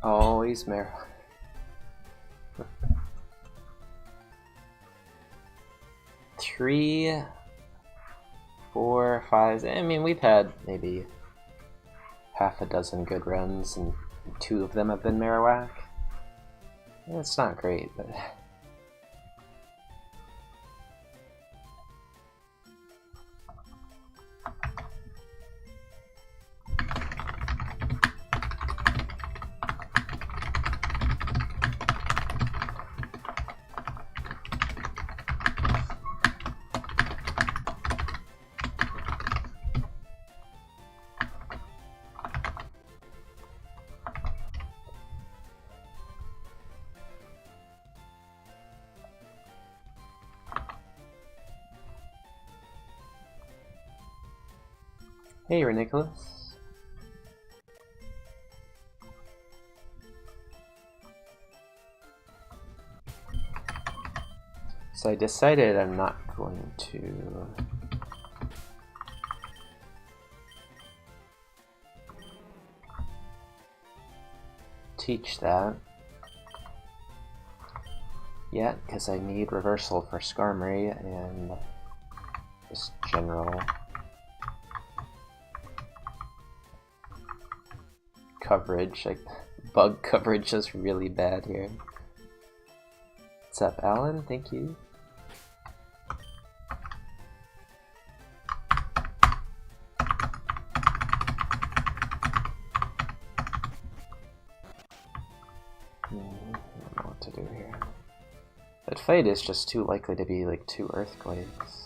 Always marijuana. 3, 4, 5. I mean, we've had maybe half a dozen good runs, and 2 of them have been Marowak. It's not great, but... Hey, Nicholas. So I decided I'm not going to teach that yet, because I need reversal for Skarmory and just general coverage. Like, bug coverage is really bad here. What's up, Alan? Thank you. I don't know what to do here. That fight is just too likely to be like 2 earthquakes.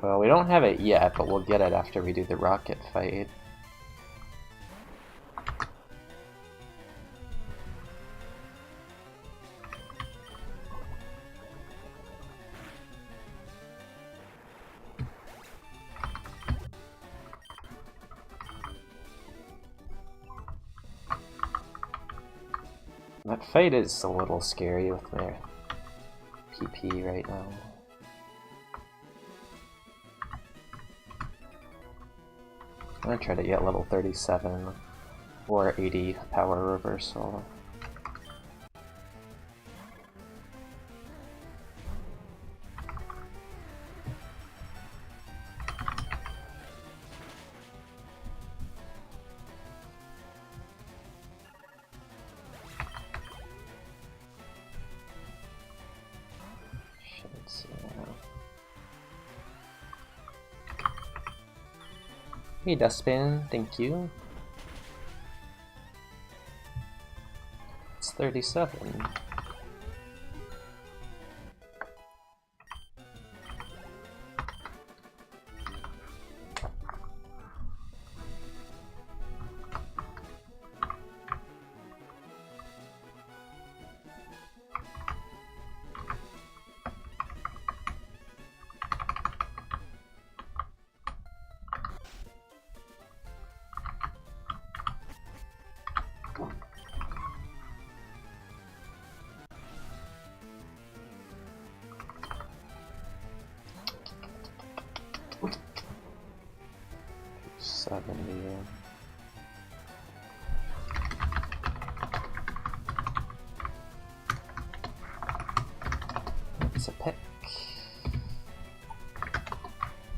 Well, we don't have it yet, but we'll get it after we do the rocket fight. That fight is a little scary with my PP right now. I'm gonna try to get level 37 or 80 power reversal. Hey, Dustpan, thank you. It's 37. It's a pick.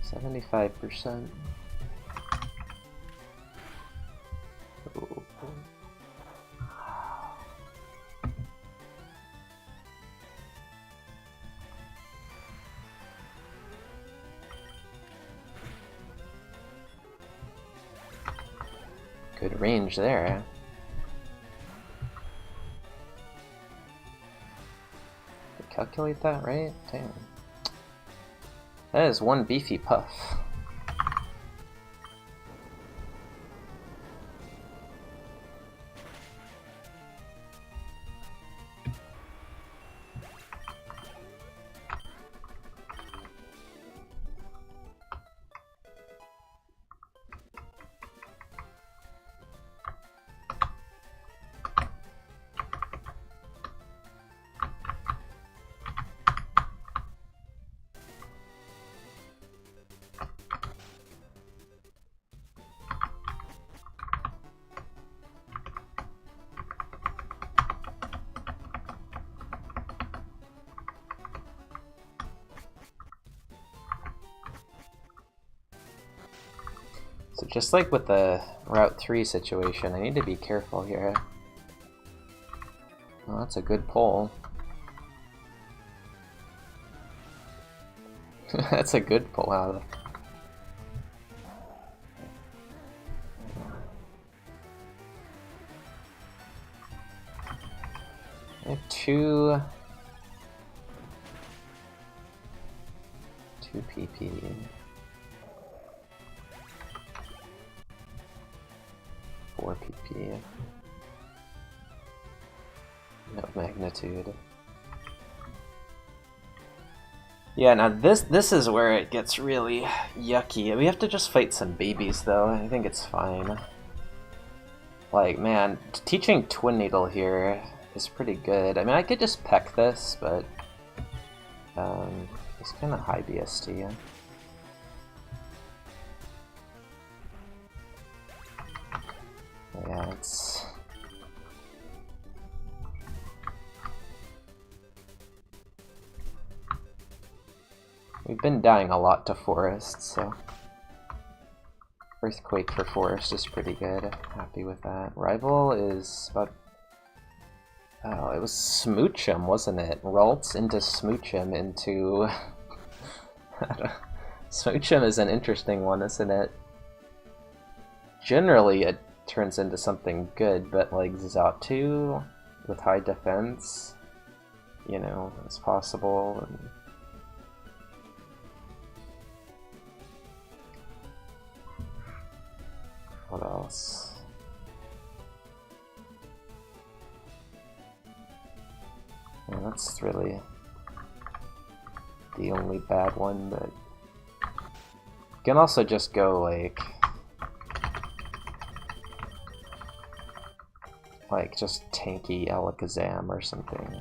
75%. Ooh. Good range there. Calculate that right? Damn. That is one beefy puff. So just like with the Route 3 situation, I need to be careful here. Well, that's a good pull. That's a good pull out. I have two PP. Four PP. No magnitude. Yeah, now this is where it gets really yucky. We have to just fight some babies though. I think it's fine. Like, man, teaching Twin Needle here is pretty good. I mean, I could just peck this, but it's kind of high BST. Yeah, it's... We've been dying a lot to Forest, so... Earthquake for Forest is pretty good. Happy with that. Rival is about... Oh, it was Smoochum, wasn't it? Ralts into Smoochum into... Smoochum is an interesting one, isn't it? Generally, it turns into something good, but like Xatu with high defense, you know, it's possible. And... what else? Yeah, that's really the only bad one, but you can also just go like just tanky Alakazam or something.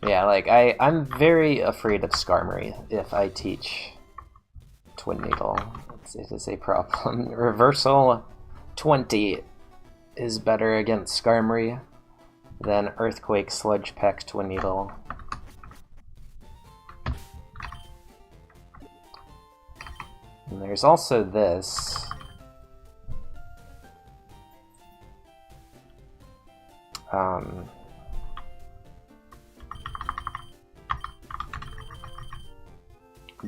Yeah, like, I'm very afraid of Skarmory if I teach Twin Needle. It is a problem. Reversal 20 is better against Skarmory than Earthquake, Sludge Peck, Twin Needle. And there's also this.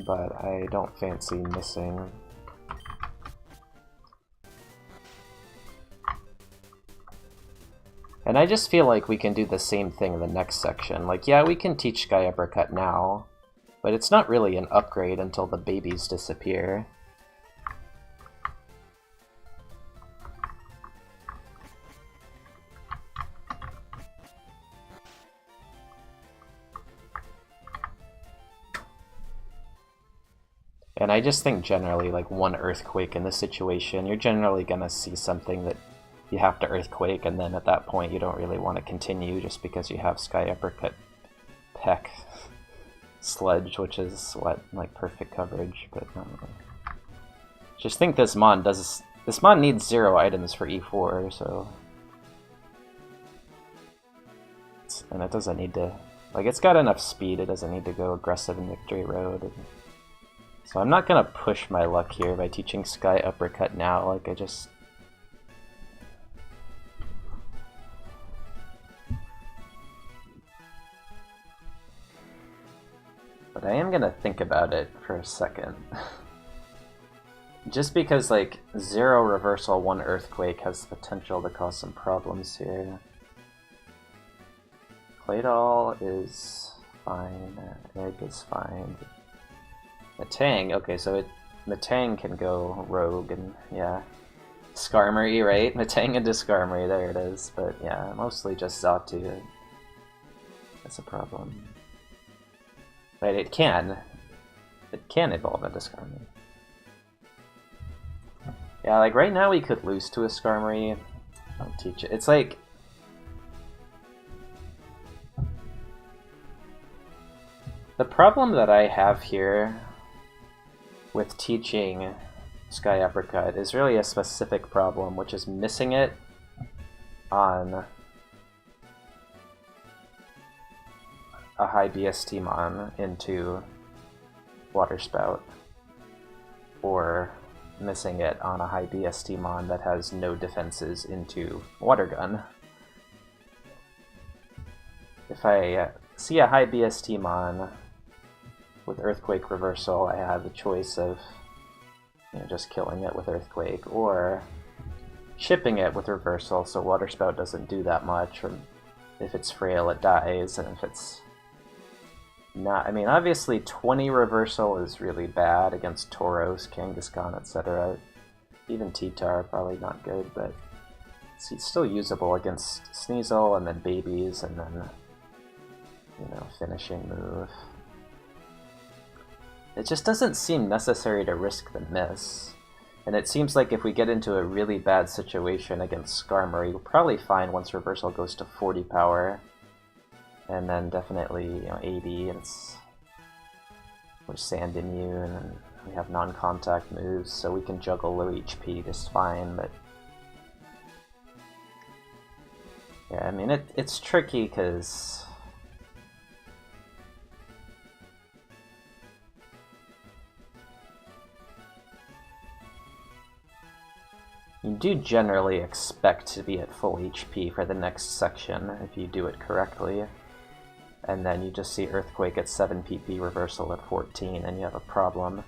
But I don't fancy missing. And I just feel like we can do the same thing in the next section. Like, yeah, we can teach Sky Uppercut now, but it's not really an upgrade until the babies disappear. And I just think generally, like, one Earthquake in this situation, you're generally gonna see something that you have to Earthquake, and then at that point you don't really want to continue just because you have Sky Uppercut, Peck, Sledge, which is, what, like, perfect coverage, but just think this Mon does... This Mon needs 0 items for E4, so... And it doesn't need to... Like, it's got enough speed, it doesn't need to go aggressive in Victory Road. So I'm not gonna push my luck here by teaching Sky Uppercut now, like I just... But I am gonna think about it for a second. Just because, like, 0 Reversal, 1 Earthquake has the potential to cause some problems here. Claydol is fine, Egg is fine. Metang, okay, so Metang can go rogue, and yeah. Skarmory, right? Metang into Skarmory, there it is. But yeah, mostly just Xatu. That's a problem. Right, it can. It can evolve into Skarmory. Yeah, like right now we could lose to a Skarmory. Don't teach it. It's like... The problem that I have here with teaching Sky Apricot is really a specific problem, which is missing it on a high BST mon into Water Spout, or missing it on a high BST mon that has no defenses into Water Gun. If I see a high BST mon with Earthquake Reversal, I have the choice of just killing it with Earthquake, or shipping it with Reversal so Water Spout doesn't do that much, or if it's frail it dies, and if it's not... I mean, obviously 20 Reversal is really bad against Tauros, Kangaskhan, etc. Even T-Tar, probably not good, but it's still usable against Sneasel, and then babies, and then, finishing move. It just doesn't seem necessary to risk the miss. And it seems like if we get into a really bad situation against Skarmory, we'll probably find once Reversal goes to 40 power, and then definitely 80, and we're sand immune, and we have non-contact moves, so we can juggle low HP just fine, but... Yeah, I mean, it's tricky because... You do generally expect to be at full HP for the next section if you do it correctly. And then you just see Earthquake at 7 PP, Reversal at 14, and you have a problem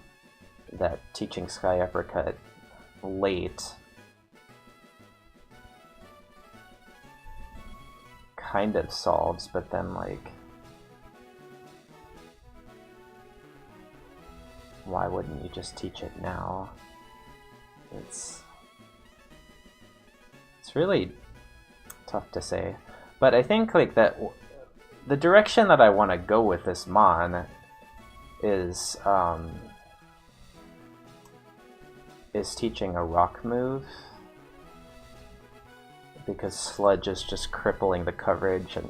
that teaching Sky Apricot late kind of solves, but then, like, why wouldn't you just teach it now? It's really tough to say. But I think, like, that the direction that I want to go with this mon is teaching a rock move, because Sludge is just crippling the coverage, and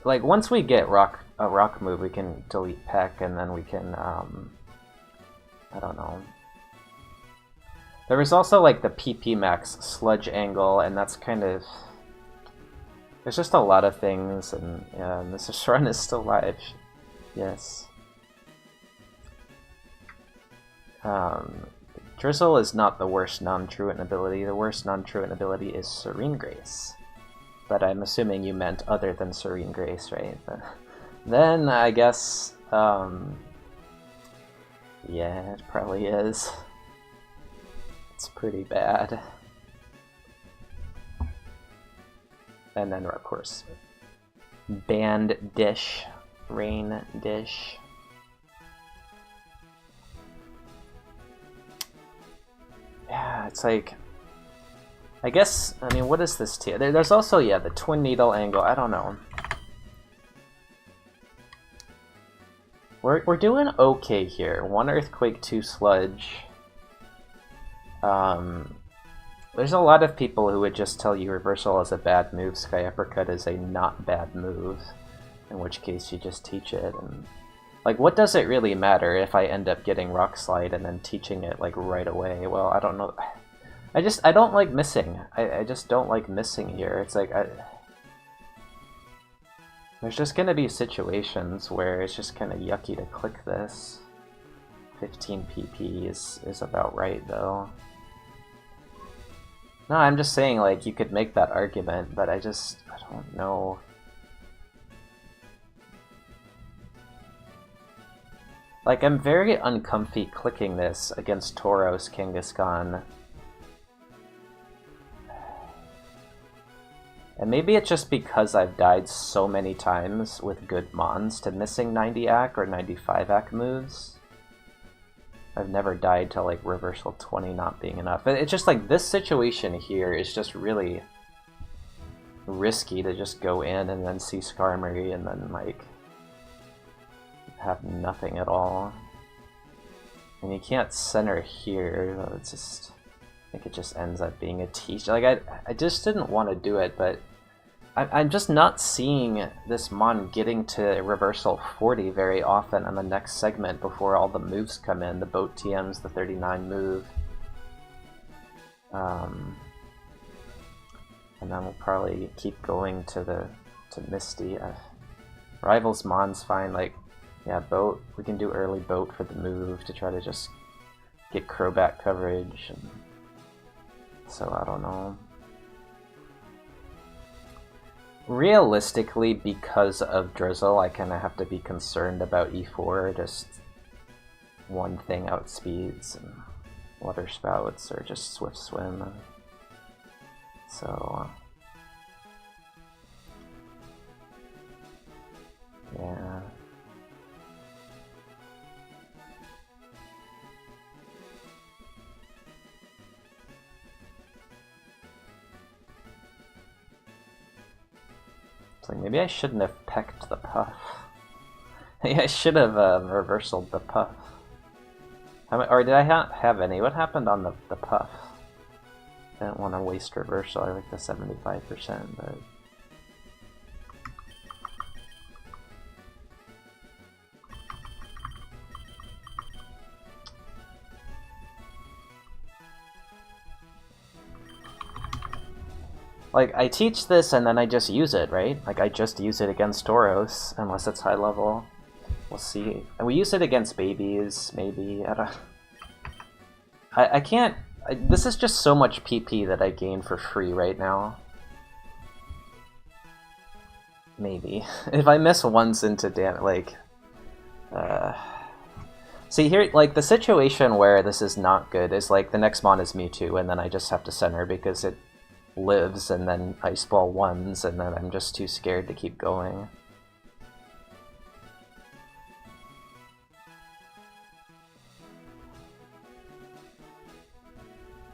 like once we get a rock move, we can delete Peck, and then we can I don't know. There was also like the PP max Sludge angle, and that's kind of... There's just a lot of things, and yeah, Mrs. Run is still live. Yes. Drizzle is not the worst non-truant ability. The worst non-truant ability is Serene Grace. But I'm assuming you meant other than Serene Grace, right? Then I guess, yeah, it probably is. It's pretty bad. And then, of course, Band Dish, Rain Dish. Yeah, it's like, I guess, I mean, what is this tier? There's also, yeah, the Twin Needle angle, I don't know. We're doing okay here. 1 Earthquake, 2 Sludge. There's a lot of people who would just tell you Reversal is a bad move, Sky Uppercut is a not bad move, in which case you just teach it, and like, what does it really matter if I end up getting Rock Slide and then teaching it like right away? Well, I don't know. I don't like missing. I just don't like missing here. It's like, there's just gonna be situations where it's just kind of yucky to click this. 15 PP is about right, though. No, I'm just saying, like, you could make that argument, but I don't know. Like, I'm very uncomfy clicking this against Tauros, Kangaskhan. And maybe it's just because I've died so many times with good mons to missing 90 AC or 95 AC moves. I've never died to, like, Reversal 20 not being enough. It's just like, this situation here is just really risky to just go in and then see Skarmory and then, like, have nothing at all. And you can't center here, it's just... I think it just ends up being a teach. Like, I just didn't want to do it, but I'm just not seeing this Mon getting to reversal 40 very often on the next segment before all the moves come in, the boat TMs, the 39 move. And then we'll probably keep going to Misty. Rivals Mon's fine, like, yeah, boat. We can do early boat for the move to try to just get Crobat coverage. And so I don't know. Realistically, because of Drizzle, I kind of have to be concerned about E4. Just one thing outspeeds and Water Spouts or just Swift Swim. So yeah. It's like, maybe I shouldn't have pecked the Puff. Maybe I should have reversaled the Puff. Or did I have any? What happened on the Puff? I didn't want to waste reversal. I like the 75%, but... Like, I teach this and then I just use it, right? Like, I just use it against Tauros, unless it's high level. We'll see. And we use it against babies, maybe. I can't... this is just so much PP that I gain for free right now. Maybe. If I miss once into damage, like... See, here, like, the situation where this is not good is, like, the next Mon is Mewtwo, and then I just have to center because it lives, and then Ice Ball ones, and then I'm just too scared to keep going.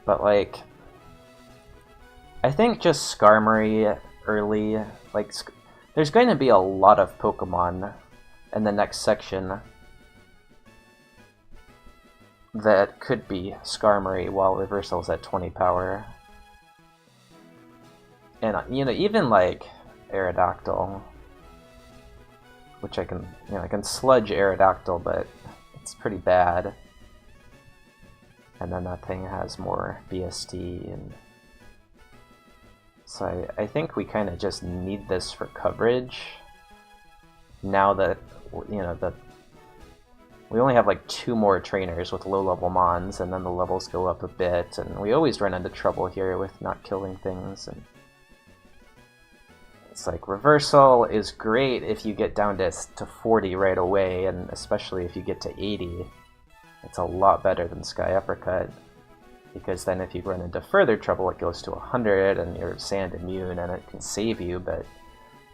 But, like, I think just Skarmory early, like, there's going to be a lot of Pokemon in the next section that could be Skarmory while Reversal's at 20 power. And, you know, even, like, Aerodactyl, which I can, you know, I can sludge Aerodactyl, but it's pretty bad. And then that thing has more BST, and so I think we kind of just need this for coverage. Now that, you know, that we only have like 2 more trainers with low-level Mons, and then the levels go up a bit, and we always run into trouble here with not killing things. And it's like, Reversal is great if you get down to 40 right away, and especially if you get to 80. It's a lot better than Sky Uppercut, because then if you run into further trouble, it goes to 100, and you're Sand immune, and it can save you, but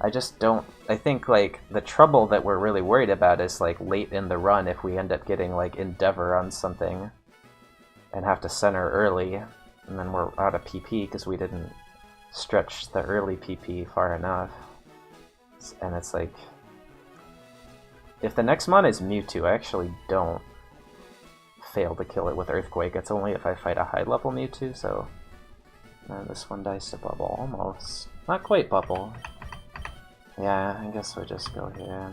I just don't... I think, like, the trouble that we're really worried about is, like, late in the run if we end up getting, like, Endeavor on something and have to center early, and then we're out of PP because we didn't stretch the early PP far enough. And it's like... if the next Mon is Mewtwo, I actually don't fail to kill it with Earthquake. It's only if I fight a high-level Mewtwo, so... this one dies to Bubble, almost. Not quite Bubble. Yeah, I guess we'll just go here.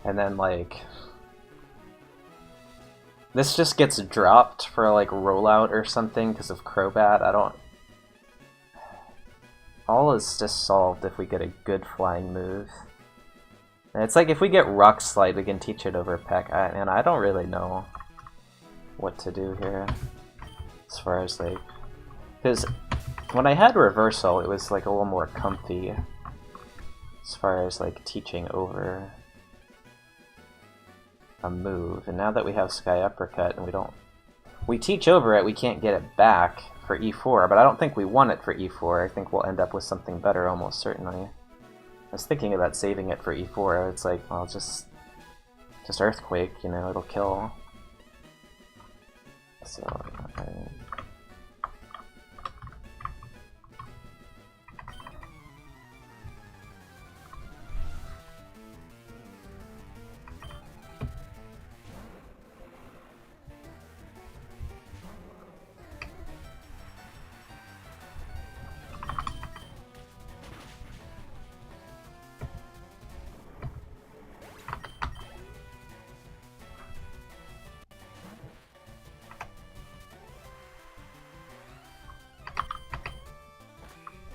And then, like... this just gets dropped for, like, rollout or something because of Crobat. I don't... all is just solved if we get a good flying move. And it's like, if we get Rock Slide, we can teach it over Peck. And I don't really know what to do here. As far as, like... because when I had Reversal, it was, like, a little more comfy. As far as, like, teaching over... a move, and now that we have Sky Uppercut and we teach over it, we can't get it back for E4, but I don't think we want it for E4. I think we'll end up with something better almost certainly. I was thinking about saving it for E4. It's like, well, just Earthquake, you know, it'll kill. So,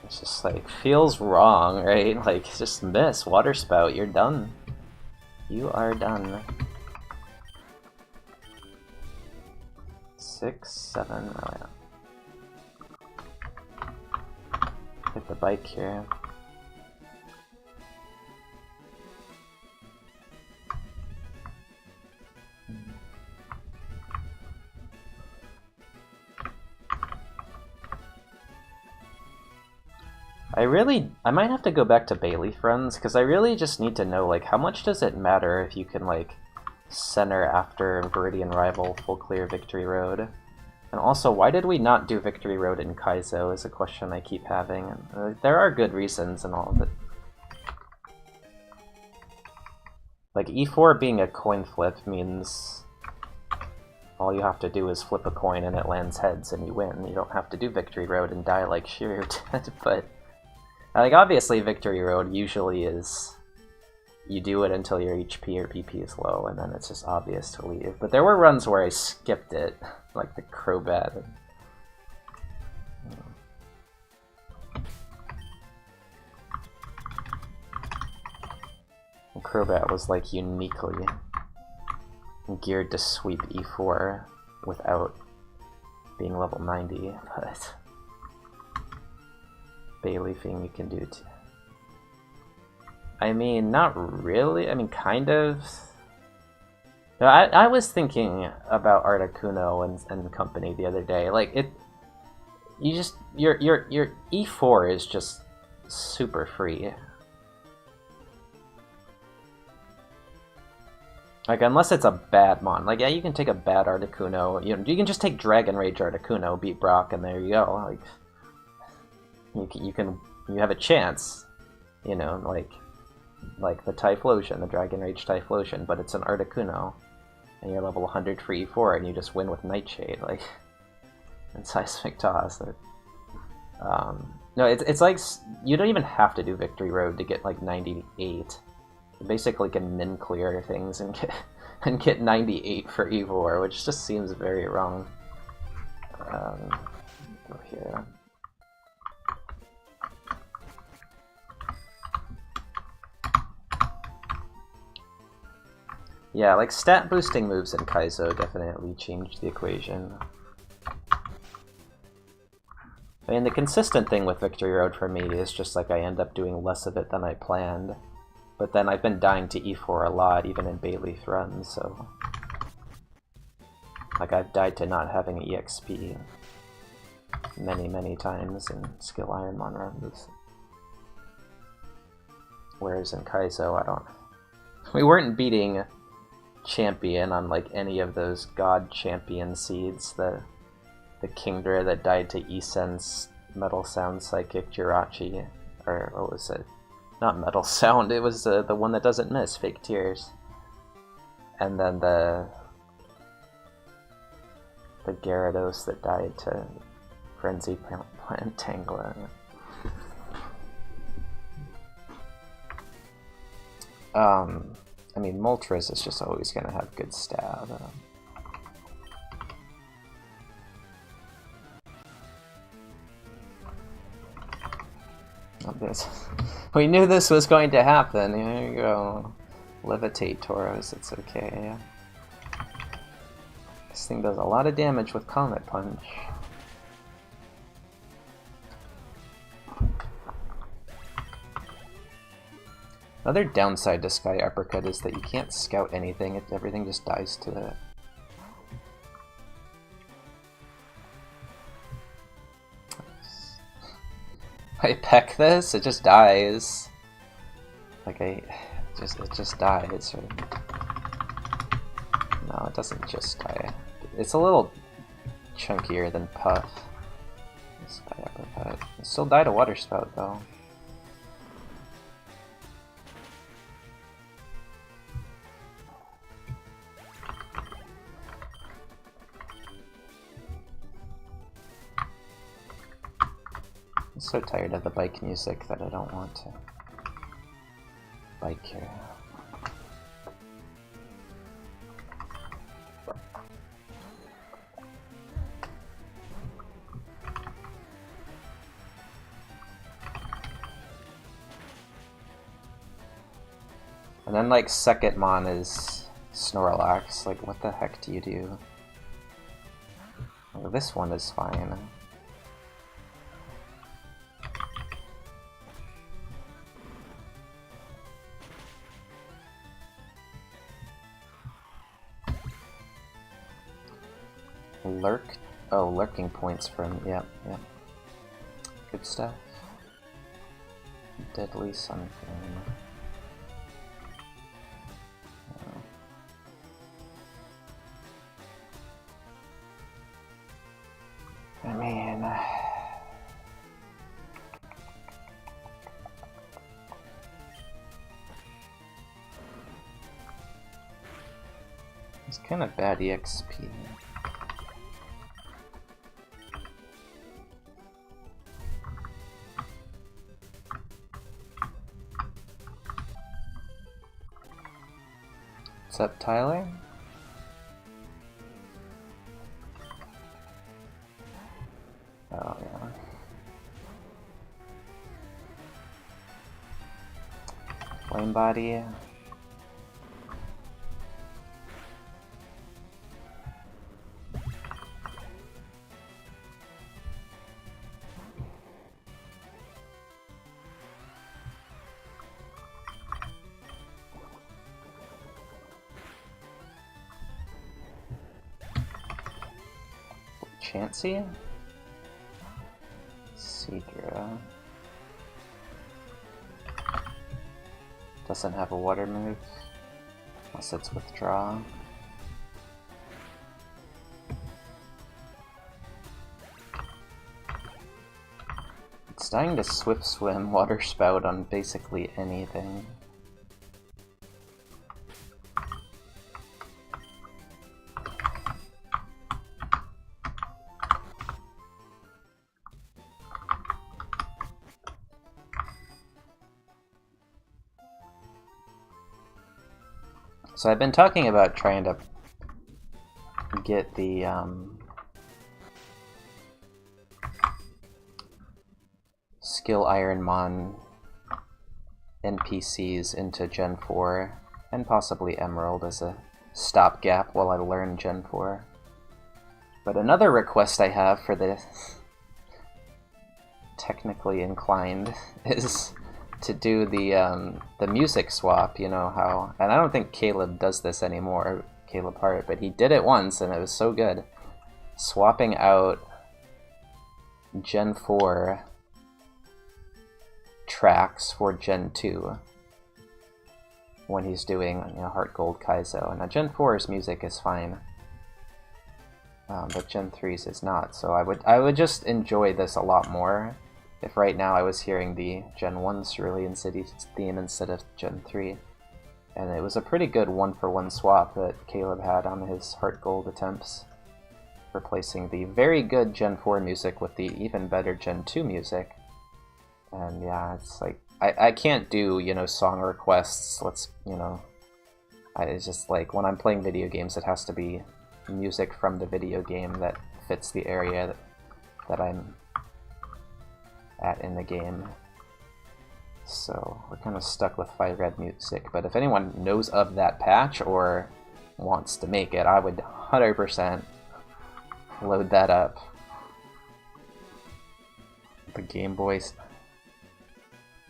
it's just like, feels wrong, right? Like, just miss, Water Spout, you're done. You are done. 6, 7, oh yeah. Hit the bike here. I might have to go back to Bayleaf runs, because I really just need to know, like, how much does it matter if you can, like, center after Viridian Rival full clear Victory Road? And also, why did we not do Victory Road in Kaizo is a question I keep having, and there are good reasons and all, but... Like, E4 being a coin flip means all you have to do is flip a coin and it lands heads and you win. You don't have to do Victory Road and die like Shiryu did, but... Like, obviously Victory Road usually is... You do it until your HP or PP is low, and then it's just obvious to leave. But there were runs where I skipped it, like the Crobat. And Crobat was, like, uniquely geared to sweep E4 without being level 90, but... Bayleafing you can do too. I mean, not really. I mean, kind of. No, I was thinking about Articuno and company the other day. Like your E4 is just super free. Like, unless it's a bad mon. Like, yeah, you can take a bad Articuno. You can just take Dragon Rage Articuno, beat Brock, and there you go. Like. You have a chance, you know, like the Typhlosion, the Dragon Rage Typhlosion, but it's an Articuno, and you're level 100 for E4, and you just win with Nightshade, like, and Seismic Toss. No, it's like, you don't even have to do Victory Road to get, like, 98. You basically can min clear things and get 98 for E4, which just seems very wrong. Go here. Yeah, like, stat boosting moves in Kaizo definitely changed the equation. I mean, the consistent thing with Victory Road for me is just, like, I end up doing less of it than I planned. But then I've been dying to E4 a lot, even in Bayleaf runs, so... Like, I've died to not having EXP many, many times in skill IronMON runs. Whereas in Kaizo, I don't... We weren't beating Champion on, like, any of those God Champion seeds, the Kingdra that died to E-Sense, Metal Sound, Psychic, Jirachi, or what was it? Not Metal Sound, it was the one that doesn't miss, Fake Tears. And then the Gyarados that died to Frenzy Plant Tangela. I mean, Moltres is just always going to have good stab. Not this. We knew this was going to happen. Here you go. Levitate, Tauros. It's okay. This thing does a lot of damage with Comet Punch. Another downside to Sky Uppercut is that you can't scout anything, everything just dies to it. I peck this, it just dies. Like it just dies. Or... No, it doesn't just die. It's a little chunkier than Puff. Sky Uppercut. It still died a Water Spout though. I'm so tired of the bike music that I don't want to bike here. And then like second mon is Snorlax, like what the heck do you do? Oh, this one is fine. Lurking points from, yep. Good stuff. Deadly something. I mean... It's kind of bad EXP. What's up, Tyler? Oh, yeah. Flame Body. Chansey? Seadra. Doesn't have a water move. Unless it's withdraw. It's dying to Swift Swim, Water Spout on basically anything. So I've been talking about trying to get the skill IronMON NPCs into Gen 4 and possibly Emerald as a stopgap while I learn Gen 4. But another request I have for the technically inclined is to do the music swap, you know how, and I don't think Caleb does this anymore, Caleb Hart, but he did it once and it was so good. Swapping out Gen 4 tracks for Gen 2 when he's doing, you know, Heart Gold Kaizo. Now Gen 4's music is fine, but Gen 3's is not, so I would just enjoy this a lot more if right now I was hearing the Gen 1 Cerulean City theme instead of Gen 3. And it was a pretty good one-for-one swap that Caleb had on his Heart Gold attempts, replacing the very good Gen 4 music with the even better Gen 2 music. And yeah, it's like, I can't do, you know, song requests, it's just like, when I'm playing video games, it has to be music from the video game that fits the area that I'm at in the game. So we're kind of stuck with Fire Red music, but if anyone knows of that patch or wants to make it, I would 100% load that up. The Game Boy,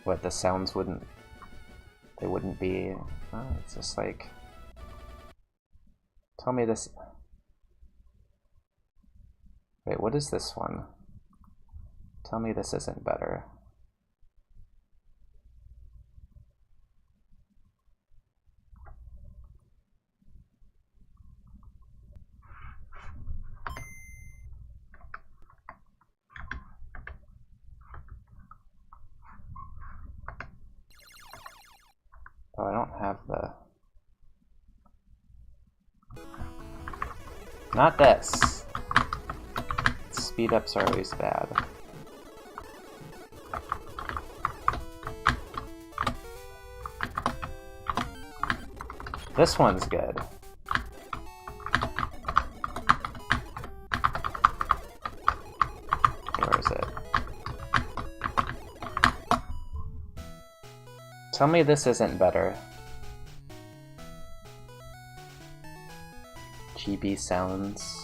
what, the sounds wouldn't they wouldn't be. It's just like, tell me this. Wait, what is this one? Tell me this isn't better. Oh, I don't have the... Not this! Speed ups are always bad. This one's good. Where is it? Tell me this isn't better. GB sounds.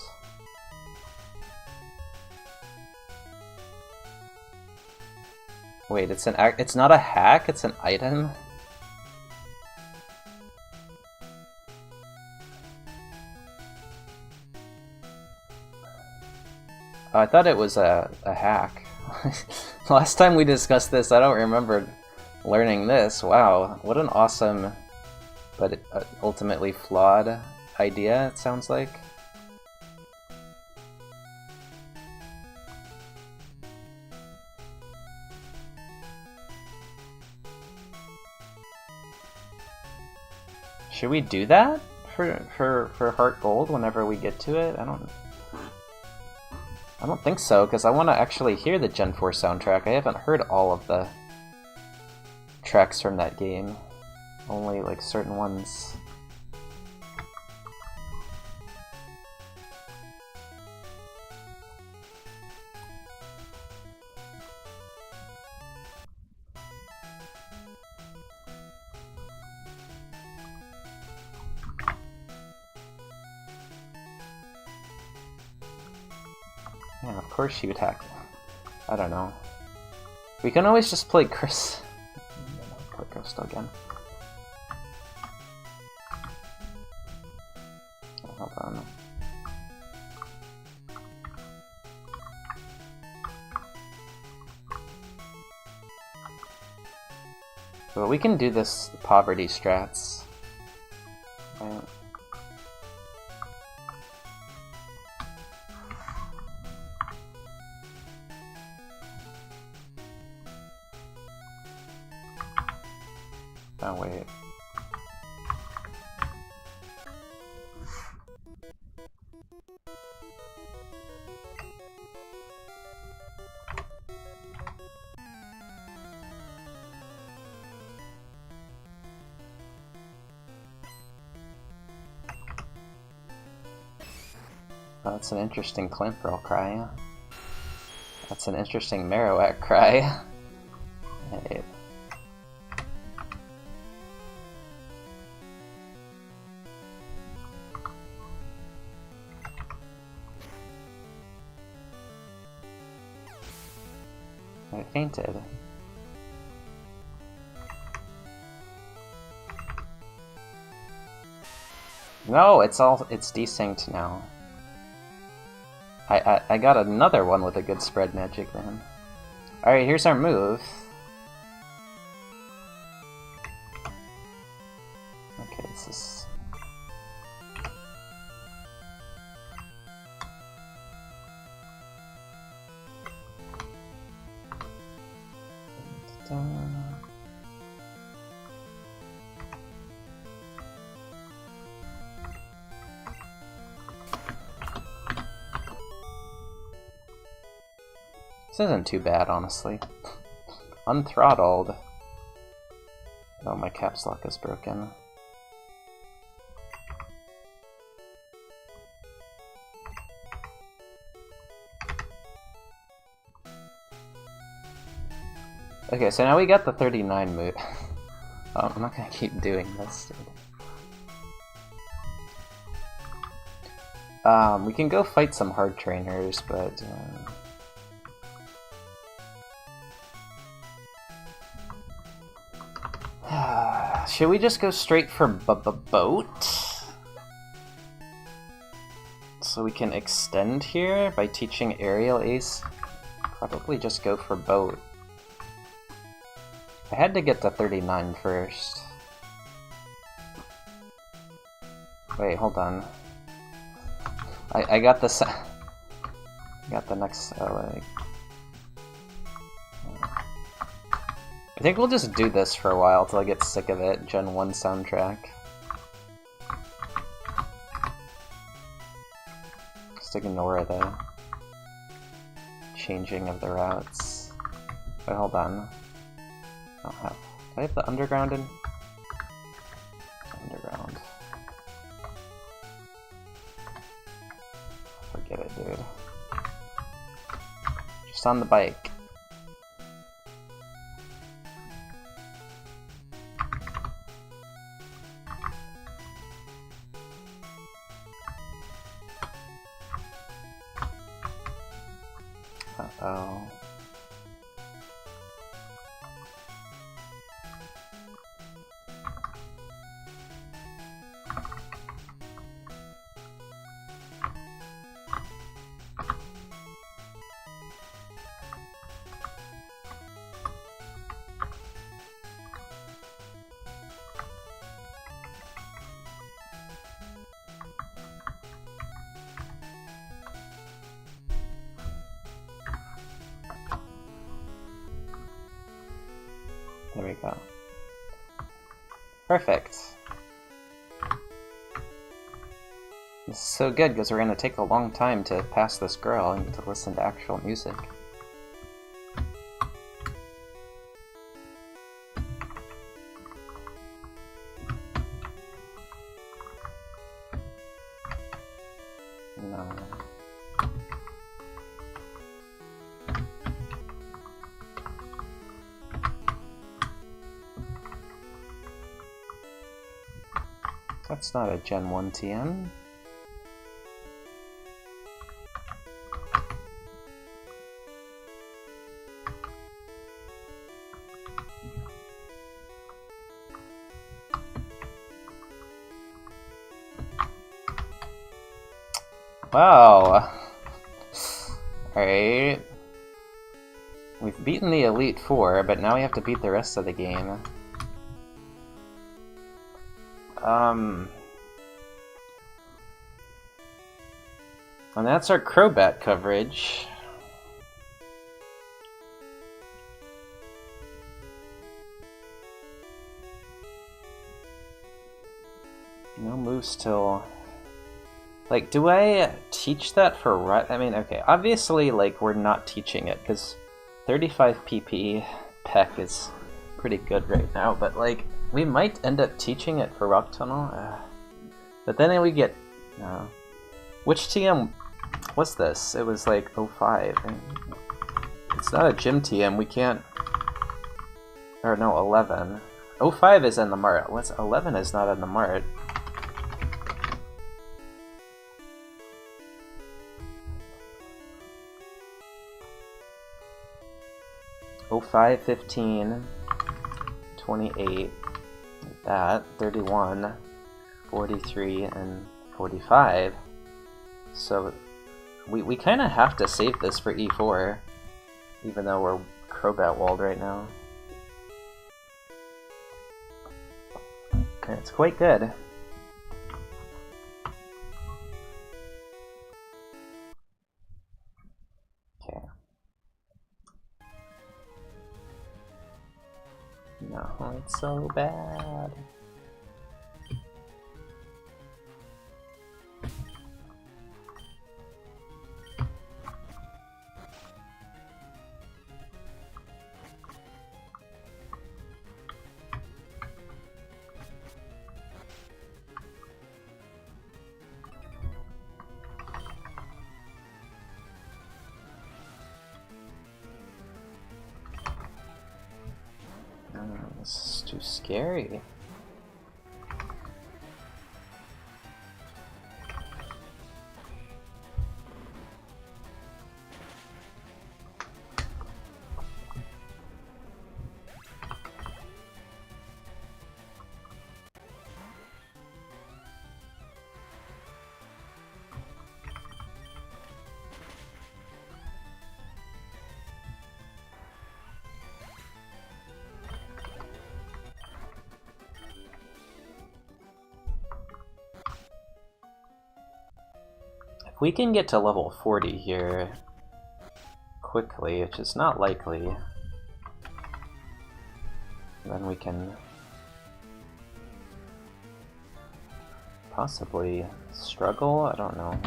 Wait, it's not a hack, it's an item? Oh, I thought it was a hack. Last time we discussed this, I don't remember learning this. Wow, what an awesome, but ultimately flawed idea, it sounds like. Should we do that for Heart Gold whenever we get to it? I don't think so, because I want to actually hear the Gen 4 soundtrack. I haven't heard all of the tracks from that game. Only like certain ones. Yeah, of course she would hack. I don't know. We can always just play Chris. Play Crystal again. Oh, hold on. But we can do this poverty strats. Right. Oh, wait. Oh, that's an interesting Clintbro cry. That's an interesting Marowak cry. Hey. I fainted. No, it's desynced now. I got another one with a good spread magic then. Alright, here's our move. Okay, this is... This isn't too bad, honestly. Unthrottled. Oh, my caps lock is broken. Okay, so now we got the 39 move. Oh, I'm not gonna keep doing this, dude. We can go fight some hard trainers, but... Should we just go straight for boat? So we can extend here by teaching aerial ace? Probably just go for boat. I had to get to 39 first. Wait, hold on. I got this. I got the next. Like, I think we'll just do this for a while till I get sick of it. Gen 1 soundtrack. Just ignore the changing of the routes. Wait, hold on. I don't have. Do I have the underground in? Underground. Forget it, dude. Just on the bike. Uh-oh. There we go. Perfect. This is so good because we're going to take a long time to pass this girl and to listen to actual music. No. That's not a Gen 1 TM. Wow. Alright. We've beaten the Elite Four, but now we have to beat the rest of the game. And that's our Crobat coverage. No moves till... Like, do I teach that for I mean, okay, obviously, like, we're not teaching it, because 35 PP Peck is pretty good right now, but, like, we might end up teaching it for Rock Tunnel. But then we get... Which TM was this? It was, like, 05. It's not a gym TM, we can't... Or, no, 11. 05 is in the Mart. 11 is not in the Mart. Oh, 5, 15, 28, like that, 31, 43, and 45. So we kind of have to save this for E4, even though we're Crobat walled right now. And it's quite good. Okay. No, it's so bad. This is too scary. If we can get to level 40 here quickly, which is not likely, then we can possibly struggle? I don't know.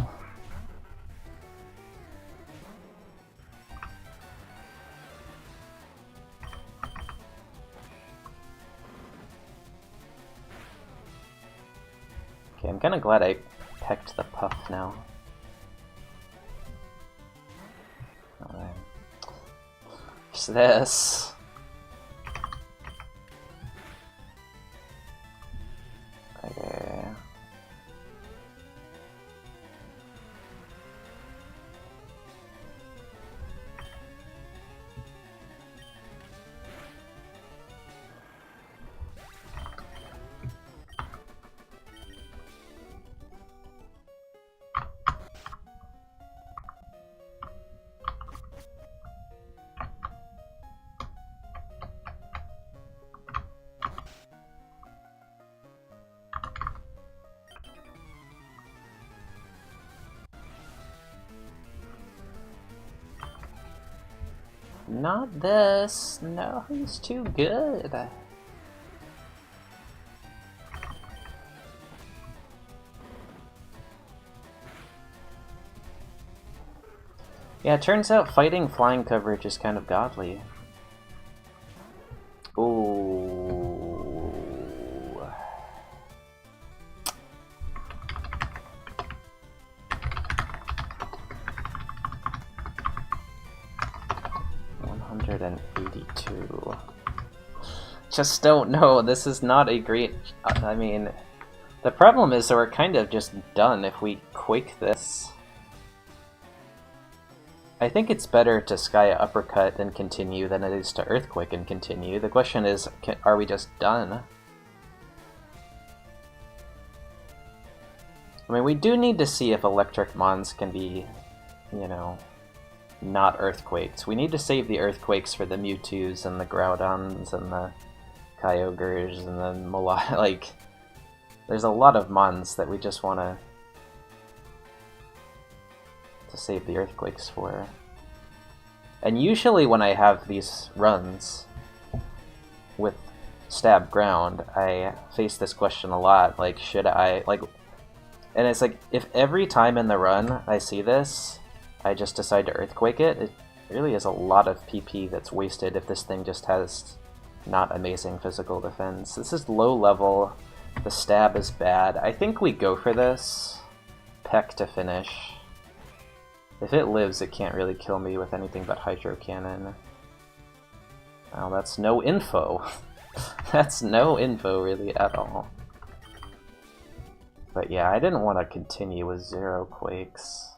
Okay, I'm kinda glad I pecked the puff now. Alright. What's this? Okay. Not this. No, he's too good. Yeah, it turns out fighting flying coverage is kind of godly. Ooh. $182. Just don't know. This is not a great... I mean, the problem is that we're kind of just done if we quake this. I think it's better to Sky Uppercut and continue than it is to Earthquake and continue. The question is, are we just done? I mean, we do need to see if Electric Mons can be, you know, not Earthquakes. We need to save the Earthquakes for the Mewtwo's and the Groudons and the Kyogres and the like, there's a lot of Mons that we just want to save the Earthquakes for. And usually when I have these runs with Stab Ground, I face this question a lot, like, should I, like, and it's like, if every time in the run I see this, I just decide to Earthquake it, it really is a lot of PP that's wasted if this thing just has not amazing physical defense. This is low level, the stab is bad. I think we go for this, Peck to finish. If it lives, it can't really kill me with anything but Hydro Cannon. Well, that's no info. That's no info really at all. But yeah, I didn't want to continue with 0 Quakes.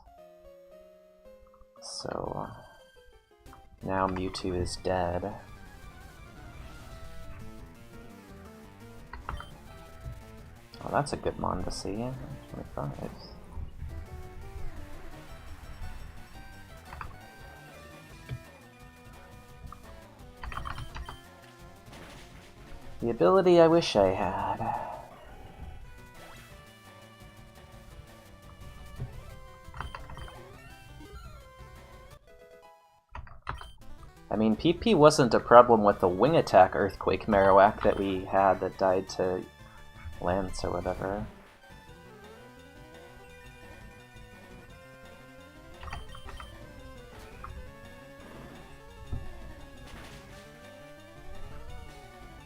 So now Mewtwo is dead. Oh, that's a good Mon to see. 25. The ability I wish I had. I mean, PP wasn't a problem with the Wing Attack Earthquake Marowak that we had that died to Lance or whatever.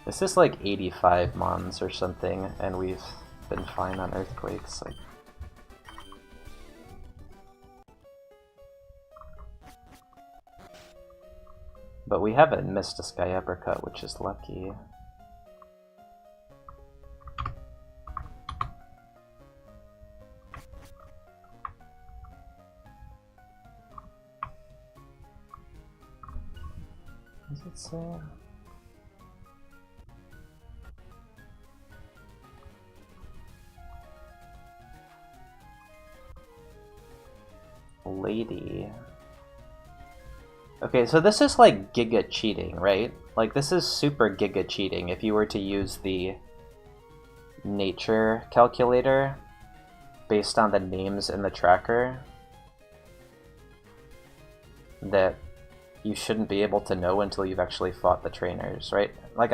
This is like 85 Mons or something, and we've been fine on Earthquakes. Like, but we haven't missed a Sky Uppercut, which is lucky. Does it say? Lady. Okay, so this is like giga cheating, right? Like, this is super giga cheating if you were to use the nature calculator based on the names in the tracker. that you shouldn't be able to know until you've actually fought the trainers, right? Like,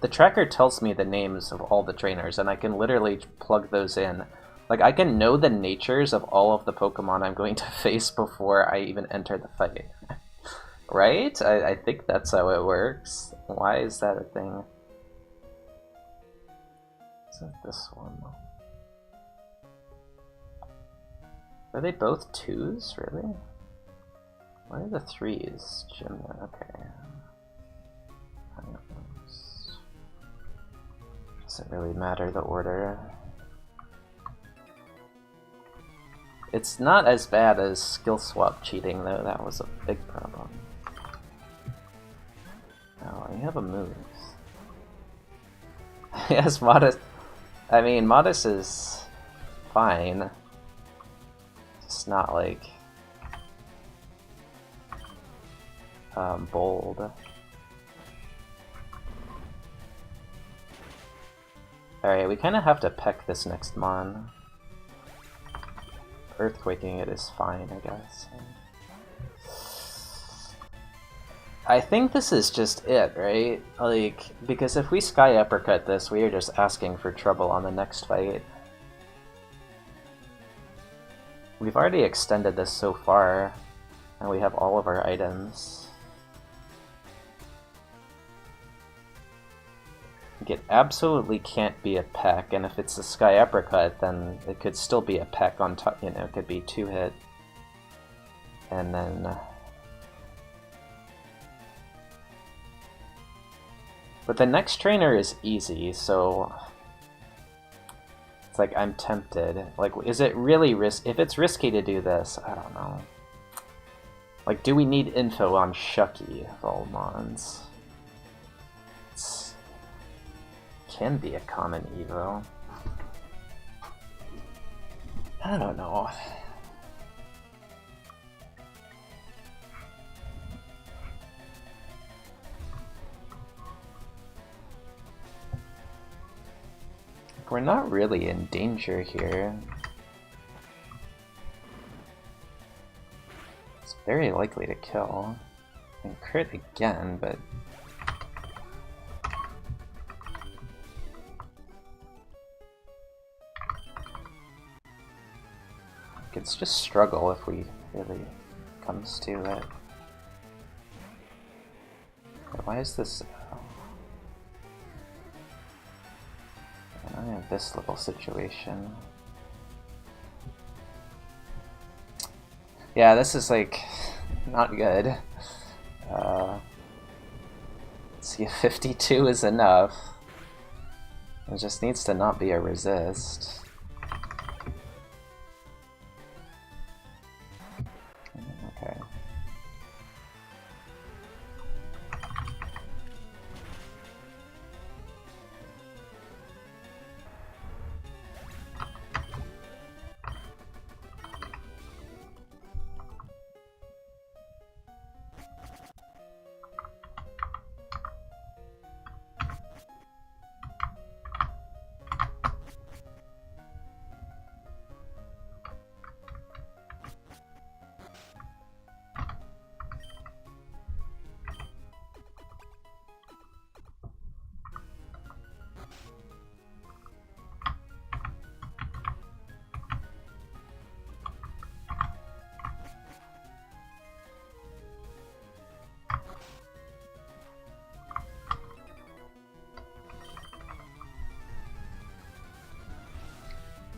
the tracker tells me the names of all the trainers, and I can literally plug those in. Like, I can know the natures of all of the Pokemon I'm going to face before I even enter the fight. Right? I think that's how it works. Why is that a thing? Is it this one? Are they both 2s, really? Why are the 3s? Gymna, okay. Doesn't really matter the order. It's not as bad as skill swap cheating, though. That was a big problem. Oh, you have a move. Yes, Modest. I mean, Modest is fine. It's not like bold. Alright, we kind of have to peck this next Mon. Earthquaking it is fine, I guess. I think this is just it, right? Like, because if we Sky Uppercut this, we are just asking for trouble on the next fight. We've already extended this so far, and we have all of our items. It absolutely can't be a peck, and if it's a Sky Uppercut, then it could still be a peck on top, you know, it could be 2-hit. And then... But the next trainer is easy, so... It's like, I'm tempted. Like, is it really if it's risky to do this, I don't know. Like, do we need info on Shucky Volmons? Can be a common Evo. I don't know. We're not really in danger here. It's very likely to kill. And crit again, but... It's just struggle if we really comes to it. Why is this? I have this little situation. Yeah, this is like not good. Let's see if 52 is enough. It just needs to not be a resist. Okay.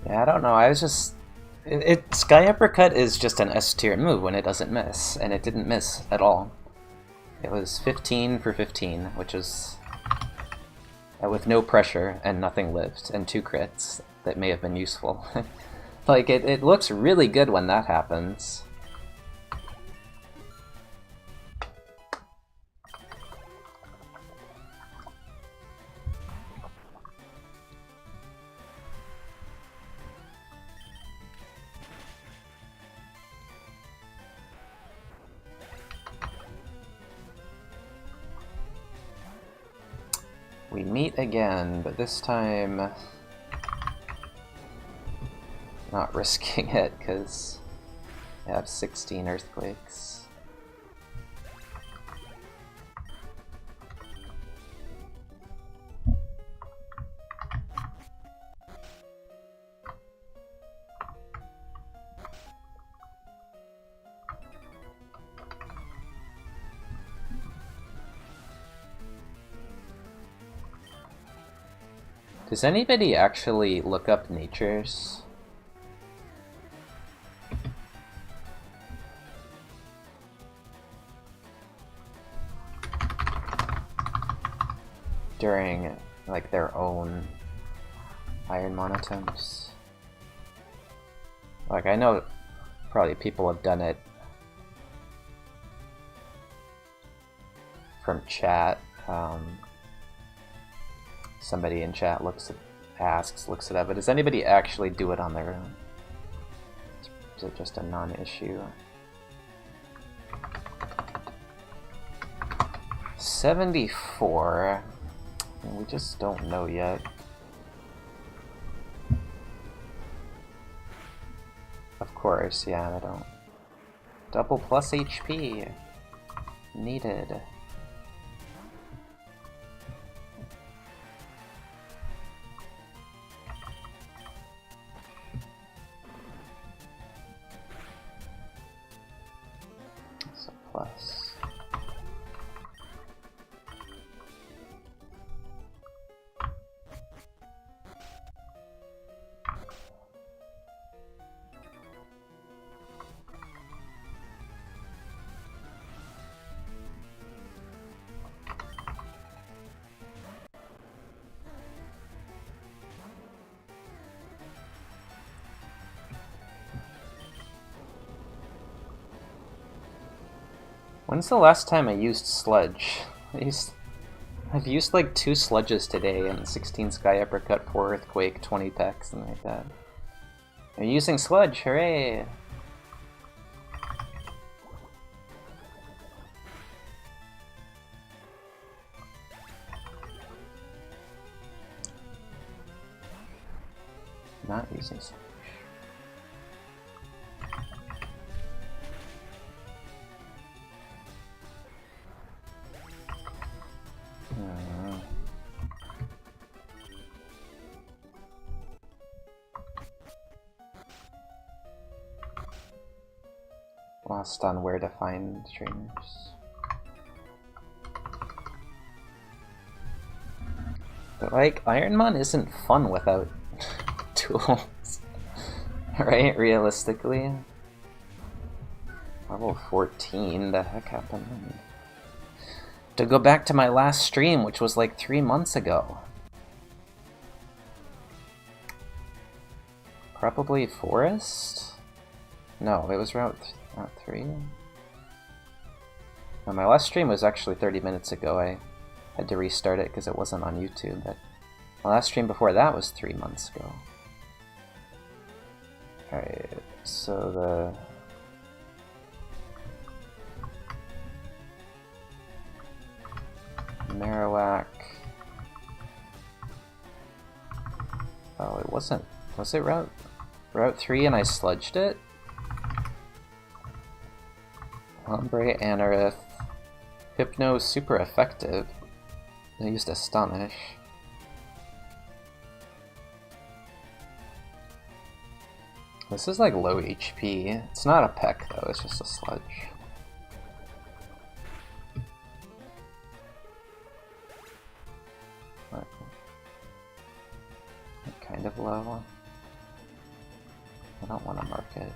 Yeah, I don't know, I was just... Sky Uppercut is just an S tier move when it doesn't miss, and it didn't miss at all. It was 15 for 15, which is... with no pressure, and nothing lived, and 2 crits that may have been useful. Like, it looks really good when that happens. We meet again, but this time not risking it because I have 16 earthquakes. Does anybody actually look up natures? During, like, their own IronMON attempts? Like, I know probably people have done it from chat. Somebody in chat looks it up, but does anybody actually do it on their own? Is it just a non-issue? 74. We just don't know yet. Of course, yeah, I don't. Double plus HP needed. So plus. When's the last time I used sludge? I've used like 2 sludges today and 16 sky uppercut, 4 earthquake, 20 peck, something like that. I'm using sludge, hooray! Not using sludge. Lost on where to find streamers. But like, IronMON isn't fun without tools. Right? Realistically. Level 14, the heck happened? To go back to my last stream, which was like 3 months ago. Probably Forest? No, it was Route 3? No, my last stream was actually 30 minutes ago. I had to restart it because it wasn't on YouTube, but my last stream before that was 3 months ago. Alright, so the Marowak. Oh, it wasn't. Was it Route 3 and I sludged it? Ombre, Anorith. Hypno, super effective. I used Astonish. This is like low HP. It's not a peck though, it's just a sludge. What? Kind of low. I don't want to mark it.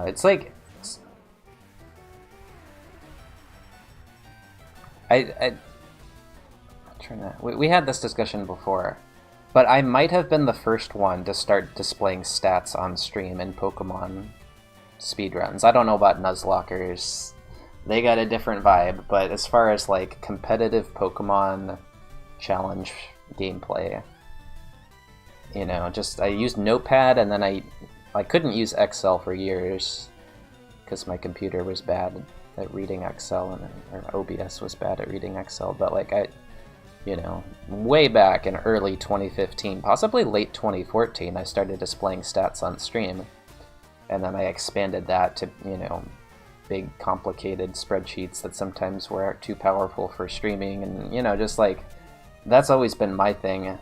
It's like I trying to, we had this discussion before, but I might have been the first one to start displaying stats on stream in Pokemon speedruns. I don't know about Nuzlockers. They got a different vibe, but as far as like competitive Pokemon challenge gameplay, you know, just I used Notepad, and then I couldn't use Excel for years because my computer was bad at reading Excel, or OBS was bad at reading Excel. But like you know, way back in early 2015, possibly late 2014, I started displaying stats on stream, and then I expanded that to, you know, big complicated spreadsheets that sometimes were too powerful for streaming, and, you know, just like, that's always been my thing,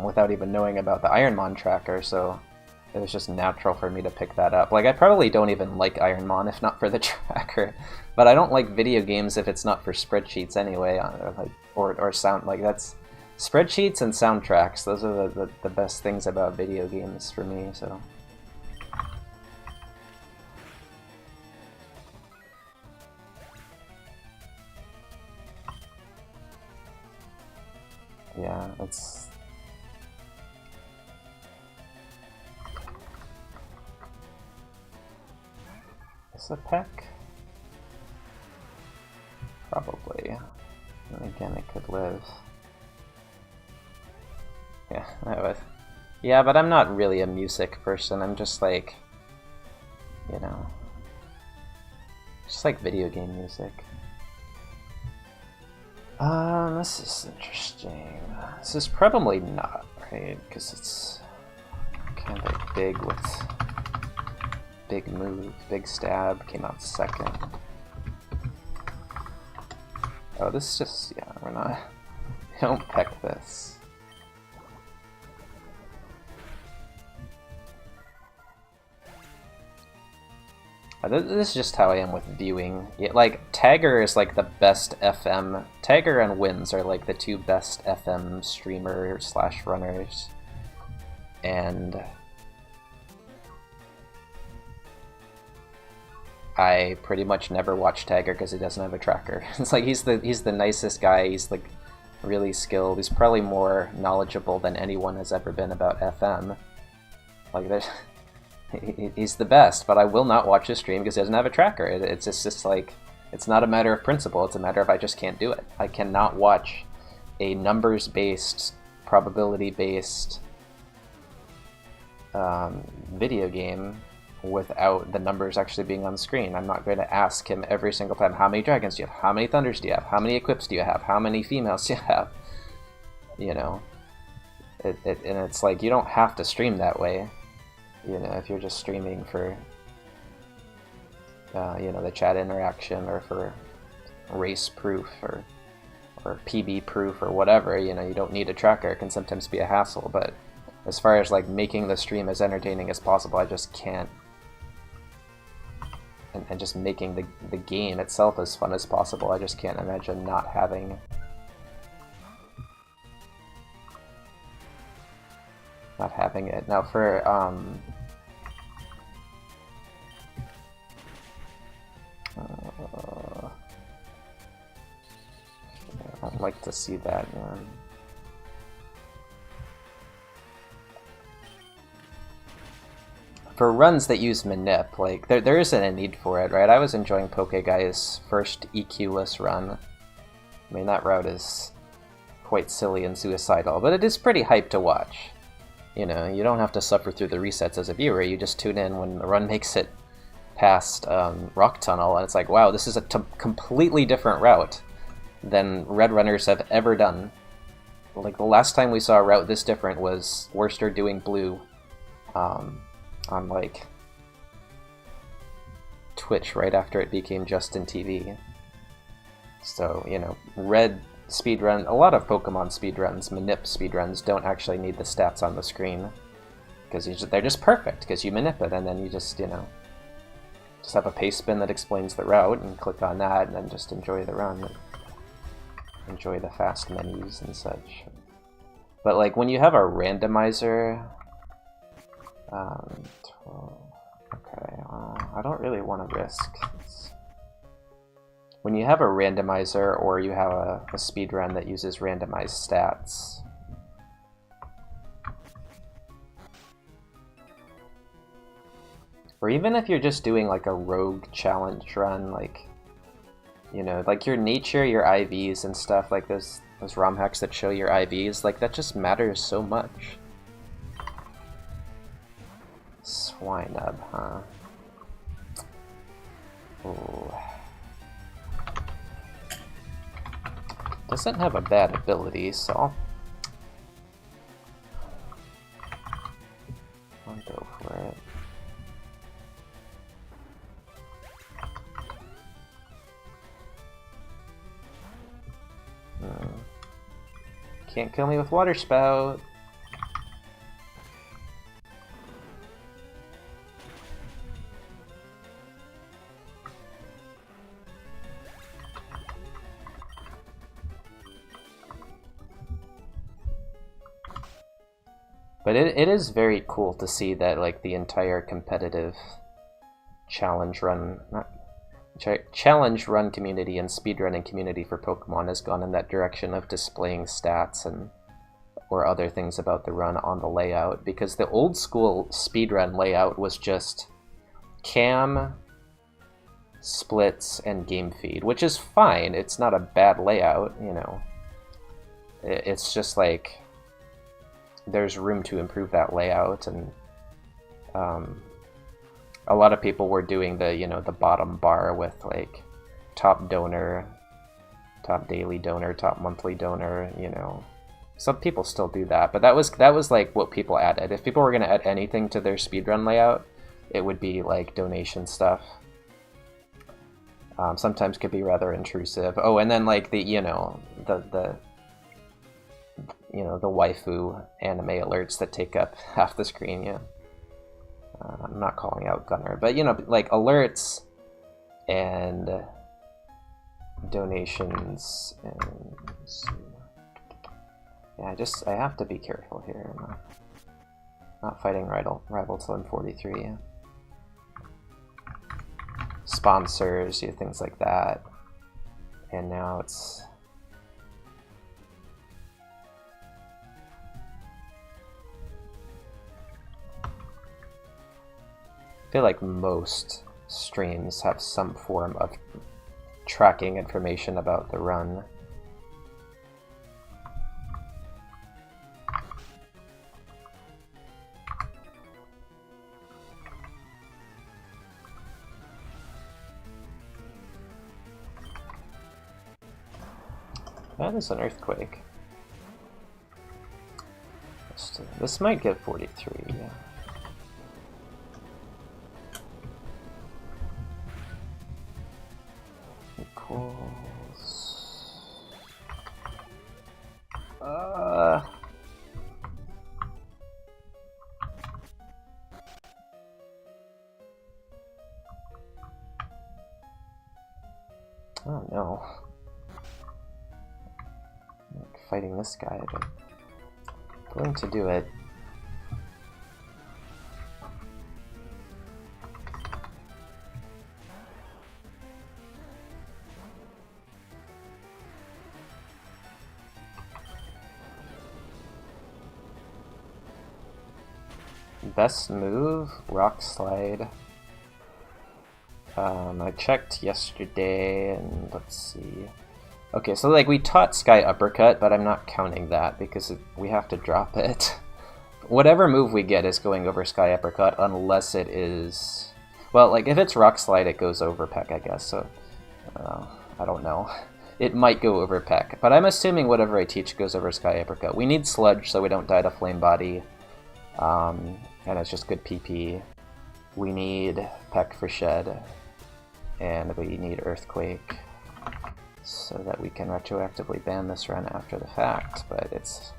without even knowing about the IronMON tracker, so it was just natural for me to pick that up. Like, I probably don't even like IronMON if not for the tracker, but I don't like video games if it's not for spreadsheets anyway, or sound. Like, that's spreadsheets and soundtracks. Those are the best things about video games for me. So. Yeah, it's. Is it a peck? Probably. And again, it could live. Yeah, that was. Yeah, but I'm not really a music person. I'm just like, you know, just like video game music. This is interesting. This is probably not, right? Because it's kind of big with big move, big stab, came out second. Oh, this is just, yeah, we're not, don't peck this. This is just how I am with viewing. Yeah, like, Tagger is like the best FM. Tagger and Wins are like the two best FM streamers / runners. And I pretty much never watch Tagger because he doesn't have a tracker. It's like he's the nicest guy. He's like really skilled. He's probably more knowledgeable than anyone has ever been about FM. Like there's. He's the best, but I will not watch his stream because he doesn't have a tracker. It's just like, it's not a matter of principle, it's a matter of I just can't do it. I cannot watch a numbers-based, probability-based video game without the numbers actually being on screen. I'm not going to ask him every single time, how many dragons do you have? How many thunders do you have? How many equips do you have? How many females do you have? You know, and it's like, you don't have to stream that way. You know, if you're just streaming for, you know, the chat interaction, or for race proof, or PB proof, or whatever, you know, you don't need a tracker. It can sometimes be a hassle, but as far as like making the stream as entertaining as possible, I just can't. And just making the game itself as fun as possible, I just can't imagine not having. Not having it. Now for I'd like to see that. For runs that use manip, like there isn't a need for it, right? I was enjoying Pokeguy's first EQ-less run. I mean, that route is quite silly and suicidal, but it is pretty hyped to watch. You know, you don't have to suffer through the resets as a viewer. You just tune in when the run makes it past Rock Tunnel, and it's like, wow, this is a completely different route than Red Runners have ever done. Like, the last time we saw a route this different was Worcester doing Blue on, like, Twitch right after it became Justin TV. So, you know, Red speedrun, a lot of Pokemon speedruns, manip speedruns, don't actually need the stats on the screen, because they're just perfect, because you manip it, and then you just, you know, just have a paste spin that explains the route, and click on that, and then just enjoy the run, and enjoy the fast menus and such. But like, when you have a randomizer, okay, I don't really want to risk. when you have a randomizer or you have a speedrun that uses randomized stats, or even if you're just doing like a rogue challenge run, like, you know, like your nature, your IVs and stuff, like those ROM hacks that show your IVs, like that just matters so much. Swinub, huh? Ooh. Doesn't have a bad ability, so I'll go for it. Can't kill me with water spout. But it is very cool to see that like the entire competitive challenge run community and speedrunning community for Pokemon has gone in that direction of displaying stats and or other things about the run on the layout, because the old school speedrun layout was just cam, splits, and game feed, which is fine. It's not a bad layout, you know. It's just like there's room to improve that layout, and a lot of people were doing the, you know, the bottom bar with like top donor, top daily donor, top monthly donor, you know. Some people still do that, but that was like what people added. If people were going to add anything to their speedrun layout, it would be like donation stuff. Sometimes could be rather intrusive. Oh, and then like the, you know, the waifu anime alerts that take up half the screen, yeah. I'm not calling out Gunner, but, you know, like alerts and donations and... yeah, I have to be careful here. I'm not fighting rival till I'm 43. Yeah. Sponsors, yeah, things like that. And now it's... I feel like most streams have some form of tracking information about the run. That is an earthquake. This might get 43, yeah. Oh no. I'm like fighting this guy, but going to do it. Best move, rock slide. I checked yesterday, and let's see. Okay, so like we taught Sky Uppercut, but I'm not counting that because we have to drop it. Whatever move we get is going over Sky Uppercut unless it is... well, like if it's rock slide, it goes over Peck, I guess, so... I don't know. It might go over Peck, but I'm assuming whatever I teach goes over Sky Uppercut. We need Sludge so we don't die to Flame Body. And it's just good PP. We need Peck for Shed, and we need Earthquake, so that we can retroactively ban this run after the fact, but it's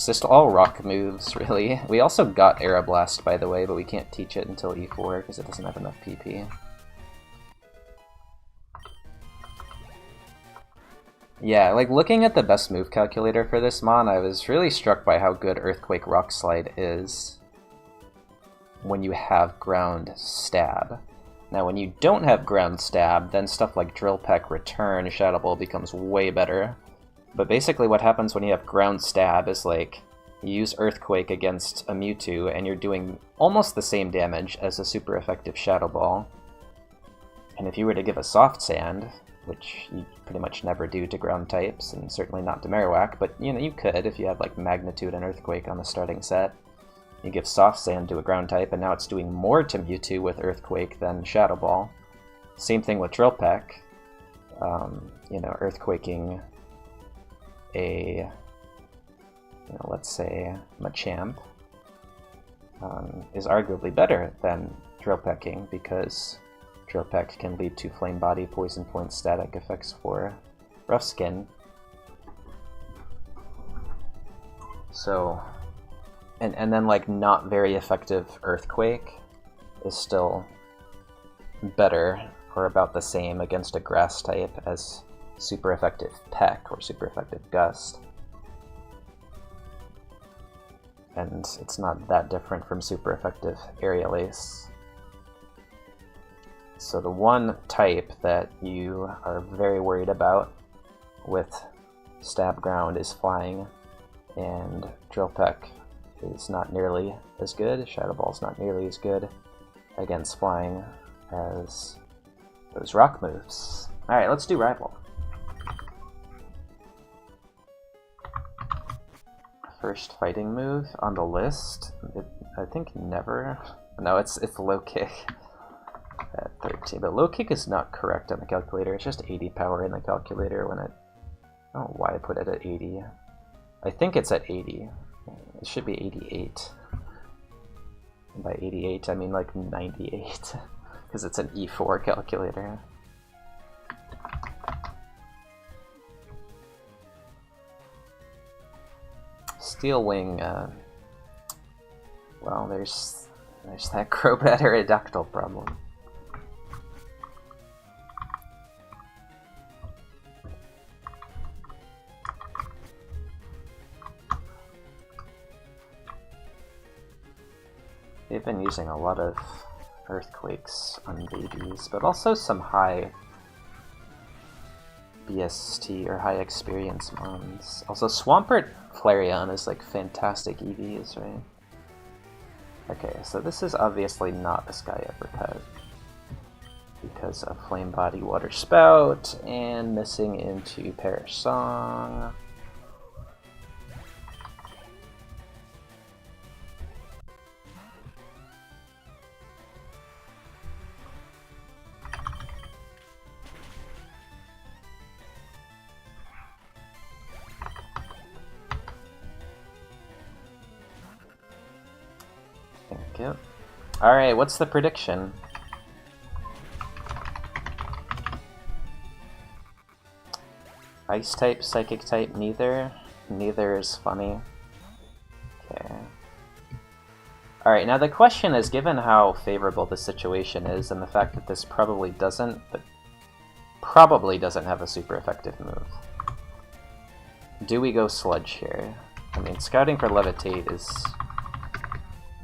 just all rock moves, really. We also got Aeroblast, by the way, but we can't teach it until E4 because it doesn't have enough PP. Yeah, like looking at the best move calculator for this mon, I was really struck by how good Earthquake Rock Slide is when you have ground stab. Now when you don't have ground stab, then stuff like Drill Peck, Return, Shadow Ball becomes way better. But basically what happens when you have ground stab is like, you use Earthquake against a Mewtwo, and you're doing almost the same damage as a super effective Shadow Ball. And if you were to give a Soft Sand, which you pretty much never do to ground types, and certainly not to Marowak, but you know, you could if you had like Magnitude and Earthquake on the starting set. You give Soft Sand to a ground type, and now it's doing more to Mewtwo with Earthquake than Shadow Ball. Same thing with Drill Peck. You know, Earthquaking a, you know, let's say Machamp is arguably better than Drill Pecking, because Drill Peck can lead to Flame Body, Poison Point, static effects for Rough Skin. So, and then like not very effective Earthquake is still better or about the same against a Grass type as super effective Peck or super effective Gust. And it's not that different from super effective Aerial Ace. So the one type that you are very worried about with Stab Ground is Flying, and Drill Peck is not nearly as good, Shadow Ball is not nearly as good against Flying as those rock moves. Alright, let's do Rival. First fighting move on the list, I think never. No, it's Low Kick at 13, but Low Kick is not correct on the calculator. It's just 80 power in the calculator when it... I don't know why I put it at 80. I think it's at 80. It should be 88. And by 88, I mean like 98, because it's an E4 calculator. Steel Wing, well, there's that Crobat Aerodactyl problem. They've been using a lot of Earthquakes on babies, but also some high BST or high experience mons. Also, Swampert Flareon is like fantastic EVs, right? Okay, so this is obviously not a Sky Uppercut because of Flame Body, Water Spout, and missing into Perish Song. Yep. Alright, what's the prediction? Ice type, Psychic type, neither. Neither is funny. Okay. Alright, now the question is, given how favorable the situation is, and the fact that this probably doesn't have a super effective move, do we go Sludge here? I mean, scouting for Levitate is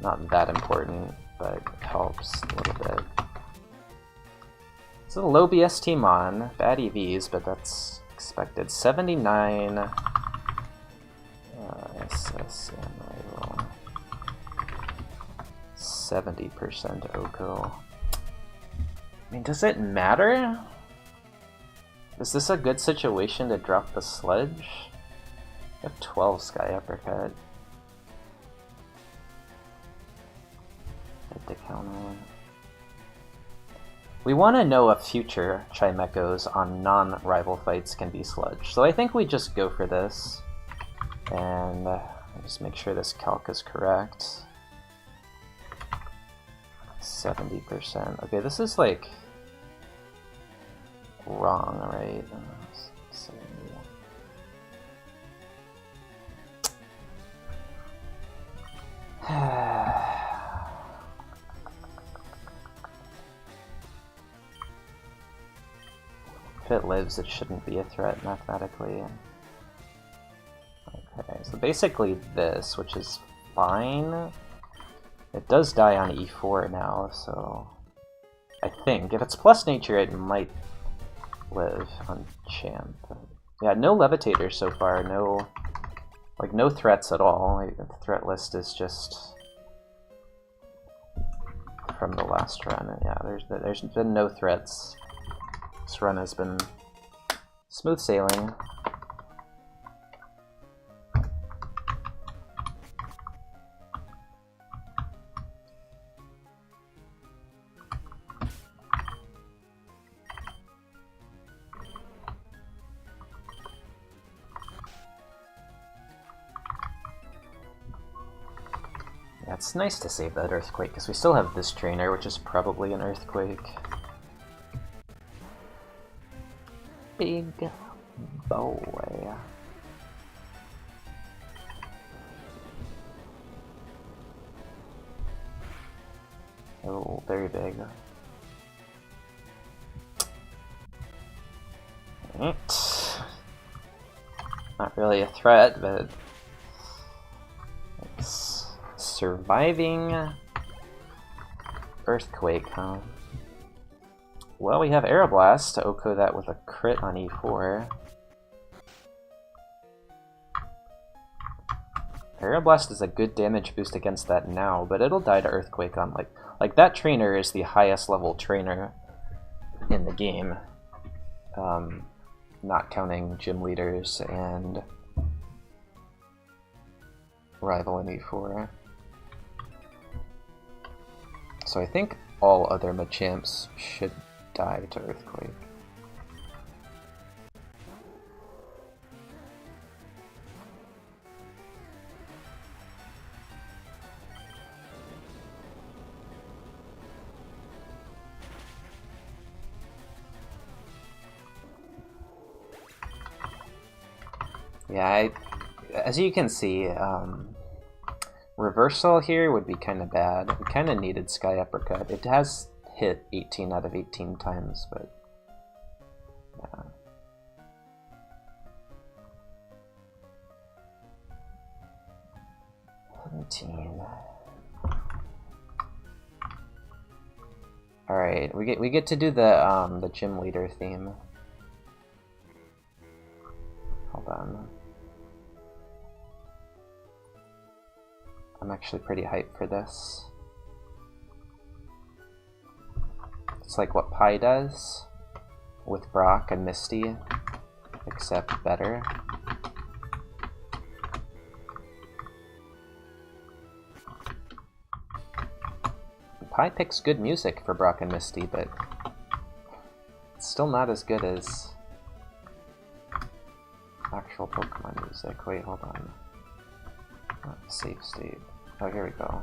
not that important, but it helps a little bit. It's a low BST Mon, bad EVs, but that's expected. 79 SS and Rival. 70% Oko. I mean, does it matter? Is this a good situation to drop the Sludge? I have 12 Sky Uppercut. To counter. We want to know if future Chimechos on non-rival fights can be Sludge. So I think we just go for this, and just make sure this calc is correct. 70%. Okay, this is like wrong, right? Let's see. If it lives, it shouldn't be a threat mathematically. Okay, so basically this, which is fine. It does die on E4 now, so I think. If it's plus nature, it might live on champ. Yeah, no levitators so far, no threats at all. Like, the threat list is just from the last run. Yeah, there's been no threats. This run has been smooth sailing. Yeah, it's nice to save that earthquake, because we still have this trainer, which is probably an earthquake. Big boy. Oh, very big. Right. Not really a threat, but it's surviving earthquake, huh? Well, we have Aeroblast to OHKO that with a crit on E4. Aeroblast is a good damage boost against that now, but it'll die to Earthquake on like that trainer is the highest level trainer in the game. Not counting gym leaders and rival in E4. So I think all other Machamps should die to Earthquake. Yeah, as you can see, Reversal here would be kind of bad. We kind of needed Sky Uppercut. It has hit 18 out of 18 times, but yeah. All right, we get to do the gym leader theme. Hold on. I'm actually pretty hyped for this. It's like what Pi does with Brock and Misty, except better. Pi picks good music for Brock and Misty, but it's still not as good as actual Pokemon music. Wait, hold on. Save state. Oh, here we go.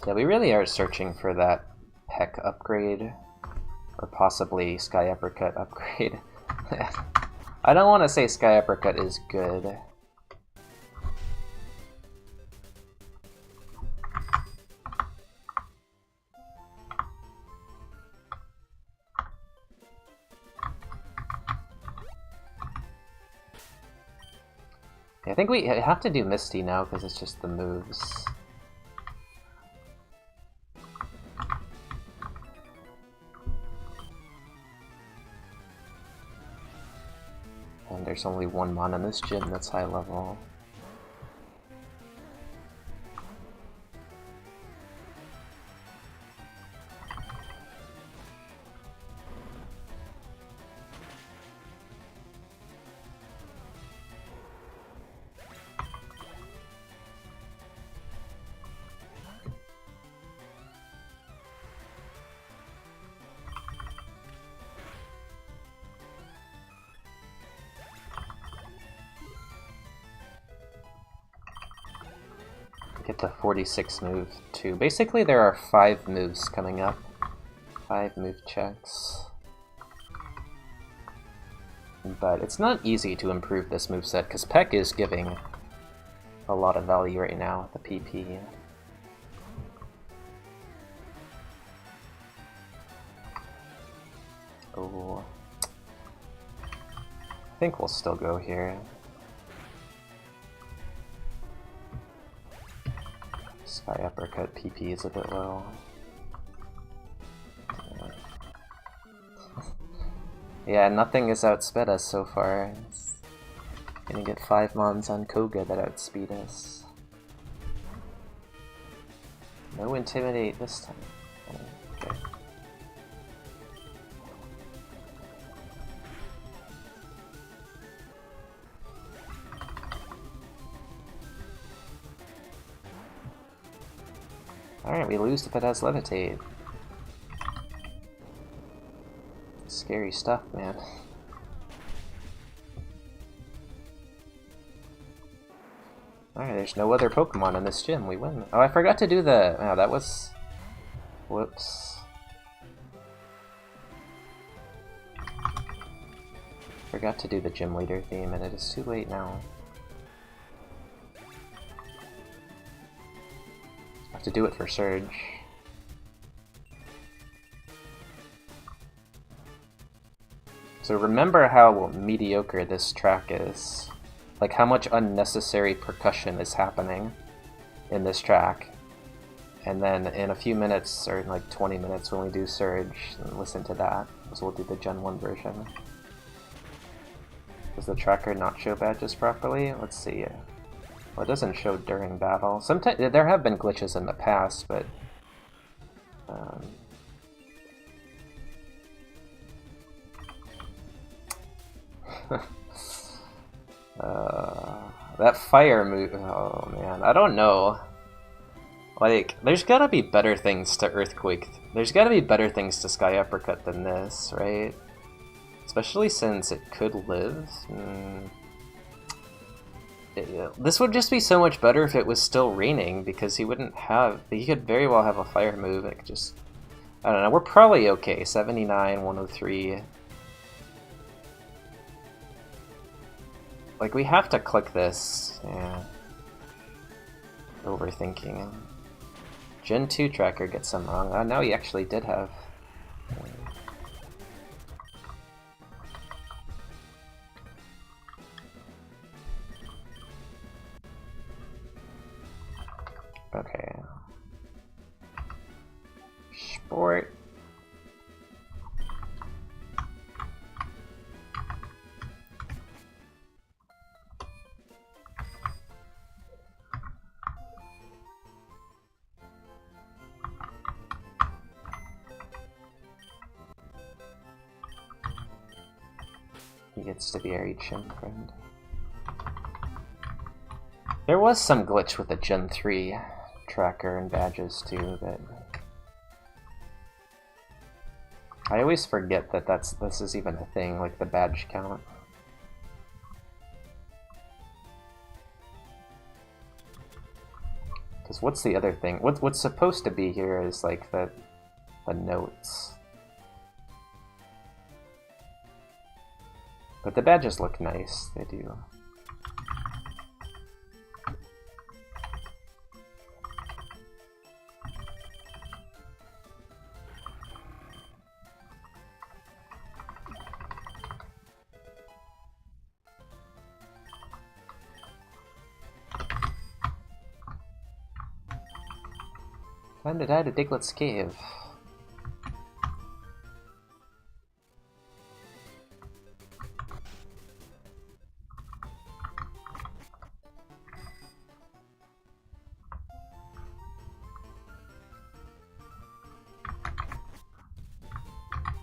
Yeah, we really are searching for that Peck upgrade, or possibly Sky Uppercut upgrade. I don't want to say Sky Uppercut is good. I think we have to do Misty now because it's just the moves. And there's only one Mon in this gym that's high level. Get to 46 move too. Basically there are 5 moves coming up. 5 move checks. But it's not easy to improve this moveset because Peck is giving a lot of value right now with the PP. Oh. I think we'll still go here. Sky Uppercut PP is a bit low. Yeah, nothing has outsped us so far. Gonna get 5 mons on Koga that outspeed us. No Intimidate this time. Okay. Alright, we lose if it has Levitate. Scary stuff, man. Alright, there's no other Pokemon in this gym. We win. Oh, I forgot to do the... Oh, that was... Whoops. Forgot to do the gym leader theme, and it is too late now. I have to do it for Surge. So remember how mediocre this track is. Like how much unnecessary percussion is happening in this track. And then in a few minutes, or in like 20 minutes when we do Surge, listen to that. So we'll do the Gen 1 version. Does the tracker not show badges properly? Let's see. Well, it doesn't show during battle. Sometimes there have been glitches in the past, but that fire move. Oh man, I don't know. Like, there's gotta be better things to Earthquake. There's gotta be better things to Sky Uppercut than this, right? Especially since it could live. This would just be so much better if it was still raining, because he wouldn't have... He could very well have a fire move. It could just... I don't know, we're probably okay. 79, 103... Like, we have to click this. Yeah. Overthinking. Gen 2 tracker gets some wrong. Now he actually did have... Okay. Sport. He gets to be our HM friend. There was some glitch with the Gen 3 tracker and badges too, that I always forget that this is even a thing, like the badge count. Because what's the other thing? What's supposed to be here is like the notes. But the badges look nice, they do. Time to die to Diglett's Cave.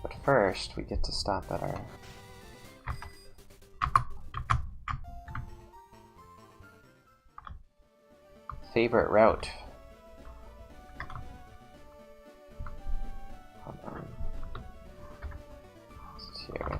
But first, we get to stop at our favorite route. Here.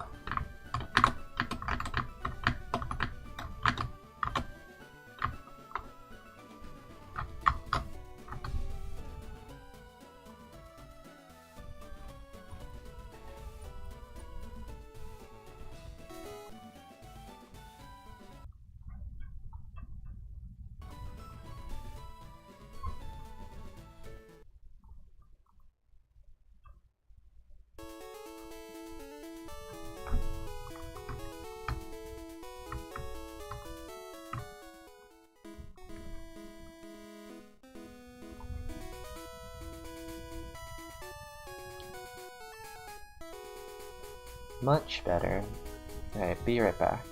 Much better. Alright, be right back.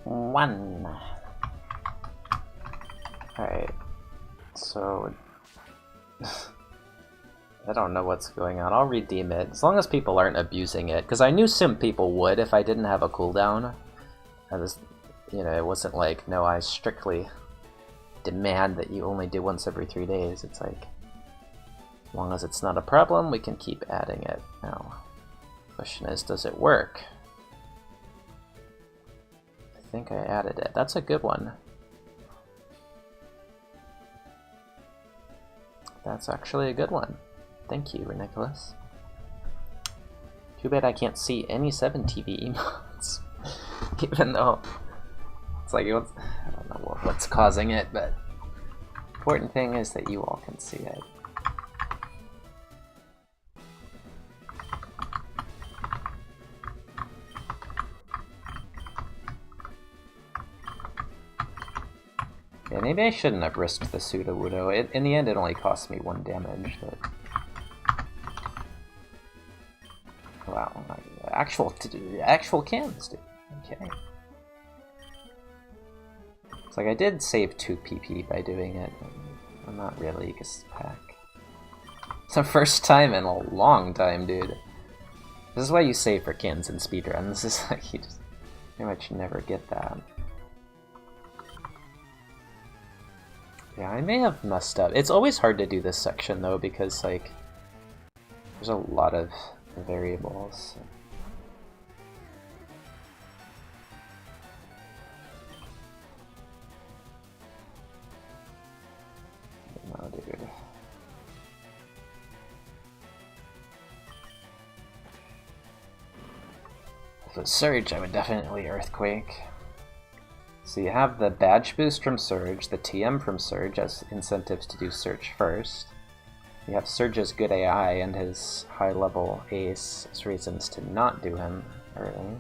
1. Alright, so I don't know what's going on. I'll redeem it, as long as people aren't abusing it, because I knew some people would if I didn't have a cooldown. I was, you know, it wasn't like, no, I strictly demand that you only do once every 3 days. It's like, as long as it's not a problem, we can keep adding it. Now, the question is, does it work? I think I added it. That's a good one. That's actually a good one. Thank you, Nicholas. Too bad I can't see any 7TV emotes. Even though it's like, I don't know what's causing it, but important thing is that you all can see it. Yeah, maybe I shouldn't have risked the Sudowoodo. In the end, it only cost me 1 damage, but... Wow, actual cans, dude. Okay. It's like I did save 2 PP by doing it. I'm not really this pack. It's the first time in a long time, dude. This is why you save for cans and speedruns. This is like, you just pretty much never get that. Yeah, I may have messed up. It's always hard to do this section, though, because, like, there's a lot of variables. No, dude. If it was Surge, I would definitely Earthquake. So you have the badge boost from Surge, the TM from Surge as incentives to do Search first. You have Surge's good AI and his high-level ace as reasons to not do him early.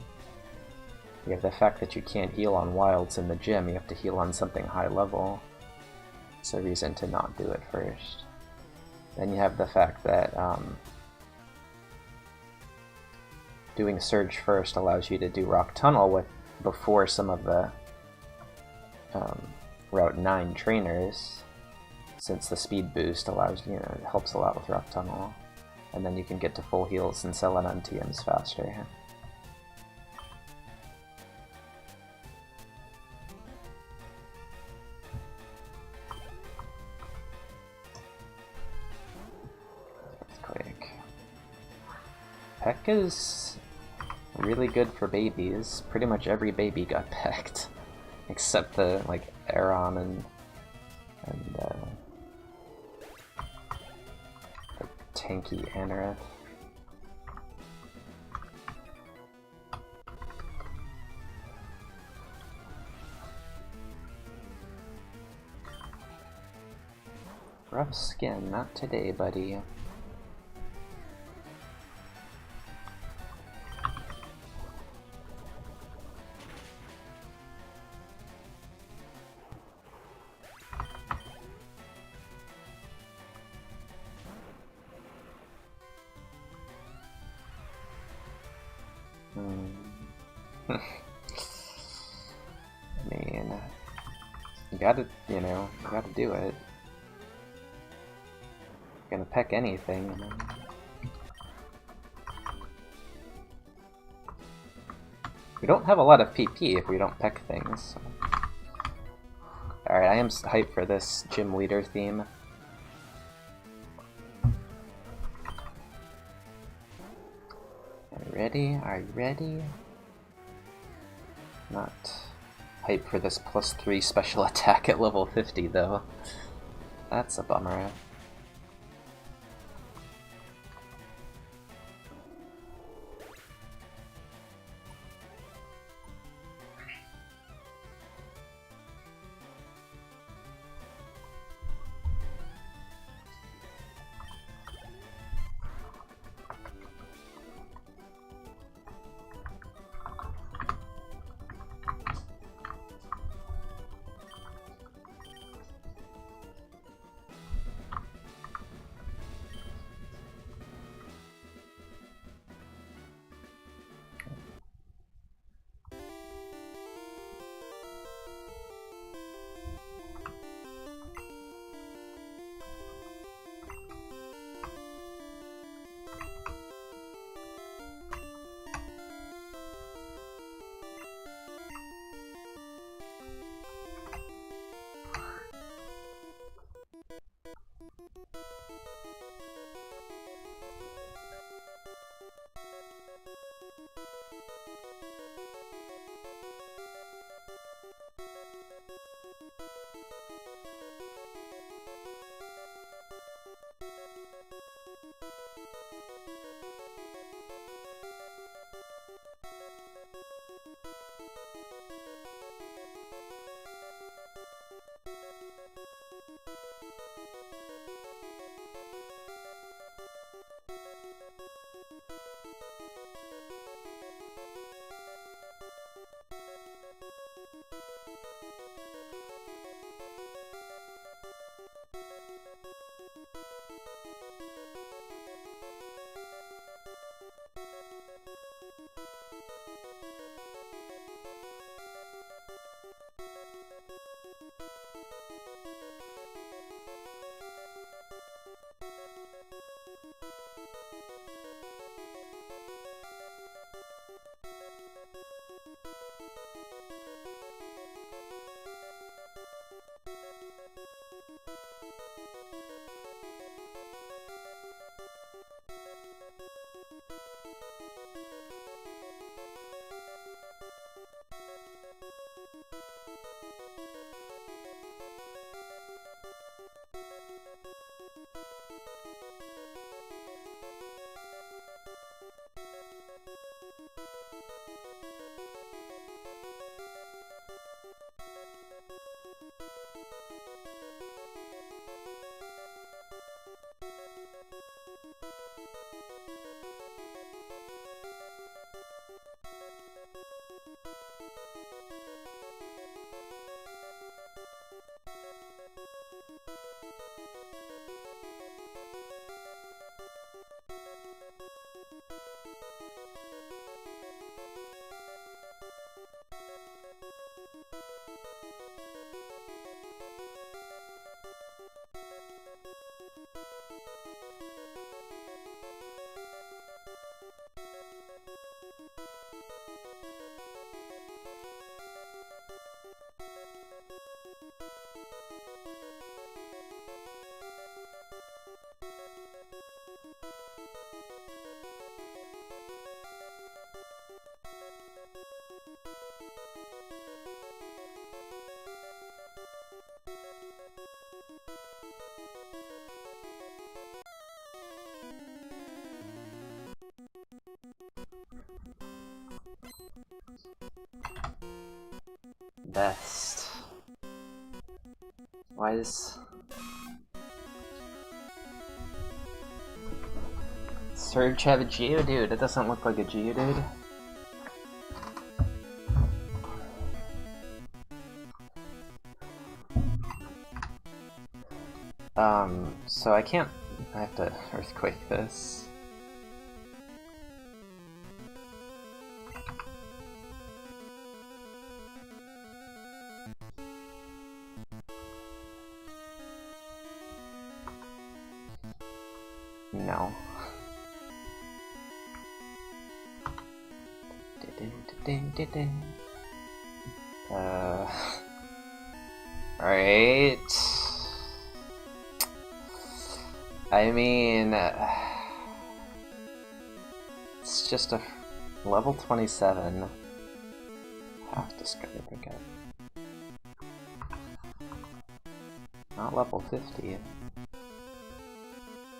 You have the fact that you can't heal on wilds in the gym, you have to heal on something high-level. It's a reason to not do it first. Then you have the fact that doing Surge first allows you to do Rock Tunnel before some of the Route 9 trainers, since the speed boost allows, you know, it helps a lot with Rock Tunnel. And then you can get to full heals and sell it on TMs faster. Earthquake. Peck is really good for babies. Pretty much every baby got pecked. Except the, like, Aron and the tanky Anorith. Rough skin, not today, buddy. I mean, you gotta, you know, you gotta do it. You're gonna peck anything, you know. We don't have a lot of PP if we don't peck things. So. Alright, I am hyped for this gym leader theme. Are you ready? Are you ready? Not hyped for this +3 special attack at level 50 though. That's a bummer. Best. Why is Surge have a Geodude? It doesn't look like a Geodude. So I can't. I have to Earthquake this. No. Alright. I mean, it's just a level 27. Half discovered again. Not level 50.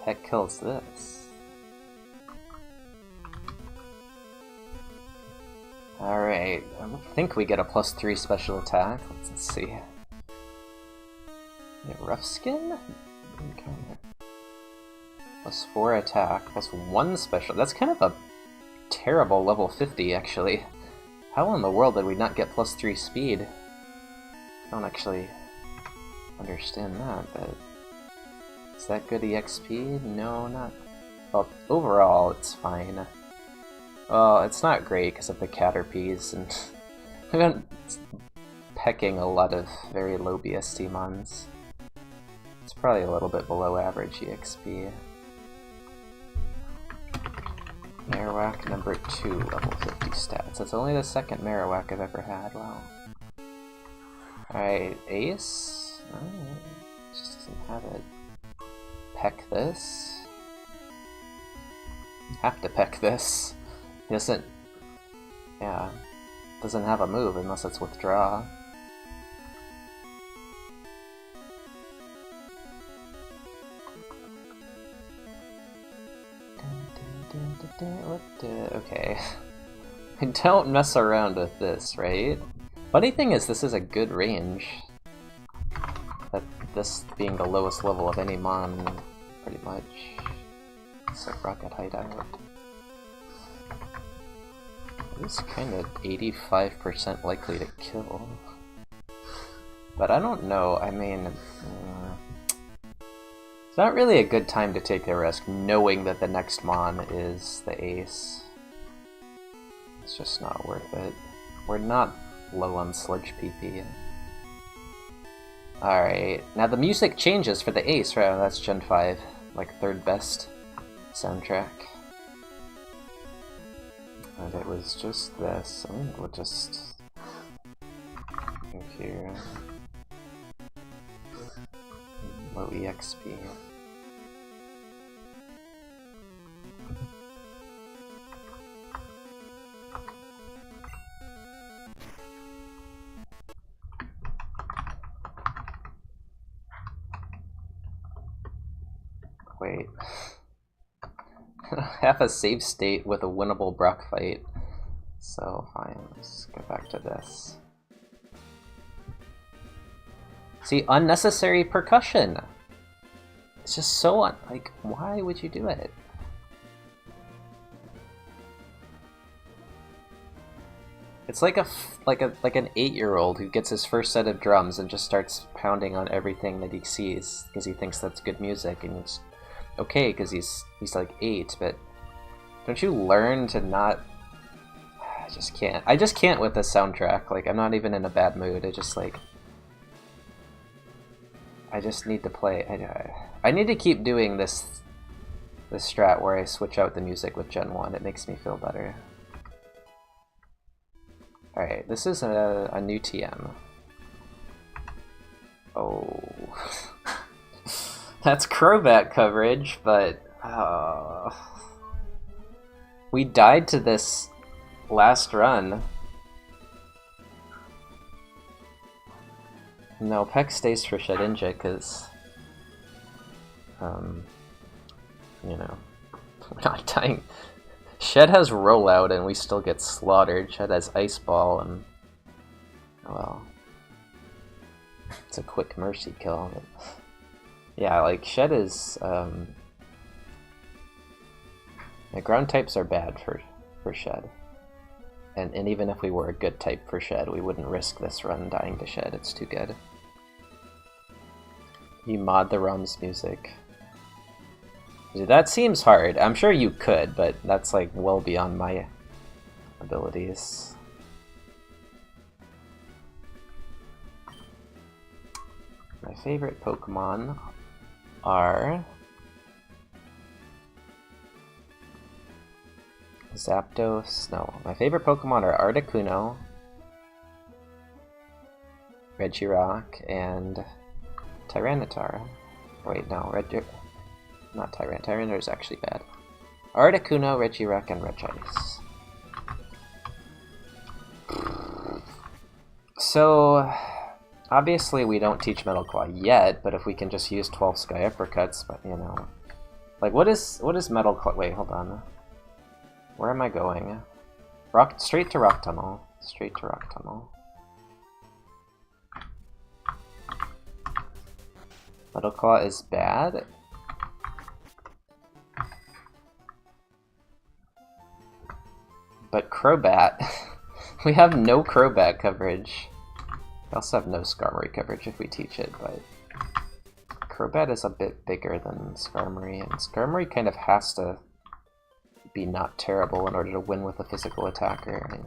Heck kills this. Alright, I think we get a +3 special attack. Let's see. Get Rough Skin? Okay. +4 attack, +1 special. That's kind of a terrible level 50, actually. How in the world did we not get +3 speed? I don't actually understand that, but... Is that good EXP? No, not... Well, overall, it's fine. Well, it's not great because of the Caterpies, and I've been pecking a lot of very low BST mons. It's probably a little bit below average EXP. Marowak number 2, level 50 stats. That's only the second Marowak I've ever had, wow. Alright, Ace? Alright, just doesn't have it. Peck this. Have to peck this. He doesn't... Yeah. Doesn't have a move unless it's withdraw. Okay. Don't mess around with this, right? Funny thing is, this is a good range. But this being the lowest level of any mon, pretty much. Except Rocket Hideout. It's kind of 85% likely to kill. But I don't know, I mean... It's not really a good time to take a risk, knowing that the next mon is the Ace. It's just not worth it. We're not low on Sludge PP. Alright, now the music changes for the Ace, right? That's Gen 5, like 3rd best soundtrack. And it was just this. I think we'll just go here. Low EXP. Wait. Have a save state with a winnable Brock fight. So fine, let's go back to this. See, unnecessary percussion! It's just so like, why would you do it? It's like like an 8-year-old who gets his first set of drums and just starts pounding on everything that he sees because he thinks that's good music, and it's okay because he's like 8, but don't you learn to not... I just can't with this soundtrack. Like, I'm not even in a bad mood. I just like... I just need to play... I need to keep doing this strat where I switch out the music with Gen 1. It makes me feel better. Alright, this is a new TM. Oh. That's Crobat coverage, but... we died to this last run. No, Peck stays for Shedinja, because... you know... we're not dying. Shed has Rollout and we still get slaughtered. Shed has Ice Ball and... well... it's a quick mercy kill. But... yeah, like, Shed is... the ground types are bad for Shed. And even if we were a good type for Shed, we wouldn't risk this run dying to Shed. It's too good. You mod the ROM's music. That seems hard. I'm sure you could, but that's like well beyond my abilities. My favorite Pokemon are Zapdos. No, my favorite Pokemon are Articuno, Regirock, and Tyranitar. Wait, no, not Tyranitar. Tyranitar is actually bad. Articuno, Regirock, and Regice. So, obviously we don't teach Metal Claw yet, but if we can just use 12 Sky Uppercuts, but you know, like what is Metal Claw? Wait, hold on. Where am I going? Straight to Rock Tunnel. Straight to Rock Tunnel. Metal Claw is bad. But Crobat, we have no Crobat coverage. We also have no Skarmory coverage if we teach it, but Crobat is a bit bigger than Skarmory, and Skarmory kind of has to be not terrible in order to win with a physical attacker. I mean,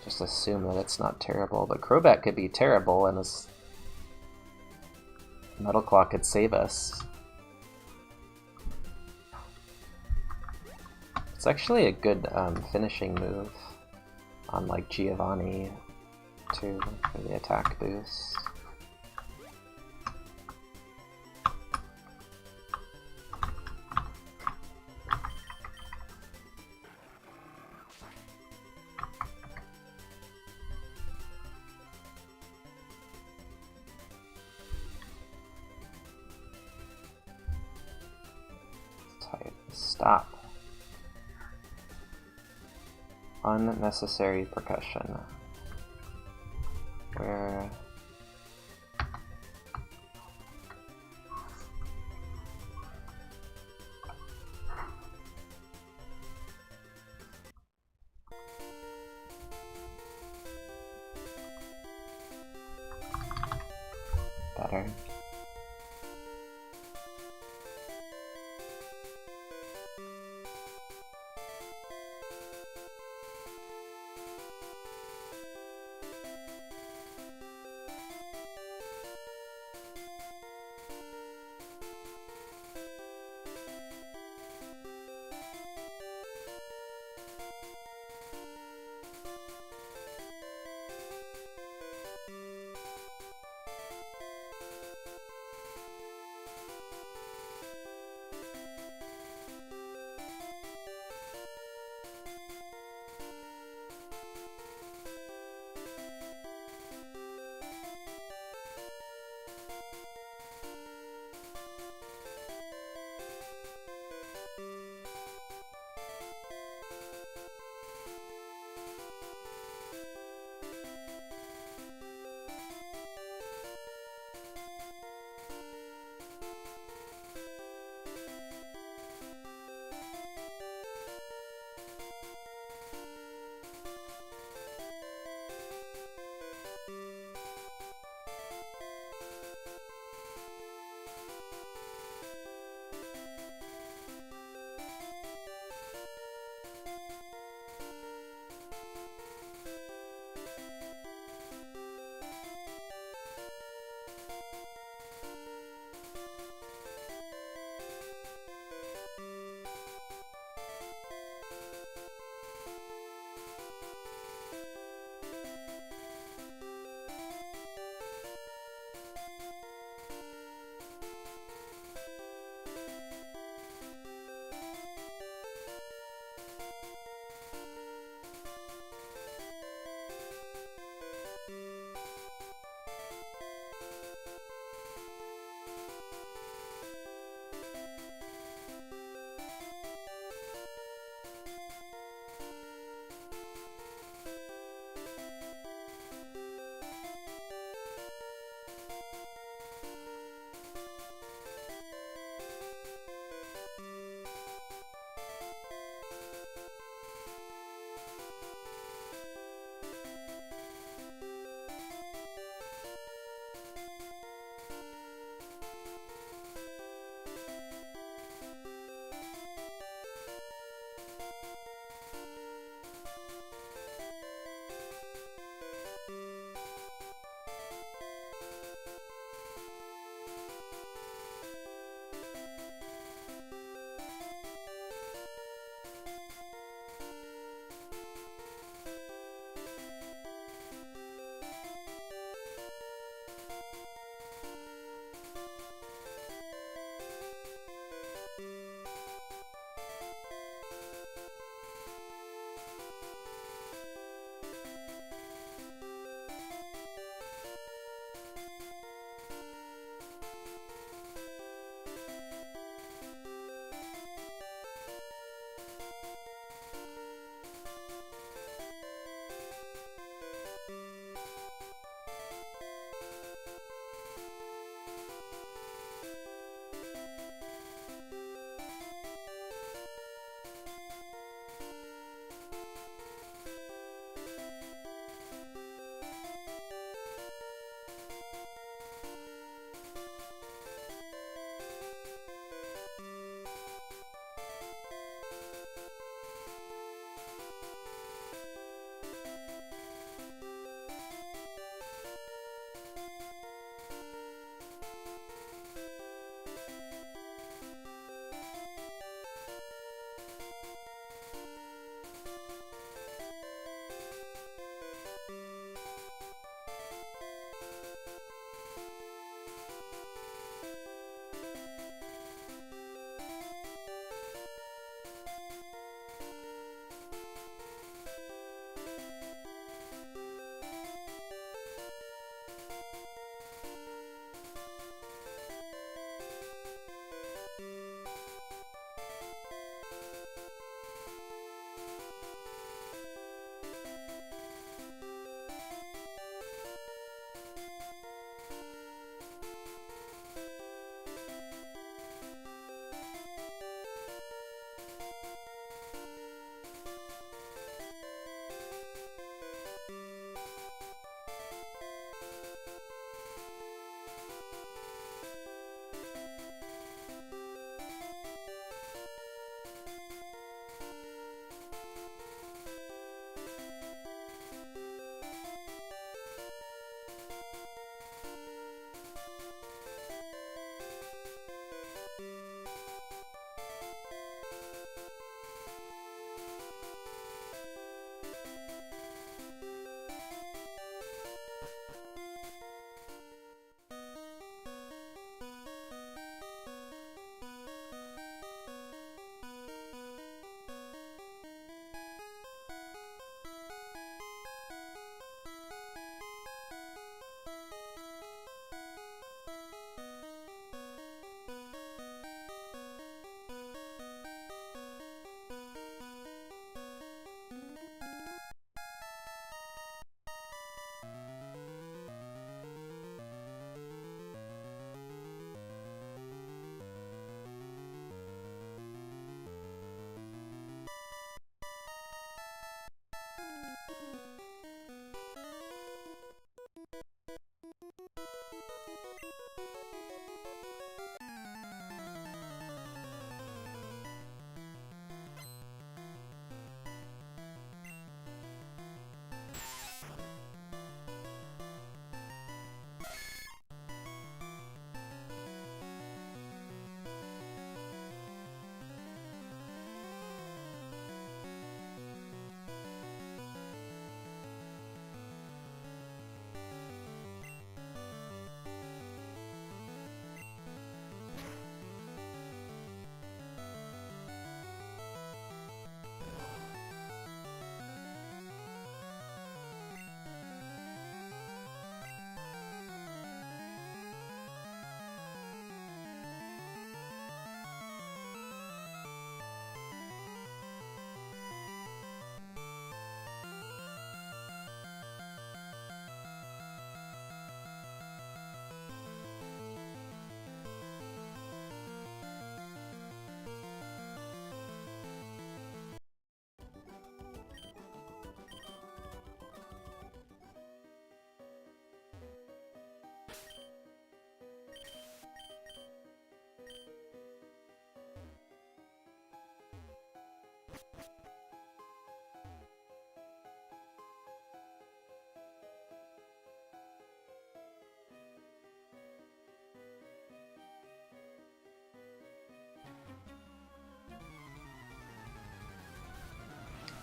just assume that it's not terrible, but Crobat could be terrible, and this Metal Claw could save us. It's actually a good finishing move on like Giovanni too, for the attack boost. Stop. Unnecessary percussion. Where... better.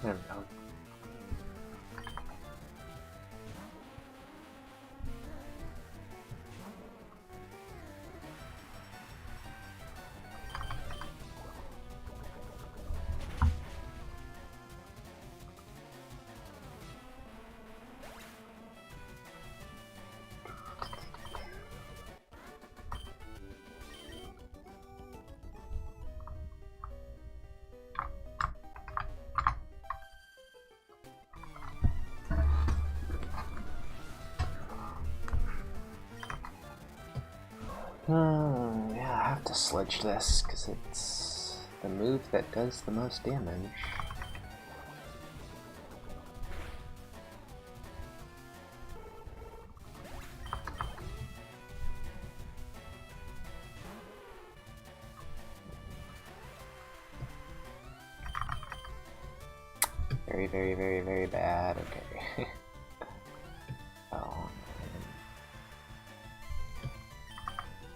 There we go. Yeah, I have to sledge this because it's the move that does the most damage. Very, very, very, very bad. Okay. Oh.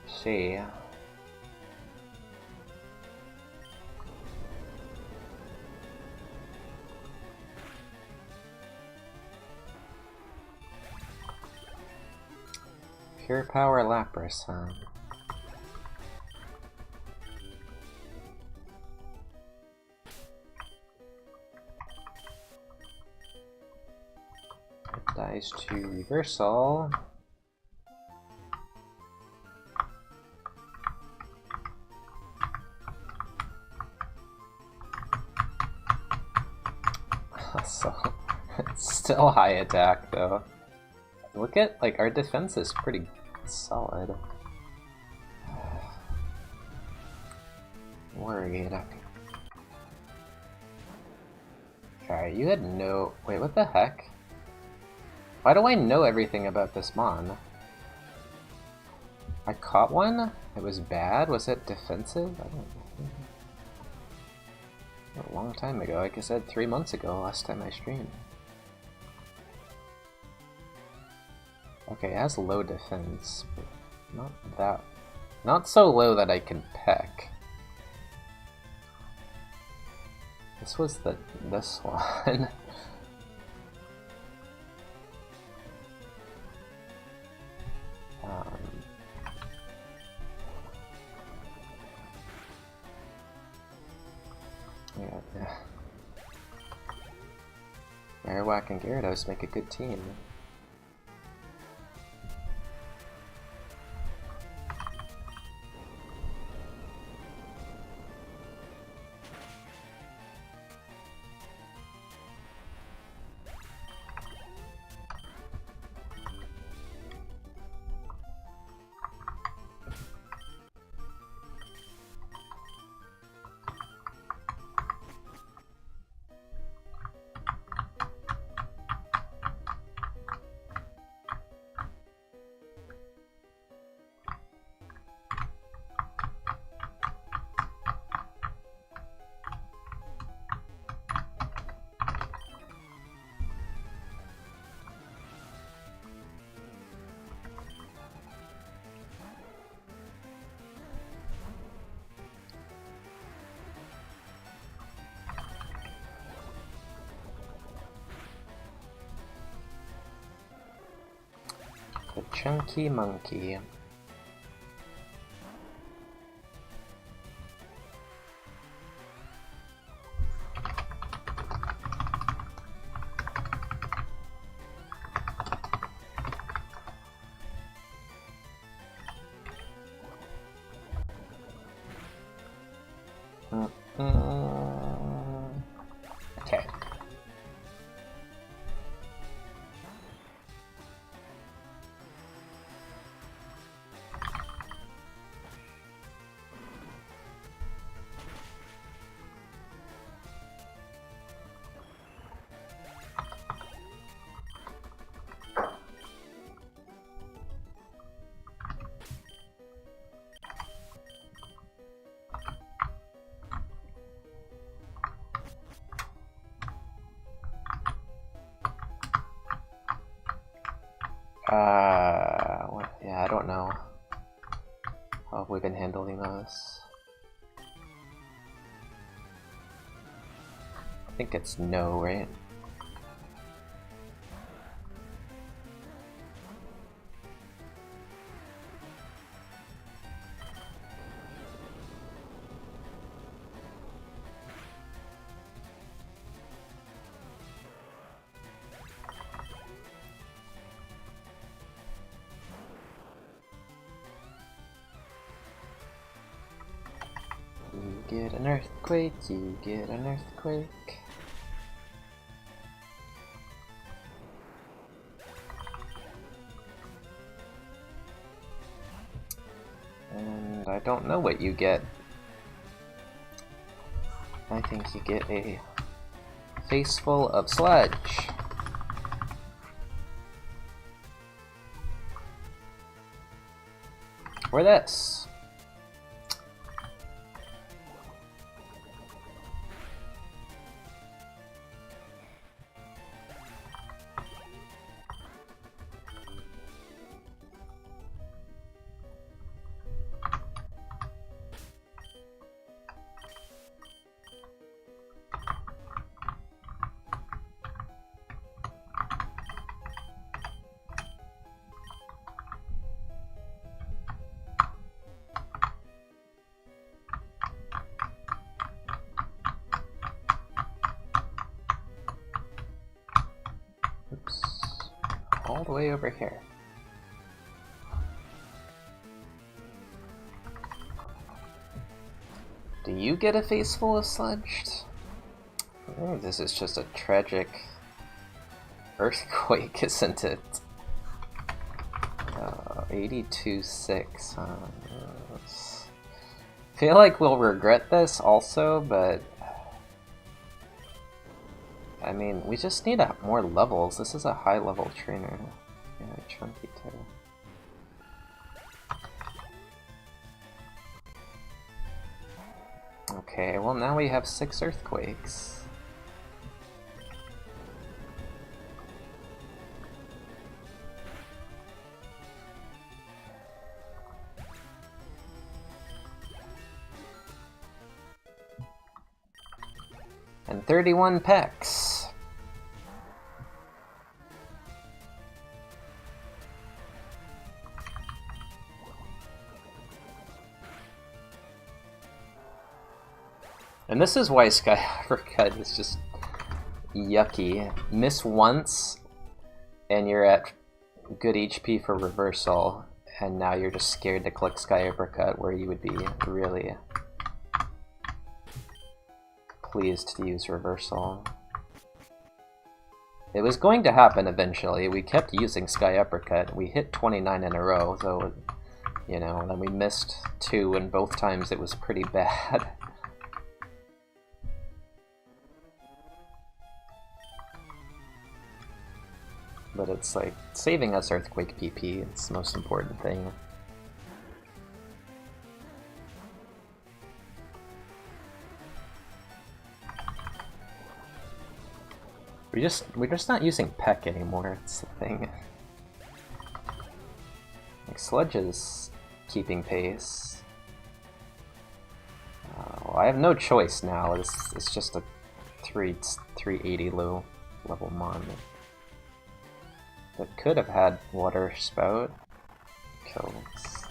See. Pure Power Lapras, huh? It dies to Reversal. So, it's still high attack though. Look at, like, our defense is pretty solid. Worried. Alright, you had no... Wait, what the heck? Why do I know everything about this Mon? I caught one? It was bad? Was it defensive? I don't know. A long time ago, like I said, 3 months ago, last time I streamed. Okay, it has low defense, but not so low that I can peck. This was this one. Yeah. Marowak and Gyarados make a good team. The chunky monkey. Okay. Yeah, I don't know. How have we been handling this? I think it's no, right? You get an earthquake, you get an earthquake. And I don't know what you get. I think you get a face full of sludge. Or this. Oops. All the way over here. Do you get a face full of sludge? Oh, this is just a tragic earthquake, isn't it? 82-6, huh? Feel like we'll regret this also, but I mean, we just need more levels. This is a high level trainer. Yeah, chunky too. Okay, well now we have 6 earthquakes. And 31 pecks. And this is why Sky Uppercut is just yucky. Miss once, and you're at good HP for reversal, and now you're just scared to click Sky Uppercut where you would be really pleased to use reversal. It was going to happen eventually. We kept using Sky Uppercut. We hit 29 in a row, so, you know, then we missed 2, and both times it was pretty bad. But it's like, saving us Earthquake PP, it's the most important thing. We're just not using Peck anymore, it's the thing. Like, Sludge is keeping pace. Well, I have no choice now, it's just a 380 low level mon. that could have had water spout. Kills.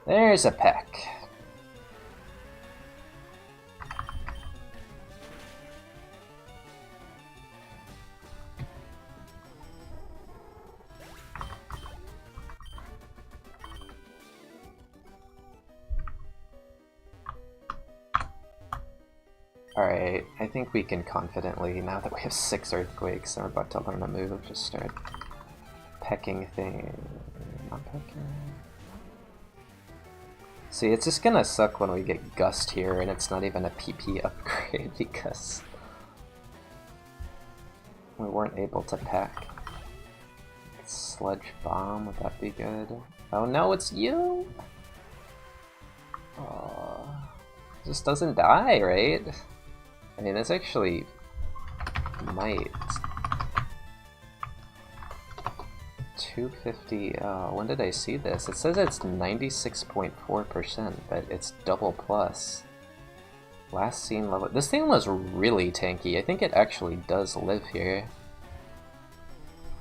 There's a peck. Alright, I think we can confidently, now that we have 6 earthquakes and we're about to learn a move, just start pecking thing. Not pecking. See, it's just gonna suck when we get Gust here and it's not even a PP upgrade because we weren't able to peck. Sludge Bomb, would that be good? Oh no, it's you! Oh, just doesn't die, right? I mean, this actually might. 250, when did I see this? It says it's 96.4%, but it's double plus. Last seen level. This thing was really tanky. I think it actually does live here.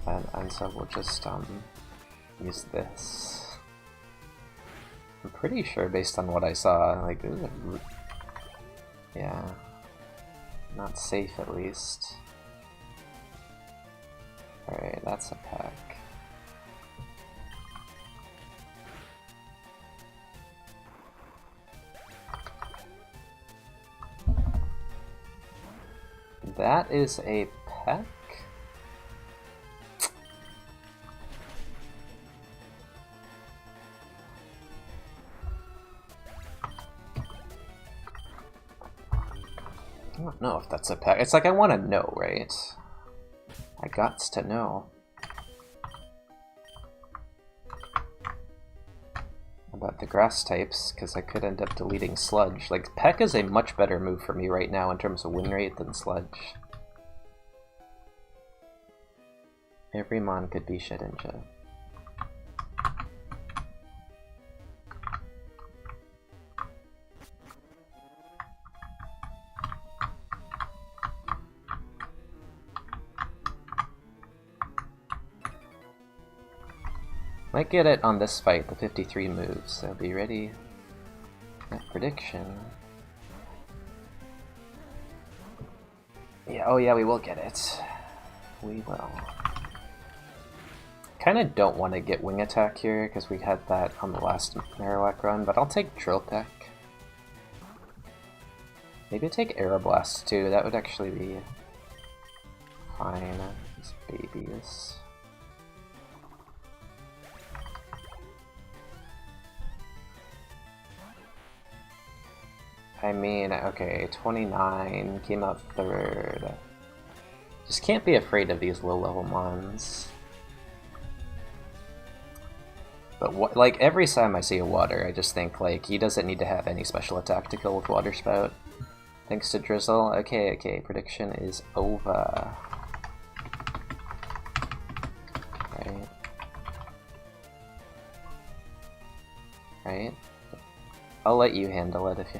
And so we'll just use this. I'm pretty sure based on what I saw, like, this is yeah. Not safe, at least. Alright, that's a pack. That is a peck? I don't know if that's a pack. It's like I want to know, right? I gots to know. About the grass types, because I could end up deleting Sludge. Like, Peck is a much better move for me right now in terms of win rate than Sludge. Every mon could be Shedinja. Might get it on this fight, the 53 moves, so be ready. That prediction. Yeah, oh yeah, we will get it. We will. Kinda don't want to get Wing Attack here, because we had that on the last Marowak run, but I'll take Drill Peck. Maybe take Aeroblast too, that would actually be fine. These babies. I mean, okay, 29, came out 3rd. Just can't be afraid of these low-level mons. But what, like, every time I see a water, I just think, like, he doesn't need to have any special attack to kill with Water Spout. Thanks to Drizzle. Okay, prediction is over. Right. Right? I'll let you handle it if you...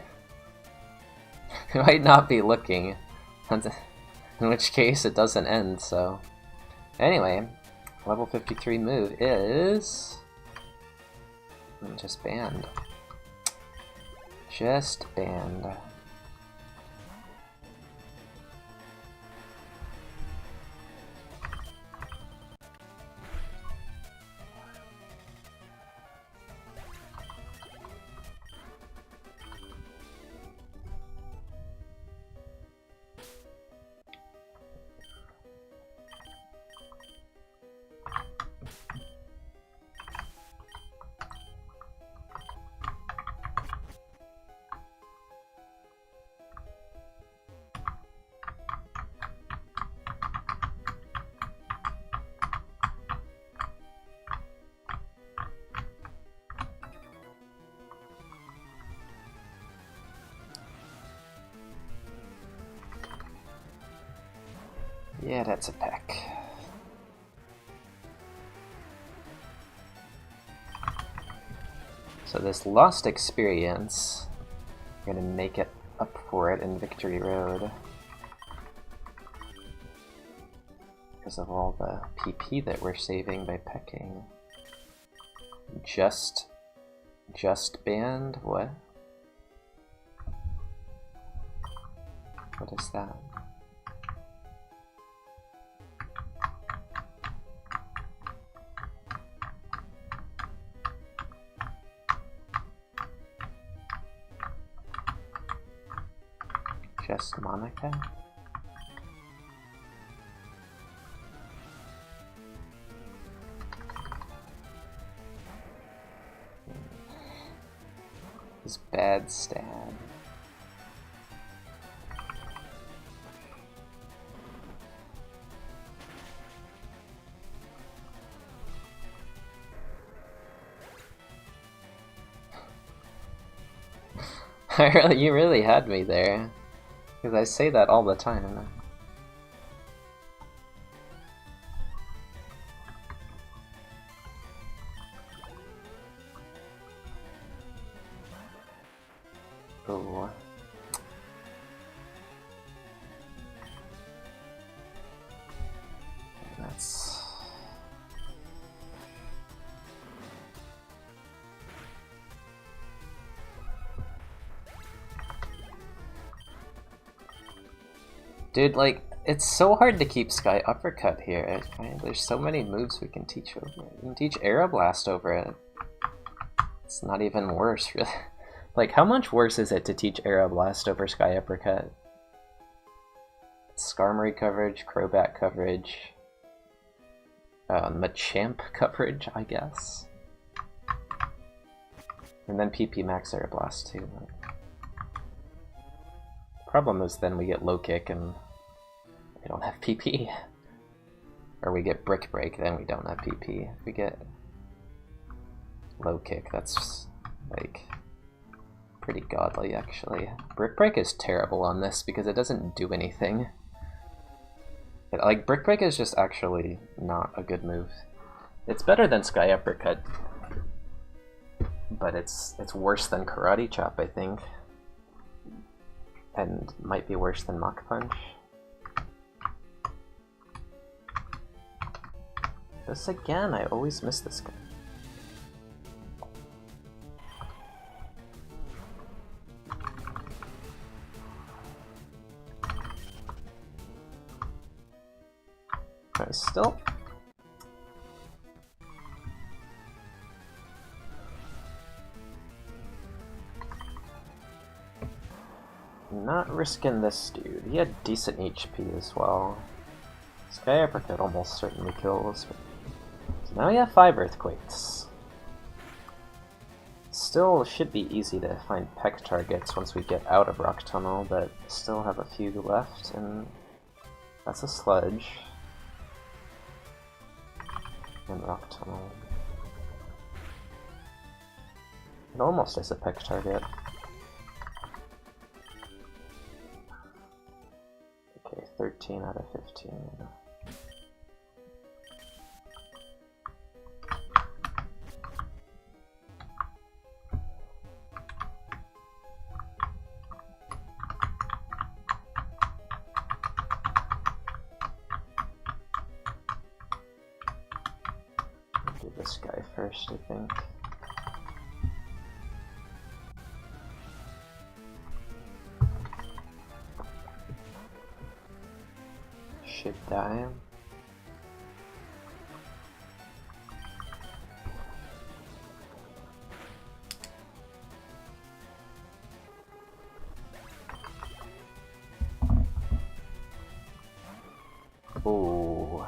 You might not be looking, in which case it doesn't end, so... Anyway, level 53 move is... just banned. Just banned. Yeah, that's a peck. So this lost experience, we're gonna make it up for it in Victory Road. because of all the PP that we're saving by pecking. Just banned? What? What is that? Just Monica? His bad stab. You really had me there. Because I say that all the time. Oh. That's... Dude, like, it's so hard to keep Sky Uppercut here. There's so many moves we can teach over it. We can teach Aeroblast over it. It's not even worse, really. Like, how much worse is it to teach Aeroblast over Sky Uppercut? Skarmory coverage, Crobat coverage, Machamp coverage, I guess. And then PP Max Aeroblast too. Problem is then we get low kick and we don't have PP. Or we get brick break, then we don't have PP. If we get low kick, that's like pretty godly actually. Brick break is terrible on this because it doesn't do anything. Like brick break is just actually not a good move. It's better than Sky Uppercut, but it's worse than Karate Chop, I think. And might be worse than Mach Punch. This again, I always miss this guy. I still... Not risking this dude. He had decent HP as well. Sky Uppercut almost certainly kills. But... So now we have 5 Earthquakes. Still should be easy to find peck targets once we get out of Rock Tunnel, but still have a few left, and that's a Sludge. And Rock Tunnel. It almost is a peck target. Okay, 13 out of 15. Do this guy first, I think. Should die. Ooh.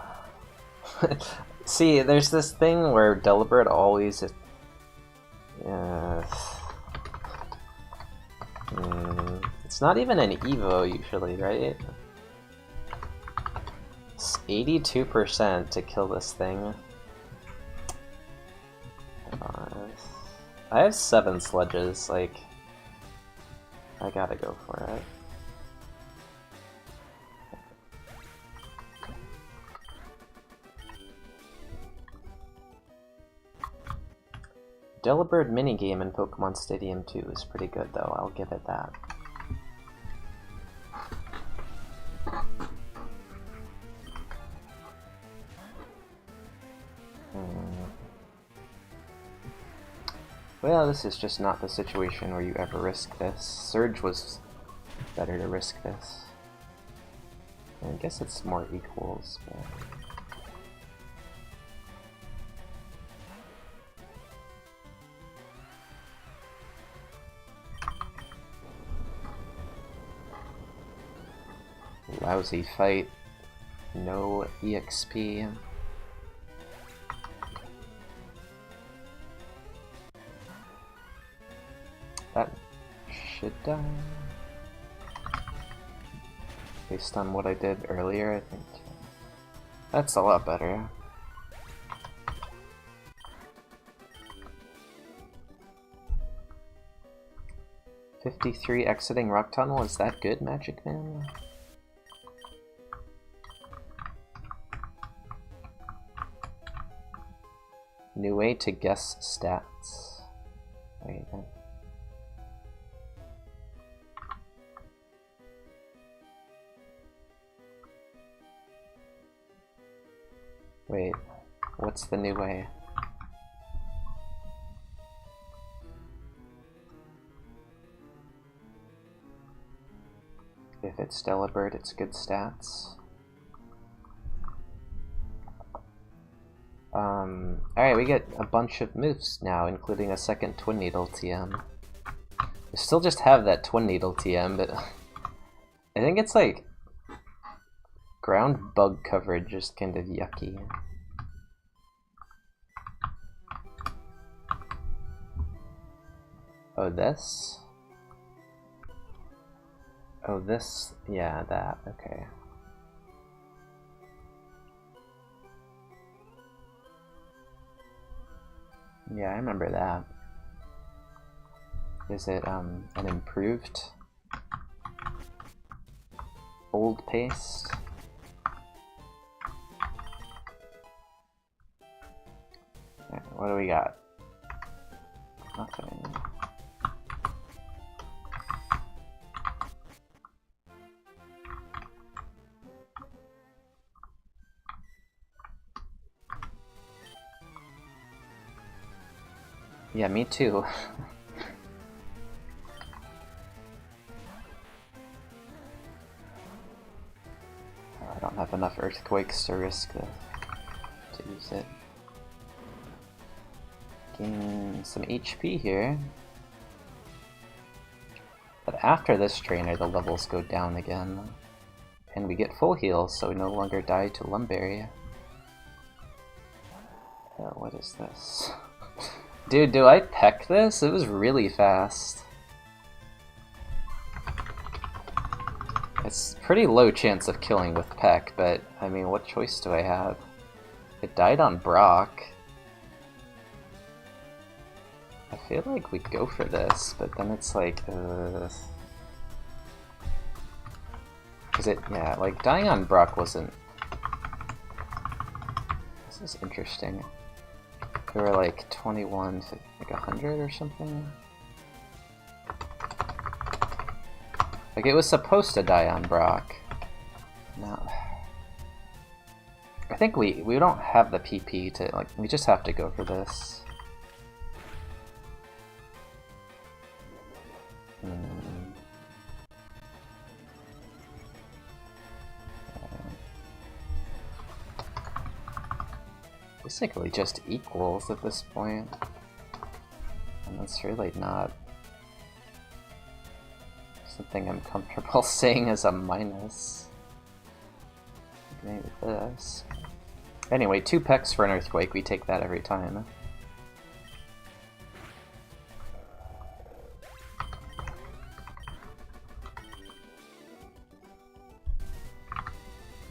See, there's this thing where Delibird always... It's not even an Evo usually, right? It's 82% to kill this thing. I have 7 Sludges, like... I gotta go for it. Delibird minigame in Pokemon Stadium 2 is pretty good though, I'll give it that. Well, this is just not the situation where you ever risk this. Surge was better to risk this. I guess it's more equals, but... Lousy fight. No EXP. That should die. Based on what I did earlier, I think that's a lot better. $53 exiting Rock Tunnel, is that good, Magic Man? New way to guess stats. Wait, wait, what's the new way? If it's Delibird, it's good stats. Alright, we get a bunch of moves now, including a second Twin Needle TM. We still just have that Twin Needle TM, but I think it's like ground bug coverage is kind of yucky. Oh, this? Oh, this? Yeah, that. Okay. Yeah, I remember that. Is it an improved old paste? Okay, what do we got? Nothing. Yeah, me too. I don't have enough earthquakes to risk to use it. Gain some HP here. But after this trainer, the levels go down again. And we get full heals, so we no longer die to Lumberry. Oh, what is this? Dude, do I peck this? It was really fast. It's pretty low chance of killing with peck, but I mean, what choice do I have? It died on Brock. I feel like we'd go for this, but then it's like, cause it, yeah, like dying on Brock wasn't. This is interesting. They were like 21 to like 100 or something. Like it was supposed to die on Brock. No. I think we don't have the PP to, like, we just have to go for this. Basically just equals at this point. And that's really not something I'm comfortable saying as a minus. Maybe this. Anyway, 2 pecks for an earthquake, we take that every time.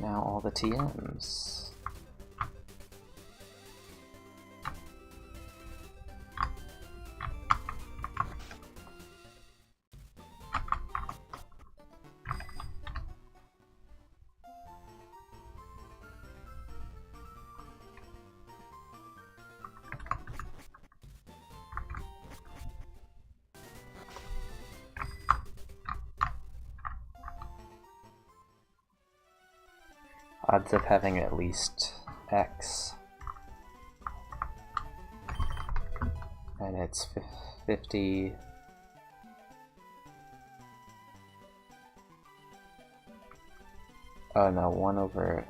Now all the TMs. Odds of having at least X. And it's 50. Oh no, 1 over...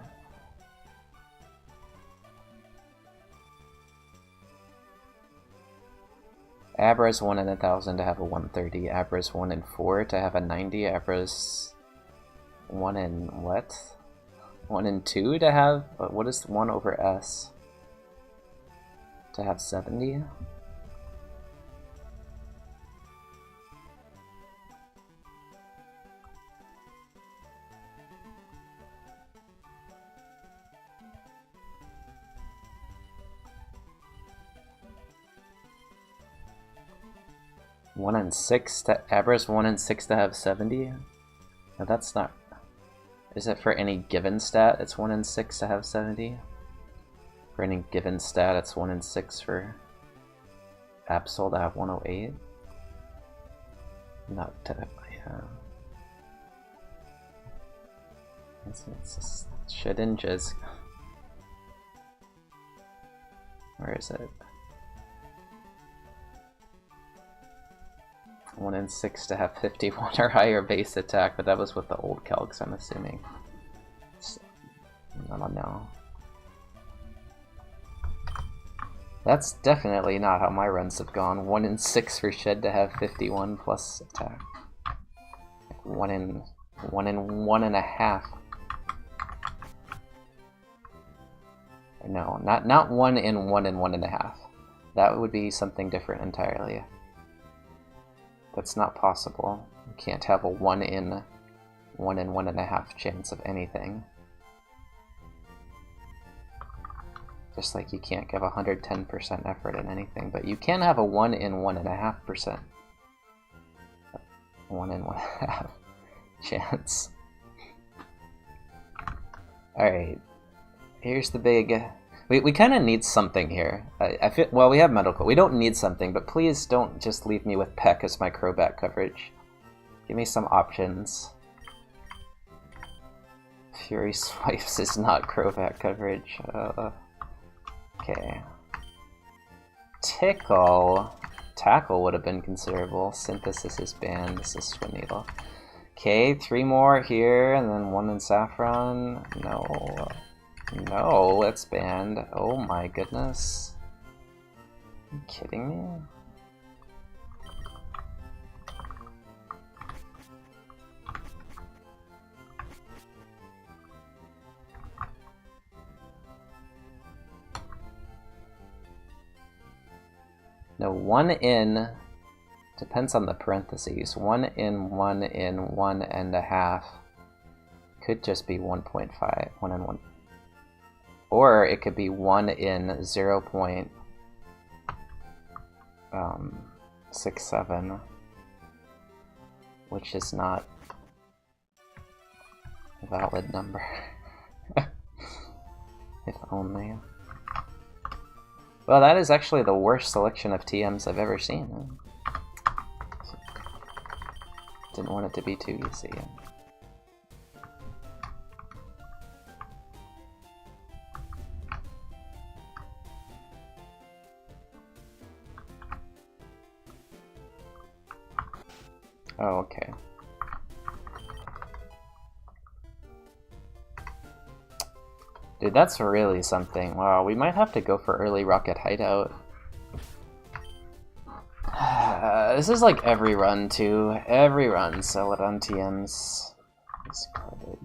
Abra's 1 in 1,000 to have a 130. Abra's 1 in 4 to have a 90. Abra's 1 in what? 1 in 2 to have... What is 1 over S? To have 70? One in 6 to Abra's 1 in 6 to have 70? No, that's not... Is it for any given stat it's 1 in 6 to have 70? For any given stat it's 1 in 6 for Absol to have 108? Not typically, yeah. It's just shit in jizz. Where is it? 1 in 6 to have 51 or higher base attack, but that was with the old calcs, I'm assuming. I don't know. That's definitely not how my runs have gone. 1 in 6 for Shed to have 51 plus attack. 1 in 1.5. No, not 1 in 1.5. That would be something different entirely. That's not possible. You can't have a 1 in 1.5 chance of anything. Just like you can't give 110% effort in anything, but you can have a 1 in 1.5%. 1 in 1.5 chance. Alright. Here's the big... We kind of need something here. I feel, well, we have medical. We don't need something, but please don't just leave me with Peck as my Crobat coverage. Give me some options. Fury Swipes is not Crobat coverage. Okay. Tickle. Tackle would have been considerable. Synthesis is banned. This is Swim Needle. Okay, 3 more here, and then 1 in Saffron. No. No, it's banned. Oh my goodness. Are you kidding me? No, 1 in... Depends on the parentheses. 1 in 1 in 1.5. Could just be 1.5. 1 in 1. Or it could be 1 in 0.67, which is not a valid number. If only. Well, that is actually the worst selection of TMs I've ever seen. Didn't want it to be too easy. Oh, okay. Dude, that's really something. Wow, we might have to go for early Rocket Hideout. This is like every run, too. Every run, sell it on TMs. It's garbage.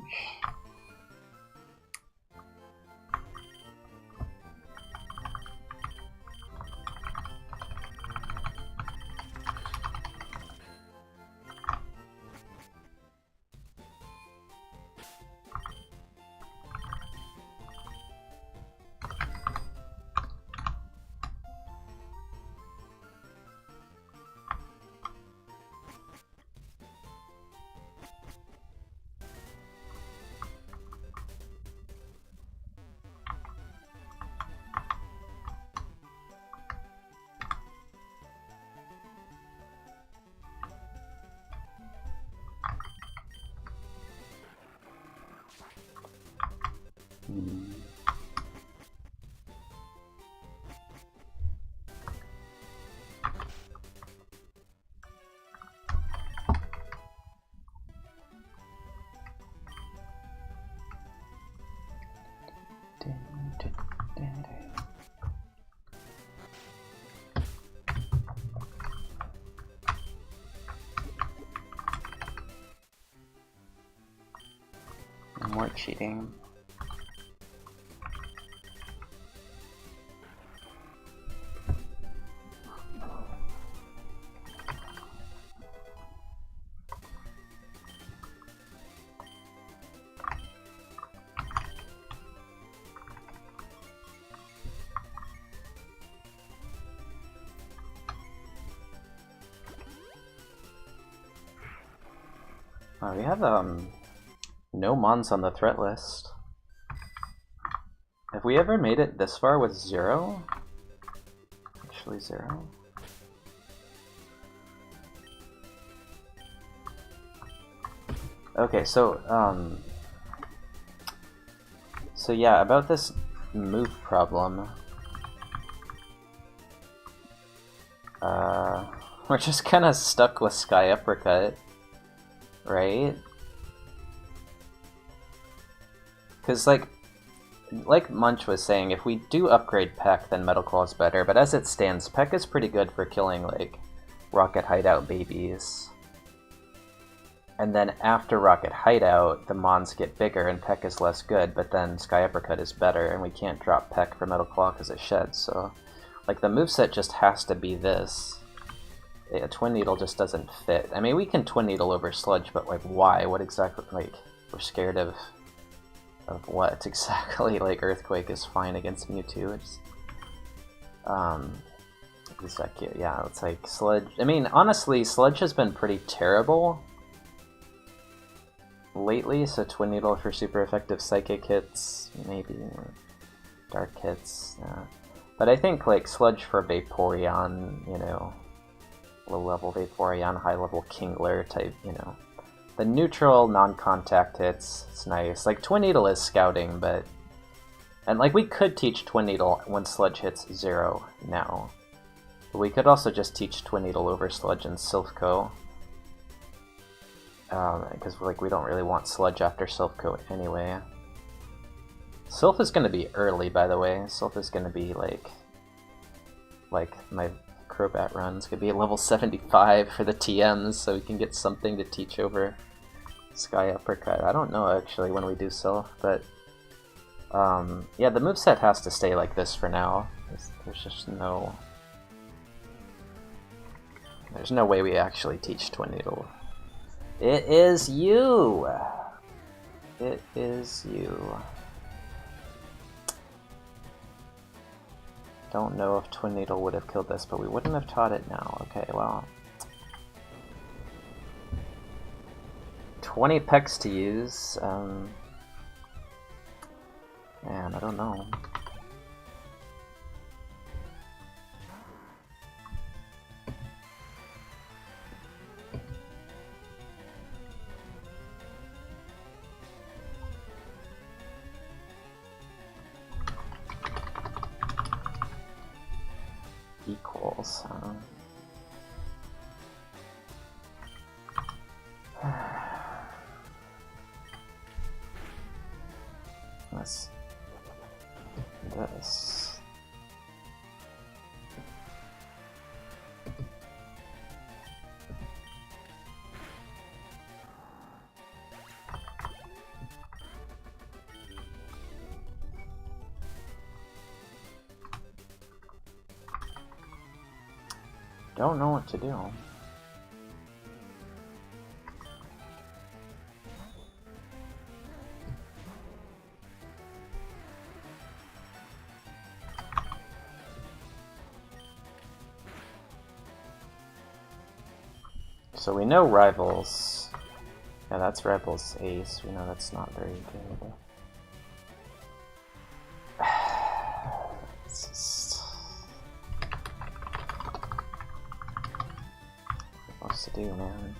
More cheating. We have no mons on the threat list. Have we ever made it this far with 0? Actually 0? Okay, so yeah, about this move problem. We're just kind of stuck with Sky Uppercut, right? Because like Munch was saying, if we do upgrade Peck, then Metal Claw is better, but as it stands, Peck is pretty good for killing, like, Rocket Hideout babies. And then after Rocket Hideout, the Mons get bigger and Peck is less good, but then Sky Uppercut is better, and we can't drop Peck for Metal Claw because it sheds, so... Like, the moveset just has to be this. Yeah, Twin Needle just doesn't fit. I mean, we can Twin Needle over Sludge, but, like, why? What exactly, like, we're scared of what exactly? Like, Earthquake is fine against Mewtwo. It's yeah, it's like Sludge. I mean, honestly, Sludge has been pretty terrible lately, so Twin Needle for super effective Psychic hits, maybe Dark hits. But I think like Sludge for Vaporeon, you know, low-level Vaporeon, high-level Kingler type, you know. The neutral, non-contact hits, it's nice. Like, Twin Needle is scouting, but... And, like, we could teach Twin Needle when Sludge hits 0 now. But we could also just teach Twin Needle over Sludge and Silphco. Because, like, we don't really want Sludge after Silphco anyway. Sylph is going to be early, by the way. Sylph is going to be, like my Crobat run's going to be at level 75 for the TMs, so we can get something to teach over Sky Uppercut. I don't know, actually, when we do Sylph, but... yeah, the moveset has to stay like this for now. There's just no... There's no way we actually teach Twin Needle. It is you! It is you. Don't know if Twin Needle would have killed this, but we wouldn't have taught it now. Okay, well... 20 pecks to use. Man, I don't know. Equals, Let's do this. Don't know what to do. So we know Rivals. Yeah, that's Rivals Ace. We know that's not very good. It's just... What's to do, man?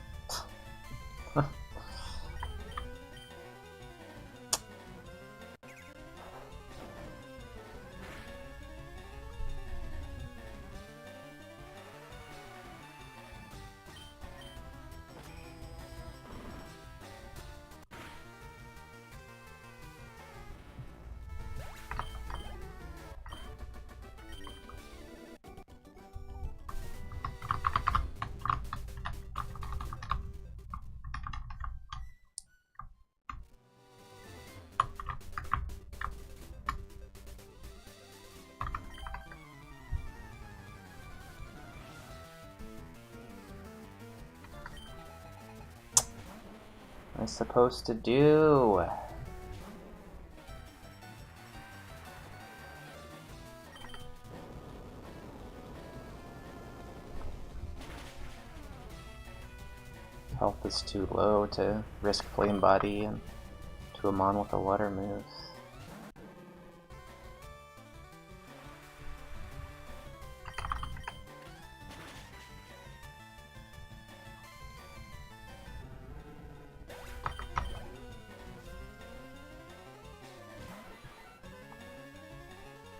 supposed to do? Health is too low to risk Flame Body and to a Mon with a water move.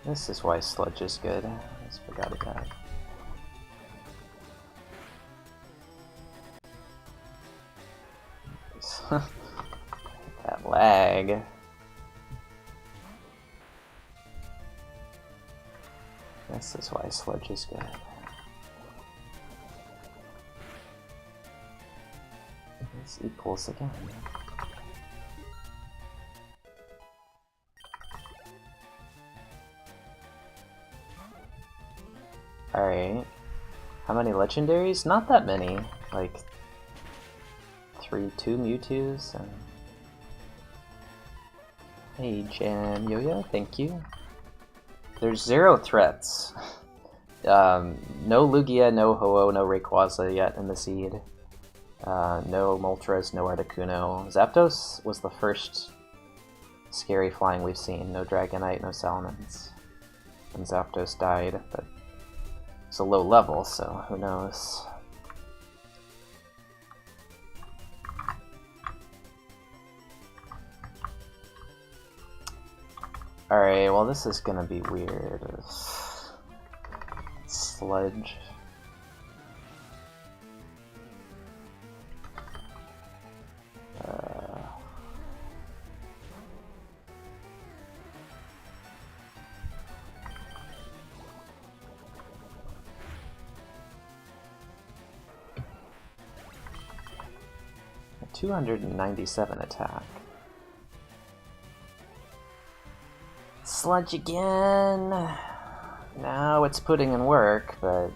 This is why Sludge is good. I just forgot about it. That lag. This is why Sludge is good. This equals again. Alright. How many legendaries? Not that many. Like 2 Mewtwo's and... Hey Jam Yo-Yo, thank you. There's 0 threats. No Lugia, no Ho-Oh, no Rayquaza yet in the seed. No Moltres, no Articuno. Zapdos was the first scary flying we've seen. No Dragonite, no Salamence. And Zapdos died, but it's a low level, so who knows. Alright, well this is gonna be weird. Sludge. A 297 attack. Sludge again! Now it's putting in work, but...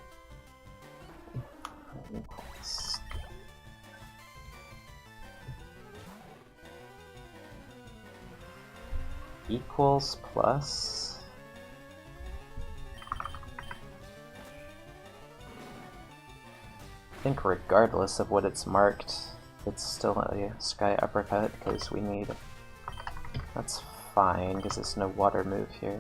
Equals plus... I think regardless of what it's marked, it's still a Sky Uppercut, because we need... That's fine, because there's no water move here.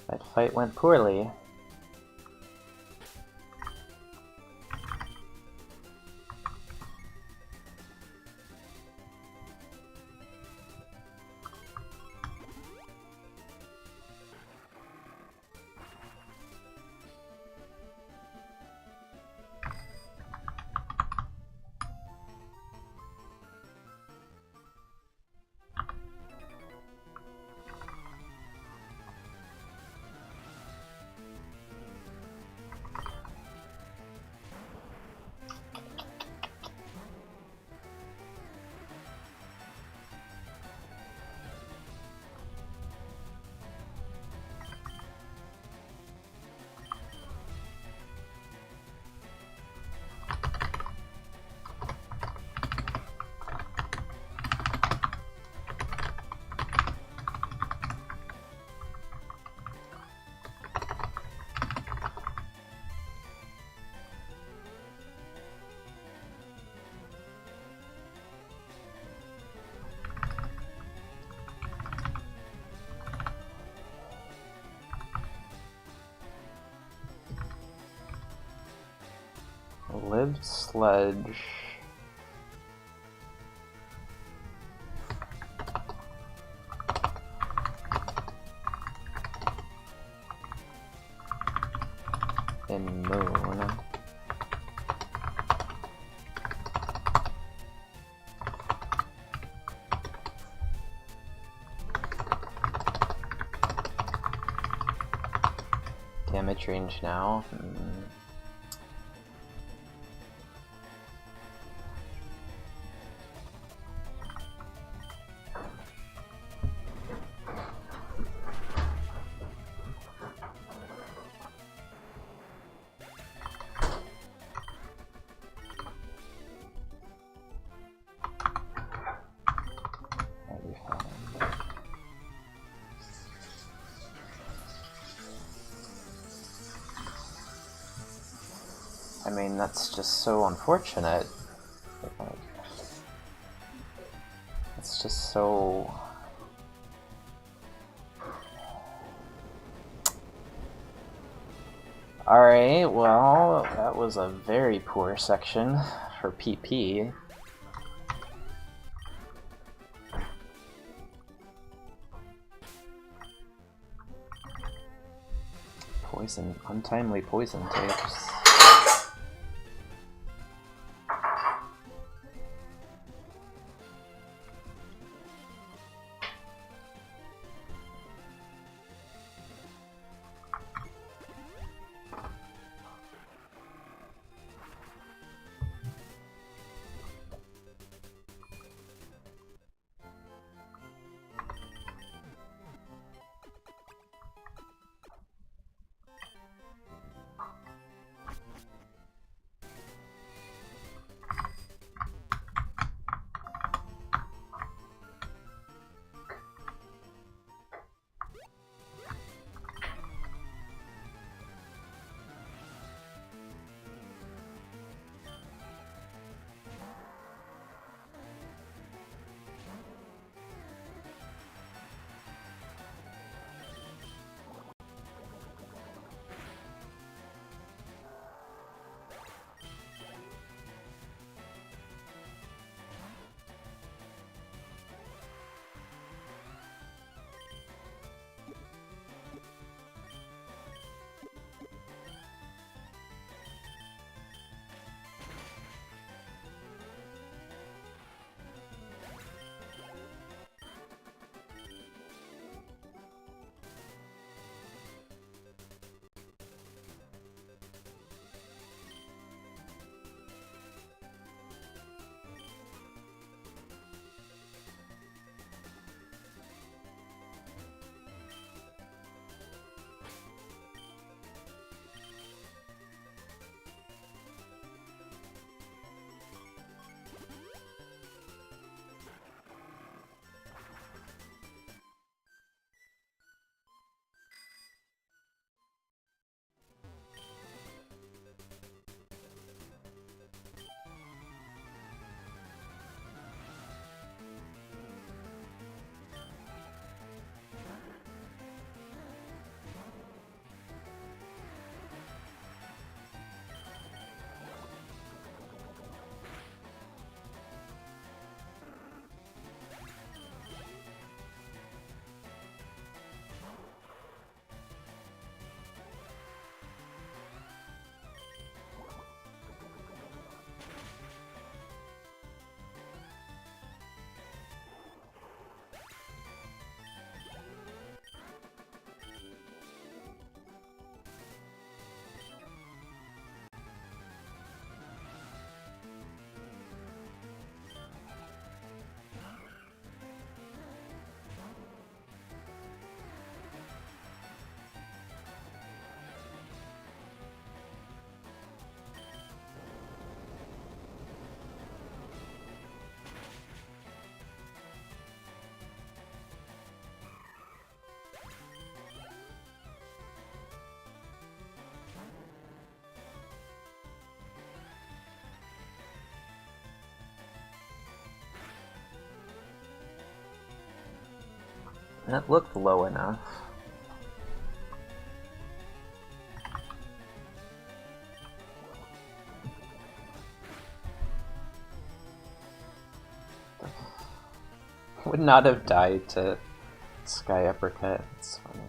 That fight went poorly. Lived Sledge. And Moon. Damage range now. I mean, that's just so unfortunate. It's just so... Alright, well, that was a very poor section for PP. Poison, untimely poison tapes. That looked low enough. Would not have died to Sky Uppercut. It's funny.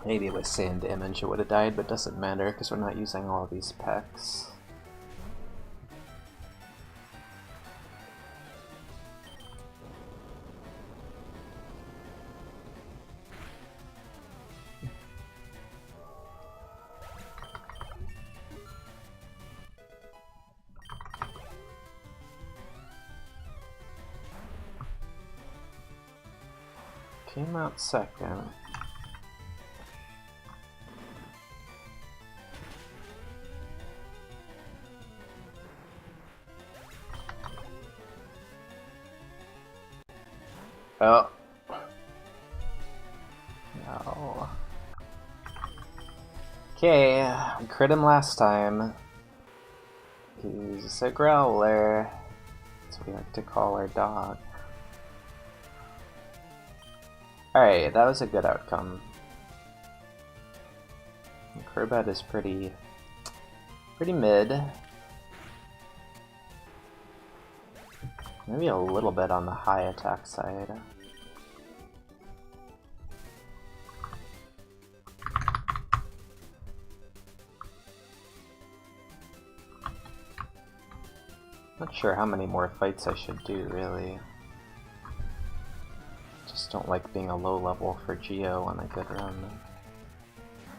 Maybe with sand damage it would have died, but doesn't matter because we're not using all of these packs. Came out second. Oh. No. Okay, we crit him last time. He's a growler. That's what we like to call our dog. Alright, that was a good outcome. Crobat is pretty mid. Maybe a little bit on the high attack side. Not sure how many more fights I should do, really. Just don't like being a low level for Geo on a good run.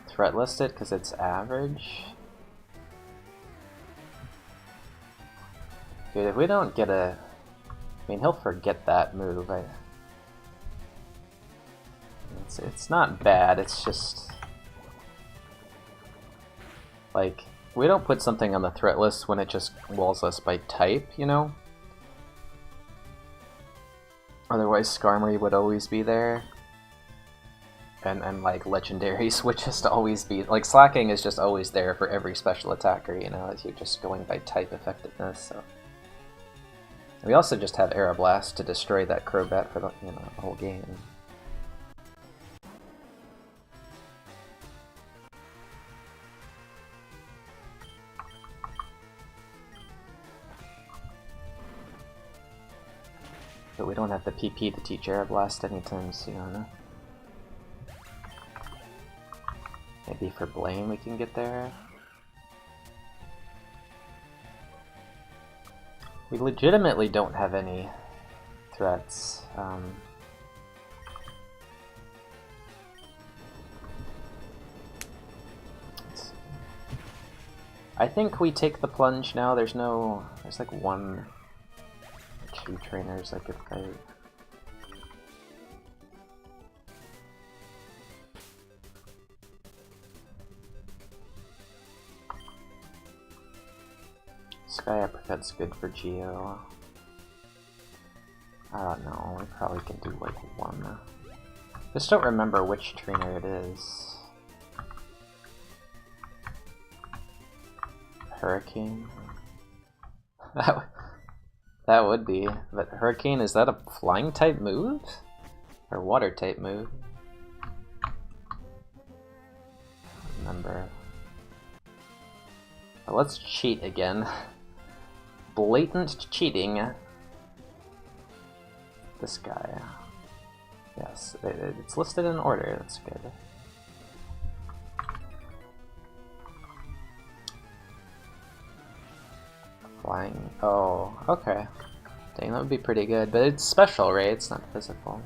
Threat listed because it's average. Dude, if we don't get a... I mean, he'll forget that move. It's not bad, it's just... like, we don't put something on the threat list when it just walls us by type, you know? Otherwise, Skarmory would always be there. And like, legendaries would just always be... like, slacking is just always there for every special attacker, you know, as you're just going by type effectiveness, so... We also just have Aeroblast to destroy that Crobat for the, you know, the whole game. But we don't have the PP to teach Aeroblast anytime soon. Maybe for Blame we can get there. We legitimately don't have any threats. I think we take the plunge now. There's like one or two trainers I could fight. Sky Uppercut's good for Geo. I don't know, we probably can do like one. Just don't remember which trainer it is. Hurricane? That would be. But Hurricane, is that a flying type move? Or water type move? I don't remember. But let's cheat again. Blatant cheating. This guy. Yes, it's listed in order, that's good. Flying. Oh, okay. Dang, that would be pretty good, but it's special, right? It's not physical.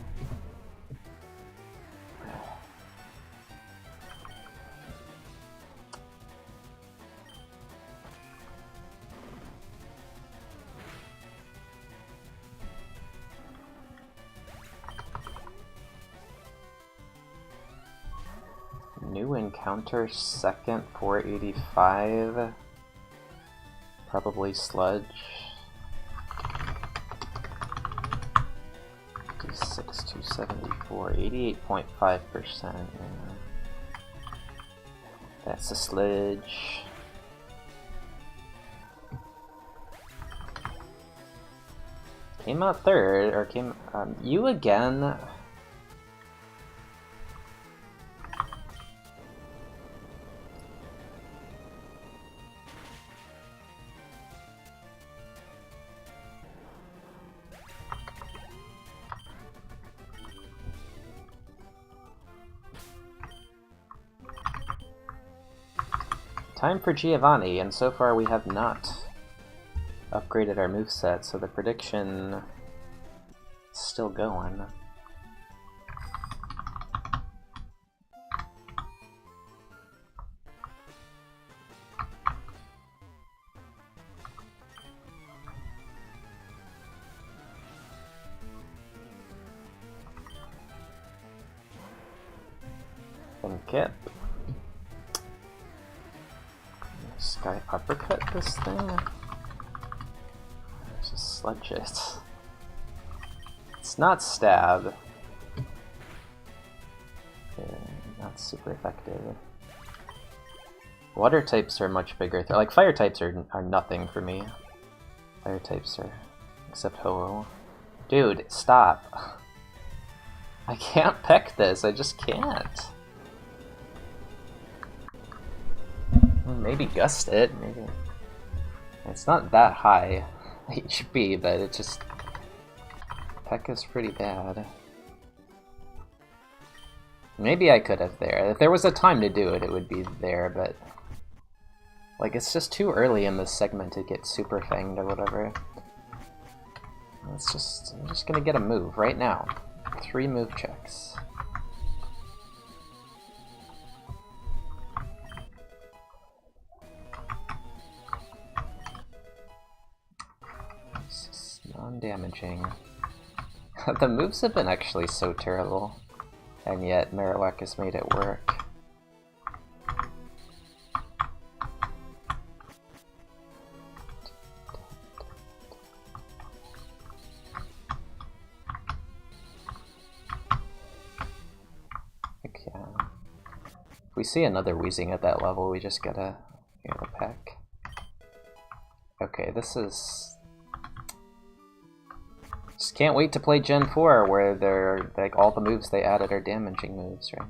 New encounter, second, 485. Probably Sludge. D6 74, 88.5%. That's a sledge. Came out third, or came, you again? Time for Giovanni, and so far we have not upgraded our moveset, so the prediction is still going. Think it. Sky uppercut this thing? Just sledge it. It's not stab. Okay, not super effective. Water types are much bigger. Like fire types are nothing for me. Fire types are, except Ho-Oh. Dude, stop. I can't peck this. I just can't. Maybe gust it, maybe. It's not that high HP, but it just... Peck is pretty bad. Maybe I could have there. If there was a time to do it, it would be there, but... Like, it's just too early in this segment to get super fanged or whatever. I'm just gonna get a move right now. 3 move checks. Non-damaging. The moves have been actually so terrible, and yet Marowak has made it work. Okay. If we see another Weezing at that level, we just gotta peck. Okay, this is... Just can't wait to play Gen 4, where they're like all the moves they added are damaging moves, right?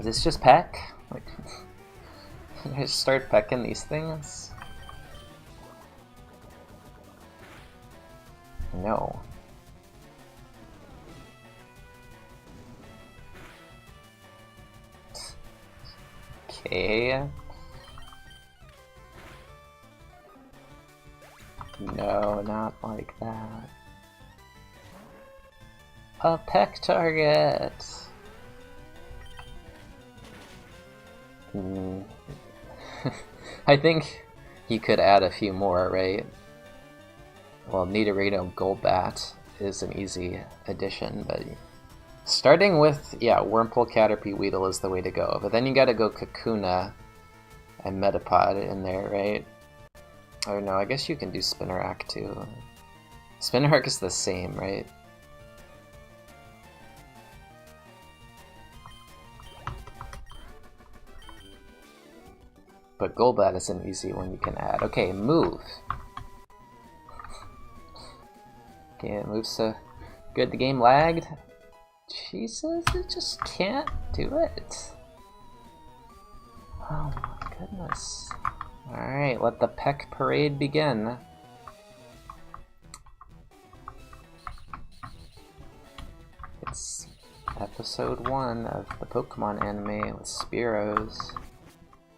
Is this just peck? Like, can I just start pecking these things? No. Okay. No, not like that. A peck target! I think you could add a few more, right? Well, Nidorino Golbat is an easy addition, but... Starting with, yeah, Wurmple, Caterpie, Weedle is the way to go, but then you gotta go Kakuna and Metapod in there, right? Oh no, I guess you can do Spinarak too. Spinarak is the same, right? But Golbat is an easy one you can add. Okay, move! Okay, it moves so good the game lagged. Jesus, it just can't do it. Oh my goodness. Alright, let the peck parade begin. It's episode 1 of the Pokemon anime with Spearows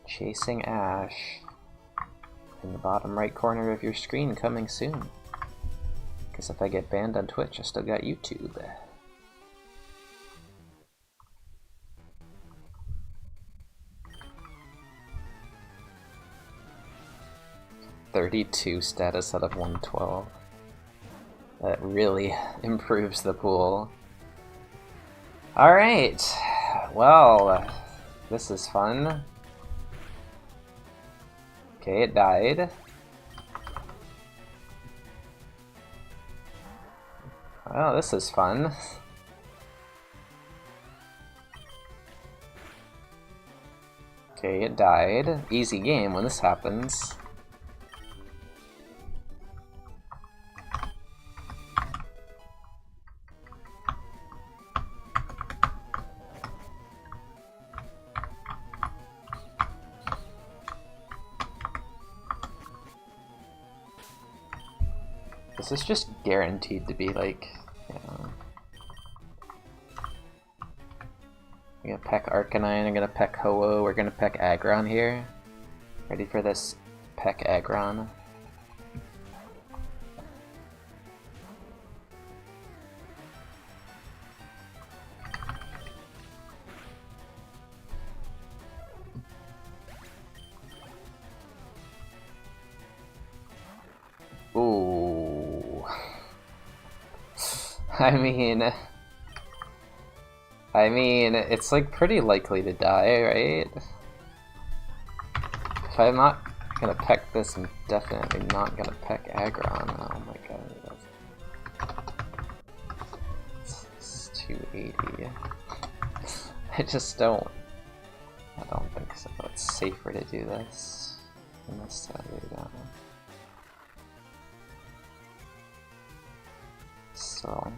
chasing Ash. In the bottom right corner of your screen coming soon. Because if I get banned on Twitch, I still got YouTube. 32 status out of 112. That really improves the pool. Alright, well, This is fun. Okay, it died. Oh, this is fun. Okay, it died. Easy game when this happens. This is just guaranteed to be like, you know... I'm gonna peck Arcanine, I'm gonna peck Ho-Oh, we're gonna peck Aggron here. Ready for this peck Aggron. Ooh. I mean, it's like pretty likely to die, right? If I'm not gonna peck this, I'm definitely not gonna peck Aggron. Oh my god. It's 280. I just don't. I don't think so. It's safer to do this than this side down. So.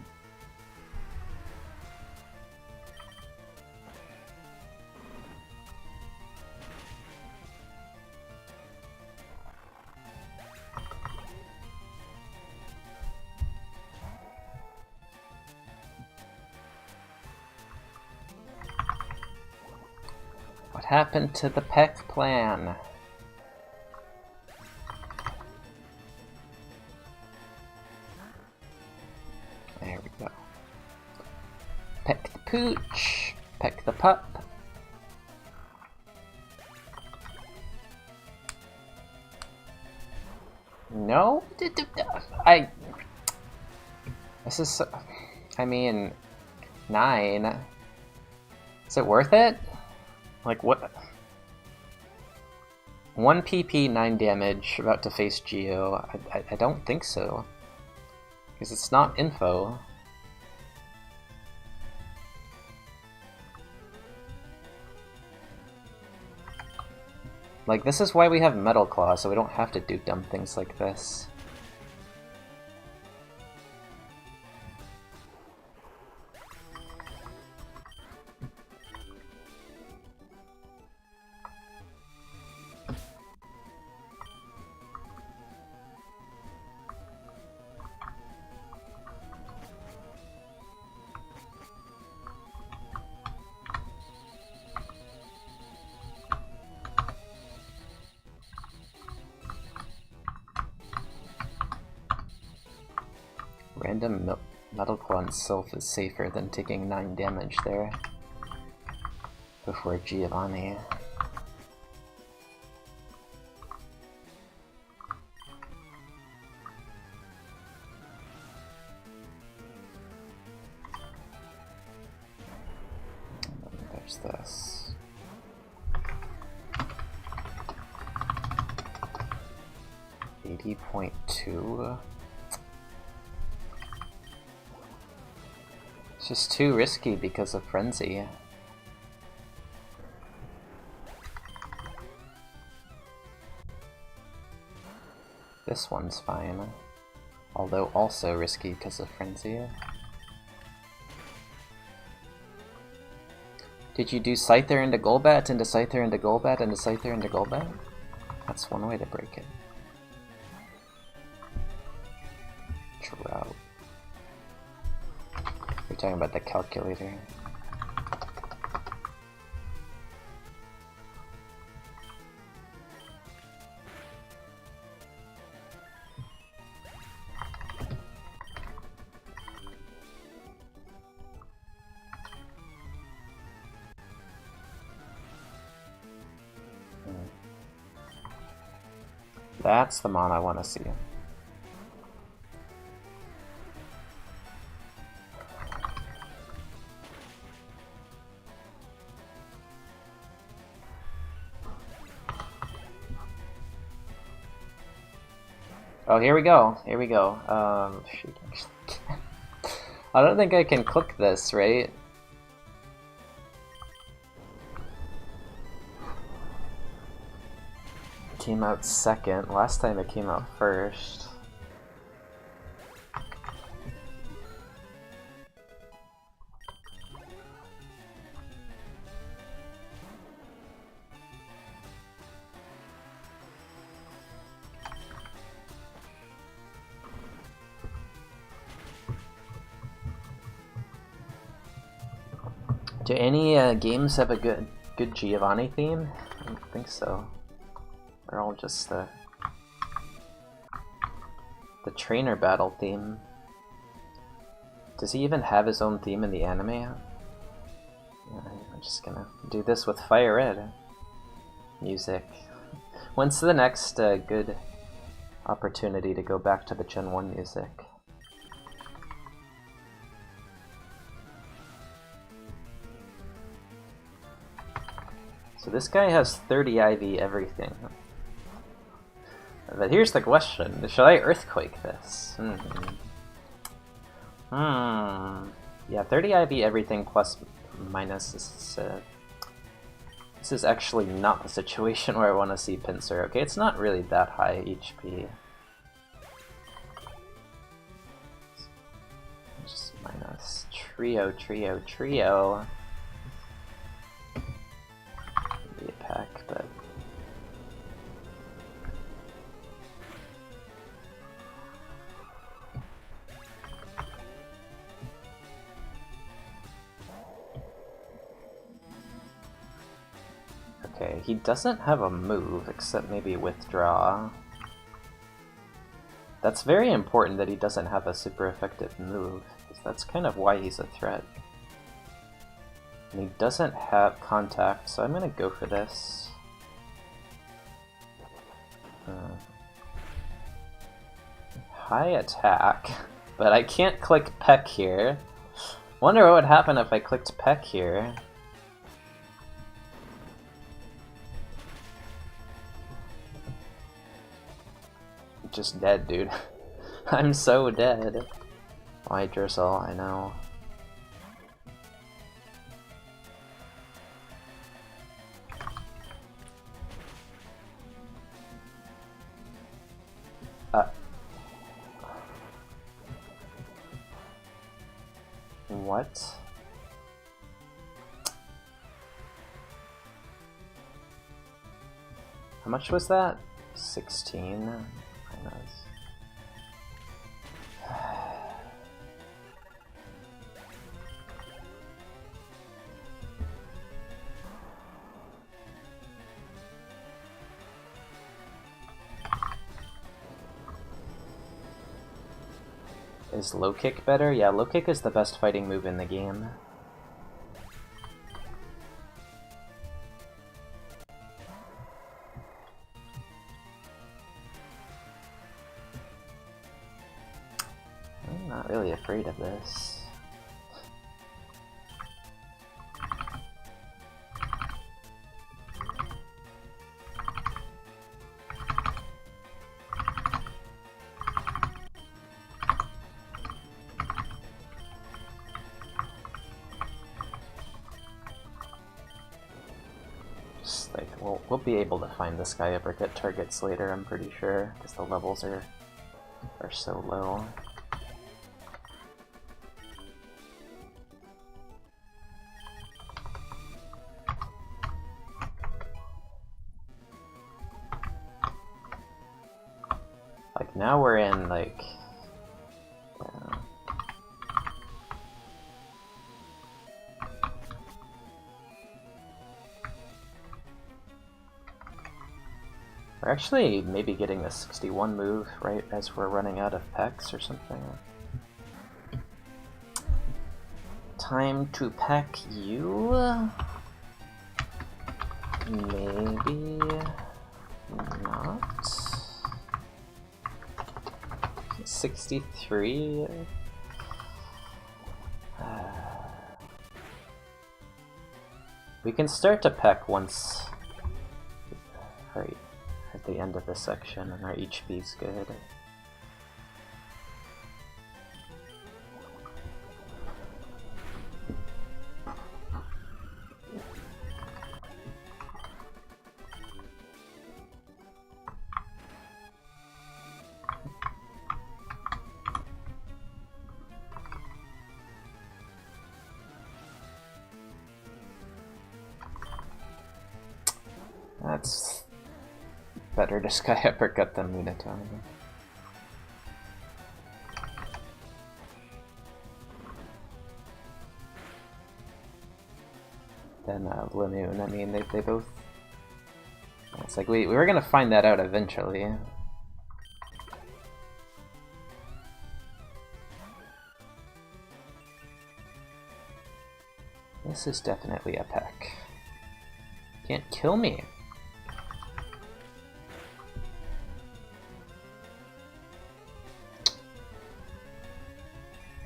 What happened to the peck plan? There we go. Peck the pooch, peck the pup. No? This is... I mean... 9. Is it worth it? Like, what? 1 PP, 9 damage, about to face Geo. I don't think so. Because it's not info. Like, this is why we have Metal Claw, so we don't have to do dumb things like this. Random Metal Claw itself is safer than taking 9 damage there before Giovanni. There's this. $80.2. It's just too risky because of Frenzy. This one's fine, although also risky because of Frenzy. Did you do Scyther into Golbat, into Scyther into Golbat, into Scyther into Golbat? That's one way to break it. Drought. We're talking about the calculator. That's the mon I want to see. Oh, here we go. Here we go. Shoot. I don't think I can click this, right? It came out second. Last time it came out first. Do any games have a good Giovanni theme? I don't think so. They're all just the trainer battle theme. Does he even have his own theme in the anime? Yeah, I'm just gonna do this with Fire Red music. When's the next good opportunity to go back to the Gen 1 music? So this guy has 30 IV everything. But here's the question, should I Earthquake this? Yeah, 30 IV everything plus minus this is actually not the situation where I want to see Pinsir. Okay, it's not really that high HP. Just minus trio. Be a pack, but okay, he doesn't have a move except maybe withdraw. That's very important that he doesn't have a super effective move, because that's kind of why he's a threat. And he doesn't have contact, so I'm gonna go for this. High attack, but I can't click Peck here. Wonder what would happen if I clicked Peck here. Just dead, dude. I'm so dead. Why Drizzle, I know. What? How much was that? 16? Is low kick better? Yeah, low kick is the best fighting move in the game. I'm not really afraid of this. We'll be able to find this guy up or get targets later, I'm pretty sure, because the levels are so low. Like, now we're in, like... We're actually maybe getting a 61 move right as we're running out of pecks or something. Time to peck you? Maybe not. 63? We can start to peck once. Right. At the end of this section, and our HP is good. That's better to Sky Uppercut than Lunatone. Then Lanoon, I mean, they both... It's like, we were gonna find that out eventually. This is definitely a peck. Can't kill me!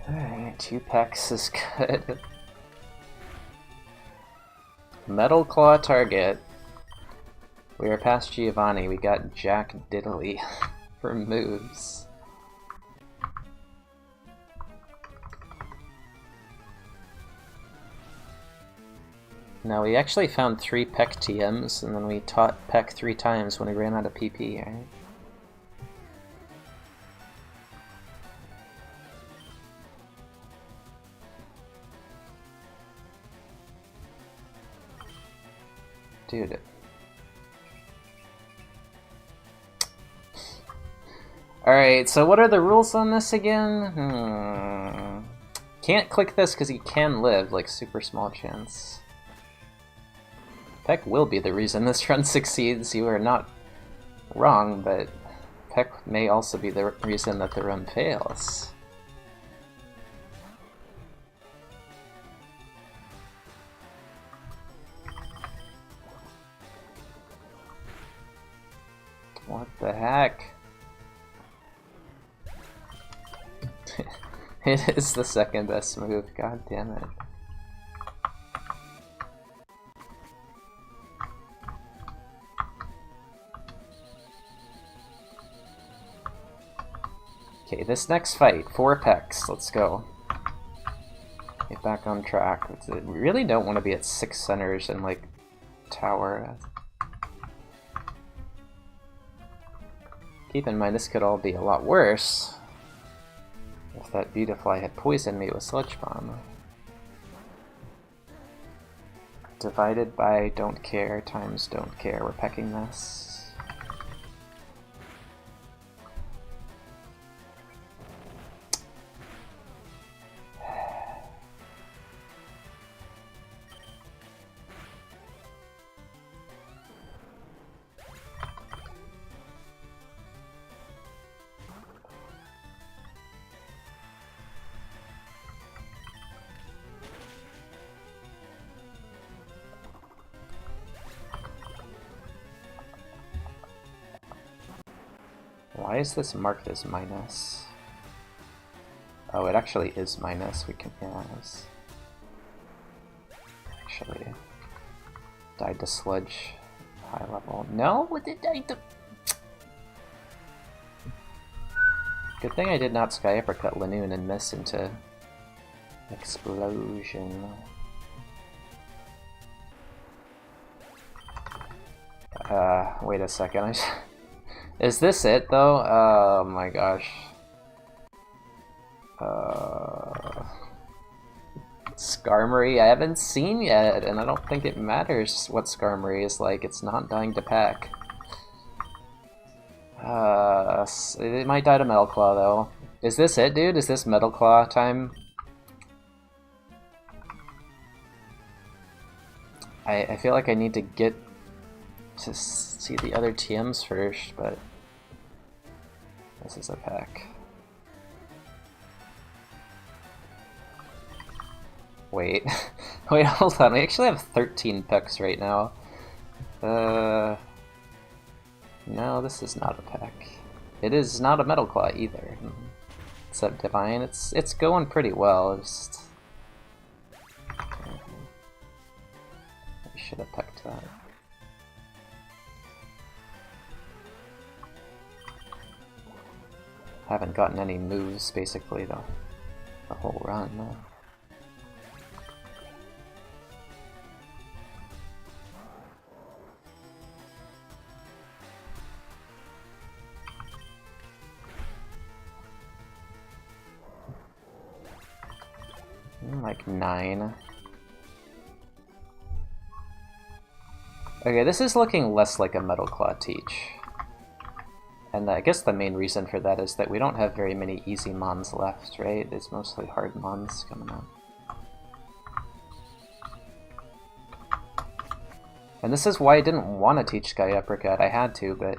Alright, 2 pecks is good. Metal Claw target. We are past Giovanni, we got Jack Diddley for moves. No, we actually found 3 Peck TMs, and then we taught Peck 3 times when we ran out of PP, right? Dude. Alright, so what are the rules on this again? Can't click this because he can live, like super small chance. Peck will be the reason this run succeeds, you are not wrong, but Peck may also be the reason that the run fails. What the heck? It is the second best move, god damn it. Okay, this next fight, 4 pecks, let's go. Get back on track. We really don't want to be at 6 centers and like tower. Keep in mind, this could all be a lot worse if that Beautifly had poisoned me with Sludge Bomb. Divided by don't care times don't care. We're pecking this. Why is this marked as minus? Oh, it actually is minus. We can, yeah, actually died to sludge high level. No, it died to. Good thing I did not Sky Uppercut Lanoon and miss into explosion. Wait a second. Is this it, though? Oh my gosh. Skarmory I haven't seen yet, and I don't think it matters what Skarmory is like. It's not dying to pack. It might die to Metal Claw, though. Is this it, dude? Is this Metal Claw time? I feel like I need to get to see the other TMs first, but this is a pack. Wait. Wait, hold on. We actually have 13 pecks right now. No, this is not a pack. It is not a Metal Claw either. Except Divine. It's going pretty well. Just... I should have pecked that. Haven't gotten any moves basically the whole run. Like 9. Okay, this is looking less like a Metal Claw Teach. And I guess the main reason for that is that we don't have very many easy mons left, right? It's mostly hard mons coming up. And this is why I didn't want to teach Sky Uppercut. I had to, but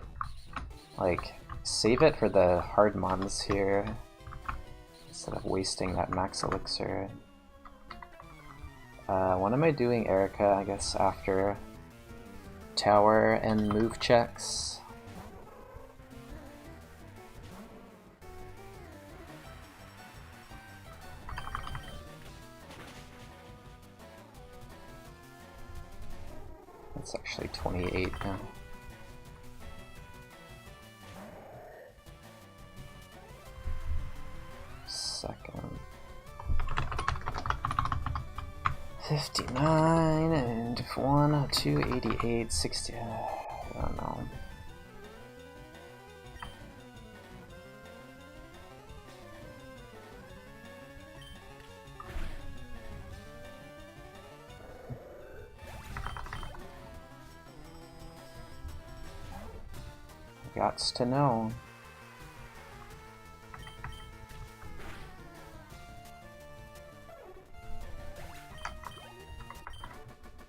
like, save it for the hard mons here instead of wasting that max elixir. When am I doing Erica? I guess after tower and move checks. It's actually 28 now. Second. 59 and 102, 88, 60. I don't know. Gots to know.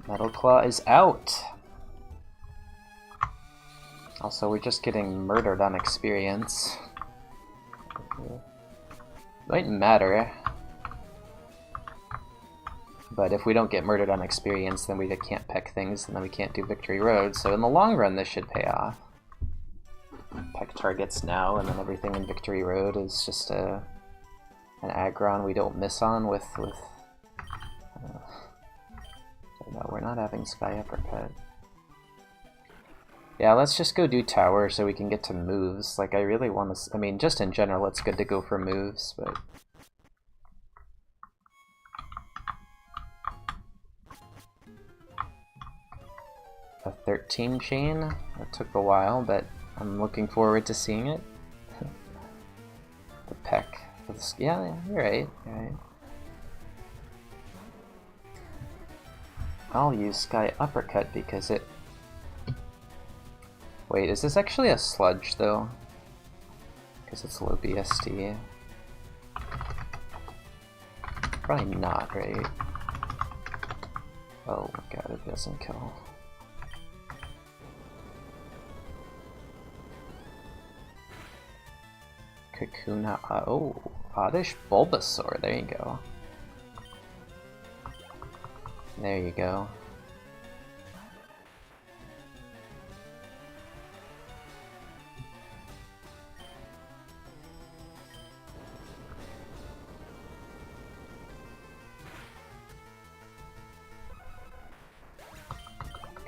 Metal Claw is out! Also, we're just getting murdered on experience. Might matter. But if we don't get murdered on experience, then we can't peck things, and then we can't do Victory Road, so in the long run this should pay off. Peck targets now, and then everything in Victory Road is just an aggron we don't miss on with no, we're not having Sky Uppercut. Yeah, let's just go do tower so we can get to moves. Like, I really want to... I mean, just in general, it's good to go for moves, but... A 13 chain? That took a while, but I'm looking forward to seeing it. The peck. Yeah, you're right, you're right. I'll use Sky Uppercut because it... Wait, is this actually a sludge, though? Because it's low BST. Probably not, right? Oh my god, it doesn't kill. Kakuna... oh, Oddish Bulbasaur, there you go. There you go.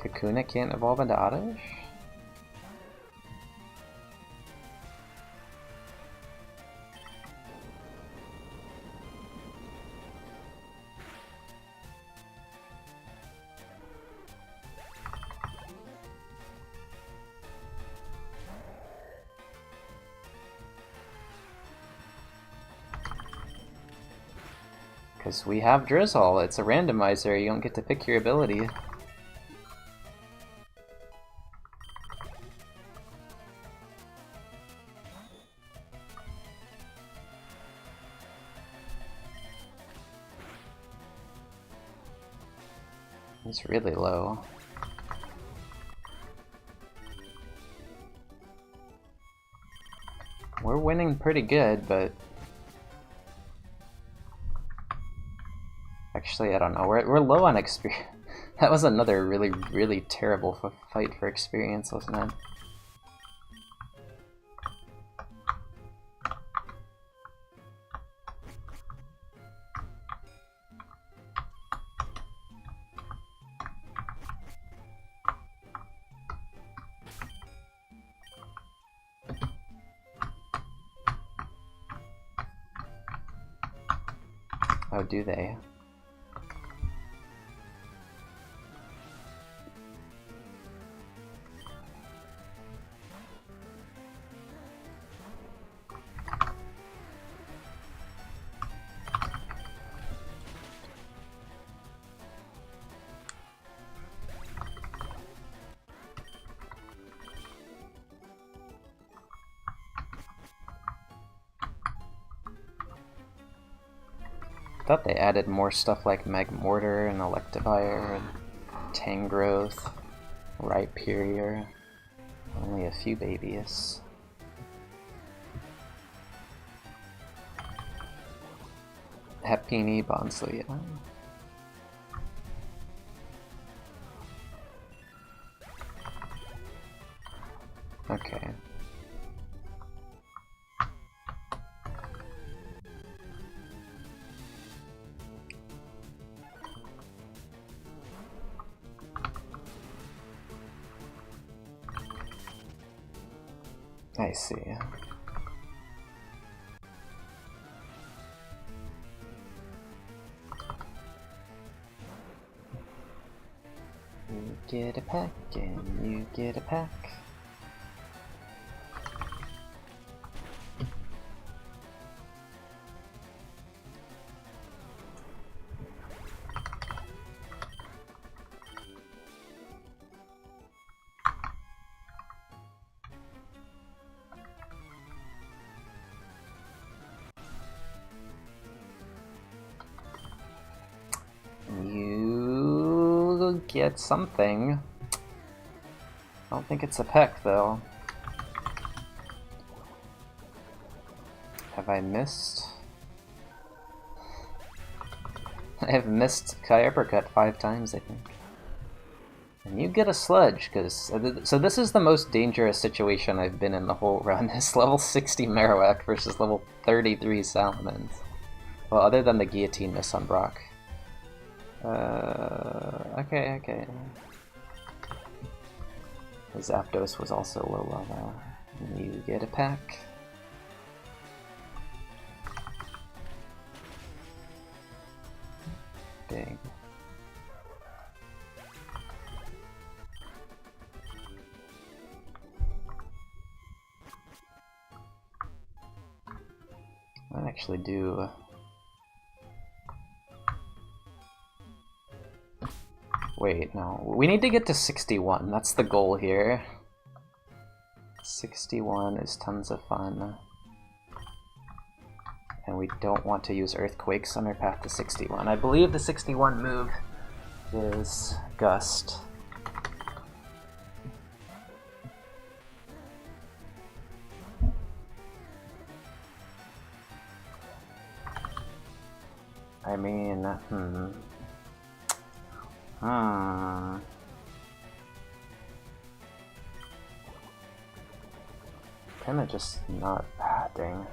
Kakuna can't evolve into Oddish? Because we have Drizzle, it's a randomizer, you don't get to pick your ability. It's really low. We're winning pretty good, but... Actually, I don't know. We're low on experience. That was another really terrible fight for experience, wasn't it? Oh, do they? Thought they added more stuff like Magmortar and Electivire and Tangrowth, Rhyperior. Only a few babies. Happiny, Bonsly. Okay. I see. You get a pack and you get a pack. You get something. I don't think it's a peck, though. Have I missed? I have missed Kyurem 5 times, I think. And you get a sludge, because... So this is the most dangerous situation I've been in the whole run, is level 60 Marowak versus level 33 Salamence. Well, other than the Guillotine miss on Brock. Okay. Zapdos was also low level. You get a pack. Dang. I actually do. Wait, no. We need to get to 61. That's the goal here. 61 is tons of fun. And we don't want to use Earthquakes on our path to 61. I believe the 61 move is Gust. I mean, Kinda just not... dang.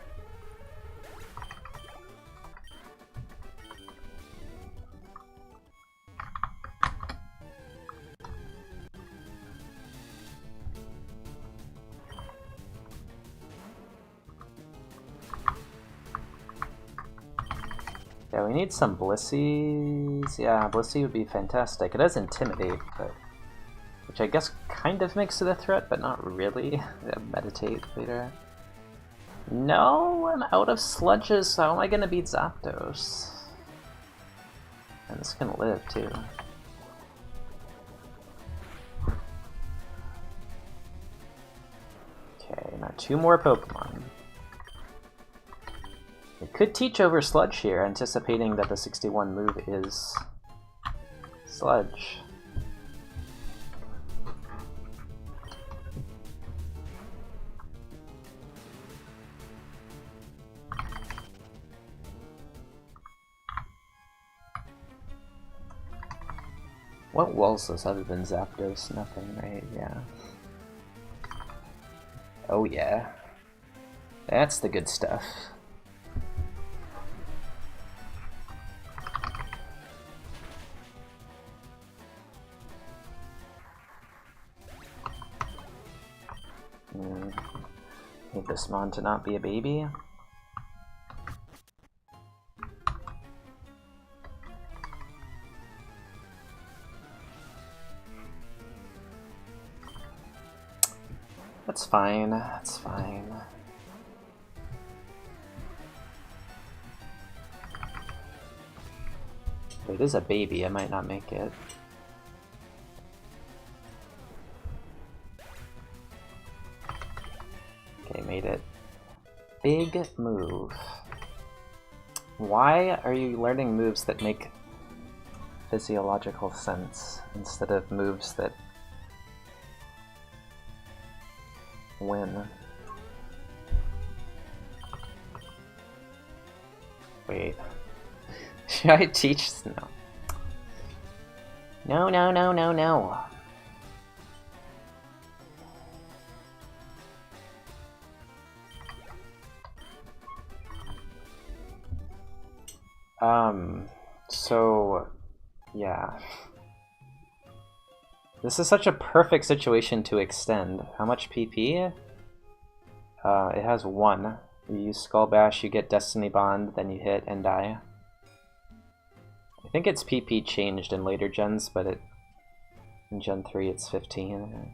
Yeah, we need some Blissies. Yeah, Blissey would be fantastic. It has Intimidate, but... which I guess kind of makes it a threat, but not really. Yeah, Meditate later. No, I'm out of sludges, so how am I gonna beat Zapdos? And this can live, too. Okay, now 2 more Pokemon. It could teach over Sludge here, anticipating that the 61 move is Sludge. What was this other than Zapdos? Nothing, right? Yeah. Oh yeah. That's the good stuff. Need this mon to not be a baby. That's fine, that's fine. If it is a baby, I might not make it. Okay, made it. Big move. Why are you learning moves that make physiological sense instead of moves that win? Wait. Should I teach? No. No, no, no, no, no. So, yeah. This is such a perfect situation to extend. How much PP? It has 1. You use Skull Bash, you get Destiny Bond, then you hit and die. I think its PP changed in later gens, but in Gen 3 it's 15.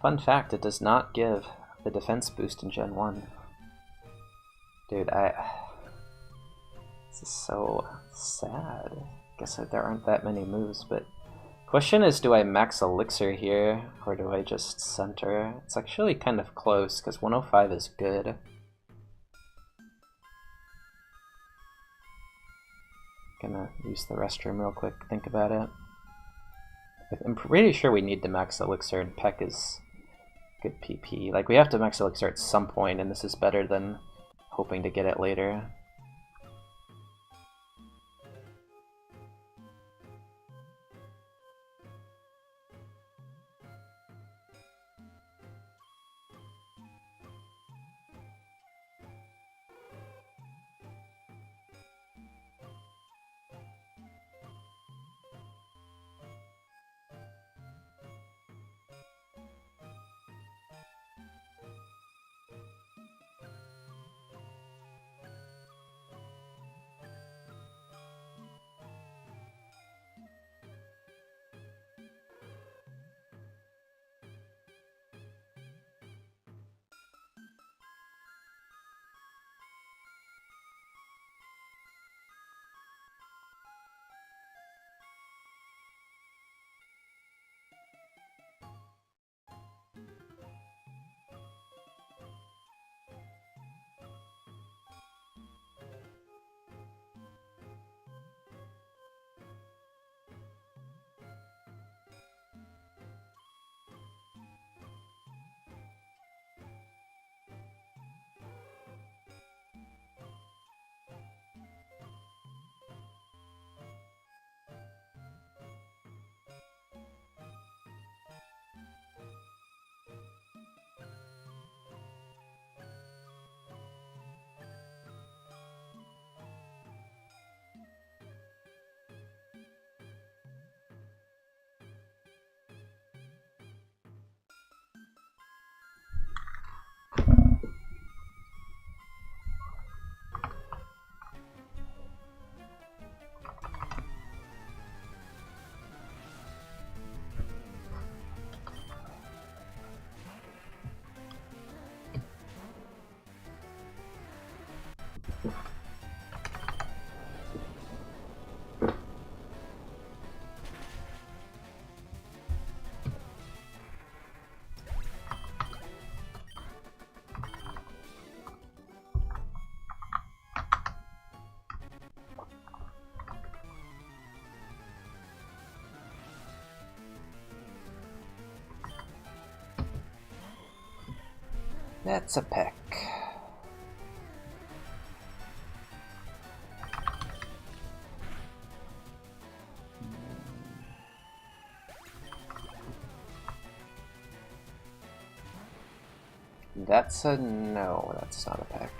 Fun fact, it does not give the defense boost in Gen 1. Dude, this is so sad. Guess there aren't that many moves, but... Question is, do I max Elixir here, or do I just center? It's actually kind of close, because 105 is good. Gonna use the restroom real quick, think about it. I'm pretty sure we need to max Elixir, and Peck is good PP. Like, we have to max Elixir at some point, and this is better than hoping to get it later. That's a Peck. That's a no, that's not a Peck.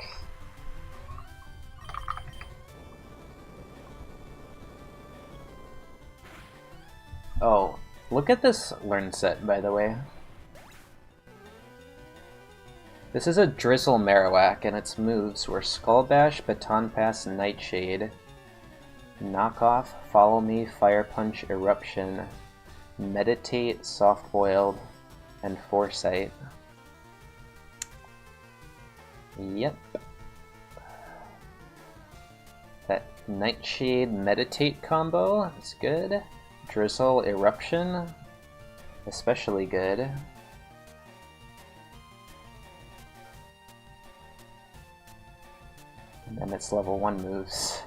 Oh, look at this learn set, by the way. This is a Drizzle Marowak, and its moves were Skull Bash, Baton Pass, Nightshade, Knockoff, Follow Me, Fire Punch, Eruption, Meditate, Soft Boiled, and Foresight. Yep. That Nightshade Meditate combo is good. Drizzle Eruption, especially good. its level 1 moves.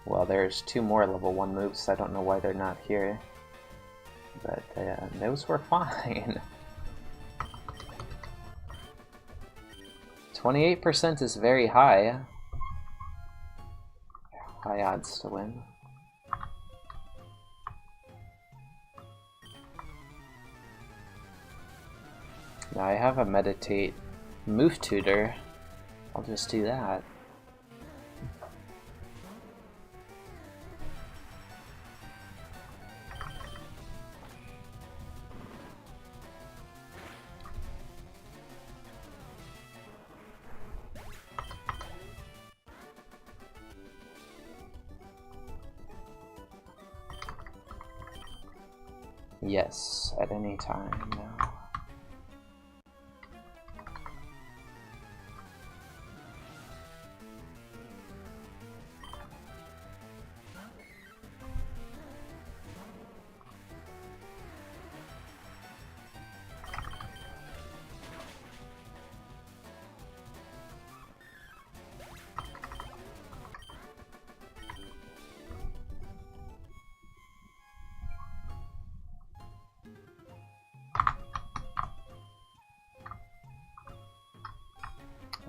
Well, there's 2 more level 1 moves, I don't know why they're not here. But those were fine. 28% is very high. High odds to win. Now I have a meditate move tutor. I'll just do that. Yes, at any time now.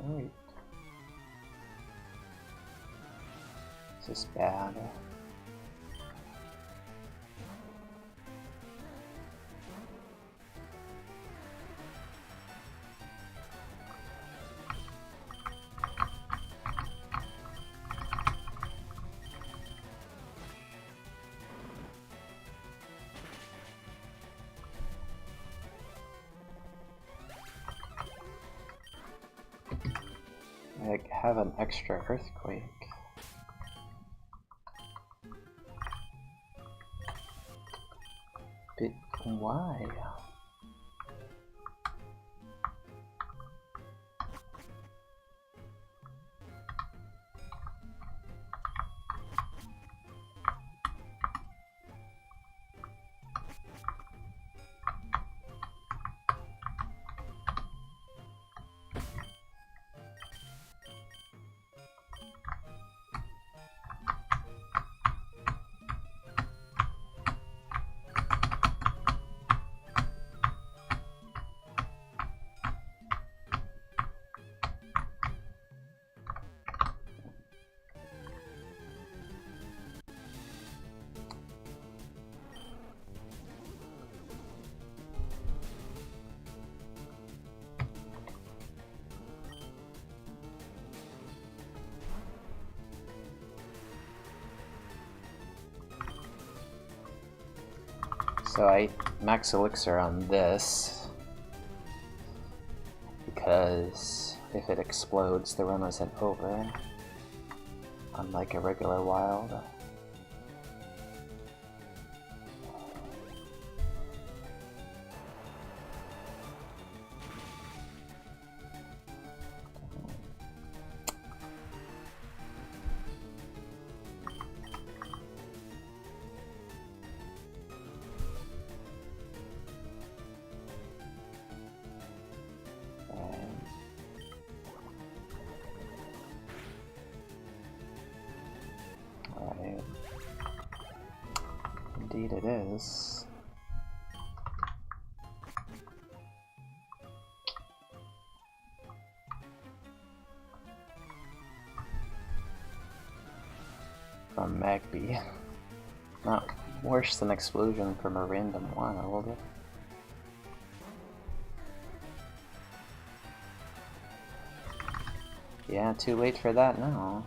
Alright. This is bad. I have an extra earthquake. But why? So I max elixir on this because if it explodes, the run isn't over, unlike a regular wild. Indeed it is. From Magby. Not worse than explosion from a random wild. Yeah, too late for that now.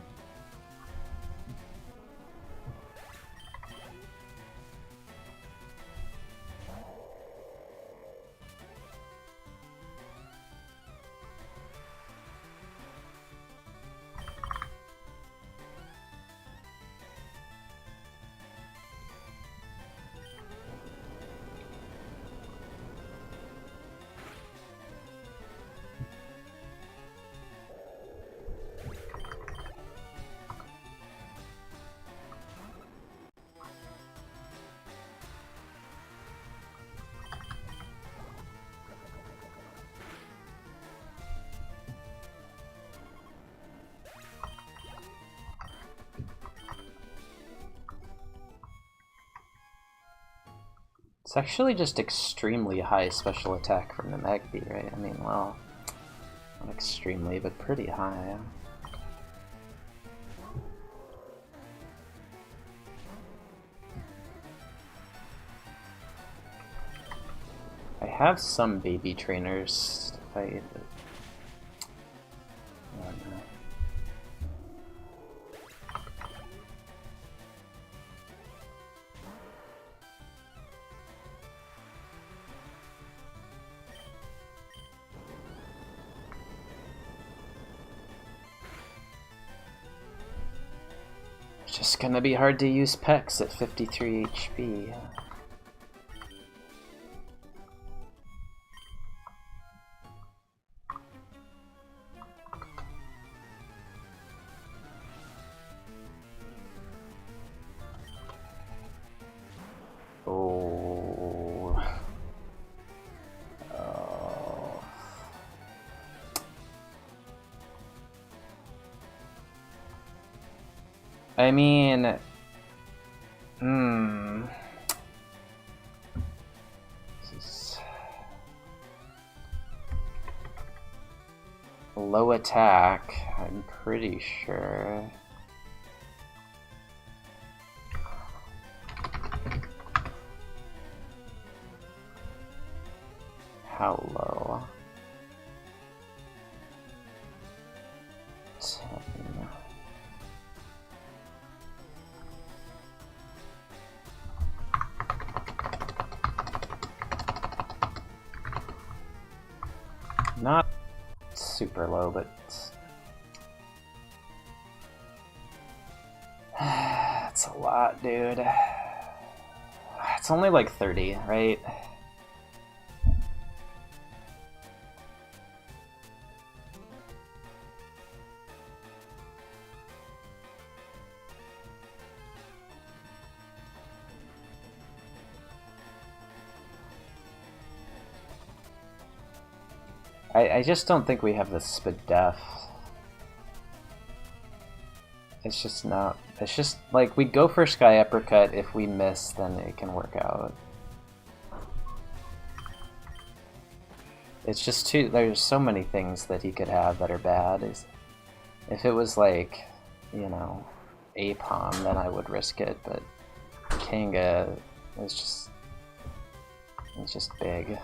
It's actually just extremely high special attack from the Magby, right? I mean, well, not extremely, but pretty high. I have some baby trainers to fight, but I don't know. It's just gonna be hard to use Pex at 53 HP. I mean, this is low attack, I'm pretty sure. How low? 10. Not super low, but that's a lot, dude. It's only like 30, right? I just don't think we have the Spadef. It's just not. It's just like we go for Sky Uppercut. If we miss, then it can work out. It's just too. There's so many things that he could have that are bad. If it was like, you know, Apom, then I would risk it. But Kanga is just. It's just big.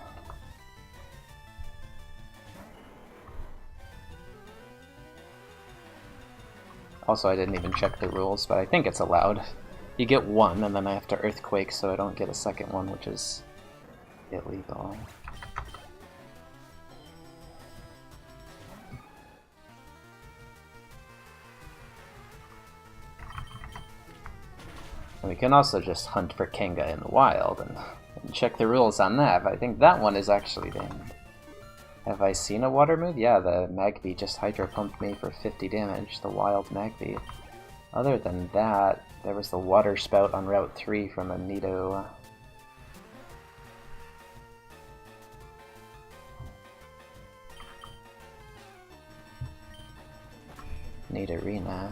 Also, I didn't even check the rules, but I think it's allowed. You get one, and then I have to Earthquake so I don't get a second one, which is illegal. And we can also just hunt for Kanga in the wild and check the rules on that, but I think that one is actually banned. Have I seen a water move? Yeah, the Magby just Hydro Pumped me for 50 damage, the wild Magby. Other than that, there was the Water Spout on Route 3 from a Nido. Nidorino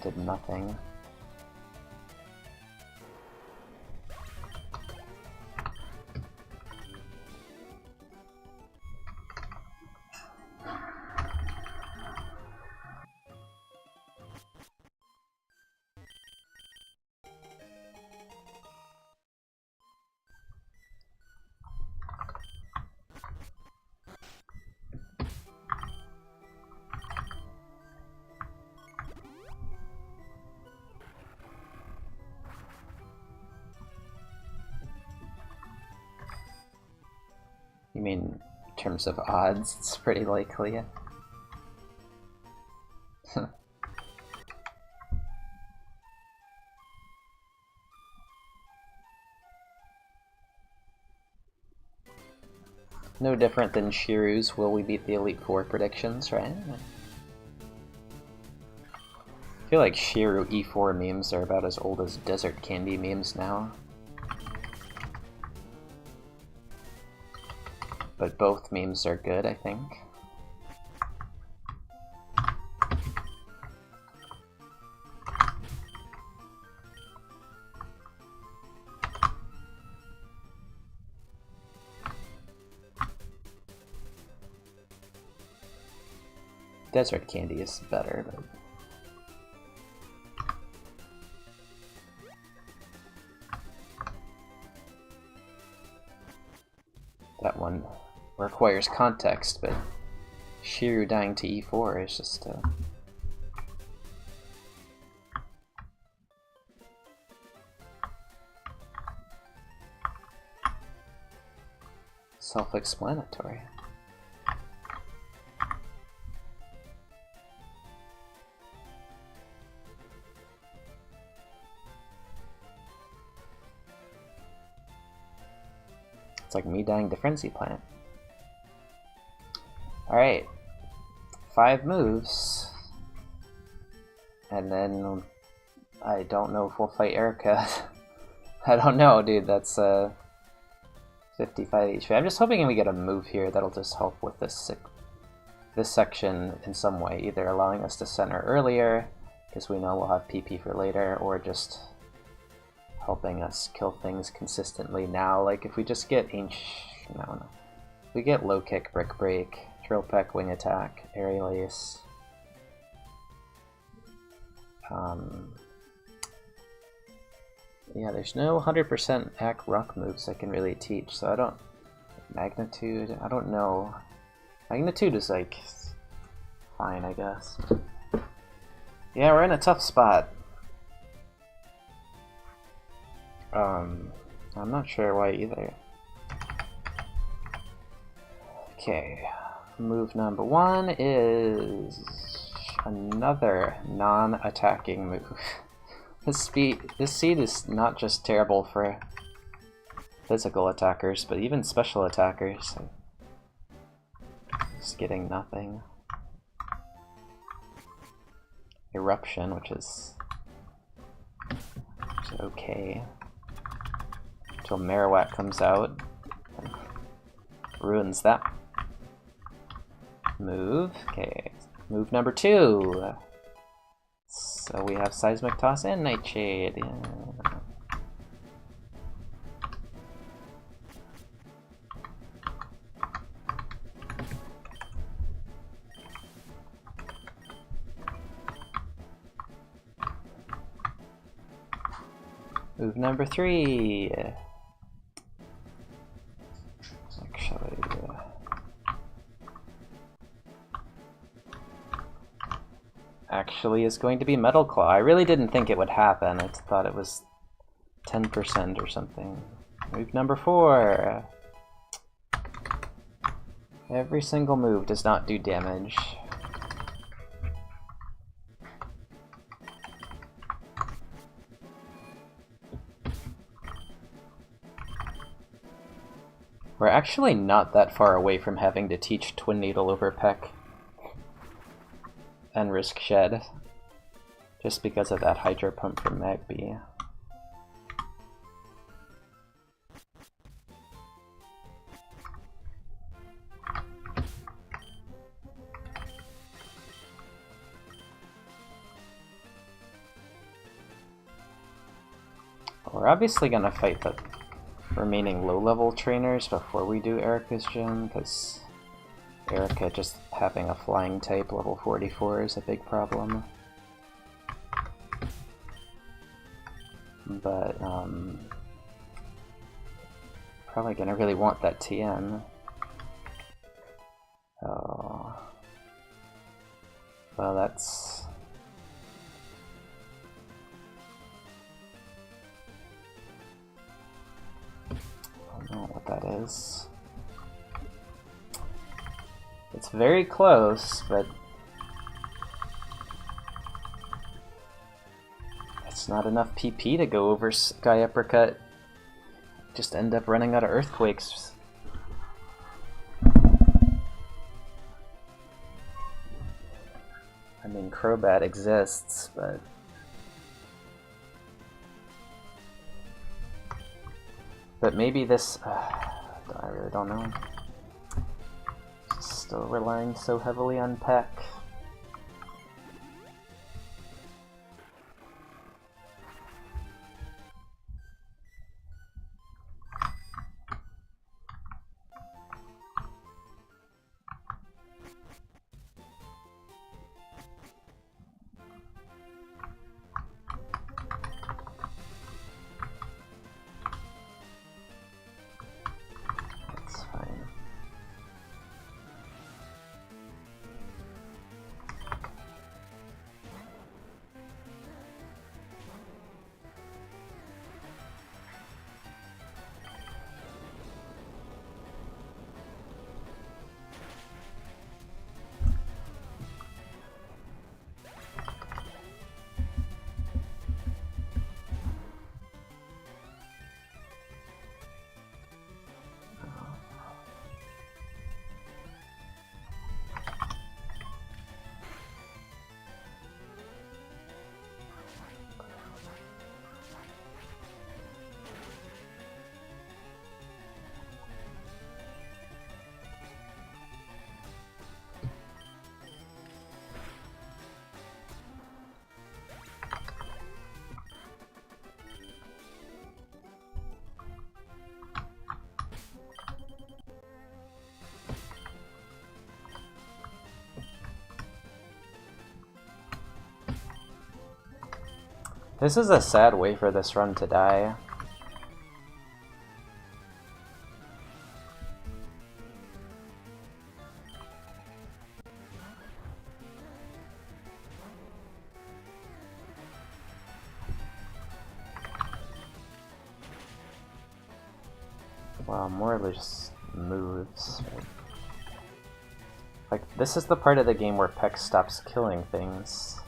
did nothing. You mean in terms of odds, it's pretty likely. No different than Shiru's Will We Beat the Elite Four predictions, right? I feel like Shiru E4 memes are about as old as Desert Candy memes now. But both memes are good, I think. Desert Candy is better, but... that one requires context, but Shiru dying to E4 is just self-explanatory. It's like me dying to Frenzy Plant. Alright. 5 moves. And then I don't know if we'll fight Erica. I don't know, dude. That's 55 HP. I'm just hoping we get a move here that'll just help with this section in some way, either allowing us to center earlier, because we know we'll have PP for later, or just helping us kill things consistently now. Like if we just get no. We get low kick, brick break, drill peck, wing attack, aerial ace. Yeah, there's no 100% act rock moves I can really teach, so I don't... Magnitude, I don't know. Magnitude is like... fine, I guess. Yeah, we're in a tough spot. I'm not sure why either. Okay, move number 1 is another non-attacking move. This seed is not just terrible for physical attackers, but even special attackers. Just getting nothing. Eruption, which is okay. Until Marowak comes out and ruins that move. Okay, move number 2. So we have Seismic Toss and Nightshade. Yeah. Move number 3. Actually is going to be Metal Claw. I really didn't think it would happen. I thought it was 10% or something. Move number 4. Every single move does not do damage. We're actually not that far away from having to teach Twin Needle over Peck and risk Shed, just because of that Hydro Pump from Magby. We're obviously gonna fight the remaining low-level trainers before we do Erica's gym, because Erica just having a flying type level 44 is a big problem. But, probably gonna really want that TN. Oh. Well, that's... I don't know what that is. It's very close, but it's not enough PP to go over Sky Uppercut. Just end up running out of Earthquakes. I mean, Crobat exists, but... But maybe this... I really don't know. Still relying so heavily on Peck. This is a sad way for this run to die. Wow, more just moves. Like, this is the part of the game where Peck stops killing things.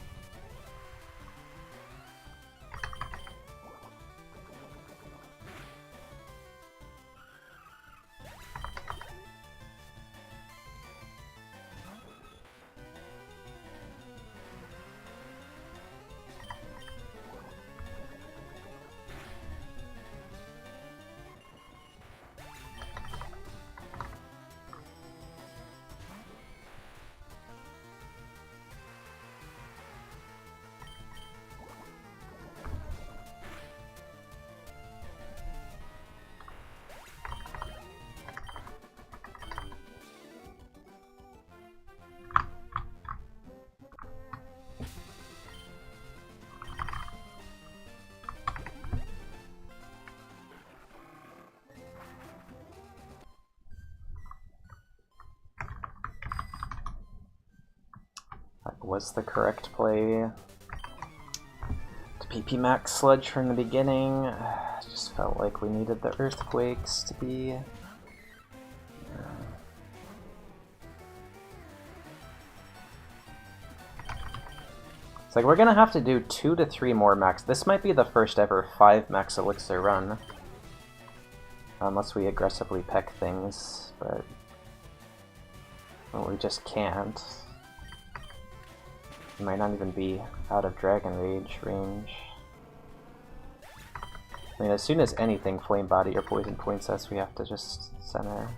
That was the correct play. To PP max Sludge from the beginning. I just felt like we needed the earthquakes to be... It's like we're gonna have to do 2 to 3 more max. This might be the first ever 5 max elixir run. Unless we aggressively peck things, but... well, we just can't. It might not even be out of Dragon Rage range. I mean, as soon as anything Flame Body or Poison points us, we have to just center.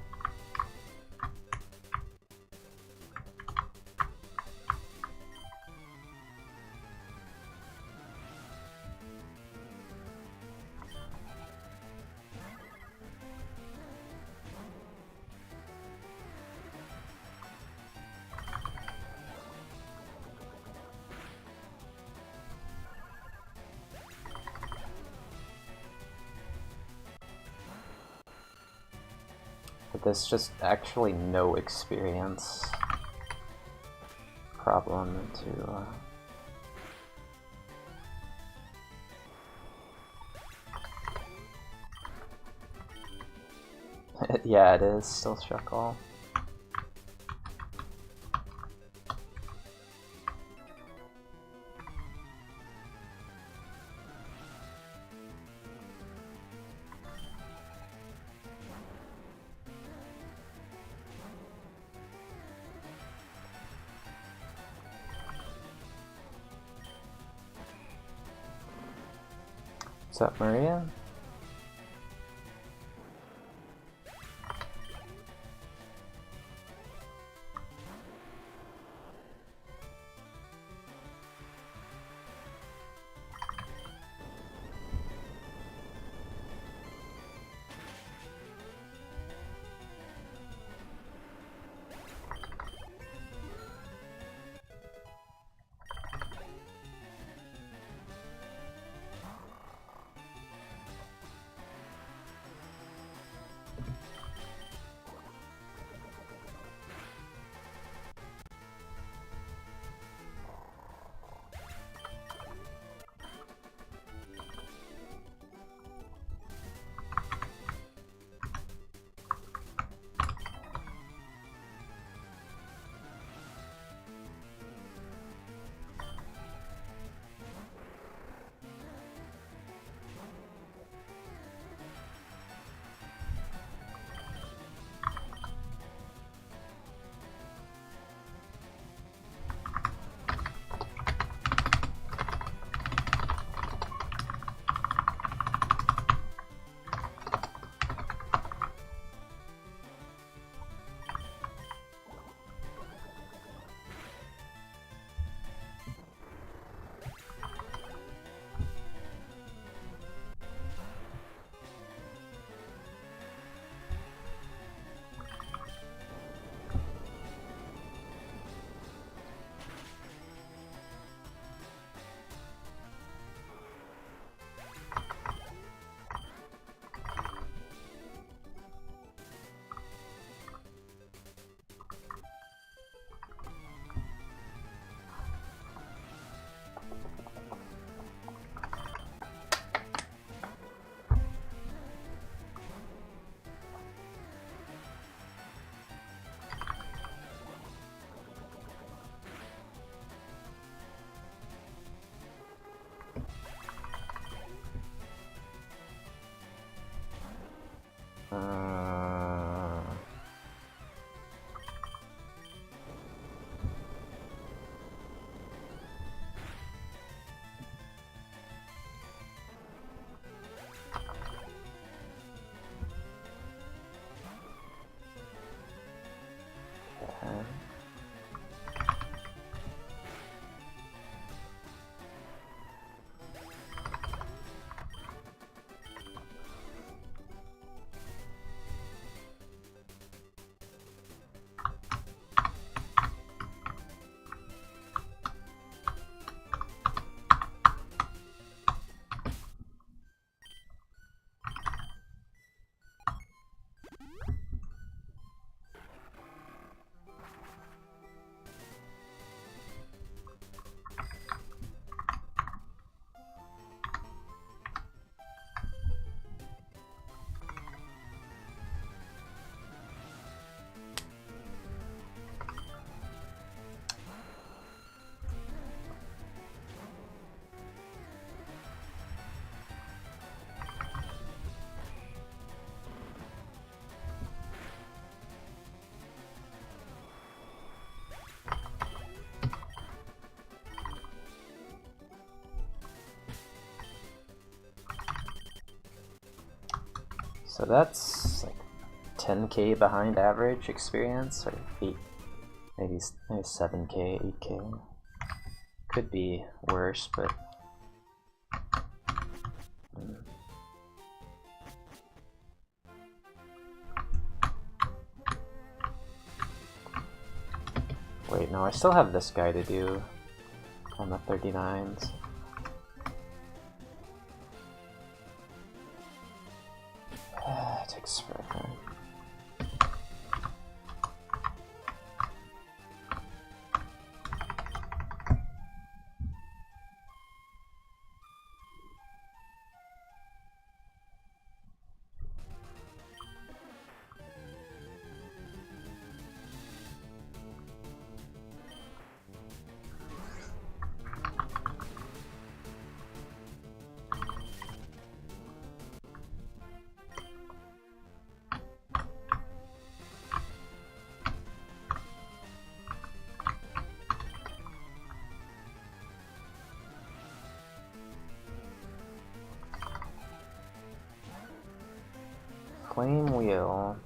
But there's just actually no experience problem to... yeah, it is still Shuckle. What's up, Maria? So that's like 10k behind average experience, or 8, maybe 7k, 8k. Could be worse, but wait, no, I still have this guy to do on the 39s. It takes forever. Flame wheel.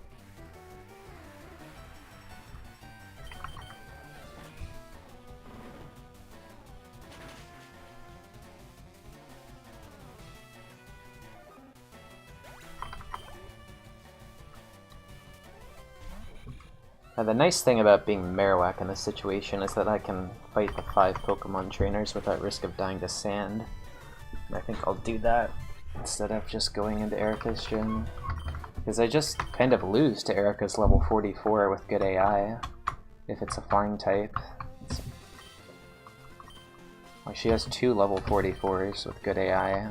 Now, the nice thing about being Marowak in this situation is that I can fight the 5 Pokemon trainers without risk of dying to sand. And I think I'll do that instead of just going into Erica's gym. Because I just kind of lose to Erica's level 44 with good AI, if it's a flying type. Well, she has 2 level 44s with good AI.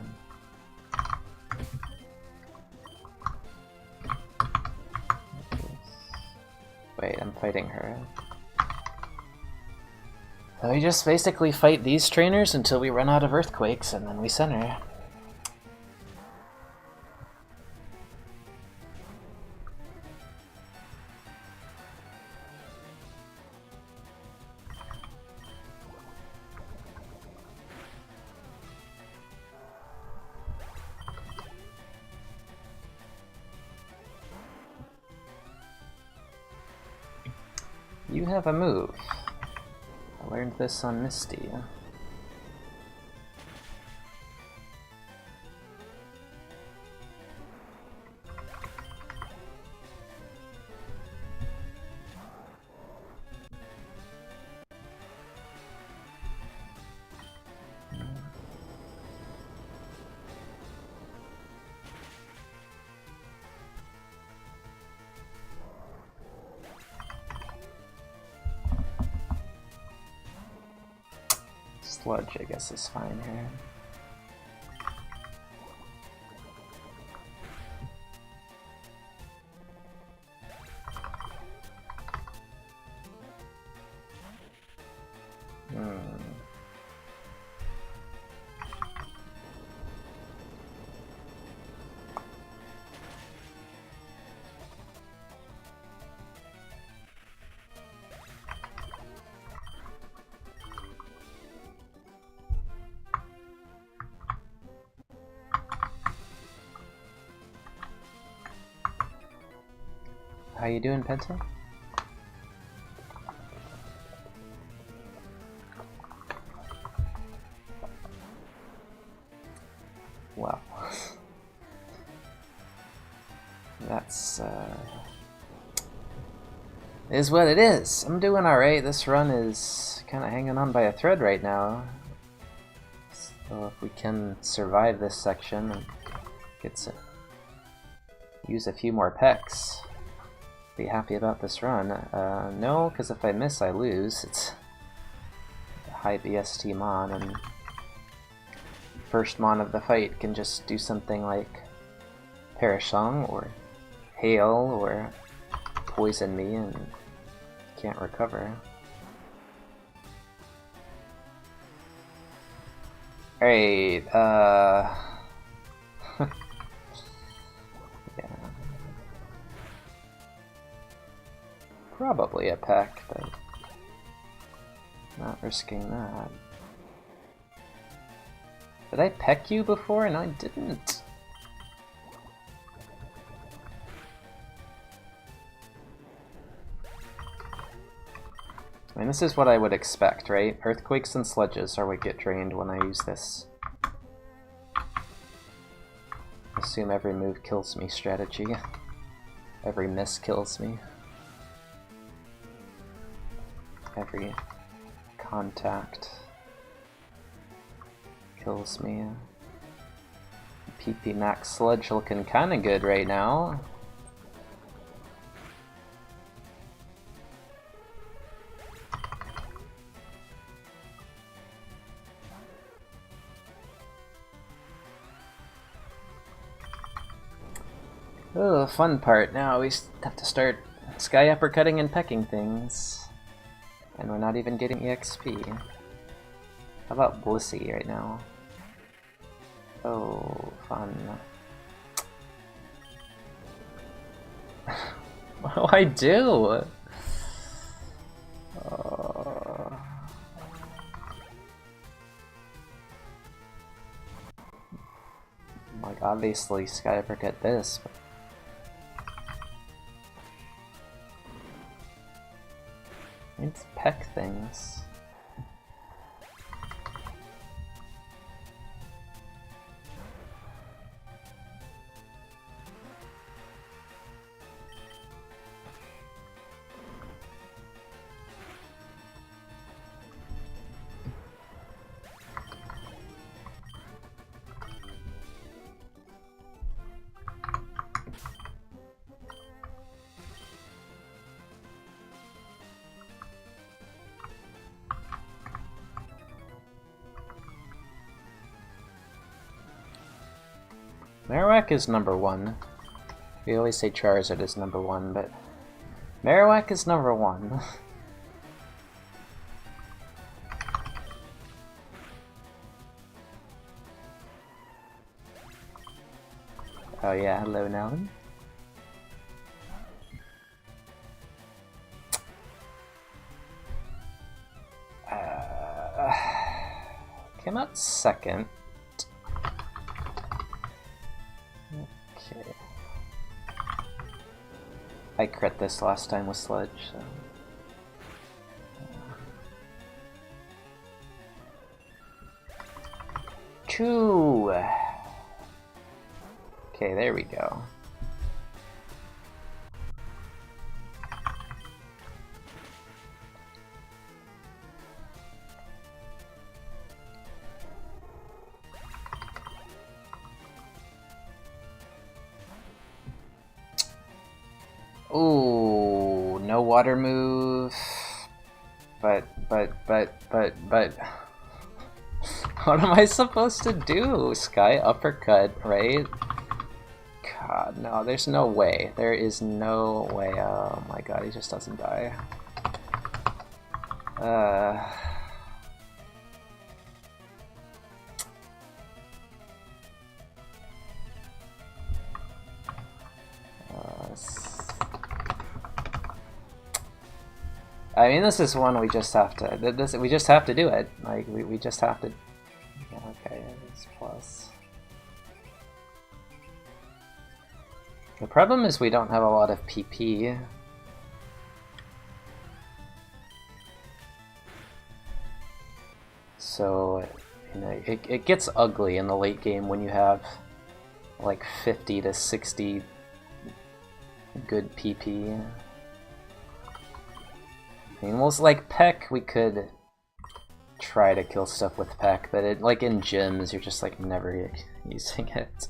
Wait, I'm fighting her. So we just basically fight these trainers until we run out of earthquakes, and then we send her. You have a move. I learned this on Misty. Sludge, I guess, is fine here. How you doing, Penta? Wow. That's, is what it is. I'm doing alright. This run is kind of hanging on by a thread right now. So if we can survive this section and get to use a few more pecks, be happy about this run. No, because if I miss, I lose. It's a high BST mon, and first mon of the fight can just do something like Perish Song or Hail or poison me and can't recover. Alright, yeah. Probably a peck, but not risking that. Did I peck you before? No, I didn't. mean, this is what I would expect, right? Earthquakes and sludges are what get drained when I use this. Assume every move kills me strategy. Every miss kills me. Every contact kills me. PP Max Sludge looking kinda good right now. Oh, the fun part. Now we have to start sky uppercutting and pecking things. And we're not even getting EXP. How about Blissey right now? Oh, fun. What do I do? Like, obviously sky uppercut this, but it's peck things. Marowak is number 1. We always say Charizard is number 1, but Marowak is number 1. Oh yeah, hello Nelly. Came out second. Okay. I crit this last time with Sludge, so... Choo! Okay, there we go. Ooh, no water move. But. What am I supposed to do? Sky uppercut, right? God, no, there's no way. There is no way. Oh my god, he just doesn't die. I mean, this is one we just have to. We just have to do it. Like we just have to. Yeah, okay, it's plus. The problem is we don't have a lot of PP. So, you know, it gets ugly in the late game when you have like 50 to 60 good PP. I mean, well, like Peck, we could try to kill stuff with Peck, but it, like in gyms, you're just like never using it.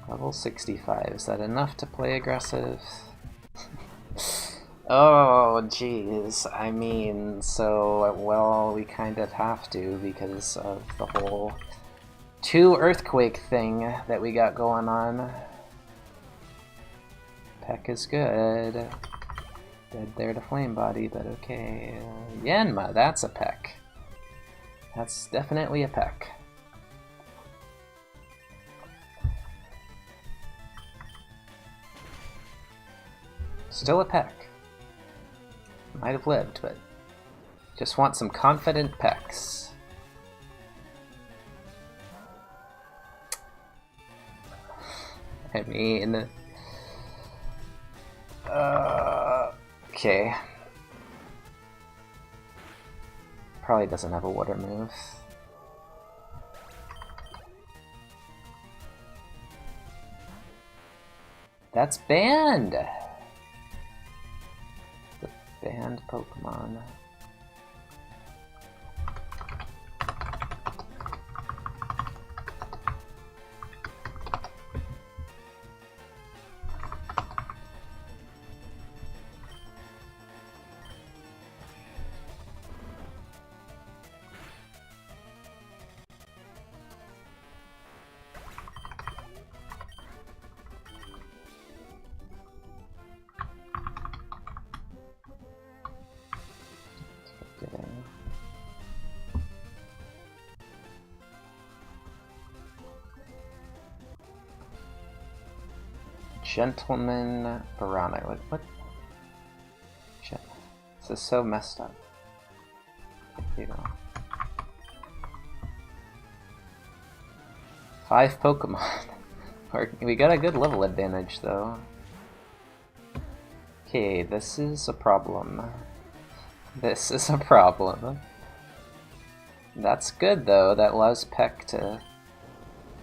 Level 65, is that enough to play aggressive? Oh, jeez. I mean, so, well, we kind of have to because of the whole 2 earthquake thing that we got going on. Peck is good. Dead there to Flame Body, but okay. Yanma, that's a Peck. That's definitely a Peck. Still a Peck. Might have lived, but just want some confident Pecks. I mean... okay. Probably doesn't have a water move. That's banned! The banned Pokemon. Gentleman Piranha. What? Shit. This is so messed up. You know. 5 Pokemon. We got a good level advantage though. Okay, this is a problem. This is a problem. That's good though, that allows Peck to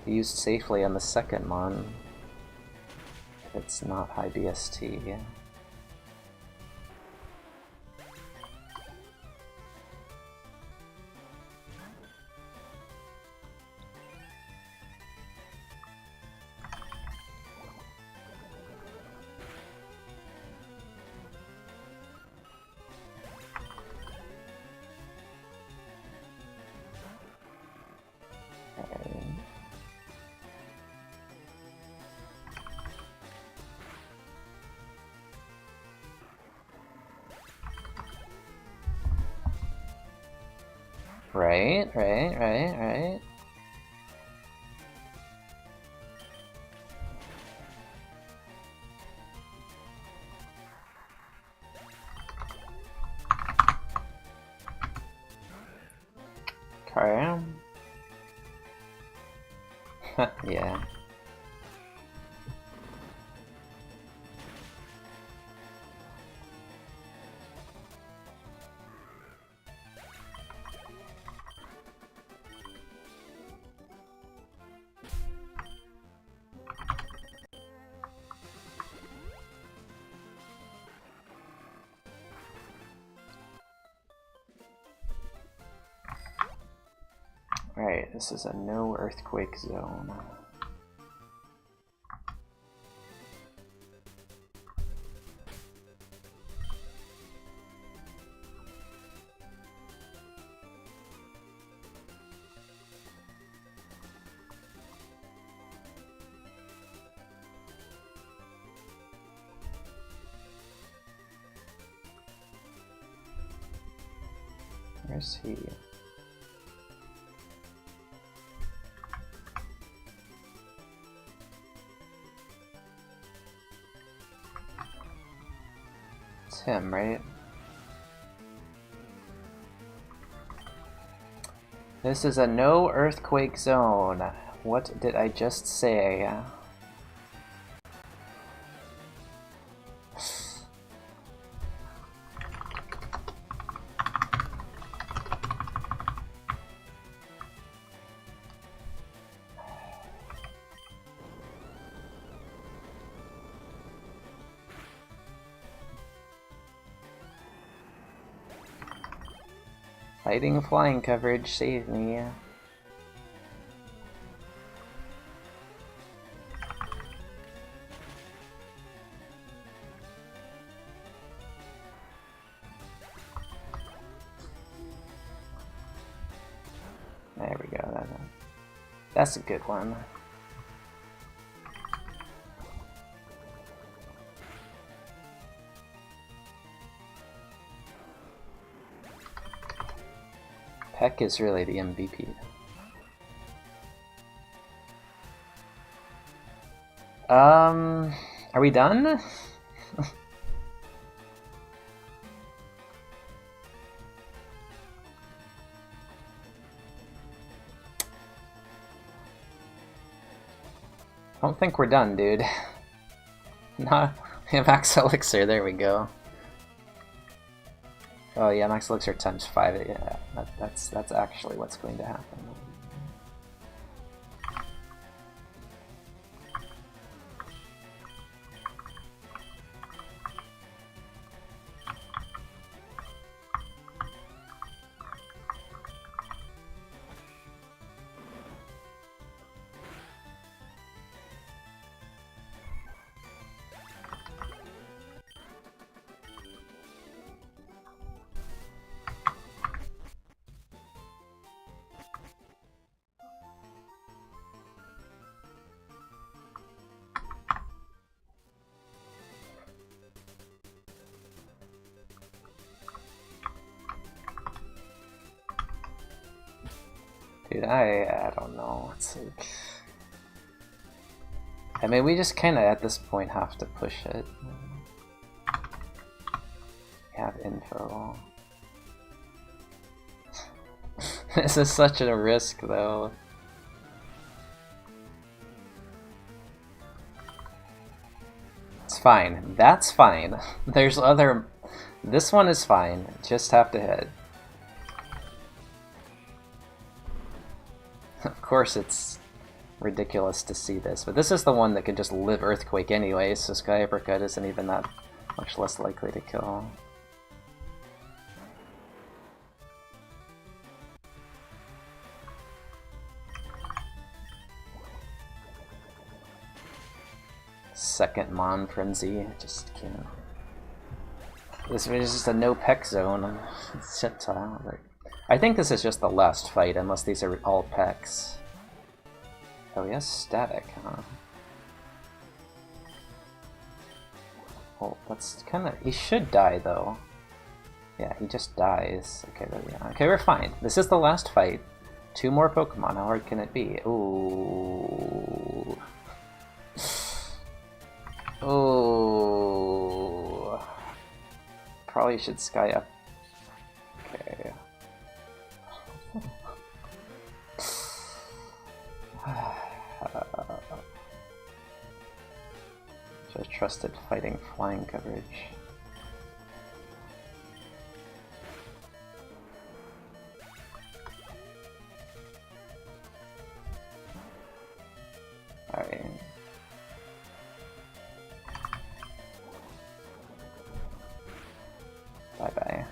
be used safely on the second Mon. It's not high BST. Right. Okay. Yeah. Alright, this is a no earthquake zone. Where's he? It's him, right? This is a no earthquake zone. What did I just say? Fighting flying coverage, save me. There we go. That's a good one. Peck is really the MVP. Are we done? don't think we're done, dude. Nah, Max Elixir, there we go. Oh yeah, Max Elixir times 5, yeah, that's actually what's going to happen. Dude, I don't know. It's like, I mean, we just kind of at this point have to push it. We have info. This is such a risk, though. It's fine. That's fine. There's other... This one is fine. Just have to hit. Of course it's ridiculous to see this, but this is the one that can just live Earthquake anyway, so Sky Uppercut isn't even that much less likely to kill. Second Mon Frenzy, just can't. This is just a no peck zone. Shit tile. I think this is just the last fight, unless these are all pecks. Oh, he has static, huh? Well, that's kind of... He should die, though. Yeah, he just dies. Okay, there we go. Okay, we're fine. This is the last fight. 2 more Pokemon. How hard can it be? Ooh. Ooh. Probably should Sky Up. Okay. Should have trusted fighting flying coverage. Alright. Bye-bye.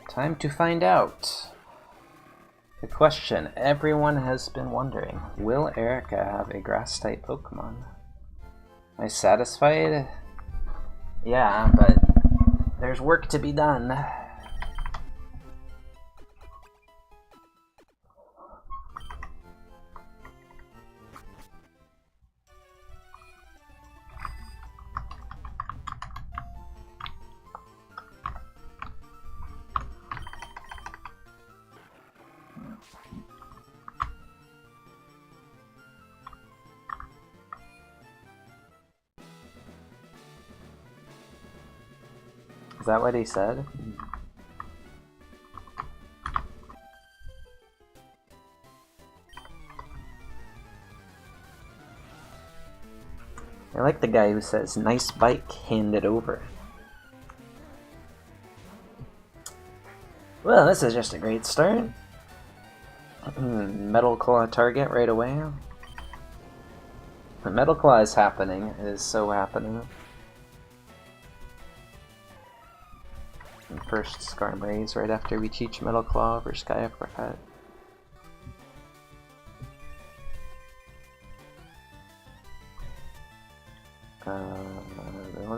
Time to find out. The question everyone has been wondering, will Erica have a grass-type Pokemon? Am I satisfied? Yeah, but there's work to be done. Is that what he said? I like the guy who says, "Nice bike, hand it over." Well, this is just a great start. Metal Claw target right away. The Metal Claw is happening. It is so happening. First Skarm Raise right after we teach Metal Claw over Sky Uppercut.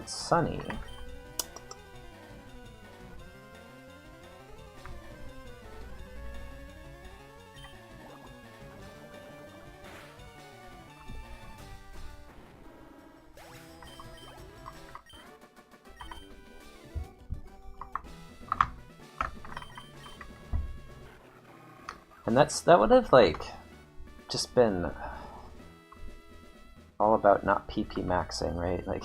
It's Sunny. And that would have, like, just been all about not PP maxing, right? Like,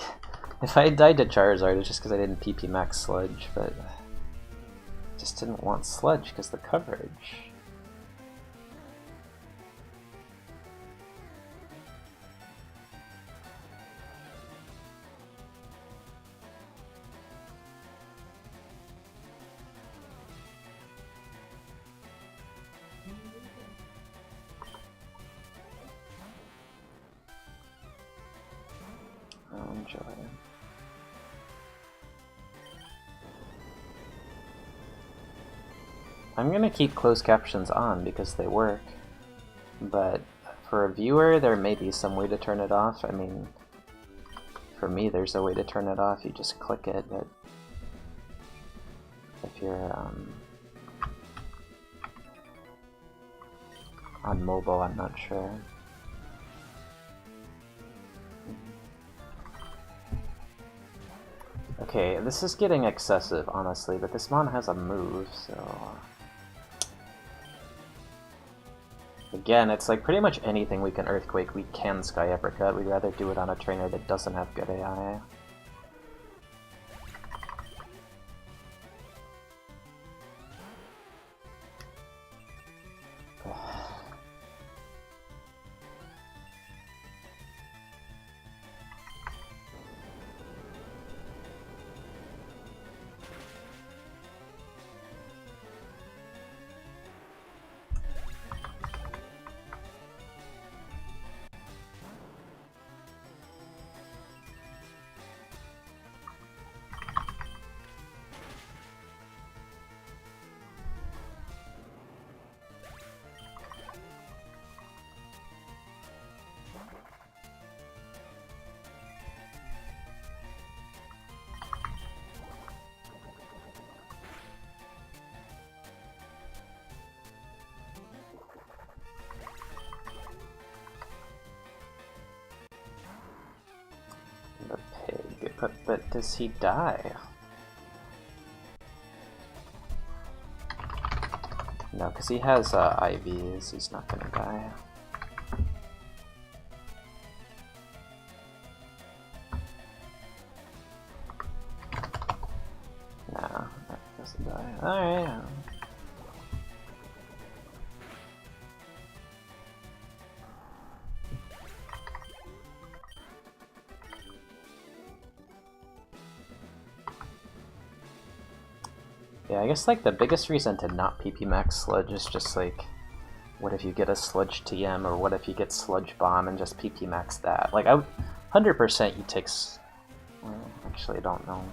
if I had died to Charizard, it's just because I didn't PP max Sludge, but just didn't want Sludge because the coverage. I'll enjoy it. I'm gonna keep closed captions on because they work, but for a viewer there may be some way to turn it off. I mean, for me there's a way to turn it off, you just click it, but if you're on mobile, I'm not sure. Okay, this is getting excessive, honestly, but this mon has a move, so... Again, it's like pretty much anything we can Earthquake, we can Sky Uppercut. We'd rather do it on a trainer that doesn't have good AI. The pig, but does he die? No, because he has IVs, he's not gonna die. No, that doesn't die. Alright. Yeah, I guess like the biggest reason to not PP max Sludge is just like, what if you get a Sludge TM, or what if you get Sludge Bomb and just PP max that? Like, 100% you take. Well, actually, I don't know.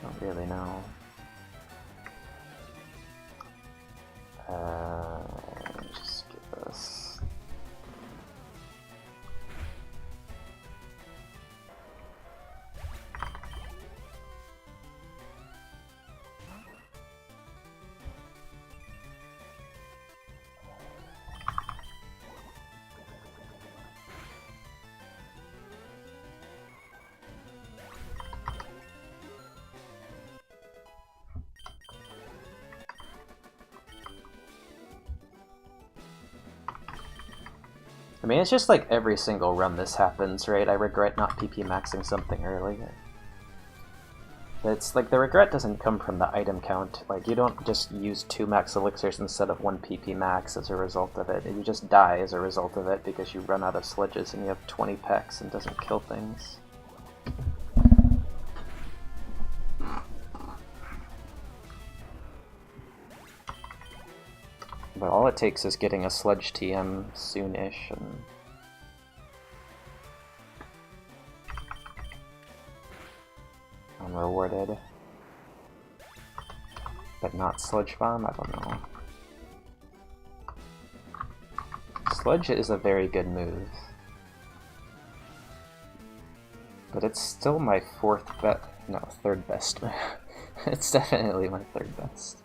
Don't really know. Just get this. I mean, it's just like every single run this happens, right? I regret not PP maxing something earlier. It's like the regret doesn't come from the item count. Like, you don't just use 2 max elixirs instead of 1 PP max as a result of it. You just die as a result of it because you run out of sludges and you have 20 pecks and doesn't kill things. But all it takes is getting a Sludge TM soon-ish, and I'm rewarded. But not Sludge Bomb? I don't know. Sludge is a very good move. But it's still my third best. It's definitely my third best.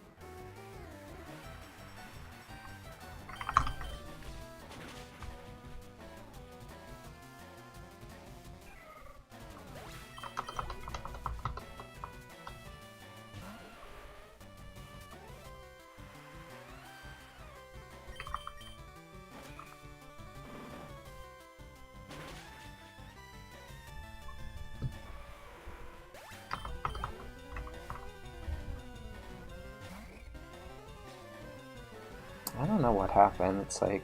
know what happened. It's like...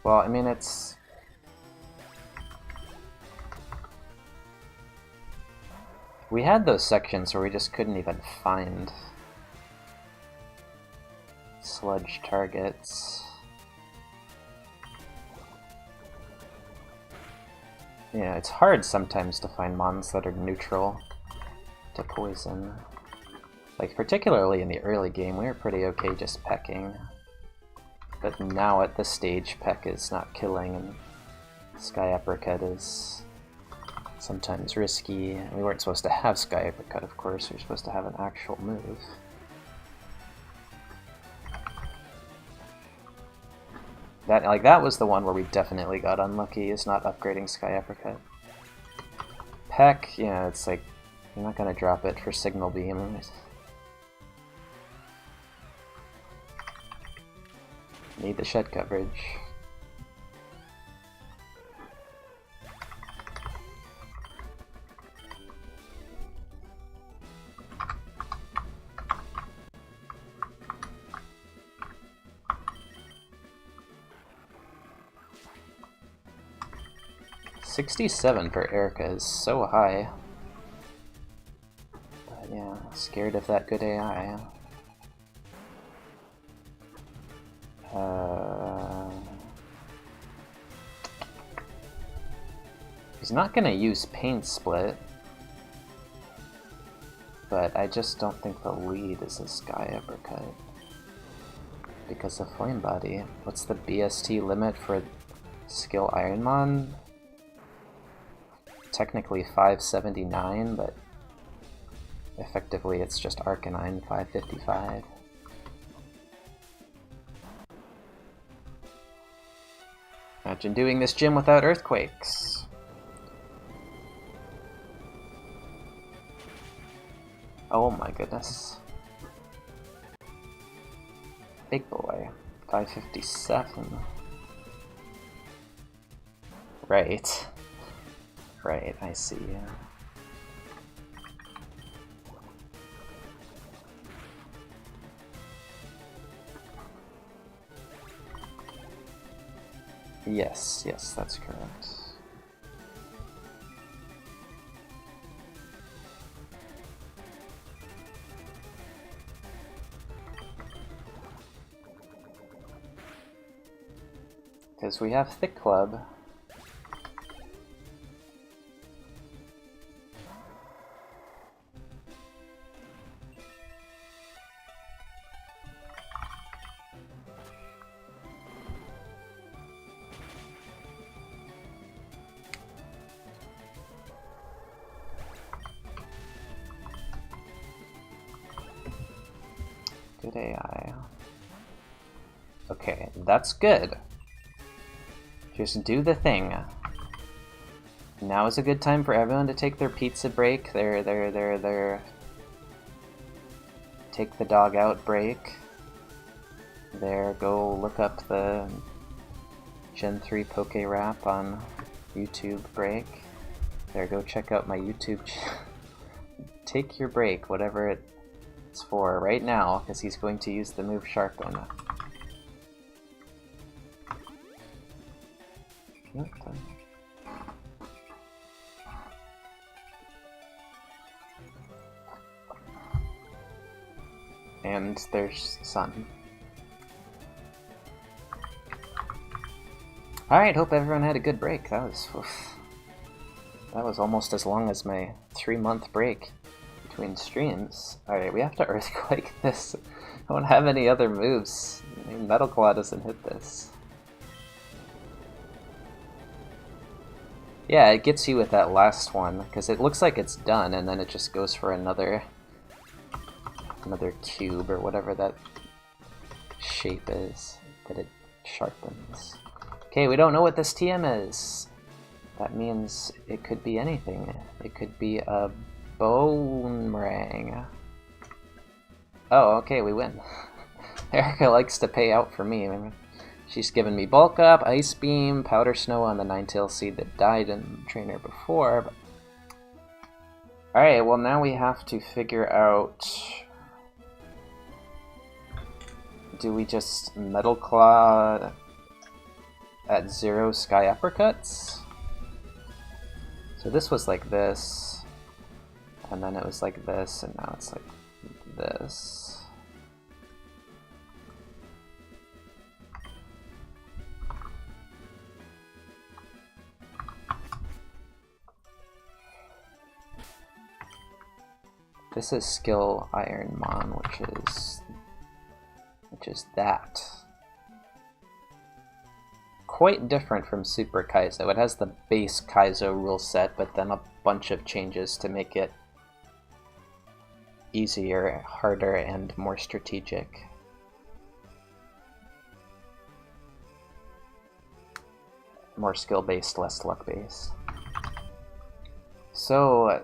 Well, I mean, it's... We had those sections where we just couldn't even find sludge targets. Yeah, it's hard sometimes to find mons that are neutral to poison. Like, particularly in the early game, we were pretty okay just pecking. But now at this stage, peck is not killing, and Sky Apricot is sometimes risky. We weren't supposed to have Sky Apricot, of course. We were supposed to have an actual move. That was the one where we definitely got unlucky, is not upgrading Sky Apricot. Peck, yeah, it's like, you're not gonna drop it for Signal Beam. Need the shed coverage. $67 for Erica is so high. But yeah, scared of that good AI. He's not gonna use Paint Split, but I just don't think the lead is a Sky Uppercut because of Flame Body. What's the BST limit for skill IronMON? Technically 579, but effectively it's just Arcanine 555. Imagine doing this gym without earthquakes. Oh my goodness. Big boy. 557. Right. Right, I see. Yes, yes, that's correct. Because we have Thick Club. Good AI. Okay, that's good. Just do the thing. Now is a good time for everyone to take their pizza break, their take the dog out break. There, go look up the Gen 3 Poke Rap on YouTube break. There, go check out my YouTube channel. Take your break, whatever it's for, right now, because he's going to use the move Sharpen. And there's Sun. Alright, hope everyone had a good break. That was almost as long as my 3-month break between streams. Alright, we have to Earthquake this. I don't have any other moves. Metal Claw doesn't hit this. Yeah, it gets you with that last one, because it looks like it's done, and then it just goes for another cube, or whatever that shape is that it sharpens. Okay, we don't know what this TM is. That means it could be anything. It could be a Boomerang. Oh, okay, we win. Erica likes to pay out for me. She's given me Bulk Up, Ice Beam, Powder Snow on the Ninetale Seed that died in Trainer before. But... Alright, well now we have to figure out do we just Metal Claw at 0 Sky Uppercuts? So this was like this, and then it was like this, and now it's like this. This is skill IronMON, which is that. Quite different from Super Kaizo. It has the base Kaizo rule set, but then a bunch of changes to make it easier, harder, and more strategic. More skill-based, less luck-based. So,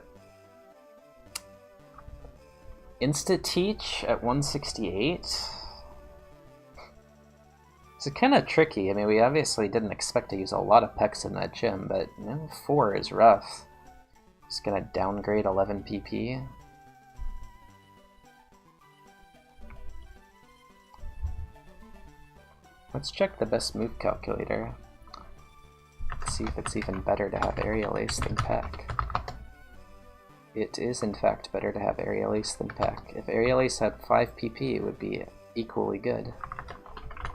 Insta-Teach at 168? It's kind of tricky. I mean, we obviously didn't expect to use a lot of Pex in that gym, but 4 is rough. Just gonna downgrade 11 PP. Let's check the best move calculator. Let's see if it's even better to have Aerial Ace than Peck. It is in fact better to have Aerial Ace than Peck. If Aerial Ace had 5 PP, it would be equally good.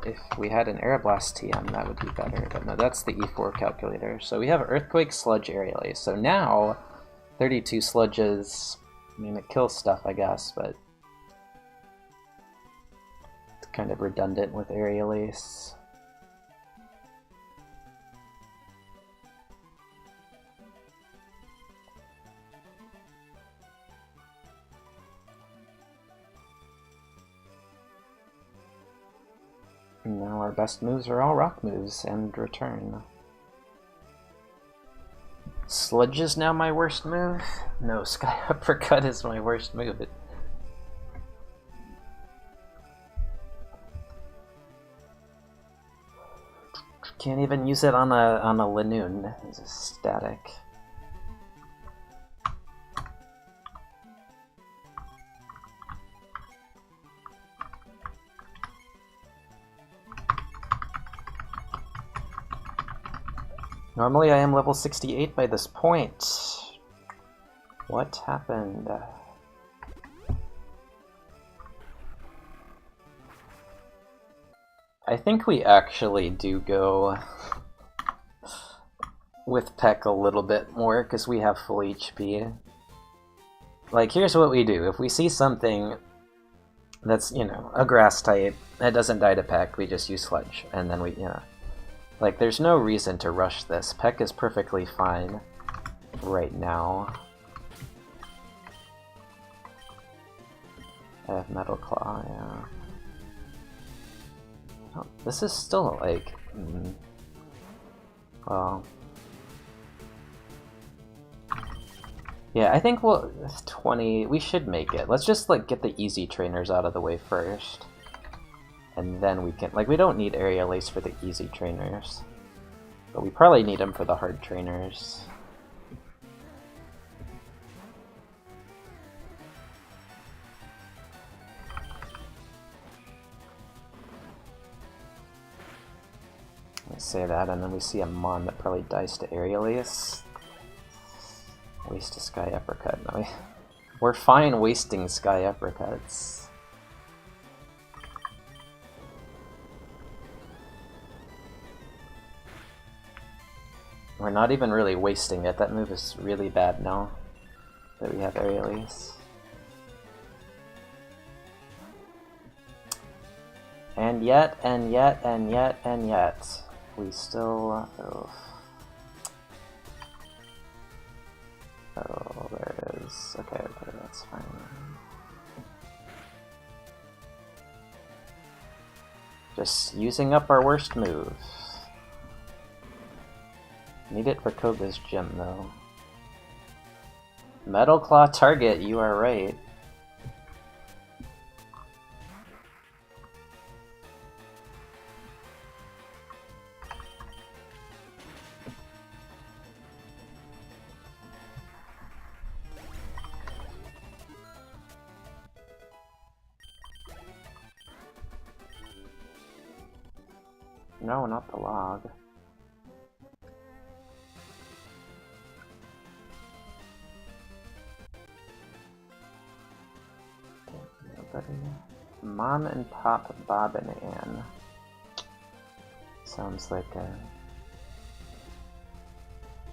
If we had an Aeroblast TM, that would be better, but no, that's the E4 calculator. So we have Earthquake, Sludge, Aerial Ace. So now, 32 Sludges, I mean, it kills stuff, I guess, but it's kind of redundant with Aerial Ace. Now our best moves are all rock moves and return. Sludge is now my worst move? No, Sky Uppercut is my worst move. Can't even use it on a Linoon. It's a static. Normally I am level 68 by this point. What happened? I think we actually do go with Peck a little bit more because we have full HP. Like, here's what we do. If we see something that's, you know, a grass type that doesn't die to Peck, we just use Sludge, and then we, you know. Like, there's no reason to rush this. Peck is perfectly fine right now. I have Metal Claw, yeah. Oh, this is still, like... well... yeah, I think we'll... 20... we should make it. Let's just, like, get the easy trainers out of the way first. And then we can, like, we don't need Aerial Ace for the easy trainers. But we probably need them for the hard trainers. I say that, and then we see a Mon that probably dies to Aerial Ace. Waste a Sky Uppercut. No, we're fine wasting Sky Uppercuts. We're not even really wasting it. That move is really bad now that we have Aerial Ace. And yet, and yet, and yet, and yet, we still... oh, there it is. Okay, that's fine. Just using up our worst move. Need it for Koga's gym, though. Metal Claw target, you are right. No, not the log. Nobody. Mom and Pop, Bob and Ann. Sounds like a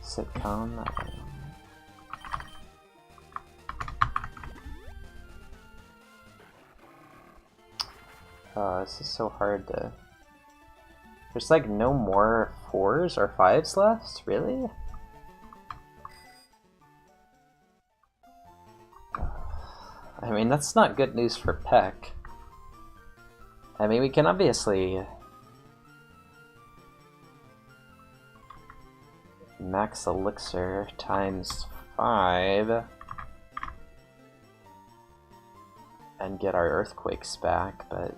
sitcom. I don't know. Oh, this is so hard to... There's like no more 4s or 5s left? Really? I mean, that's not good news for Peck. I mean, we can obviously... max elixir times 5 and get our earthquakes back, but...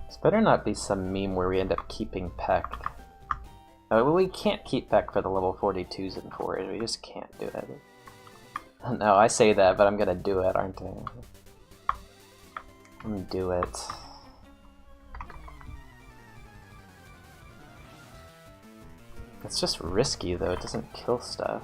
This better not be some meme where we end up keeping Peck. Oh, we can't keep Peck for the level 42s and 4s, we just can't do it. No, I say that, but I'm gonna do it, aren't I? I'm gonna do it. It's just risky, though, it doesn't kill stuff.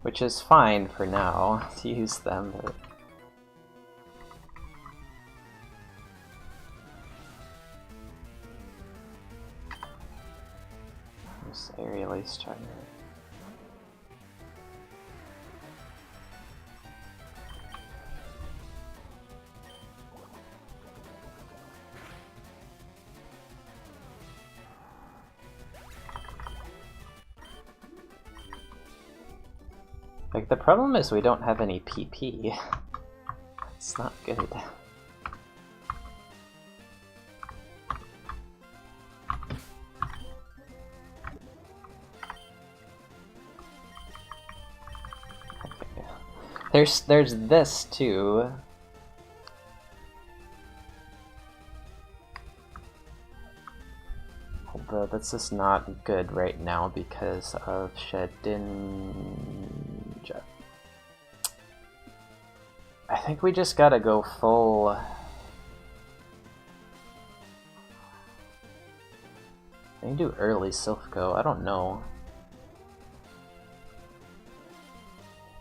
Which is fine for now, to use them, but... This aerial ace charger. Like, the problem is we don't have any PP. It's not good. Okay. There's this too. Although that's just not good right now because of Shedinja. I think we just gotta go full... Maybe do early Silphco, I don't know.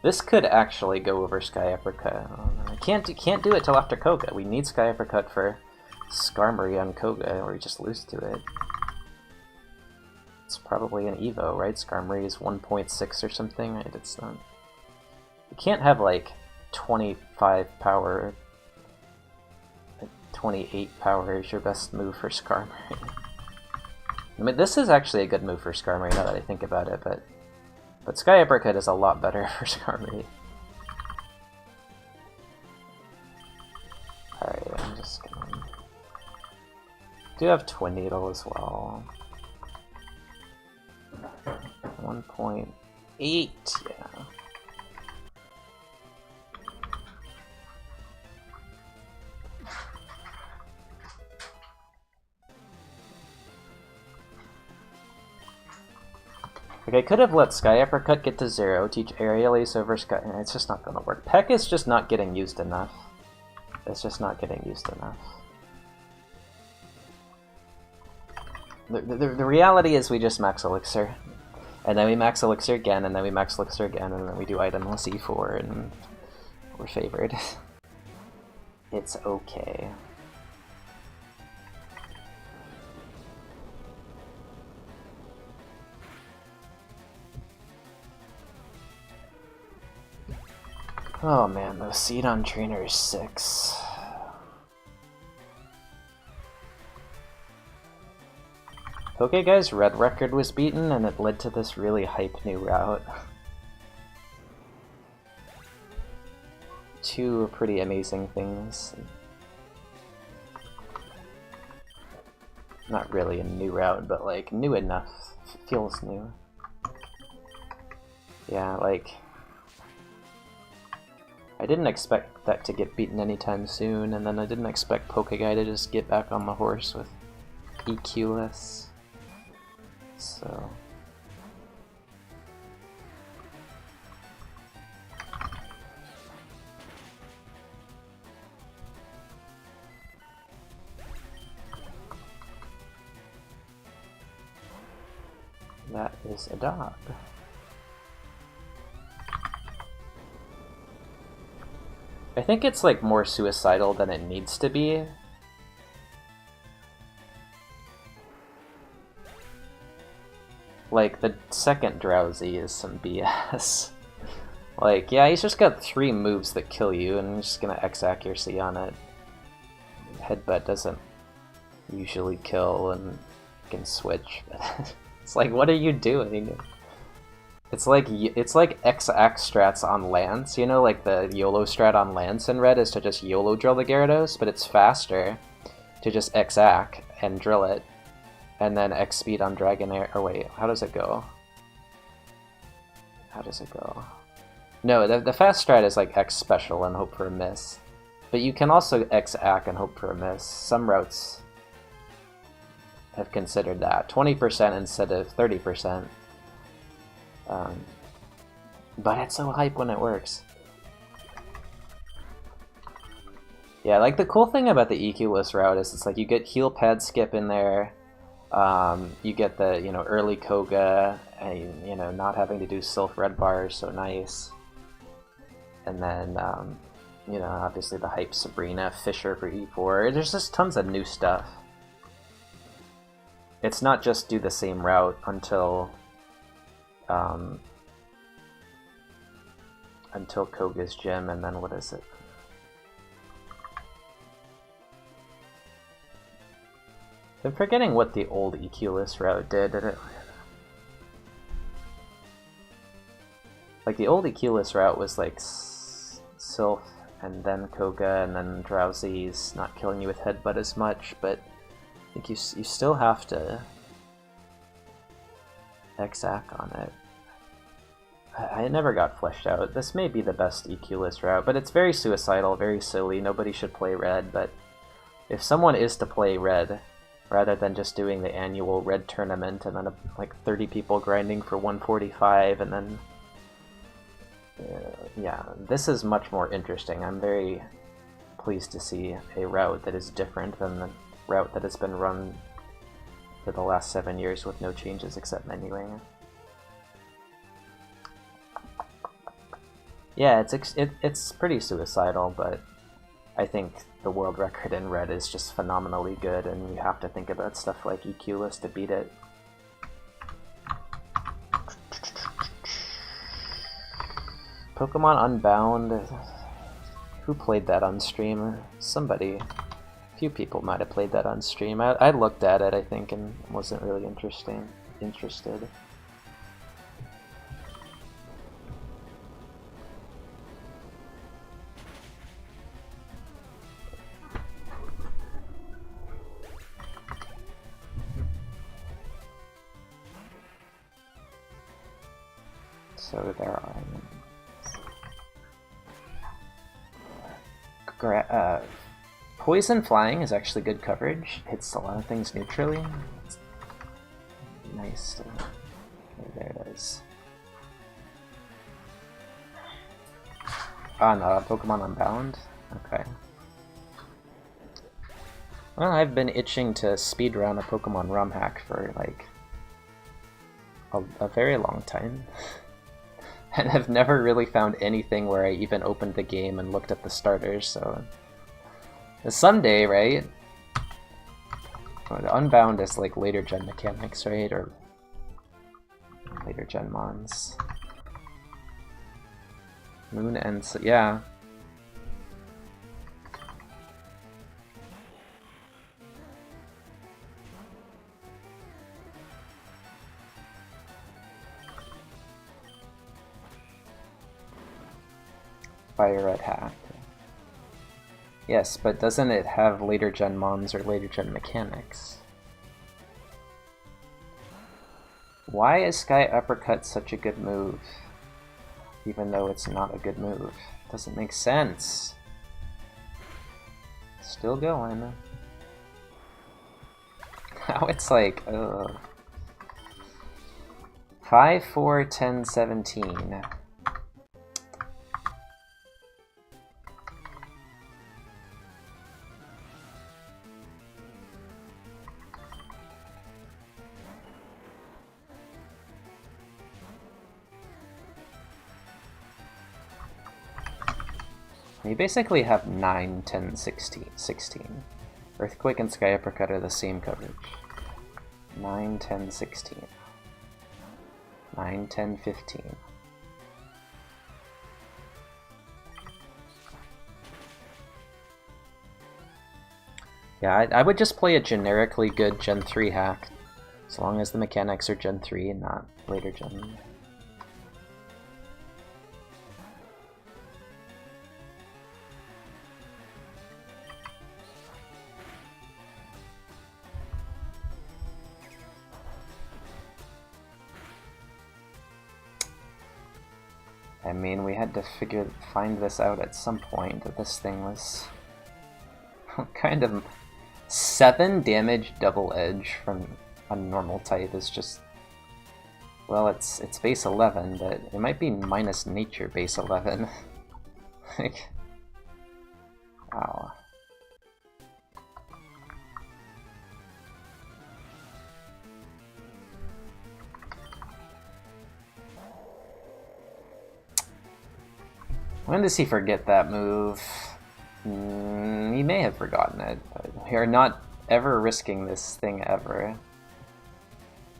This could actually go over Sky Uppercut. I can't do it till after Koga. We need Sky Uppercut for Skarmory on Koga, or we just lose to it. It's probably an Evo, right? Skarmory is 1.6 or something, right? It's not... You can't have, like, 25 power... 28 power is your best move for Skarmory. I mean, this is actually a good move for Skarmory, now that I think about it, but Sky Uppercut is a lot better for Skarmory. Alright, I'm just gonna... Do have Twin Needle as well. 1.8, yeah. Like, I could have let Sky Uppercut get to 0, teach Aerial Ace over Sky... It's just not gonna work. Peck is just not getting used enough. It's just not getting used enough. The reality is we just max Elixir. And then we max Elixir again, and then we max Elixir again, and then we do itemless E4, and we're favored. It's okay. Oh man, those Seedon trainers 6. Okay guys, red record was beaten and it led to this really hype new route. 2 pretty amazing things. Not really a new route, but like new enough. Feels new. Yeah, like I didn't expect that to get beaten anytime soon, and then I didn't expect Pokeguy to just get back on the horse with EQ-less. So that is a dog. I think it's like more suicidal than it needs to be. Like, the second Drowsy is some BS. Like, yeah, he's just got 3 moves that kill you, and I'm just gonna X accuracy on it. Headbutt doesn't usually kill, and you can switch. It's like, what are you doing? It's like X-Ax strats on Lance, you know, like the YOLO strat on Lance in red is to just YOLO drill the Gyarados, but it's faster to just X-Ac and drill it, and then X-Speed on Dragonair. Or wait, how does it go? How does it go? No, the fast strat is like X-Special and hope for a miss. But you can also X-Ac and hope for a miss. Some routes have considered that. 20% instead of 30%. But it's so hype when it works. Yeah, like the cool thing about the EQ-less route is it's like you get heal pad skip in there, you get the, you know, early Koga, and, you know, not having to do Sylph red bars, so nice. And then, you know, obviously the hype Sabrina, Fisher for E4, there's just tons of new stuff. It's not just do the same route until Koga's gym, and then what is it? I'm forgetting what the old EQ-less route did. Like, the old EQ-less route was like Sylph, and then Koga, and then Drowsy's not killing you with Headbutt as much, but I think you still have to X-Ac on it. I never got fleshed out. This may be the best EQ-less route, but it's very suicidal, very silly. Nobody should play red, but if someone is to play red, rather than just doing the annual red tournament and then like 30 people grinding for 145 and then... yeah, this is much more interesting. I'm very pleased to see a route that is different than the route that has been run for the last 7 years with no changes except menuing. Yeah, it's pretty suicidal, but I think the world record in red is just phenomenally good, and you have to think about stuff like EQ-less to beat it. Pokemon Unbound. Who played that on stream? Somebody. A few people might have played that on stream. I looked at it, I think, and wasn't really interested. So there are... Poison Flying is actually good coverage. Hits a lot of things neutrally. It's nice. There it is. Oh no, Pokemon Unbound? Okay. Well, I've been itching to speedrun a Pokemon ROM hack for, like, a very long time. And I've never really found anything where I even opened the game and looked at the starters, so... Someday, right? Oh, the Unbound is like later gen mechanics, right? Or later gen mons. Moon and yeah. Fire Red hack. Yes, but doesn't it have later gen mons or later gen mechanics? Why is Sky Uppercut such a good move? Even though it's not a good move. Doesn't make sense. Still going. Now it's like, ugh. 5, 4, 10, 17. You basically have 9, 10, 16. Earthquake and Sky Uppercut are the same coverage. 9, 10, 16. 9, 10, 15. Yeah, I would just play a generically good Gen 3 hack, as long as the mechanics are Gen 3 and not later Gen. I mean, we had to find this out at some point, that this thing was kind of 7 damage double edge from a normal type is just, well, it's base 11, but it might be minus nature base 11. Like, wow. When does he forget that move? He may have forgotten it, but we are not ever risking this thing ever.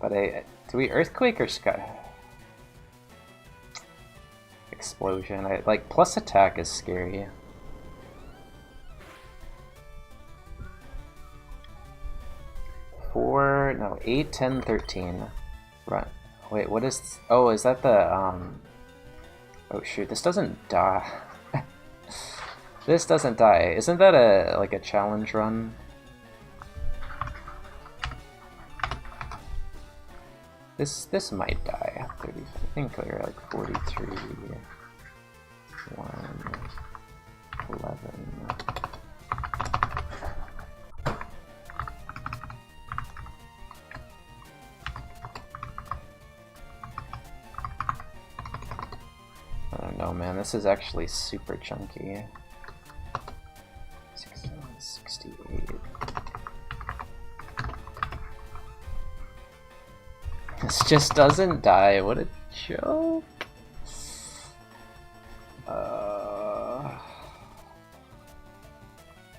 But do we Earthquake or Sky? Explosion. Like, plus attack is scary. No, 8, 10, 13. Run. Wait, what is... Oh, is that the, Oh shoot, this doesn't die. This doesn't die. Isn't that like a challenge run? This might die. 30, I think they're like 43. 1, 11. I don't know, man. This is actually super chunky. 68. This just doesn't die. What a joke.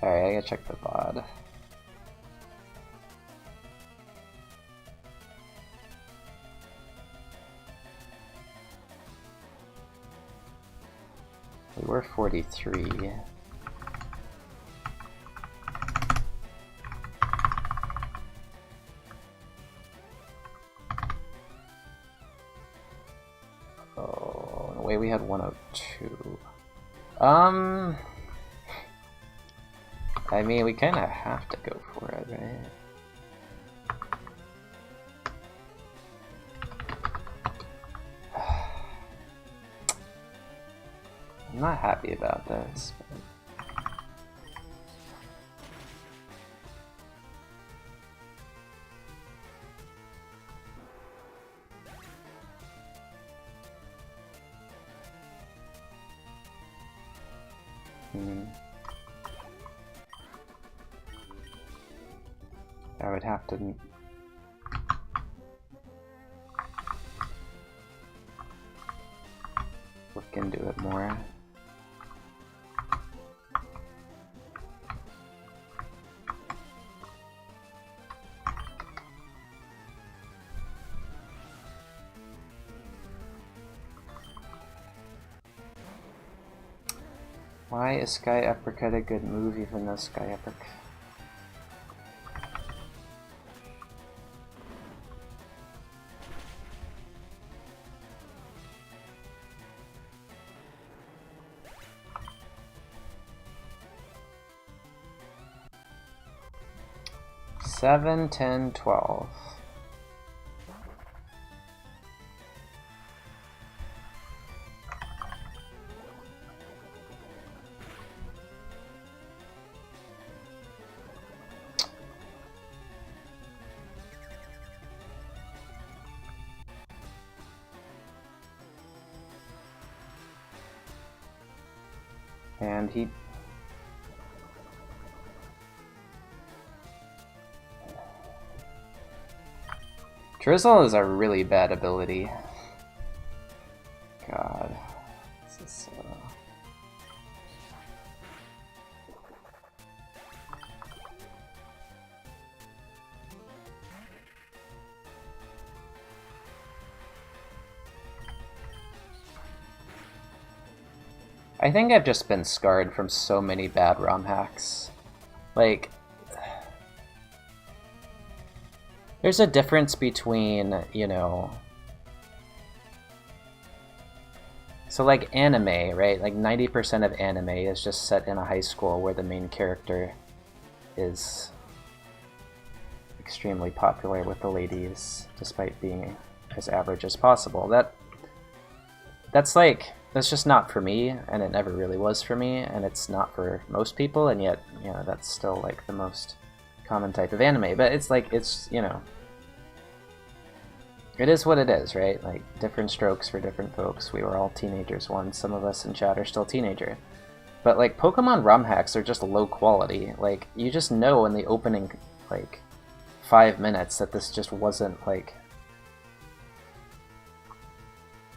Alright, I gotta check the VOD. We were 43. Oh, in a way we had 102. I mean, we kind of have to go for it, right? I'm not happy about this. I would have to look into it more. Why is Sky Uppercut a good move even though Sky Uppercut... Seven, 10, 12. And he... Drizzle is a really bad ability. God. This is, I think I've just been scarred from so many bad ROM hacks. Like, there's a difference between, you know... So like anime, right? Like 90% of anime is just set in a high school where the main character is extremely popular with the ladies, despite being as average as possible. That's just not for me, and it never really was for me, and it's not for most people, and yet, you know, that's still like the most common type of anime. But it's like, it's, you know, it is what it is, right? Like, different strokes for different folks. We were all teenagers once. Some of us in chat are still teenager. But like, Pokemon ROM hacks are just low quality. Like, you just know in the opening, like, 5 minutes that this just wasn't, like...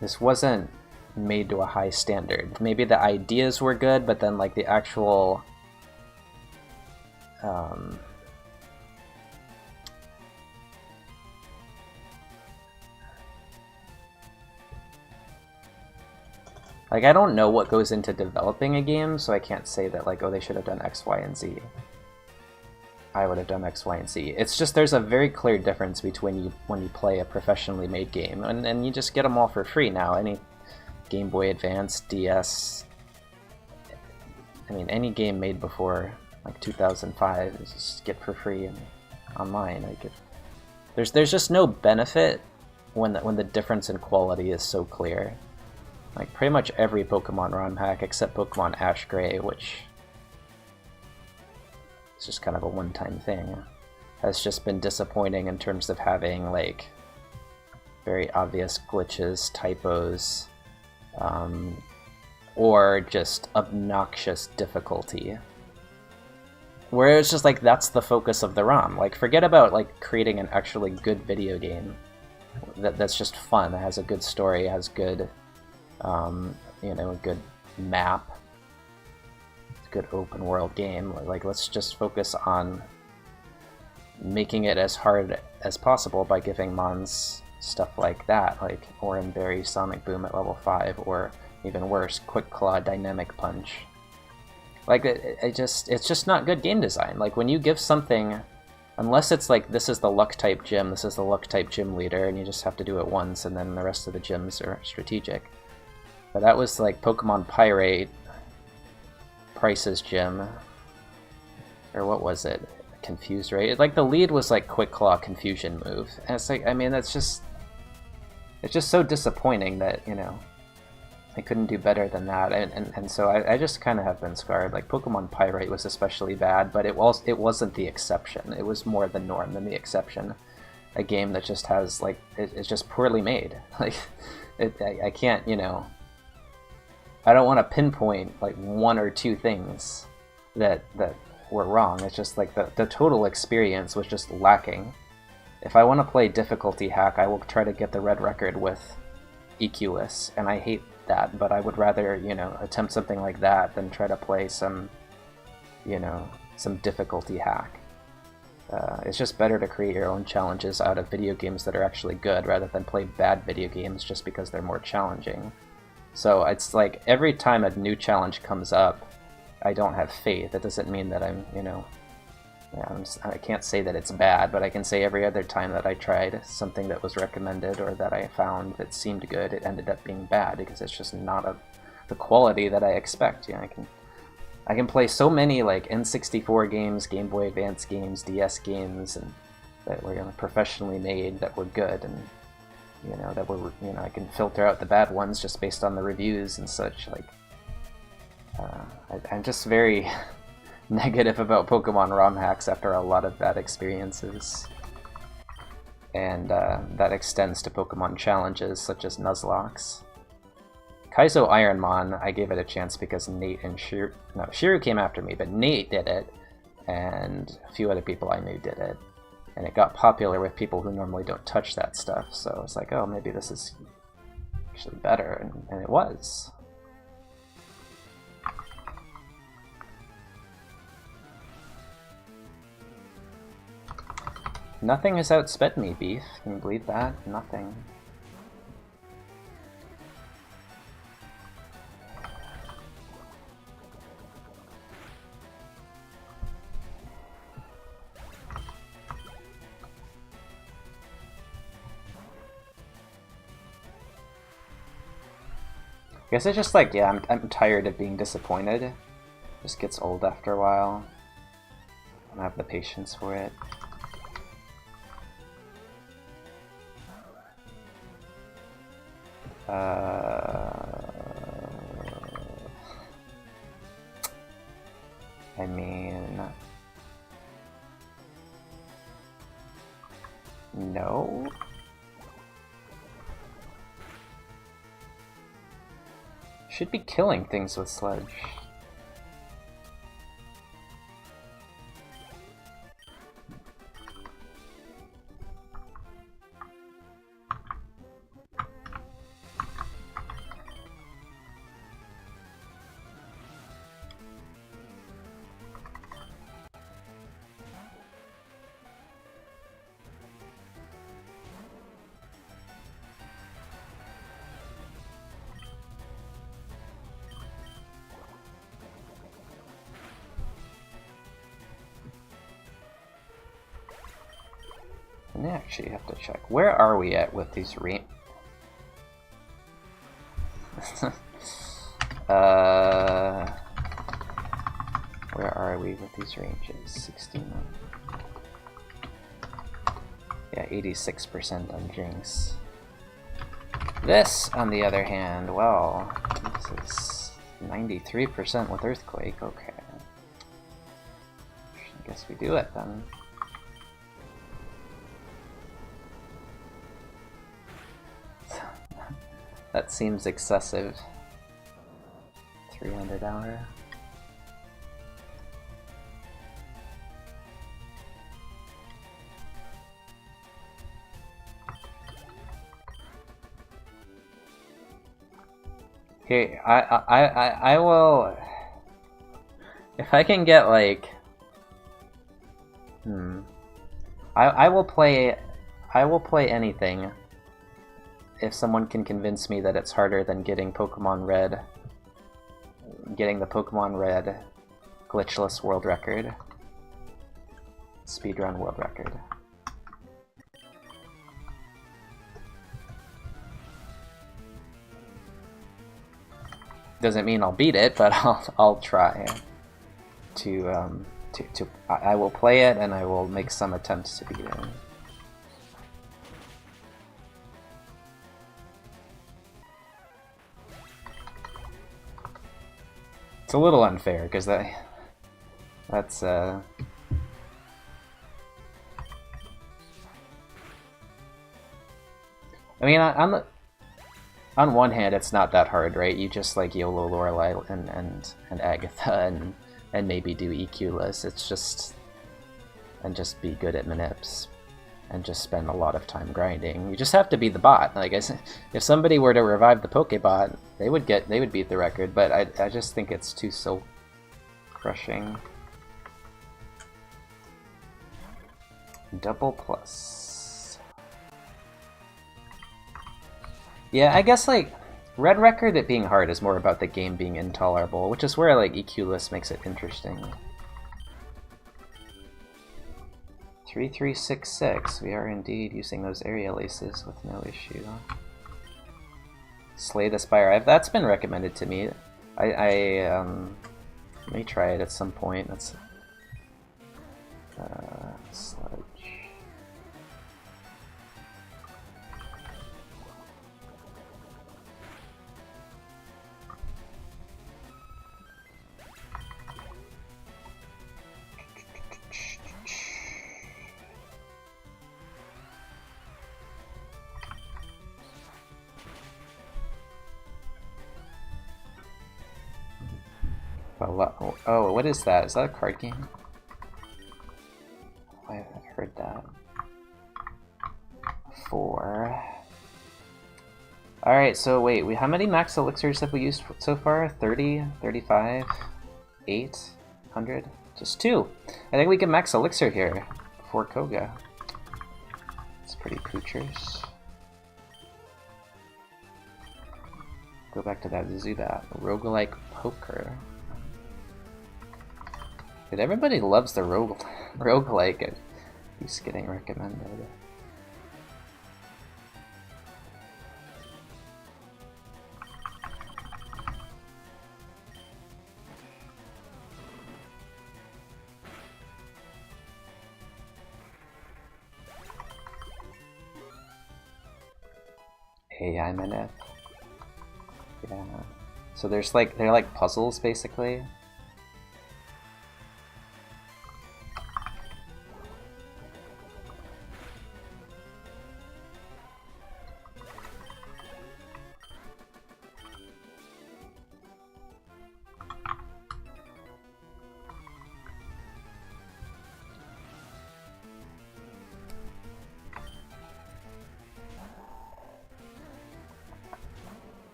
This wasn't made to a high standard. Maybe the ideas were good, but then like the actual like, I don't know what goes into developing a game, so I can't say that like, oh, they should have done X, Y, and Z. I would have done X, Y, and Z. It's just there's a very clear difference between when you play a professionally made game, and you just get them all for free now. Any Game Boy Advance, DS, I mean, any game made before like 2005 is just get for free and online. Like, there's just no benefit when the difference in quality is so clear. Like, pretty much every Pokemon ROM hack except Pokemon Ash Gray, which is just kind of a one-time thing, has just been disappointing in terms of having like very obvious glitches, typos, or just obnoxious difficulty. Where it's just like, that's the focus of the ROM. Like, forget about like creating an actually good video game that's just fun, that has a good story, has good, you know, a good map, good open world game. Like, let's just focus on making it as hard as possible by giving Mons stuff like that, like Oran Berry Sonic Boom at level 5, or even worse, Quick Claw Dynamic Punch. Like, it's just not good game design. Like, when you give something, unless it's like, this is the luck type gym, this is the luck type gym leader, and you just have to do it once, and then the rest of the gyms are strategic. But that was like Pokemon Pyrate, Price's gym, or what was it? Confused, right? Like, the lead was like Quick Claw Confusion move, and it's like, I mean, it's just so disappointing that, you know, I couldn't do better than that, and so I just kind of have been scarred. Like, Pokemon Pyrite was especially bad, but it wasn't the exception. It was more the norm than the exception. A game that just has, like, it's just poorly made. Like, I can't, you know, I don't want to pinpoint like one or two things that were wrong. It's just like the total experience was just lacking. If I want to play difficulty hack, I will try to get the red record with EQless, and I hate that, but I would rather, you know, attempt something like that than try to play some, you know, some difficulty hack. It's just better to create your own challenges out of video games that are actually good, rather than play bad video games just because they're more challenging. So it's like, every time a new challenge comes up, I don't have faith. That doesn't mean that I'm, you know, I can't say that it's bad, but I can say every other time that I tried something that was recommended or that I found that seemed good, it ended up being bad because it's just not of the quality that I expect. You know, I can play so many like N64 games, Game Boy Advance games, DS games, and that were, you know, professionally made, that were good, and you know, that were, you know, I can filter out the bad ones just based on the reviews and such. Like, I'm just very negative about Pokemon ROM hacks after a lot of bad experiences, and that extends to Pokemon challenges such as Nuzlocke. Kaizo IronMON, I gave it a chance because Nate and Shiru came after me, but Nate did it, and a few other people I knew did it, and it got popular with people who normally don't touch that stuff, so I was like, oh, maybe this is actually better, and it was. Nothing has outsped me, Beef. Can you believe that? Nothing. I guess it's just like, yeah, I'm tired of being disappointed. It just gets old after a while. I don't have the patience for it. I mean... no? Should be killing things with Sledge. I actually have to check. Where are we at with these where are we with these ranges? 16. Yeah, 86% on Jinx. This, on the other hand, well, this is 93% with Earthquake. Okay. I guess we do it then. That seems excessive. 300 hour. Okay, I will, if I can get like, I will play anything if someone can convince me that it's harder than getting the Pokemon Red glitchless world record, speedrun world record. Doesn't mean I'll beat it, but I'll try to I will play it and I will make some attempts to beat it. It's a little unfair because that's I mean, on one hand, it's not that hard, right? You just like YOLO Lorelei and Agatha and maybe do EQ-less. It's just just be good at manips and just spend a lot of time grinding. You just have to be the bot. Like if somebody were to revive the Pokebot, they would beat the record. But I just think it's too soul crushing. Double plus. Yeah, I guess like Red Record, it being hard, is more about the game being intolerable, which is where like EQ list makes it interesting. 3366, we are indeed using those aerial aces with no issue. Slay the Spire, that's been recommended to me. I may try it at some point. That's sludge. Oh, what is that? Is that a card game? I haven't heard that. 4. Alright, so wait, how many max elixirs have we used so far? 30? 35? 800? Just 2. I think we can max elixir here before Koga. It's pretty poochers. Go back to that Zubat. Roguelike poker. Dude, everybody loves the roguelike. It keeps getting recommended. AI minute. Yeah. So they're like puzzles basically.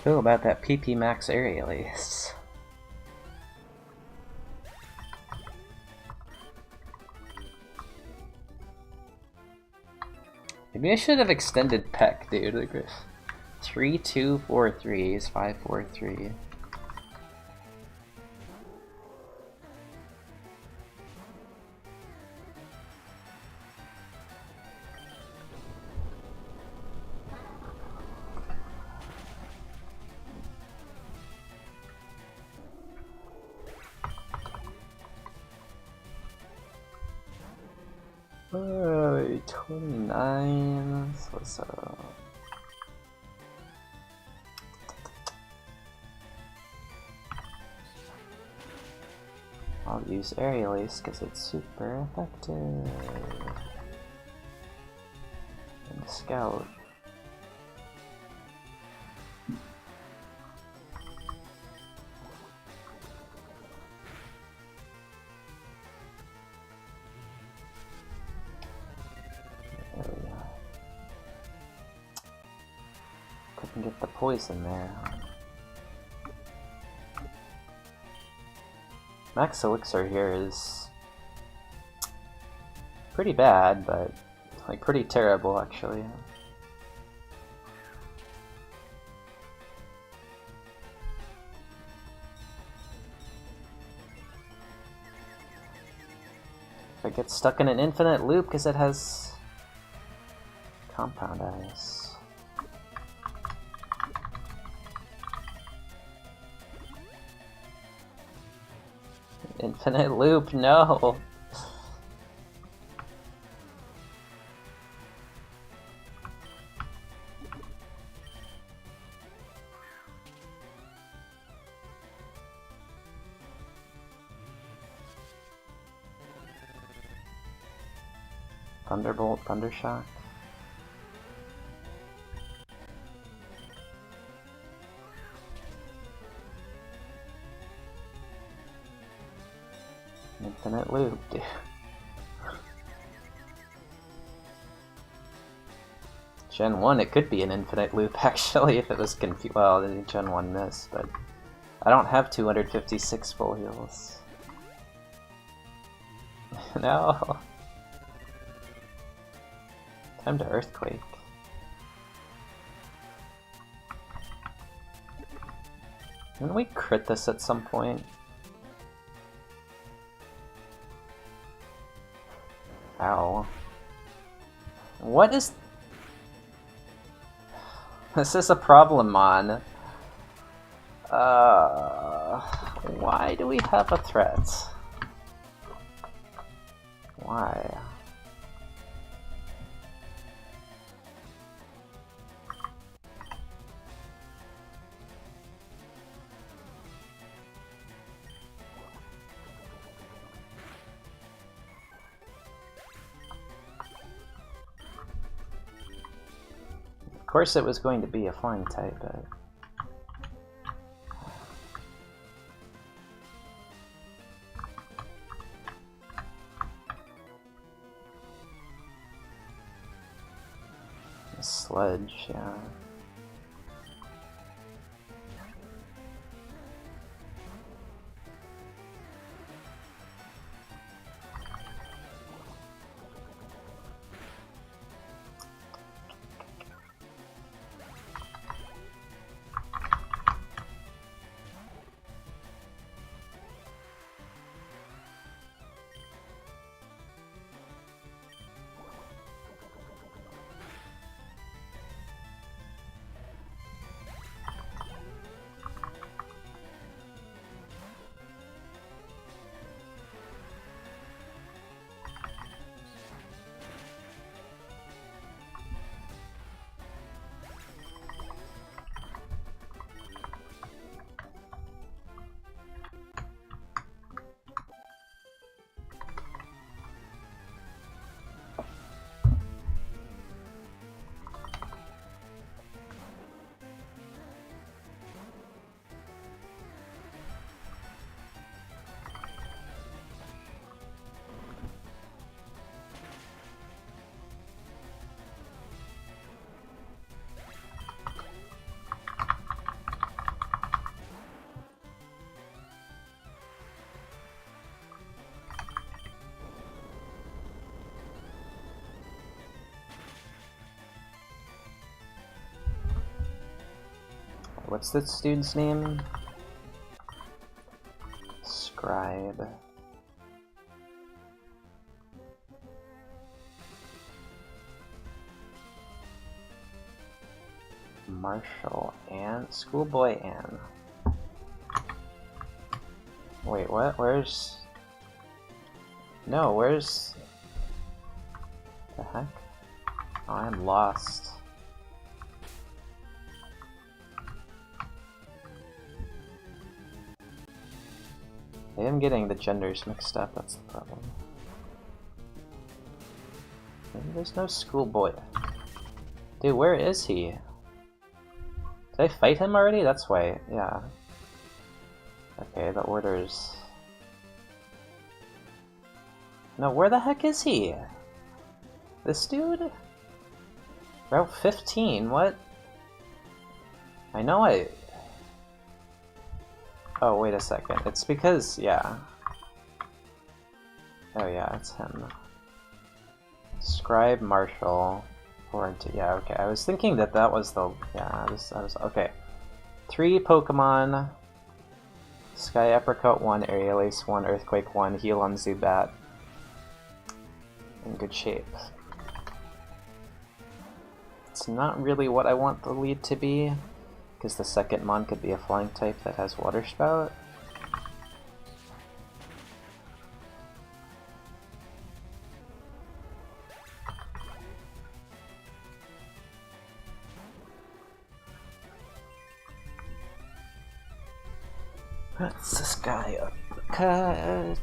Feel about that PP Max aerial ace. Maybe I should have extended Peck, dude. Like 3, 2, 4, 3 is 5, 4, 3. Oh, 29. What's up? I'll use aerial ace because it's super effective. And scout. Couldn't get the poison there. Max elixir here is pretty bad, but like pretty terrible actually. If it gets stuck in an infinite loop because it has compound ice. Infinite loop, no! Thunderbolt, Thundershock. Infinite loop, dude. Gen 1, it could be an infinite loop, actually, if it was confused. Well, Gen 1 missed, but I don't have 256 full heals. No! Time to Earthquake. Didn't we crit this at some point? Ow. What is... This is a problem, Mon. Why do we have a threat? Why? Of course it was going to be a flying type, but... A sludge, yeah. What's this dude's name? Scribe. Marshall and Schoolboy Ann. Wait, what? Where's... No, where's... The heck? Oh, I'm lost. I am getting the genders mixed up, that's the problem. Maybe there's no Schoolboy. Dude, where is he? Did I fight him already? That's why, yeah. Okay, the orders... No, where the heck is he? This dude? Route 15, what? I know I... Oh, wait a second. It's because, yeah. Oh yeah, it's him. Scribe Marshall. Yeah, okay. I was thinking that that was the... Yeah, I was okay. 3 Pokemon. Sky Apricot 1, Aerial Ace 1, Earthquake 1, Heal on Zubat. In good shape. It's not really what I want the lead to be, because the second Mon could be a flying type that has Water Spout. That's this guy uppercut.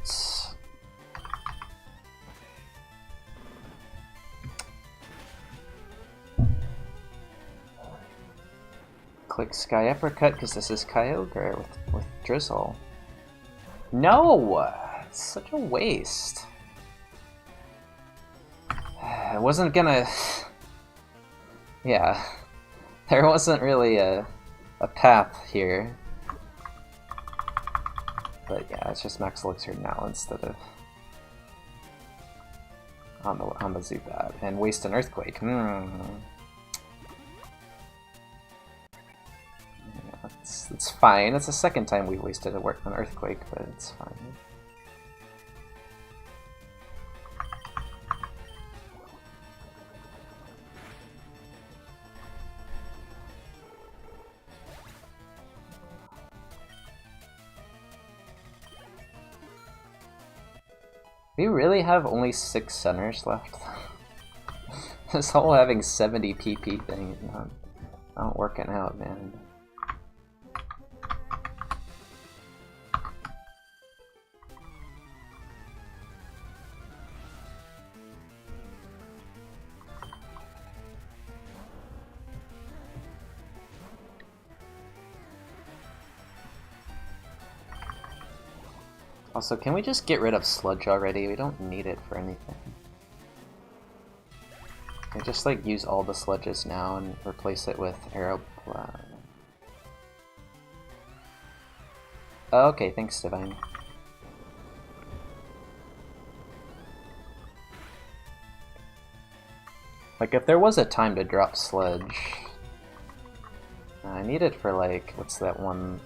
Click Sky Uppercut because this is Kyogre with Drizzle. No! It's such a waste. I wasn't gonna... Yeah, there wasn't really a path here. But yeah, it's just Max Elixir now instead of on the Zubat. And waste an Earthquake. Yeah, it's fine. It's the second time we wasted an Earthquake, but it's fine. We really have only 6 centers left. This whole having 70 PP thing is not working out, man. Also, can we just get rid of Sludge already? We don't need it for anything. Can we just like use all the Sludges now and replace it with Aeroplan? Oh, okay, thanks, Divine. Like, if there was a time to drop Sludge... I need it for like, what's that one...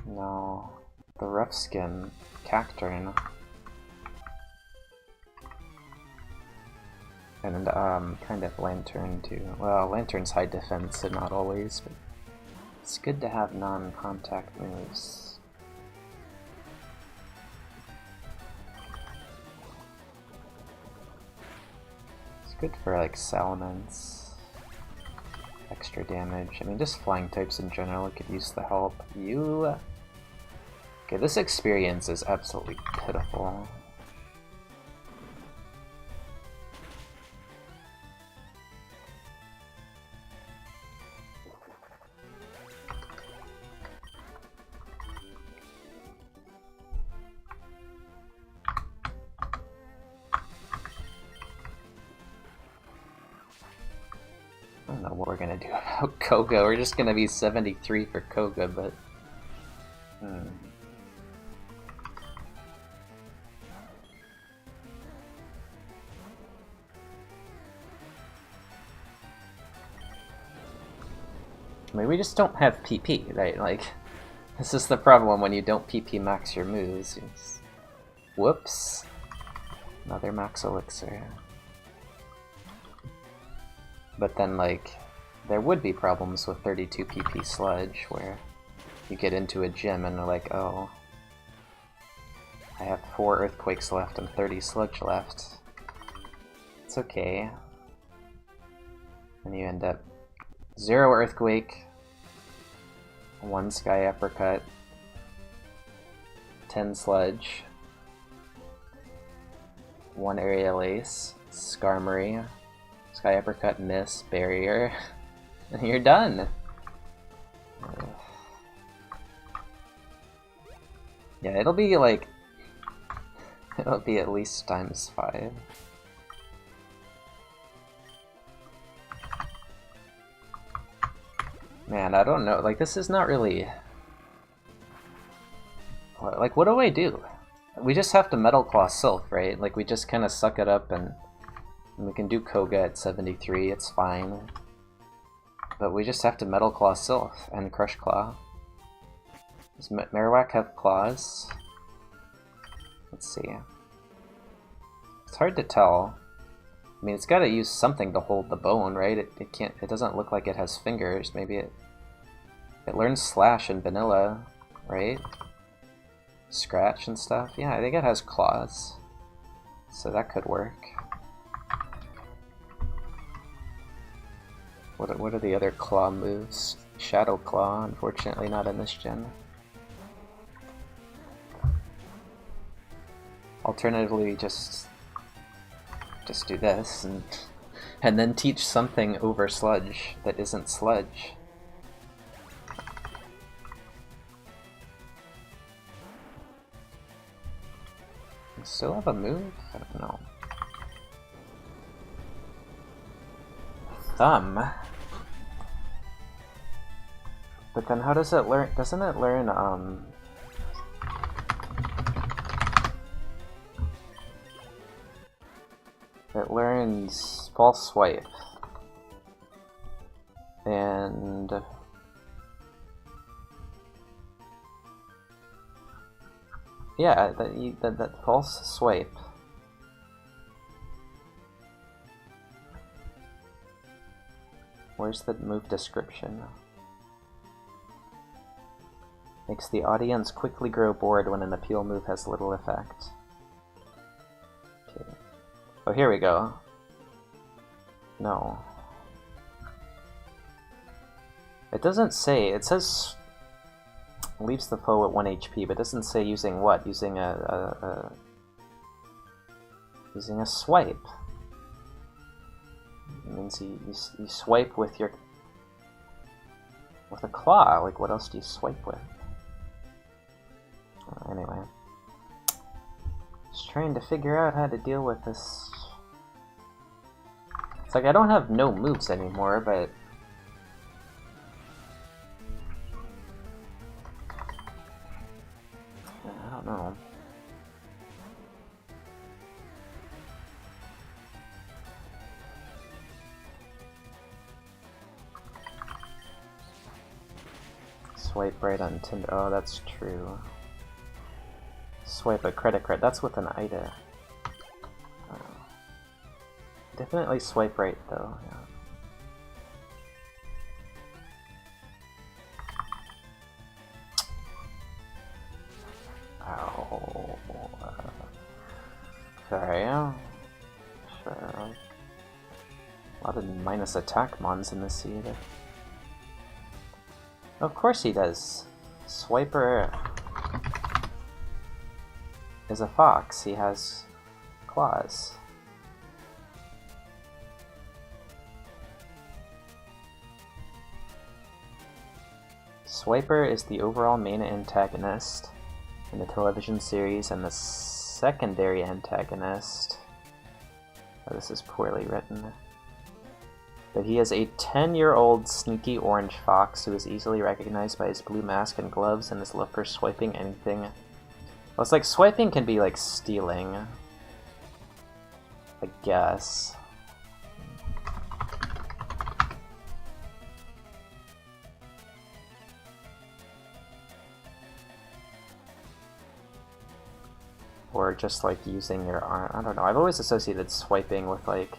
No, the rough skin Cacturne. And kind of Lantern too. Well, Lantern's high defense and not always, but it's good to have non-contact moves. It's good for like Salamence. Extra damage. I mean, just flying types in general could use the help. Okay, this experience is absolutely pitiful. I don't know what we're gonna do about Koga. We're just gonna be 73 for Koga, but... I mean, we just don't have PP, right? Like, this is the problem when you don't PP max your moves. Whoops. Another Max Elixir. But then, like, there would be problems with 32 PP Sludge, where you get into a gym and they're like, oh, I have 4 Earthquakes left and 30 Sludge left. It's okay. And you end up 0 Earthquake, 1 Sky Uppercut, 10 Sludge, 1 Aerial Ace, Skarmory, Sky Uppercut, Miss, Barrier, and you're done! Yeah, it'll be like... it'll be at least times 5. Man, I don't know, like, this is not really... Like, what do I do? We just have to Metal Claw Sylph, right? Like, we just kind of suck it up and we can do Koga at 73, it's fine. But we just have to Metal Claw Sylph and Crush Claw. Does Marowak have claws? Let's see. It's hard to tell. I mean, it's gotta use something to hold the bone, right? It can't. It doesn't look like it has fingers. Maybe it learns Slash in vanilla, right? Scratch and stuff. Yeah, I think it has claws, so that could work. What are the other claw moves? Shadow Claw, unfortunately not in this gen. Alternatively, just just do this and then teach something over sludge that isn't sludge. You still have a move? I don't know. Thumb. But then how does it learn? Doesn't it learn, it learns false swipe. And yeah, that false swipe. Where's the move description? Makes the audience quickly grow bored when an appeal move has little effect. Okay. Oh, here we go. No. It doesn't say. It says leaves the foe at 1 HP, but it doesn't say using what? Using a swipe. It means you swipe with a claw. Like, what else do you swipe with? Anyway, just trying to figure out how to deal with this. It's like I don't have no moves anymore, but I don't know. Swipe right on Tinder. Oh, that's true. Swipe a credit card. That's with an Ida. Definitely swipe right though. Yeah. Ow. Okay. Sure. A lot of minus attack mons in this seed. Of course he does. Swiper is a fox. He has claws. Swiper is the overall main antagonist in the television series and the secondary antagonist. Oh, this is poorly written. But he is a 10-year-old sneaky orange fox who is easily recognized by his blue mask and gloves and his love for swiping anything. Well, it's like swiping can be like stealing, I guess. Or just like using your arm. I don't know. I've always associated swiping with like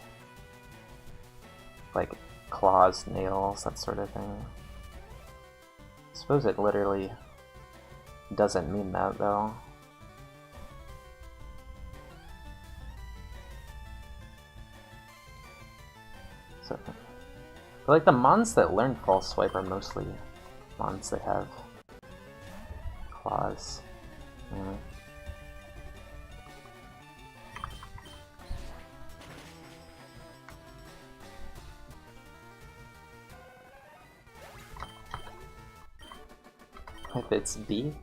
claws, nails, that sort of thing. I suppose it literally doesn't mean that though. So, but like the mons that learn false swipe are mostly mons that have claws. Yeah. With its beak.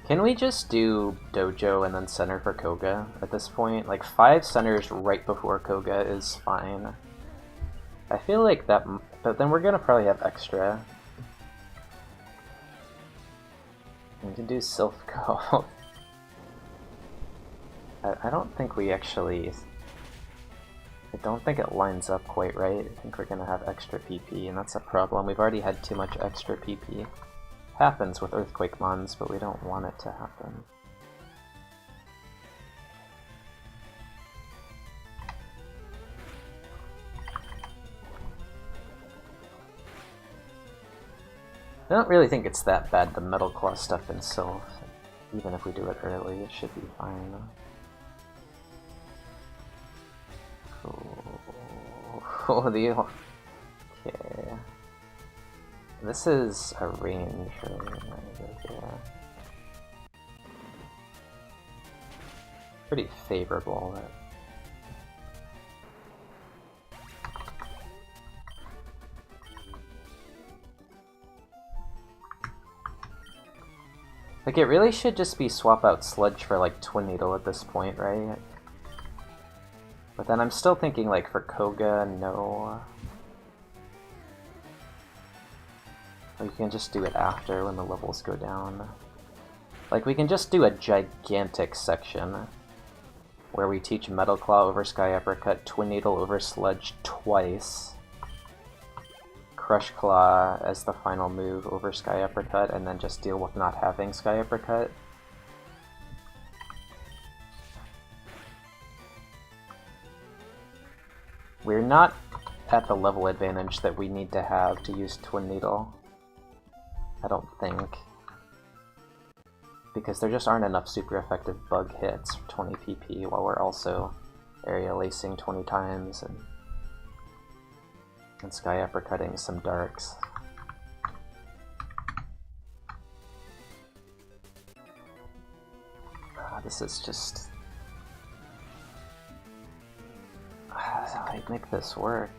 Can we just do Dojo and then center for Koga at this point? Like 5 centers right before Koga is fine. I feel like that, but then we're gonna probably have extra. We can do Sylph Go. I don't think we actually I don't think it lines up quite right. I think we're gonna have extra PP, and that's a problem. We've already had too much extra PP. Happens with Earthquake Mons, but we don't want it to happen. I don't really think it's that bad, the Metal Claw stuff in Sylph. Even if we do it early, it should be fine. Oh, okay. This is a range, right? Yeah. Pretty favorable. Like, it really should just be swap out Sludge for, like, Twin Needle at this point, right? But then I'm still thinking, like, for Koga, no. Or you can just do it after when the levels go down. Like, we can just do a gigantic section where we teach Metal Claw over Sky Uppercut, Twin Needle over Sludge twice, Crush Claw as the final move over Sky Uppercut, and then just deal with not having Sky Uppercut. We're not at the level advantage that we need to have to use Twin Needle, I don't think. Because there just aren't enough super effective bug hits for 20 PP while we're also area lacing 20 times and Sky Uppercutting some darks. This is just... how do I make this work?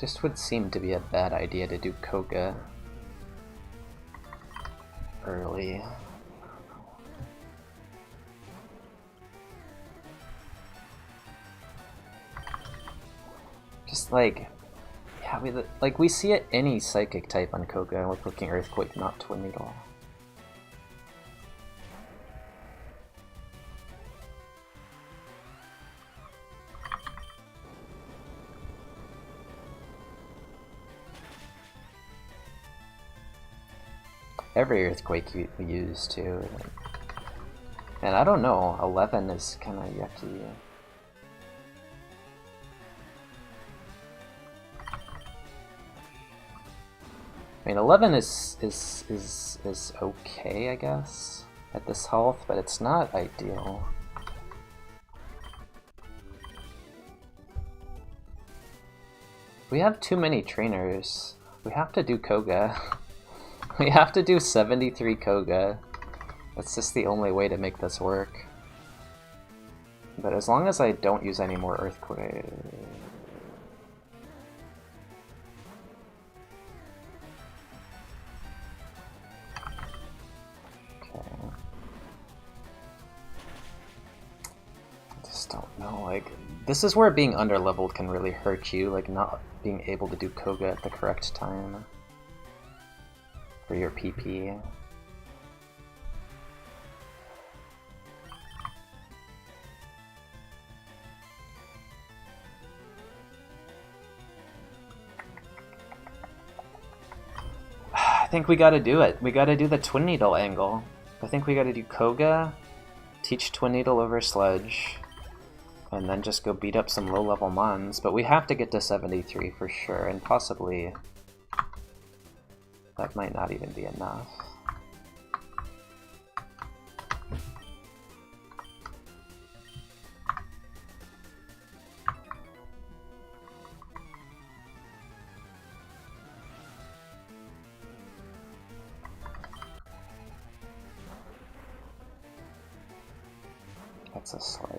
Just would seem to be a bad idea to do Koga early. Just like, yeah, we see it any psychic type on Koga, and we're clicking Earthquake, not Twin Needle. Every Earthquake we use too. And I don't know, 11 is kind of yucky. I mean, 11 is okay, I guess, at this health, but it's not ideal. We have too many trainers. We have to do Koga. We have to do 73 Koga. That's just the only way to make this work. But as long as I don't use any more Earthquake... Okay. I just don't know, like... This is where being underleveled can really hurt you, like not being able to do Koga at the correct time for your PP. I think we gotta do it. We gotta do the Twin Needle angle. I think we gotta do Koga, teach Twin Needle over Sledge, and then just go beat up some low-level Mons. But we have to get to 73 for sure, and possibly that might not even be enough. That's a sludge.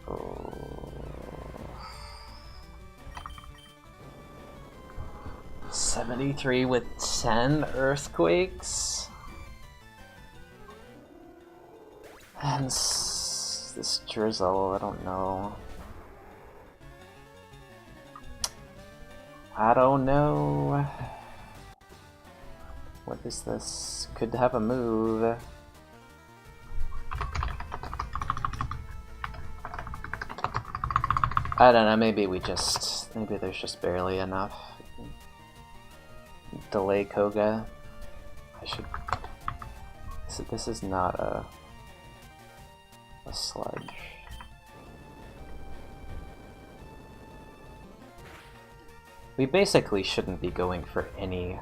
Oh. 73 with 10 earthquakes. And this drizzle, I don't know. I don't know. What is this? Could have a move. I don't know, maybe there's just barely enough. Delay Koga. This is not a sludge. We basically shouldn't be going for any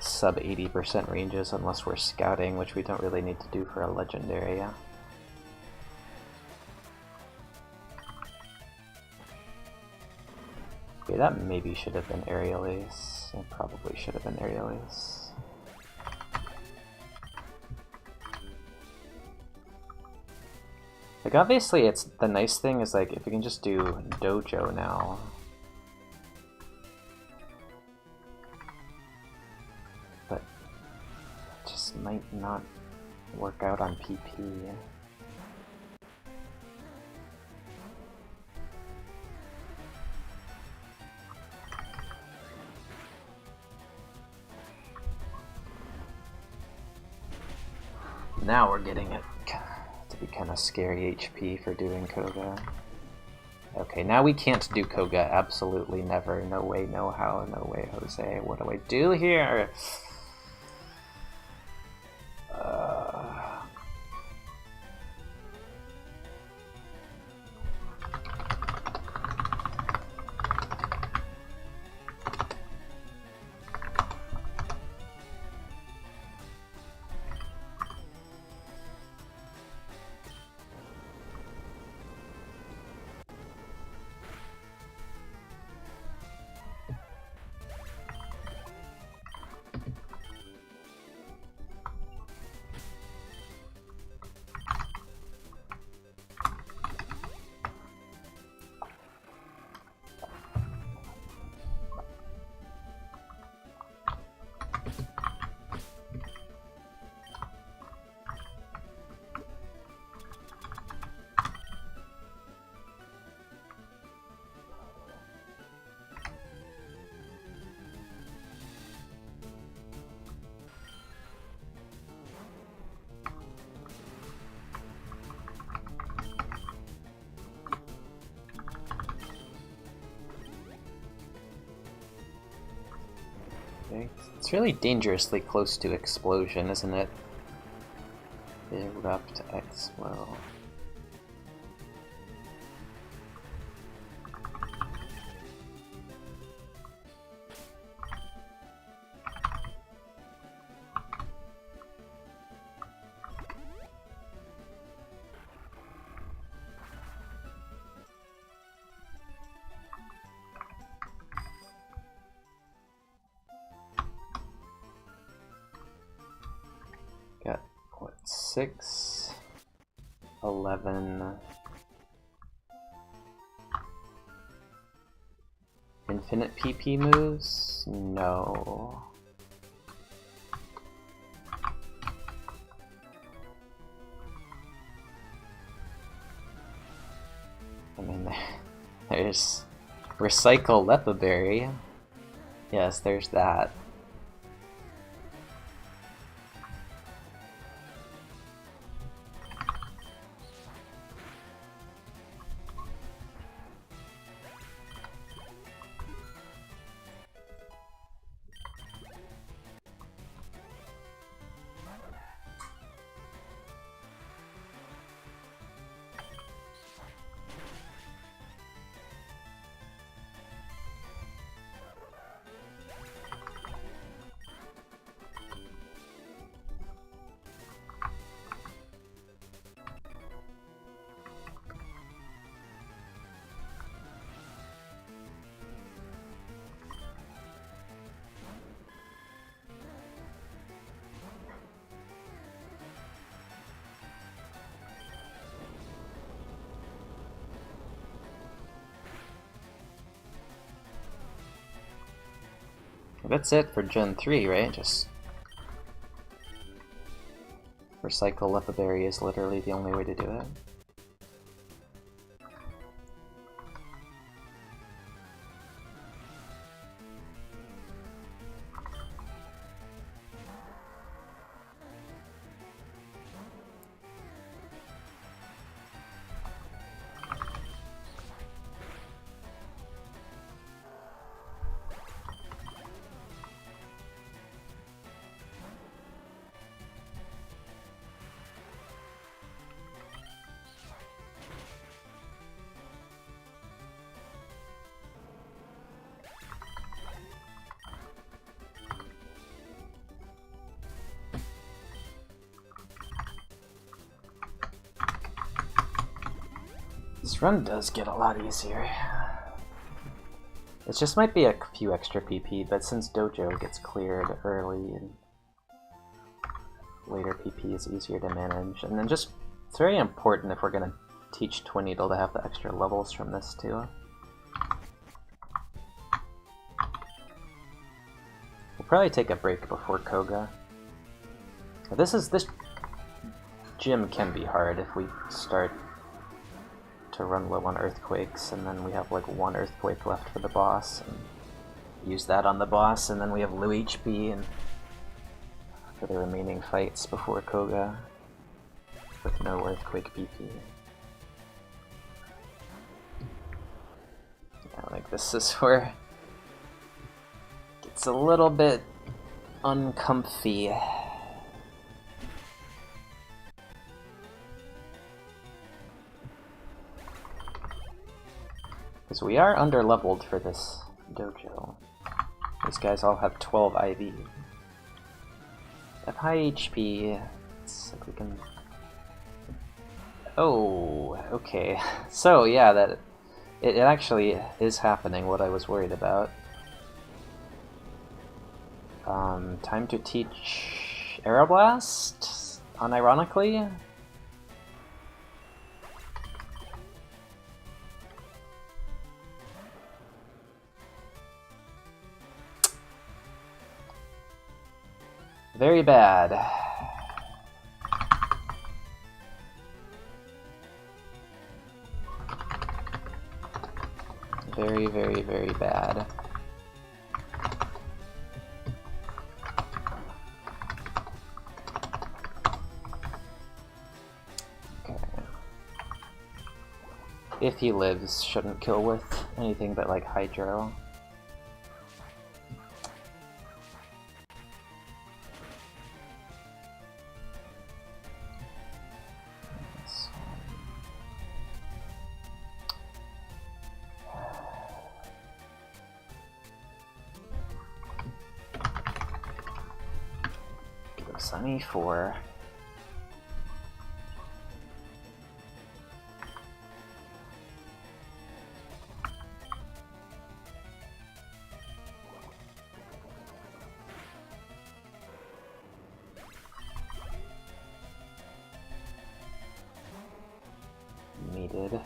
sub 80% ranges unless we're scouting, which we don't really need to do for a legendary. Okay, that maybe should have been Aerial Ace. It probably should have been Aerial Ace. Like, obviously, it's the nice thing is, like, if we can just do Dojo now. But it just might not work out on PP. Now we're getting it to be kind of scary HP for doing Koga. Okay, now we can't do Koga. Absolutely never. No way, no how, no way, Jose. What do I do here? It's really dangerously close to explosion, isn't it? Erupt, explode. Got, what, 6, 11... Infinite PP moves? No. I mean, there's Recycle Lepaberry. Yes, there's that. That's it for Gen 3, right? Just recycle Leatherberry is literally the only way to do it. This run does get a lot easier. It just might be a few extra PP, but since Dojo gets cleared early and later PP is easier to manage, and then just it's very important if we're gonna teach Twin Needle to have the extra levels from this too. We'll probably take a break before Koga. This gym can be hard if we start to run low on earthquakes, and then we have like one earthquake left for the boss, and use that on the boss, and then we have low HP and for the remaining fights before Koga with no earthquake BP. Yeah, like this is where it gets a little bit uncomfy. Because we are under-leveled for this dojo. These guys all have 12 IV. They have high HP. It's like we can... Oh, okay. So, yeah, that it actually is happening, what I was worried about. Time to teach Aeroblast, unironically. Very bad. Very, very, very bad. Okay. If he lives, shouldn't kill with anything but like Hydro. Sunny 4. Needed.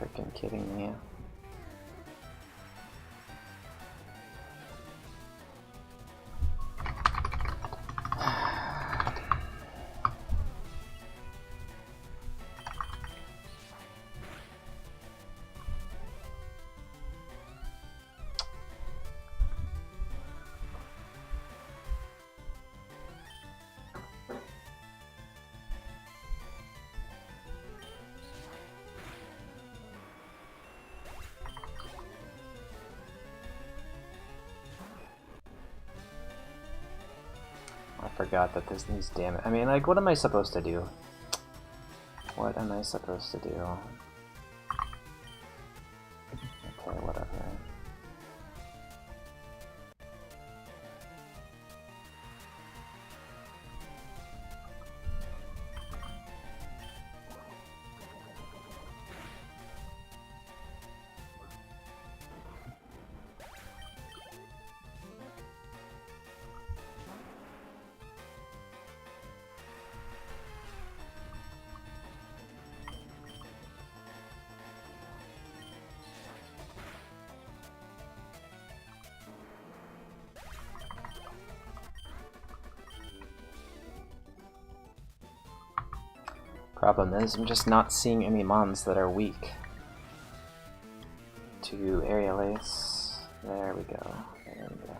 Freaking kidding me. I forgot that this needs damage. I mean, like, what am I supposed to do? What am I supposed to do? Okay, whatever. problem is I'm just not seeing any mons that are weak to Aerial Ace. There we go. There we go.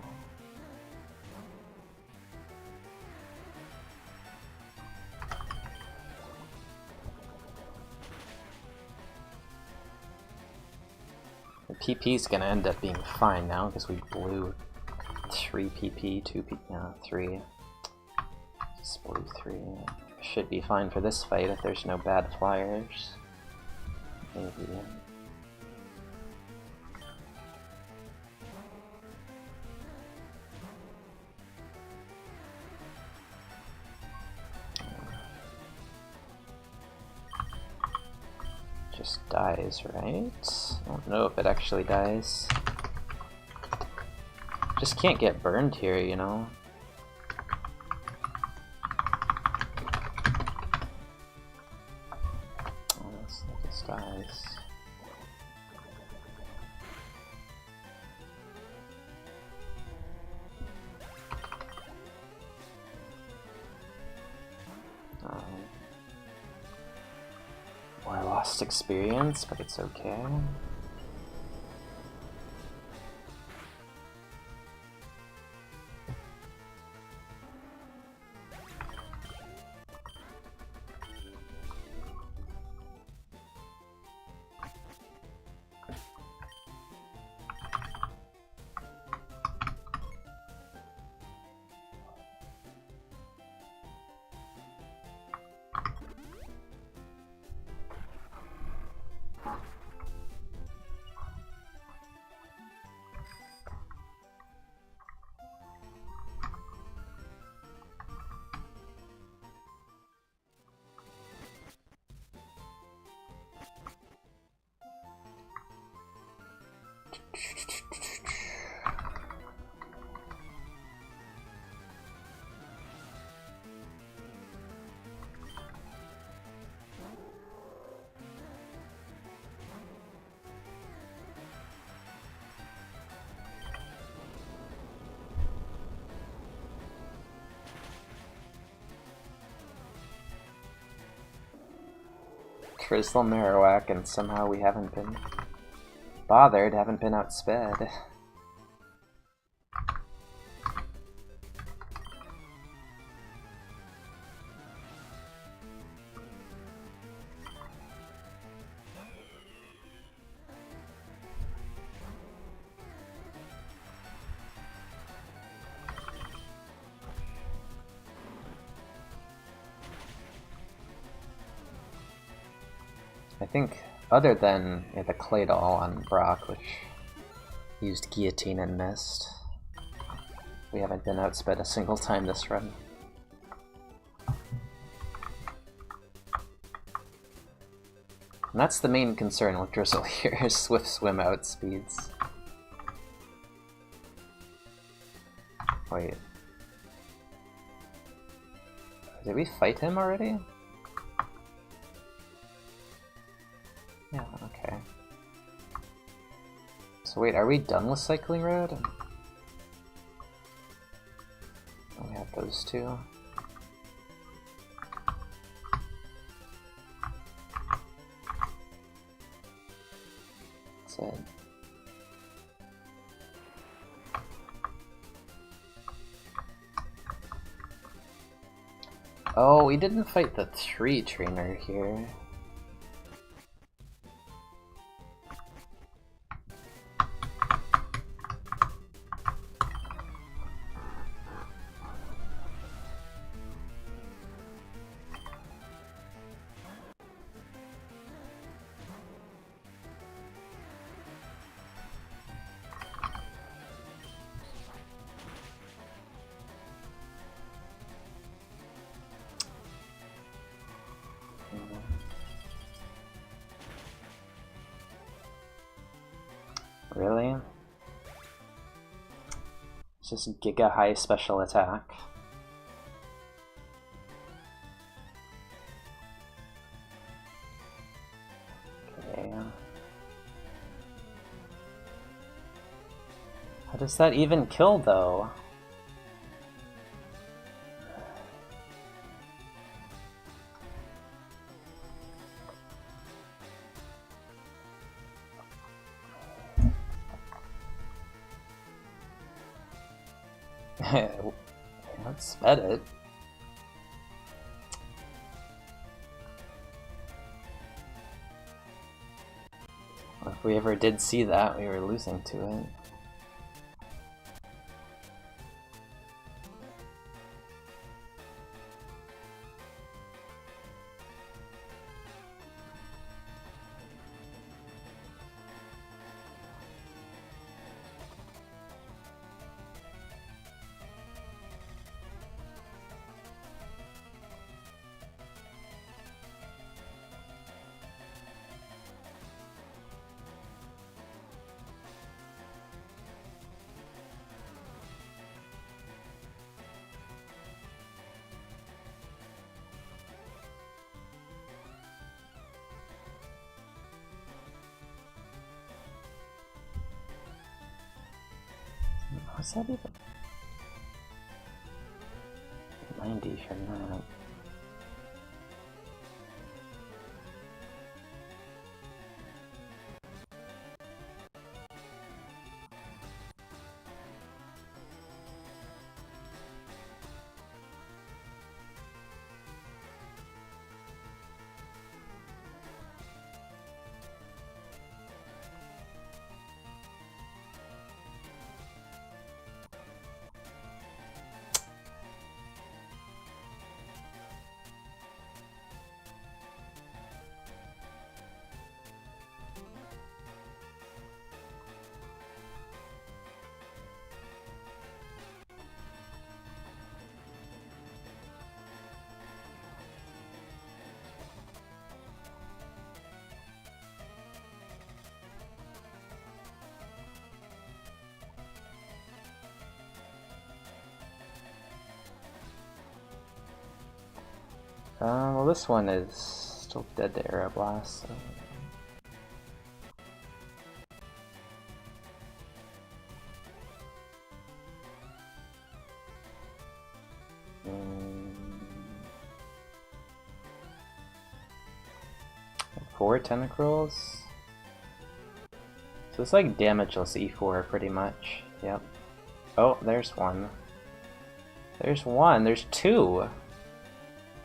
The PP is going to end up being fine now because we blew 3 PP, 2 PP, no, 3. Just blew 3. Should be fine for this fight if there's no bad flyers. Maybe. Just dies, right? I don't know if it actually dies. Just can't get burned here, you know? Oh, it just dies. More lost experience, but it's okay. Crystal Marowak, and somehow we haven't been bothered, haven't been outsped. I think, other than the Claydol on Brock, which used Guillotine and missed, we haven't been outsped a single time this run. And that's the main concern with Drizzle here, is Swift Swim outspeeds. Wait. Did we fight him already? Yeah, okay. So wait, are we done with Cycling Road? We have those two. That's it. Oh, we didn't fight the tree trainer here. Really? It's just Giga High Special Attack. Okay. How does that even kill, though? Let's bet it. If we ever did see that, we were losing to it. What's that even? 90 for that. Well, this one is still dead to Aeroblast, so... Four Tentacruels? So it's like damageless E4 pretty much, yep. Oh, there's one. There's one, there's two!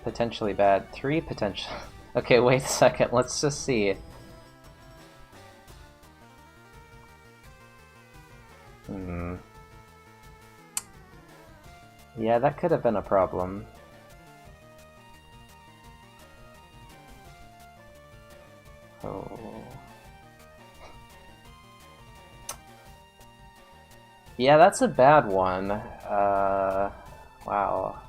Potentially bad. Three potential. Okay, wait a second. Let's just see. Yeah, that could have been a problem. Oh. Yeah, that's a bad one. Wow.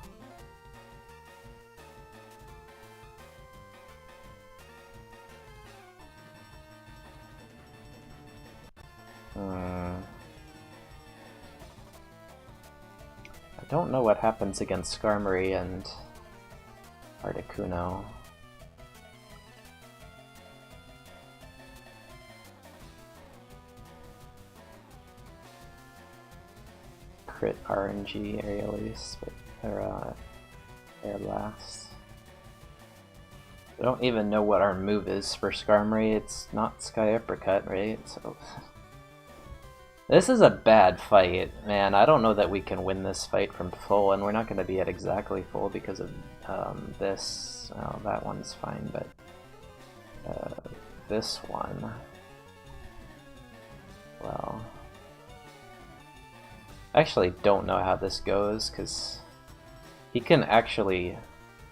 I don't know what happens against Skarmory and Articuno. Crit RNG Aerialise, or Air Blast. I don't even know what our move is for Skarmory. It's not Sky Uppercut, right? So this is a bad fight, man. I don't know that we can win this fight from full, and we're not going to be at exactly full because of this. Oh, that one's fine, but this one, well, I actually don't know how this goes because he can actually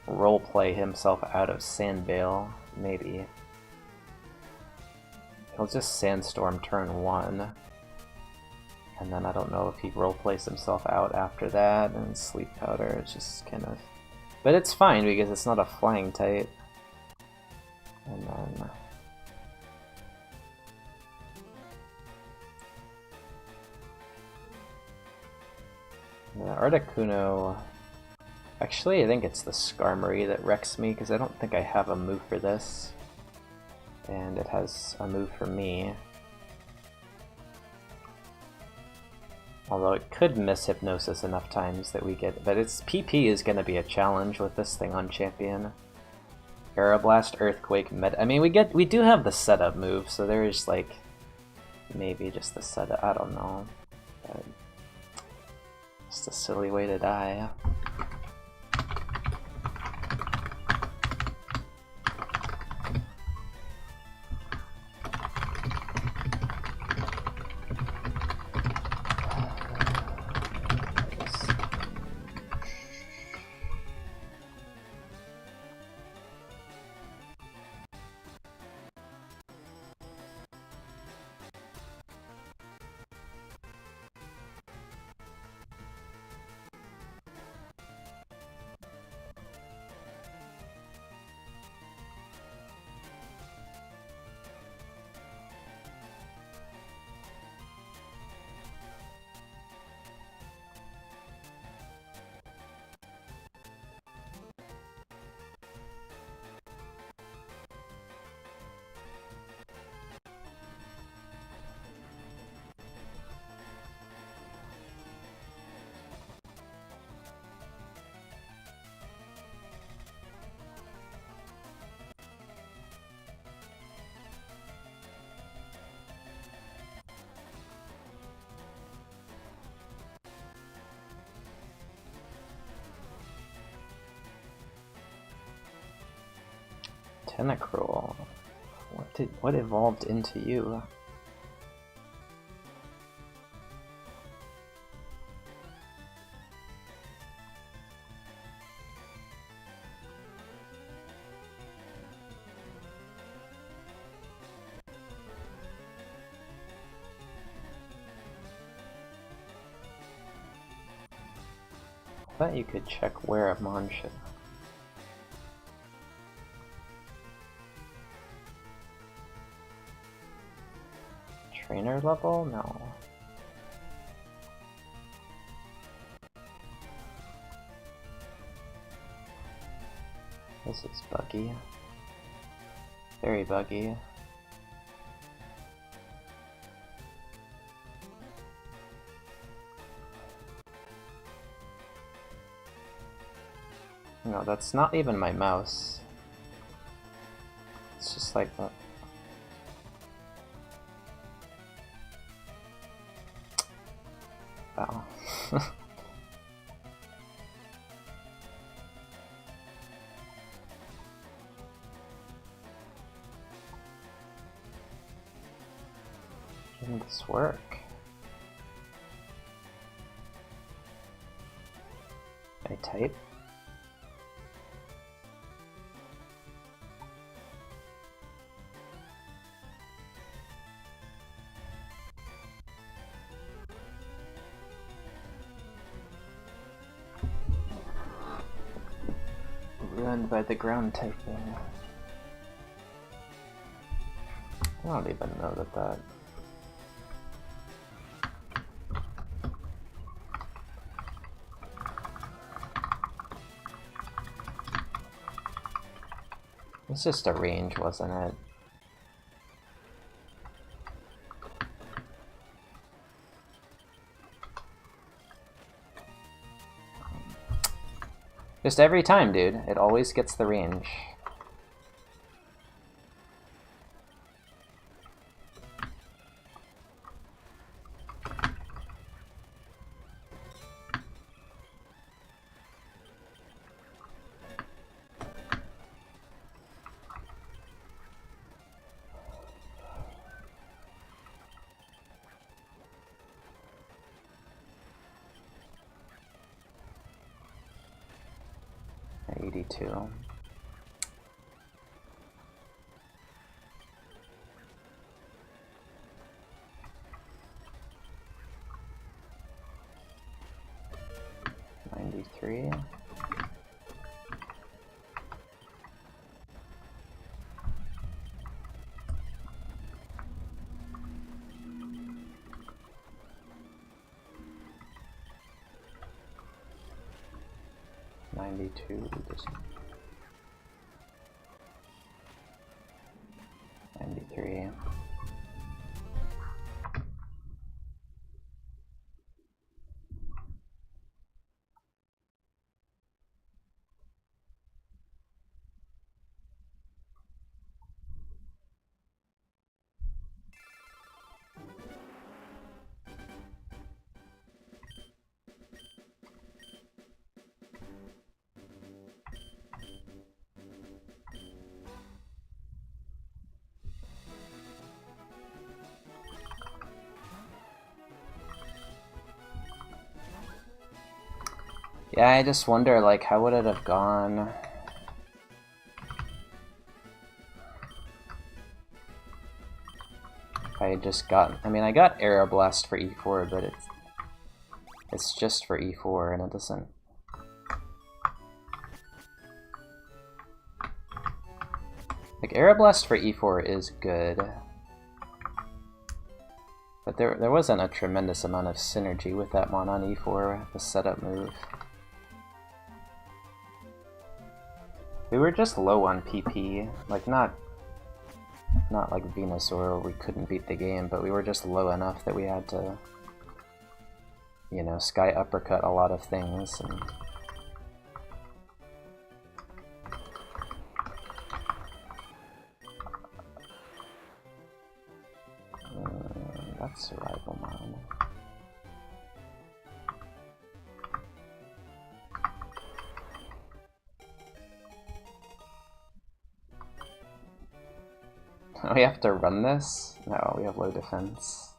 roleplay himself out of Sandbale, maybe. He'll just Sandstorm turn 1. And then I don't know if he roleplays himself out after that, and Sleep Powder is just kind of... But it's fine because it's not a flying type. And then... the Articuno... Actually, I think it's the Skarmory that wrecks me, because I don't think I have a move for this. And it has a move for me. Although it could miss Hypnosis enough times that we get... But its PP is going to be a challenge with this thing on Champion. Aeroblast, Earthquake, I mean, we do have the setup move, so there's like... Maybe just the setup, I don't know. But Just a silly way to die. Tentacruel. What evolved into you? I thought you could check where a mon should. Trainer level? No. This is buggy. Very buggy. No, that's not even my mouse. It's just like that. Wow. Didn't this work? Can I type? Ruined by the ground typing. I don't even know that. It's just a range, wasn't it? Just every time, dude. It always gets the range. Two. $93. $92. 93. Yeah, I just wonder, like, how would it have gone? I just got, I mean, I got Aeroblast for E4, but it's just for E4, and it doesn't... Like, Aeroblast for E4 is good, but there wasn't a tremendous amount of synergy with that mon on E4, the setup move. We were just low on PP, like, not like Venusaur, we couldn't beat the game, but we were just low enough that we had to, you know, sky uppercut a lot of things, and... that's Survival Mon. We have to run this? No, we have low defense.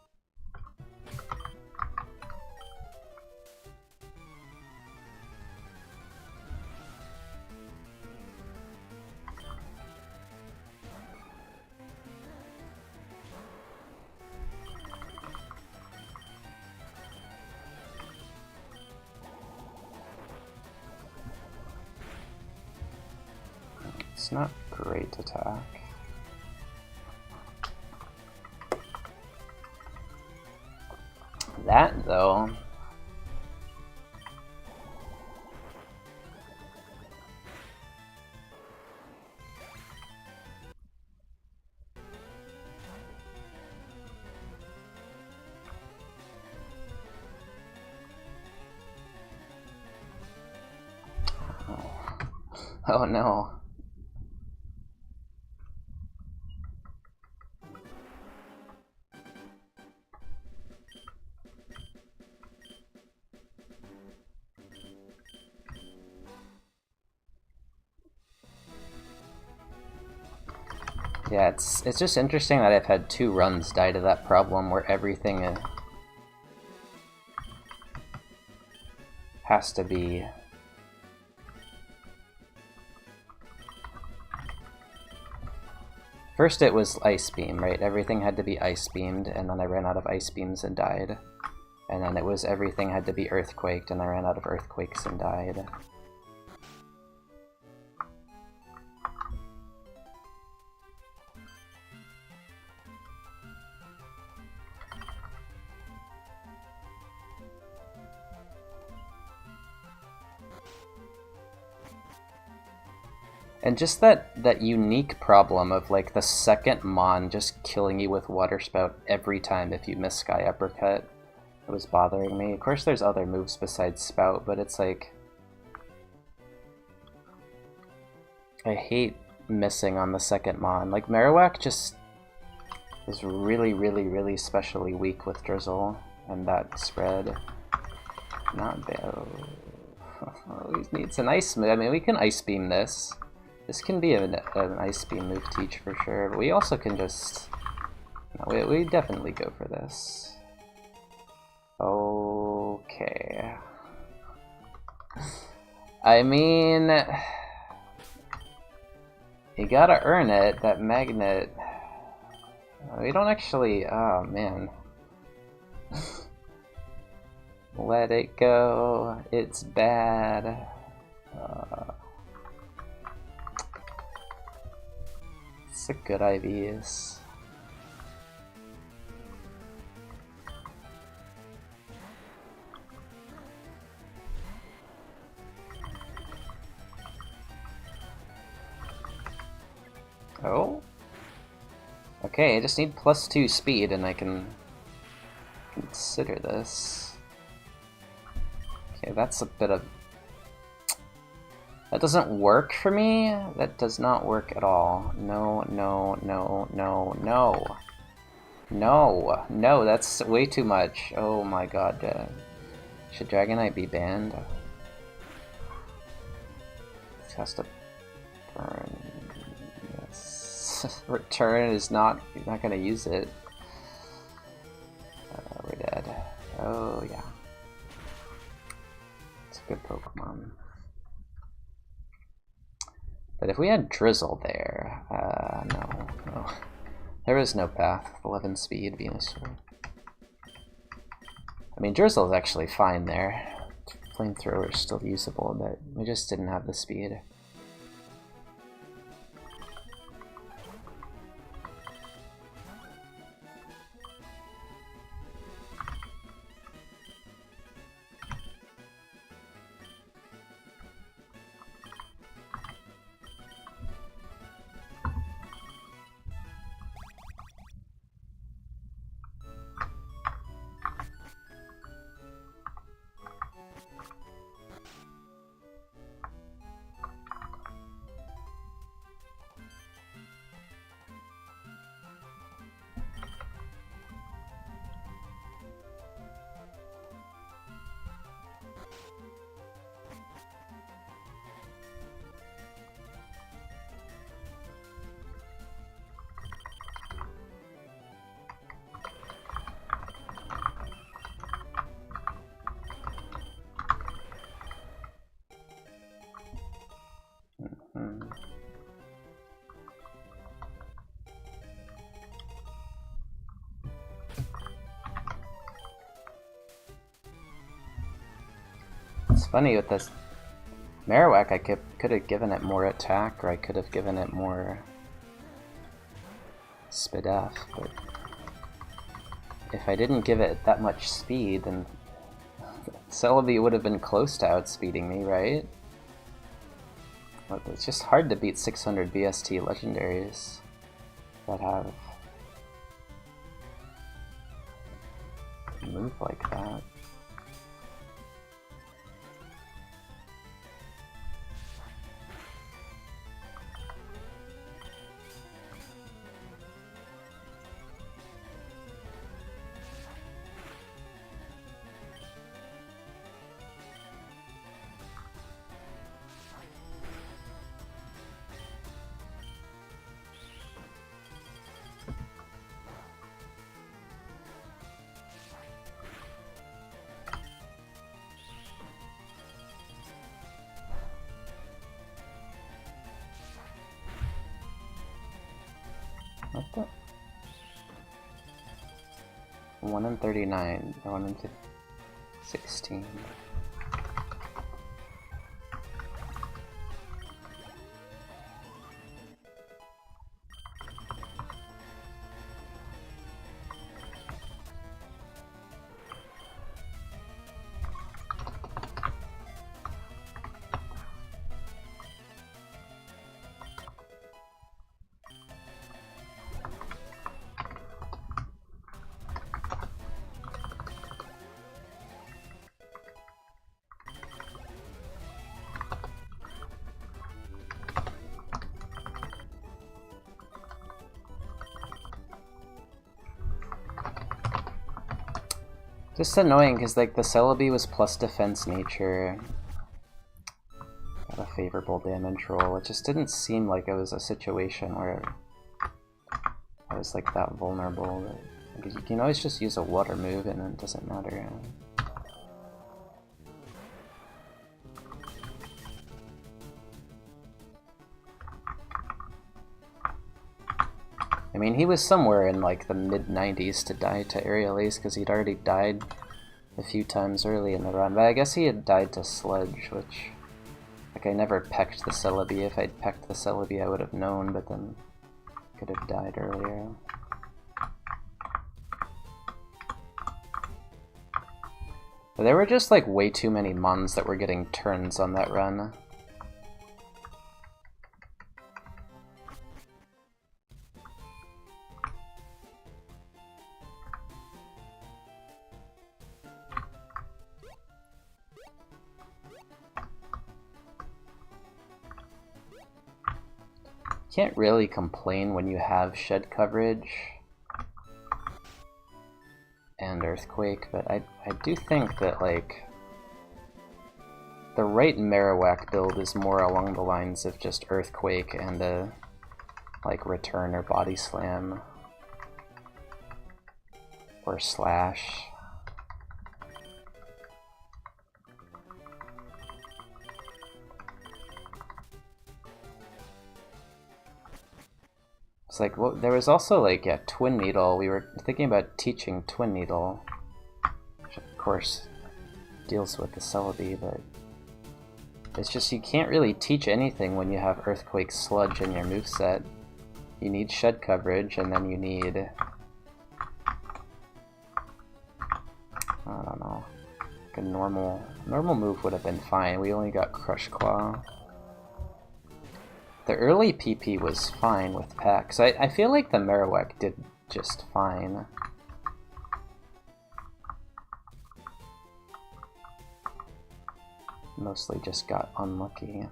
It's not great attack. That, though... Oh no. Yeah, it's just interesting that I've had 2 runs die to that problem where everything has to be... First it was Ice Beam, right? Everything had to be Ice Beamed, and then I ran out of Ice Beams and died. And then it was everything had to be Earthquaked, and I ran out of Earthquakes and died. And just that unique problem of, like, the second Mon just killing you with Water Spout every time if you miss Sky Uppercut, it was bothering me. Of course there's other moves besides Spout, but it's like... I hate missing on the second Mon. Like, Marowak just is really, really, really specially weak with Drizzle, and that spread. Not bad. Oh, he needs an Ice move. I mean, we can Ice Beam this. This can be an Ice Beam move teach for sure, but we also can just... No, we definitely go for this. Okay. I mean... You gotta earn it, that magnet. We don't actually... Oh, man. Let it go. It's bad. It's a good IVs. Oh? Okay, I just need +2 speed and I can consider this. Okay, that's a bit of... That doesn't work for me. That does not work at all. No, no, no, no, no. No, no, that's way too much. Oh my god. Should Dragonite be banned? This has to burn. Yes. Return is not... You're not gonna use it. We're dead. Oh yeah. It's good Pokemon. But if we had Drizzle there, no. There is no path with 11 speed, Venusaur. I mean, Drizzle is actually fine there. Flamethrower is still usable, but we just didn't have the speed. It's funny with this Marowak, I could have given it more attack, or I could have given it more Spidef, but if I didn't give it that much speed, then Celebi would have been close to outspeeding me, right? But it's just hard to beat 600 BST legendaries that have a move like that. What the? 1 in 39, or 1 in 16. Just annoying because like the Celebi was plus defense nature, got a favorable damage roll. It just didn't seem like it was a situation where I was like that vulnerable. Because you can always just use a water move and it doesn't matter. I mean, he was somewhere in like the mid-90s to die to Aerial Ace because he'd already died a few times early in the run. But I guess he had died to Sludge, which, like, I never pecked the Celebi. If I'd pecked the Celebi, I would have known, but then could have died earlier. But there were just like way too many Mons that were getting turns on that run. Can't really complain when you have shed coverage and Earthquake, but I do think that like the right Marowak build is more along the lines of just Earthquake and a like Return or Body Slam or Slash. It's like, well, there was also like a Twin Needle. We were thinking about teaching Twin Needle, which of course deals with the Celebi, but it's just you can't really teach anything when you have Earthquake Sludge in your moveset. You need Shed coverage, and then you need... I don't know. Like a normal move would have been fine. We only got Crush Claw. The early PP was fine with packs. I feel like the Marowak did just fine. Mostly just got unlucky.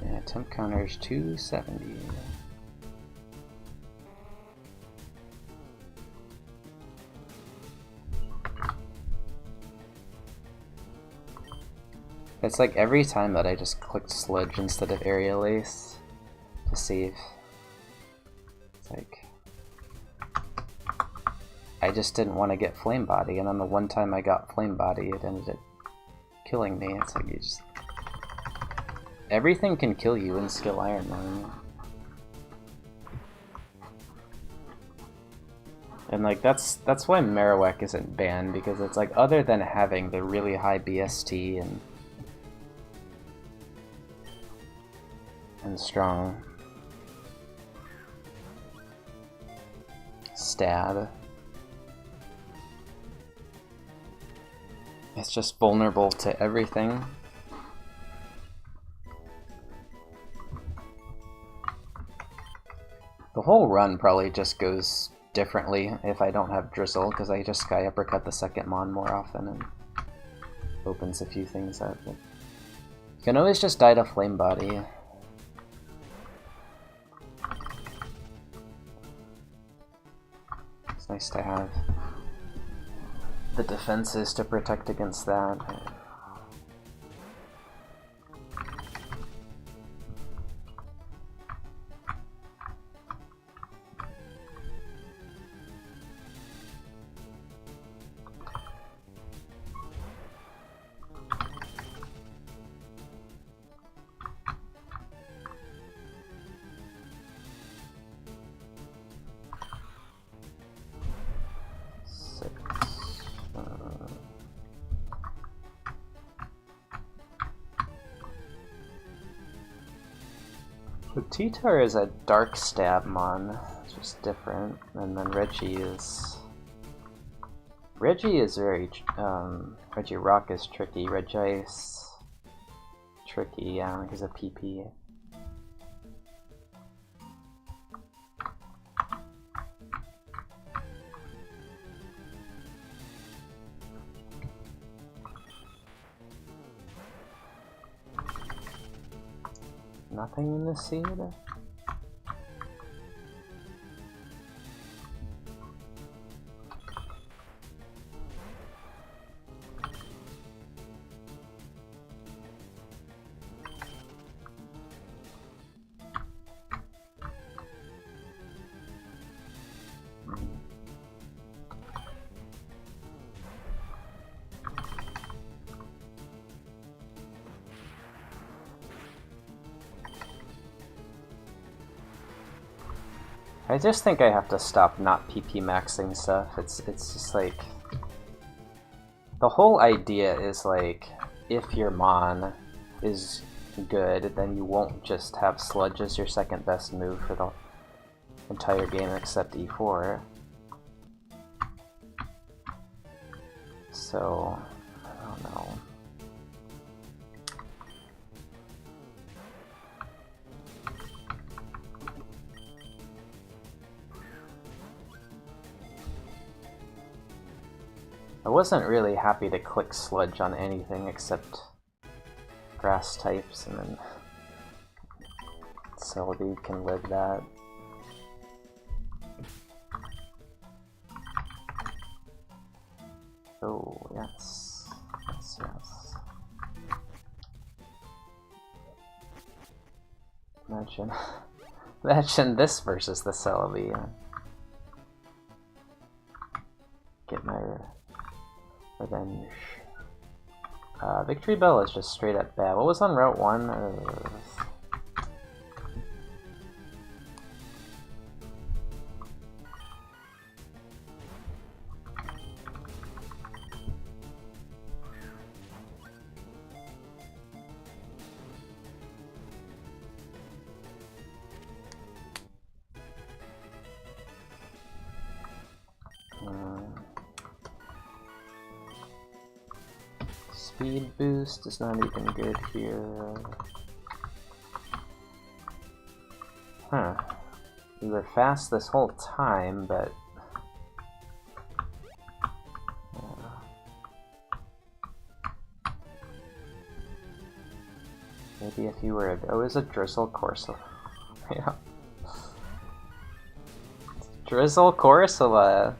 Yeah, temp counter's 270. It's like every time that I just clicked Sludge instead of Aerial Ace to save. It's like... I just didn't want to get Flame Body, and then the one time I got Flame Body, it ended up killing me. It's like you just... Everything can kill you in skill IronMON. And like that's why Marowak isn't banned, because it's like other than having the really high BST and strong stab, it's just vulnerable to everything. The whole run probably just goes differently if I don't have Drizzle, because I just Sky Uppercut the second Mon more often and opens a few things up. But you can always just die to Flame Body. It's nice to have the defenses to protect against that. So T-Tar is a Dark Stab Mon, it's just different, and then Reggie is very, Reggie Rock is tricky, Regice, tricky, yeah, because of PP. Nothing in the seed? I just think I have to stop not PP maxing stuff. It's just like... The whole idea is like, if your Mon is good, then you won't just have Sludge as your second best move for the entire game except E4. So, I don't know. I wasn't really happy to click Sludge on anything except grass types, and then Celebi can live that. Oh, yes. Imagine, imagine this versus the Celebi. Get my revenge. Victory Bell is just straight up bad. What was on Route 1? Speed boost is not even good here. Huh. We were fast this whole time, but... maybe if you were... oh, it was a Drizzle Corsola. Yeah. Drizzle Corsola!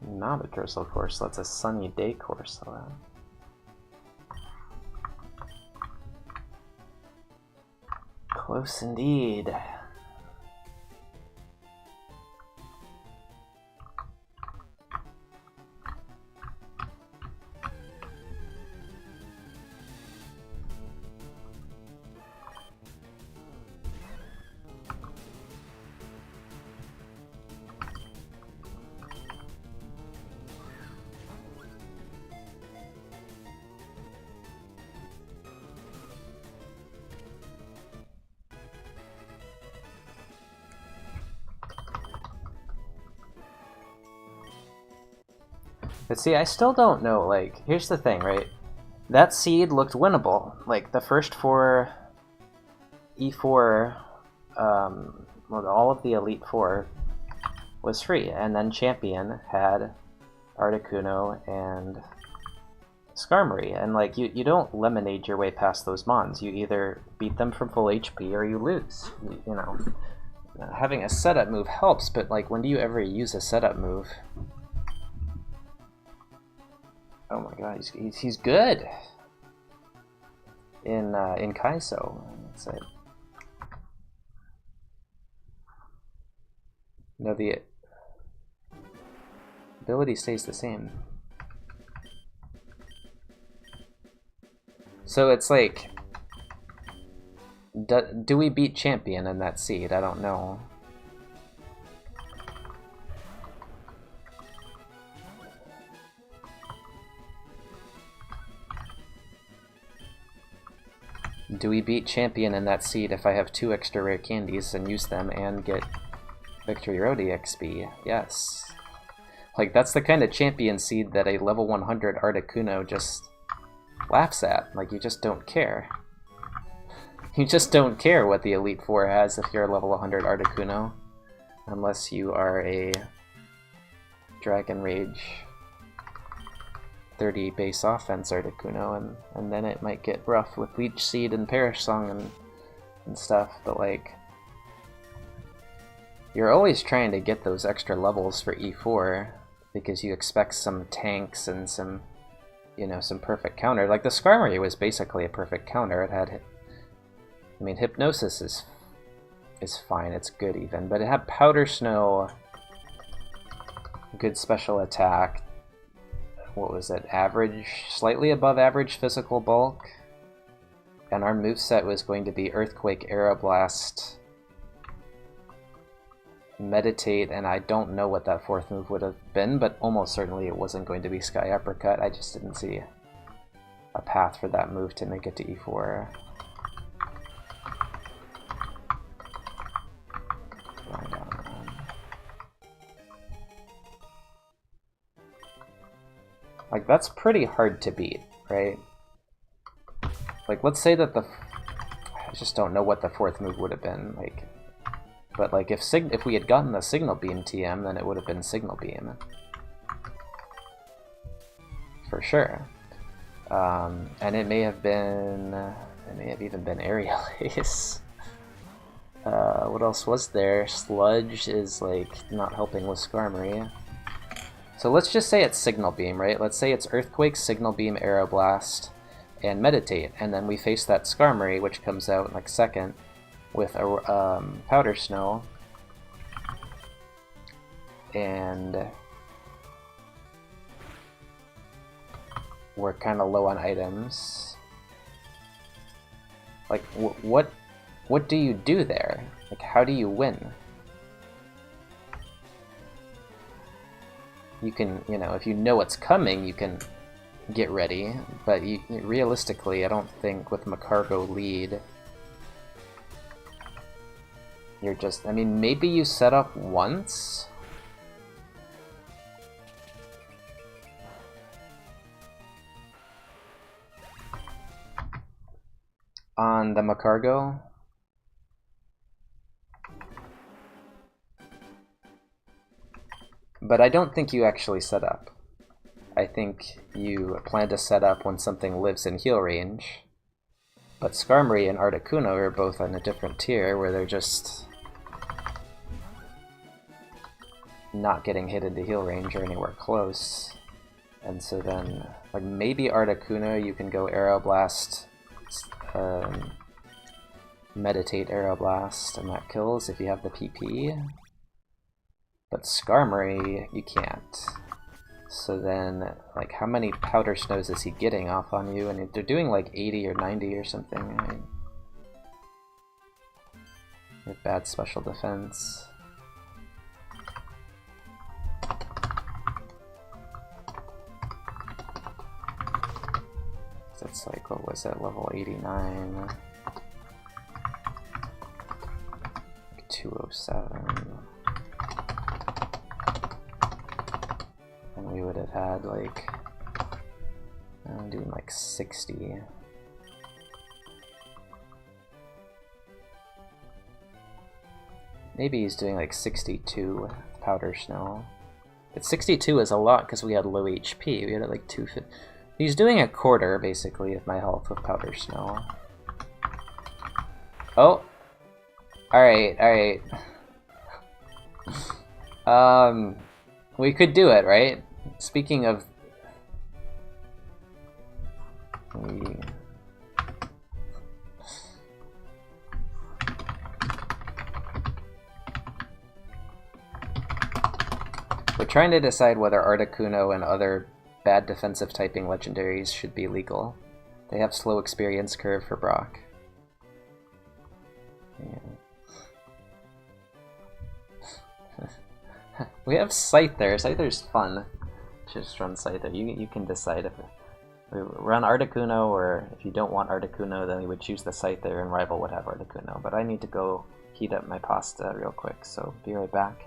Not a Drizzle Corsola, that's a Sunny Day Corsola. Close indeed. But see, I still don't know, like, here's the thing, right? That seed looked winnable. Like, the first 4 E4, well, all of the Elite Four was free, and then Champion had Articuno and Skarmory, and like, you don't lemonade your way past those Mons. You either beat them from full HP or you lose, you know. Having a setup move helps, but like, when do you ever use a setup move? Oh my god, he's good in Kaiso. That's it. No, the ability stays the same. So it's like, do we beat Champion in that seed? I don't know. Do we beat Champion in that seed if I have 2 extra rare candies and use them and get Victory Road EXP? Yes. Like, that's the kind of Champion seed that a level 100 Articuno just laughs at. Like, you just don't care. You just don't care what the Elite Four has if you're a level 100 Articuno. Unless you are a Dragon Rage 30 base offense Articuno, and then it might get rough with Leech Seed and Perish Song and stuff, but like, you're always trying to get those extra levels for E4 because you expect some tanks and some, you know, some perfect counter. Like, the Skarmory was basically a perfect counter. It had, I mean, Hypnosis is fine, it's good even, but it had Powder Snow, good special attack, what was it, average, slightly above average physical bulk, and our moveset was going to be Earthquake, Aeroblast, Meditate, and I don't know what that 4th move would have been, but almost certainly it wasn't going to be Sky Uppercut. I just didn't see a path for that move to make it to E4. Like, that's pretty hard to beat, right? Like, let's say that I just don't know what the 4th move would have been, like, but like, if we had gotten the Signal Beam TM, then it would have been Signal Beam. for sure. And it may have even been Aerial Ace. What else was there? Sludge is like not helping with Skarmory. So let's just say it's Signal Beam, right? Let's say it's Earthquake, Signal Beam, Aeroblast, and Meditate, and then we face that Skarmory, which comes out in like second, with a Powder Snow, and we're kind of low on items. Like, what do you do there? Like, how do you win? You can, you know, if you know what's coming, you can get ready, but realistically, I don't think with Macargo lead, you're just, I mean, maybe you set up once? On the Macargo? But I don't think you actually set up. I think you plan to set up when something lives in heal range. But Skarmory and Articuno are both on a different tier, where they're just not getting hit into heal range or anywhere close. And so then, like, maybe Articuno, you can go Aeroblast, Meditate Aeroblast, and that kills if you have the PP. But Skarmory, you can't. So then, like, how many Powder Snows is he getting off on you? And they're doing like 80 or 90 or something. I mean, with bad special defense. So it's like, what was that, level 89? 207. And we would have had like, I'm doing like 60. Maybe he's doing like 62 with Powder Snow. But 62 is a lot because we had low HP. We had like 250. He's doing a quarter basically of my health with Powder Snow. Oh! Alright, alright. We could do it, right? Speaking of... We're trying to decide whether Articuno and other bad defensive typing legendaries should be legal. They have slow experience curve for Brock. Yeah. We have Scyther. Scyther's fun. Just run Scyther. You can decide if we run Articuno, or if you don't want Articuno, then we would choose the Scyther and rival would have Articuno. But I need to go heat up my pasta real quick, so be right back.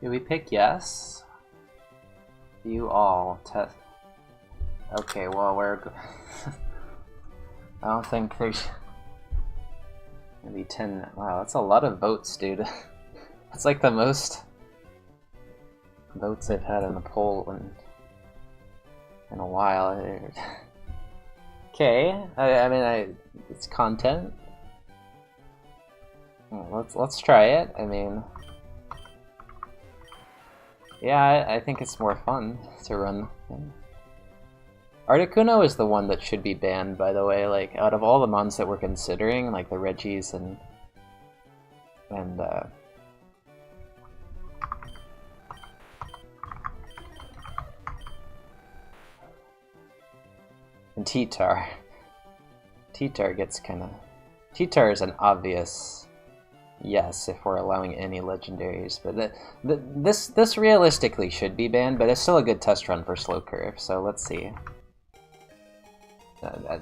Do we pick yes? You all test. Okay, well we're. I don't think there's maybe 10. Wow, that's a lot of votes, dude. That's like the most votes I've had in a poll in a while. Okay, I mean, it's content. Let's try it. I mean, yeah, I think it's more fun to run. Articuno is the one that should be banned, by the way. Like, out of all the mons that we're considering, like the Regis and T-Tar. T-Tar gets kind of... T-Tar is an obvious yes if we're allowing any legendaries, but this realistically should be banned, but it's still a good test run for Slow Curve, so let's see.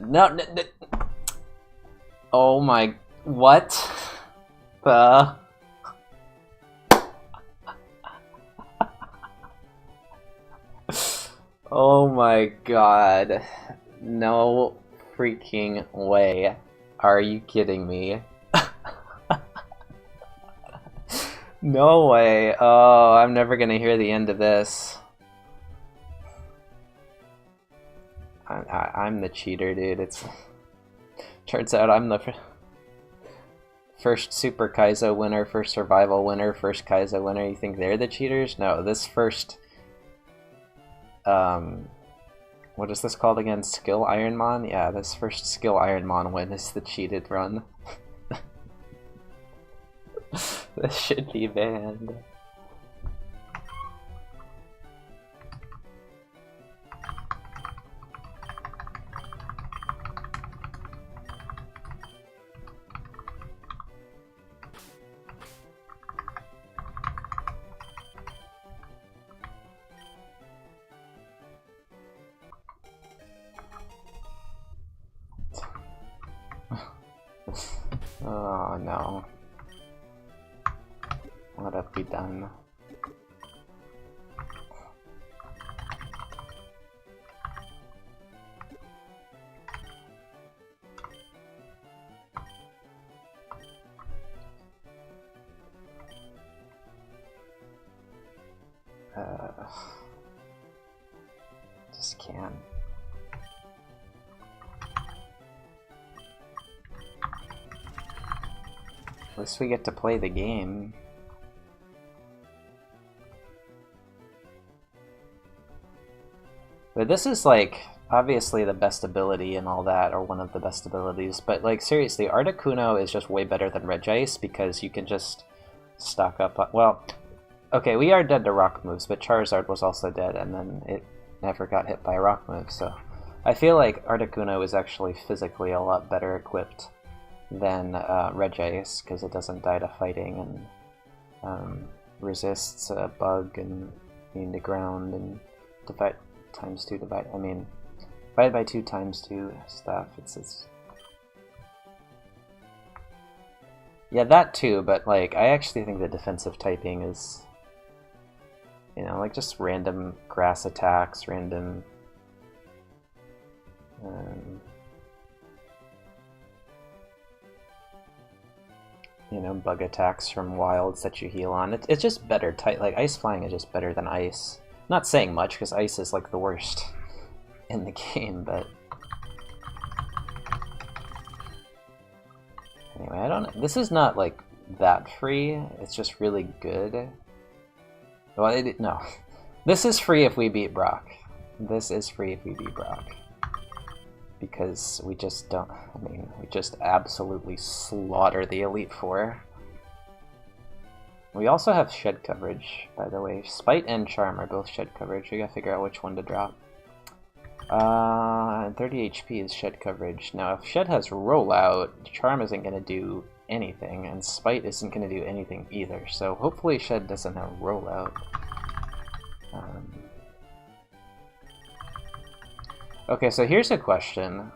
No. Oh my... What? Oh my god. No freaking way. Are you kidding me? No way. Oh, I'm never gonna hear the end of this. I'm the cheater, dude. It's turns out I'm the first Super Kaizo winner, first Survival winner, first Kaizo winner. You think they're the cheaters? No, this first... what is this called again? Skill IronMON? Yeah, this first Skill IronMON win is the cheated run. This should be banned. Oh no. What have we done? Just can't. At least we get to play the game. But this is like obviously the best ability and all that, or one of the best abilities, but like seriously, Articuno is just way better than Regice because you can just stock up. Well, okay, we are dead to rock moves, but Charizard was also dead and then it never got hit by a rock move, so I feel like Articuno is actually physically a lot better equipped than Regice because it doesn't die to fighting and resists bug and being to ground and divide times 2 divide. I mean, divide by 2 times 2 stuff. It's yeah, that too. But like, I actually think the defensive typing is, you know, like just random grass attacks, random. You know, bug attacks from wilds that you heal on. It's just better. Like Ice Flying is just better than Ice. Not saying much because Ice is like the worst in the game, but anyway, I don't. This is not like that free. It's just really good. Well, no, this is free if we beat Brock. This is free if we beat Brock. Because we just don't, I mean, we just absolutely slaughter the Elite Four. We also have shed coverage, by the way. Spite and Charm are both shed coverage. We gotta figure out which one to drop. 30 HP is shed coverage. Now, if Shed has rollout, Charm isn't gonna do anything, and Spite isn't gonna do anything either. So hopefully Shed doesn't have rollout. Okay, so here's a question.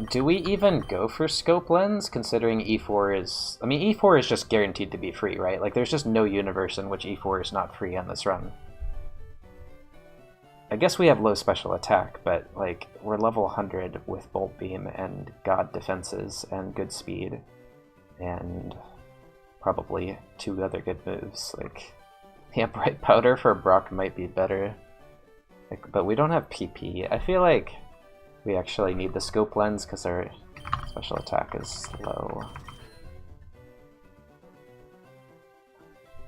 Do we even go for scope lens, considering E4 is... I mean, E4 is just guaranteed to be free, right? Like, there's just no universe in which E4 is not free on this run. I guess we have low special attack, but, like, we're level 100 with Bolt Beam and God defenses and good speed. And probably 2 other good moves. Like, yeah, Bright Powder for Brock might be better. Like, but we don't have PP. I feel like we actually need the scope lens because our special attack is low.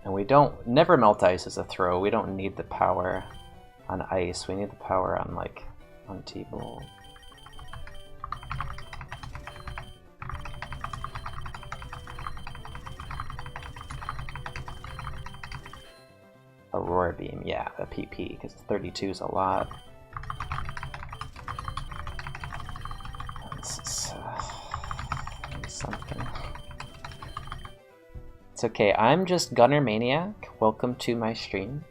And we don't... Never Melt Ice is a throw. We don't need the power on ice. We need the power on, like, on T-Bolt. Aurora Beam, yeah, the PP, because 32 is a lot. This is something. It's okay, I'm just Gunner Maniac. Welcome to my stream.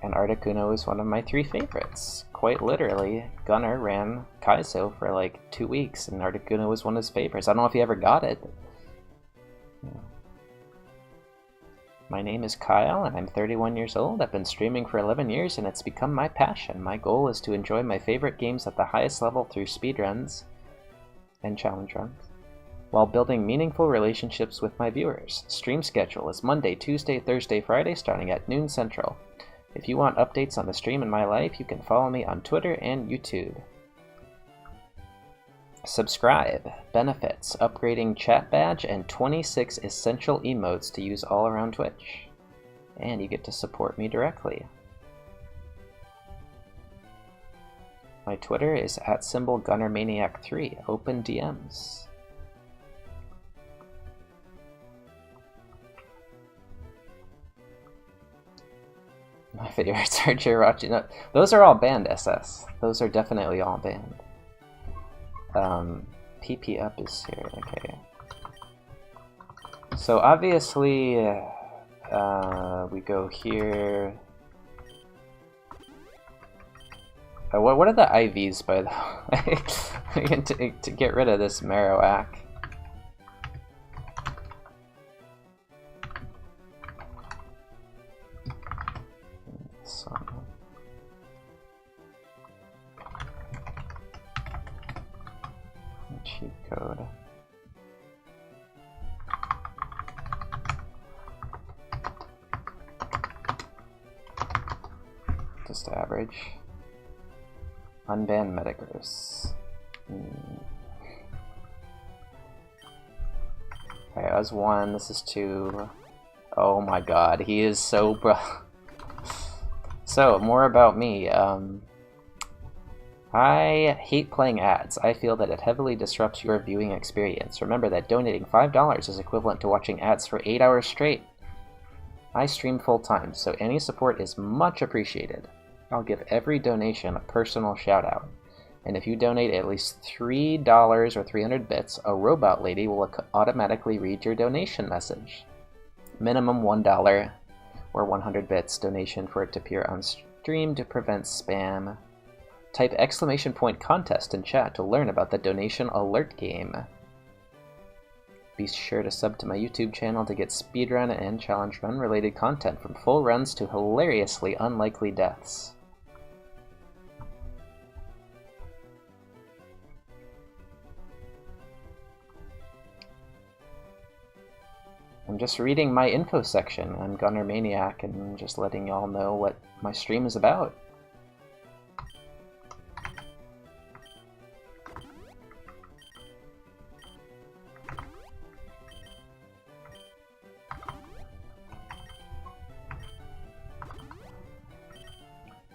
And Articuno is one of my 3 favorites. Quite literally, Gunner ran Kaizo for like 2 weeks, and Articuno was one of his favorites. I don't know if he ever got it. Yeah. My name is Kyle, and I'm 31 years old. I've been streaming for 11 years, and it's become my passion. My goal is to enjoy my favorite games at the highest level through speedruns and challenge runs, while building meaningful relationships with my viewers. Stream schedule is Monday, Tuesday, Thursday, Friday, starting at noon Central. If you want updates on the stream in my life, you can follow me on Twitter and YouTube. Subscribe. Benefits. Upgrading chat badge and 26 essential emotes to use all around Twitch. And you get to support me directly. My Twitter is @GunnerManiac3. Open DMs. My favorites are Jirachi. No, those are all banned, SS. Those are definitely all banned. PP up is here, okay. So obviously, we go here. What are the IVs, by the way? to get rid of this Marowak. Cheat code. Just average. Unban Metagross. Okay, that was 1, this is 2. Oh my god, he is so bro. So, more about me. I hate playing ads. I feel that it heavily disrupts your viewing experience. Remember that donating $5 is equivalent to watching ads for 8 hours straight. I stream full-time, so any support is much appreciated. I'll give every donation a personal shout-out. And if you donate at least $3 or 300 bits, a robot lady will automatically read your donation message. Minimum $1 or 100 bits donation for it to appear on stream to prevent spam. Type !contest in chat to learn about the donation alert game. Be sure to sub to my YouTube channel to get speedrun and challenge run related content, from full runs to hilariously unlikely deaths. I'm just reading my info section. I'm Gunner Maniac and just letting y'all know what my stream is about.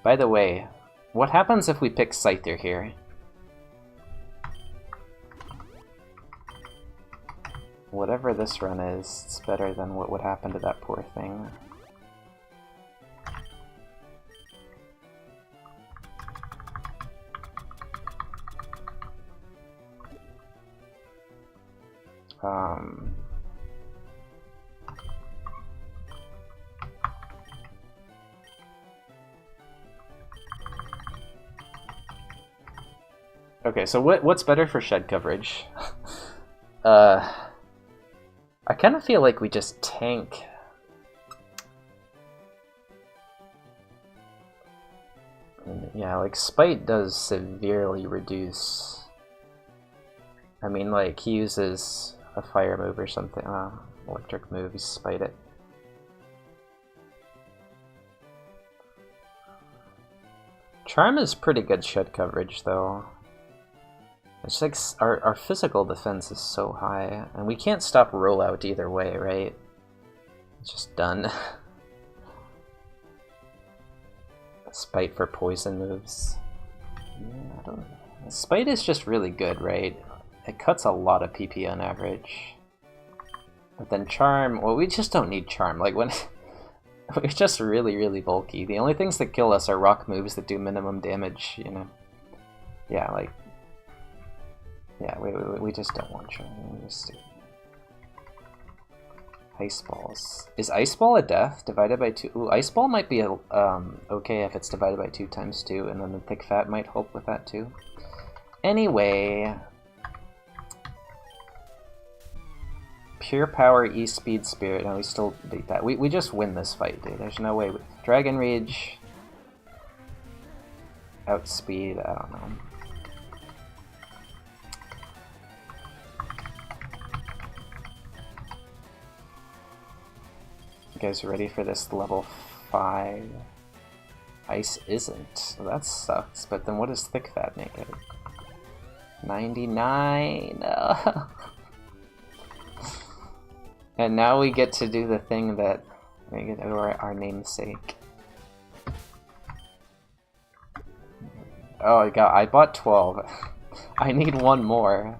By the way, what happens if we pick Scyther here? Whatever this run is, it's better than what would happen to that poor thing. Okay, so what's better for shed coverage? I kind of feel like we just tank. Yeah, like Spite does severely reduce. I mean, like he uses a fire move or something. Electric move, you Spite it. Charm is pretty good shed coverage, though. It's like our physical defense is so high, and we can't stop rollout either way, right? It's just done. Spite for poison moves. Yeah, I don't know. Spite is just really good, right? It cuts a lot of PP on average. But then Charm, well, we just don't need Charm. Like, when we're just really, really bulky. The only things that kill us are rock moves that do minimum damage, you know? Yeah, like... Yeah, we just don't want Charm. Ice Balls. Is Ice Ball a death divided by 2? Ooh, Ice Ball might be okay if it's divided by 2 times 2, and then the Thick Fat might help with that too. Anyway... Pure Power, E-Speed, Spirit. No, we still beat that. We just win this fight, dude. There's no way. Dragon Rage... Outspeed, I don't know. You guys ready for this level 5? Ice isn't. Well, that sucks, but then what does Thick Fat make it? 99! And now we get to do the thing that we get our namesake. Oh, I bought 12. I need one more.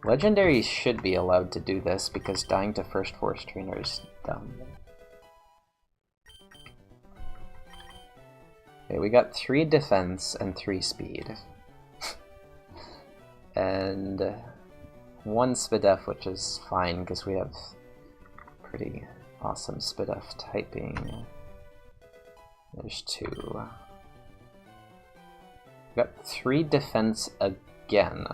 Legendaries should be allowed to do this because dying to First Force Trainer is dumb. Okay, we got 3 defense and 3 speed. And 1 Spidef, which is fine because we have pretty awesome Spidef typing. There's 2. We got 3 defense again.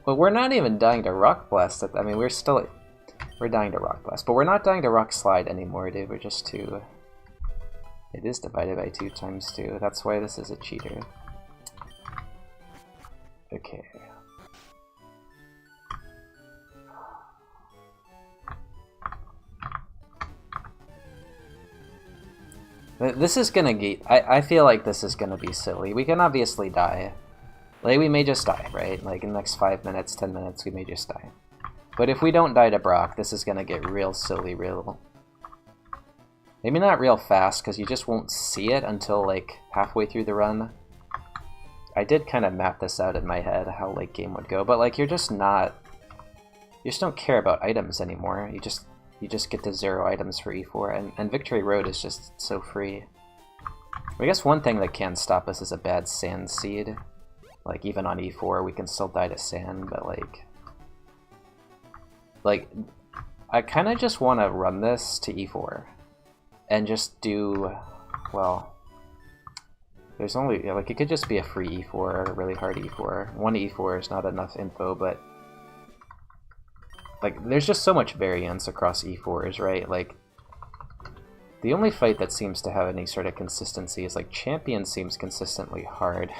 Well, we're not even dying to Rock Blast. I mean, we're dying to Rock Blast, but we're not dying to Rock Slide anymore, dude. We're just too... It is divided by 2 times 2. That's why this is a cheater. Okay. This is gonna get... I feel like this is gonna be silly. We can obviously die. Like, we may just die, right? Like, in the next 5 minutes, 10 minutes, we may just die. But if we don't die to Brock, this is gonna get real silly, real... Maybe not real fast, because you just won't see it until, like, halfway through the run. I did kind of map this out in my head, how late game would go, but, like, you're just not... You just don't care about items anymore. You just get to 0 items for E4, and Victory Road is just so free. I guess one thing that can stop us is a bad Sand Seed. Like, even on E4, we can still die to Sand, but, like, I kind of just want to run this to E4. And just do, well, there's only, like, it could just be a free E4 or a really hard E4. One E4 is not enough info, but, like, there's just so much variance across E4s, right? Like, the only fight that seems to have any sort of consistency is, like, Champion seems consistently hard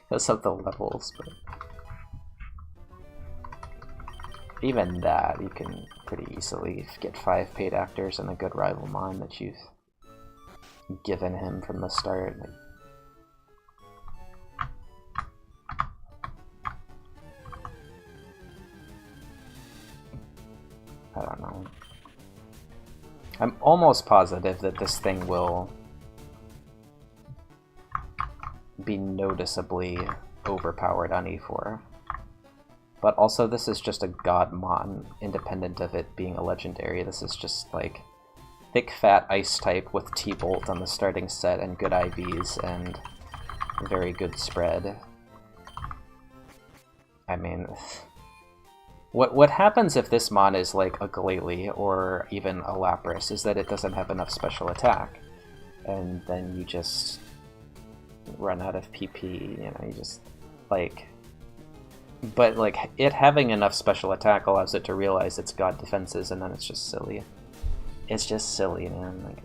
because of the levels, but even that, you can pretty easily get 5 paid actors and a good rival mon that you've given him from the start. Like, I don't know. I'm almost positive that this thing will be noticeably overpowered on E4. But also, this is just a god mon, independent of it being a legendary. This is just, like, thick, fat ice type with T-Bolt on the starting set and good IVs and very good spread. I mean, what happens if this mon is like a Glalie or even a Lapras is that it doesn't have enough special attack. And then you just run out of PP, you know, you just, like... But, like, it having enough special attack allows it to realize it's got defenses, and then it's just silly. It's just silly, man. Like,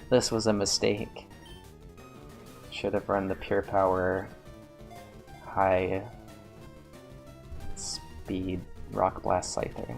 this was a mistake. Should have run the pure power, high speed rock blast scyther.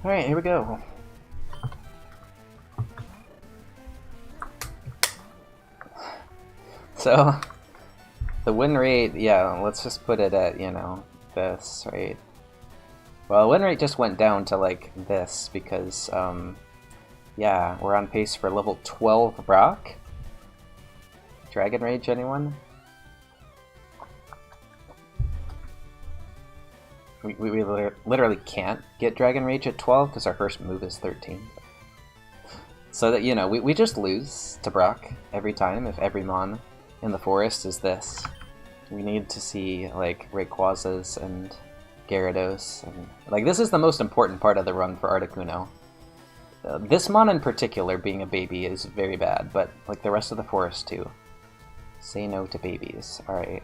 Alright, here we go. So, the win rate, yeah, let's just put it at, you know, this, right? Well, win rate just went down to, like, this, because, yeah, we're on pace for level 12 Brock. Dragon Rage, anyone? We literally can't get Dragon Rage at 12 because our first move is 13. So that, you know, we just lose to Brock every time if every mon in the forest is this. We need to see, like, Rayquazas and Gyarados. And, like, this is the most important part of the run for Articuno. This mon in particular, being a baby, is very bad, but, like, the rest of the forest too. Say no to babies. Alright.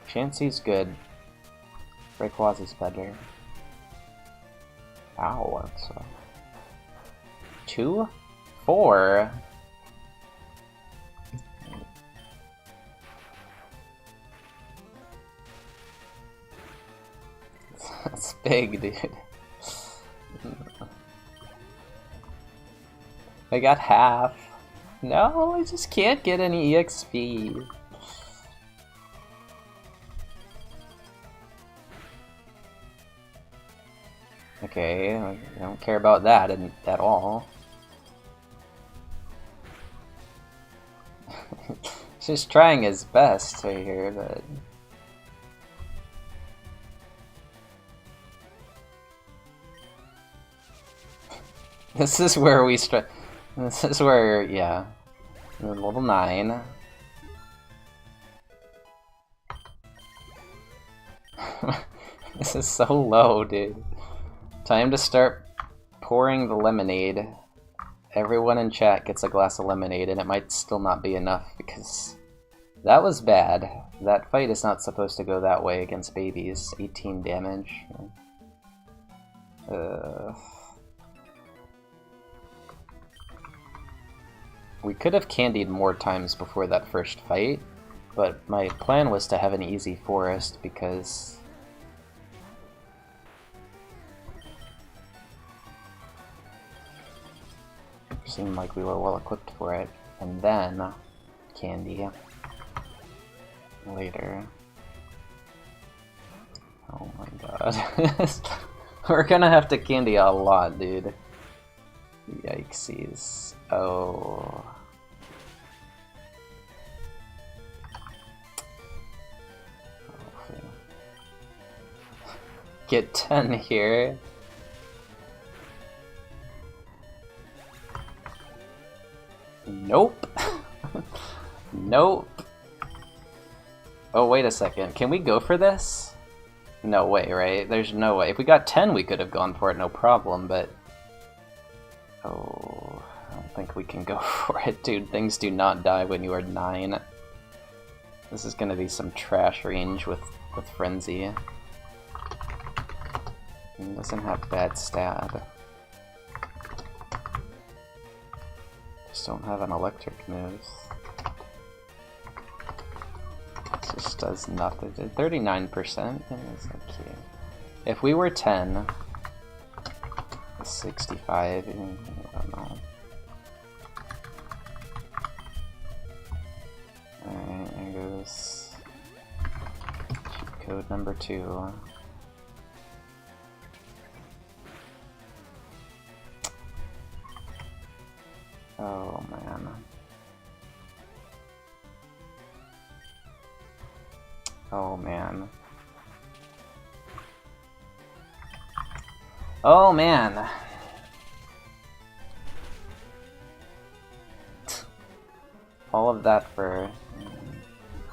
Chansey's good. Rayquaza's better. Ow, that's 2? 4? That's big, dude. I got half. No, I just can't get any EXP. Okay, I don't care about that at all. He's trying his best right here, but... This is where we start. This is where, yeah. We're level 9. This is so low, dude. Time to start pouring the lemonade. Everyone in chat gets a glass of lemonade, and it might still not be enough, because that was bad. That fight is not supposed to go that way against babies. 18 damage. We could have candied more times before that first fight, but my plan was to have an easy forest because... seemed like we were well equipped for it, and then candy later. Oh my god. We're gonna have to candy a lot, dude. Yikesies. Oh. Get 10 here. Nope. Nope. Oh, wait a second. Can we go for this? No way, right? There's no way. If we got 10, we could have gone for it, no problem, but... Oh, I don't think we can go for it, dude. Things do not die when you are 9. This is gonna be some trash range with Frenzy. It doesn't have bad stab. Just don't have an electric moves. Just does nothing. 39%? That's okay. If we were 10, 65, I don't know. this. Cheat code number 2. Oh man. Oh man. Oh man. All of that for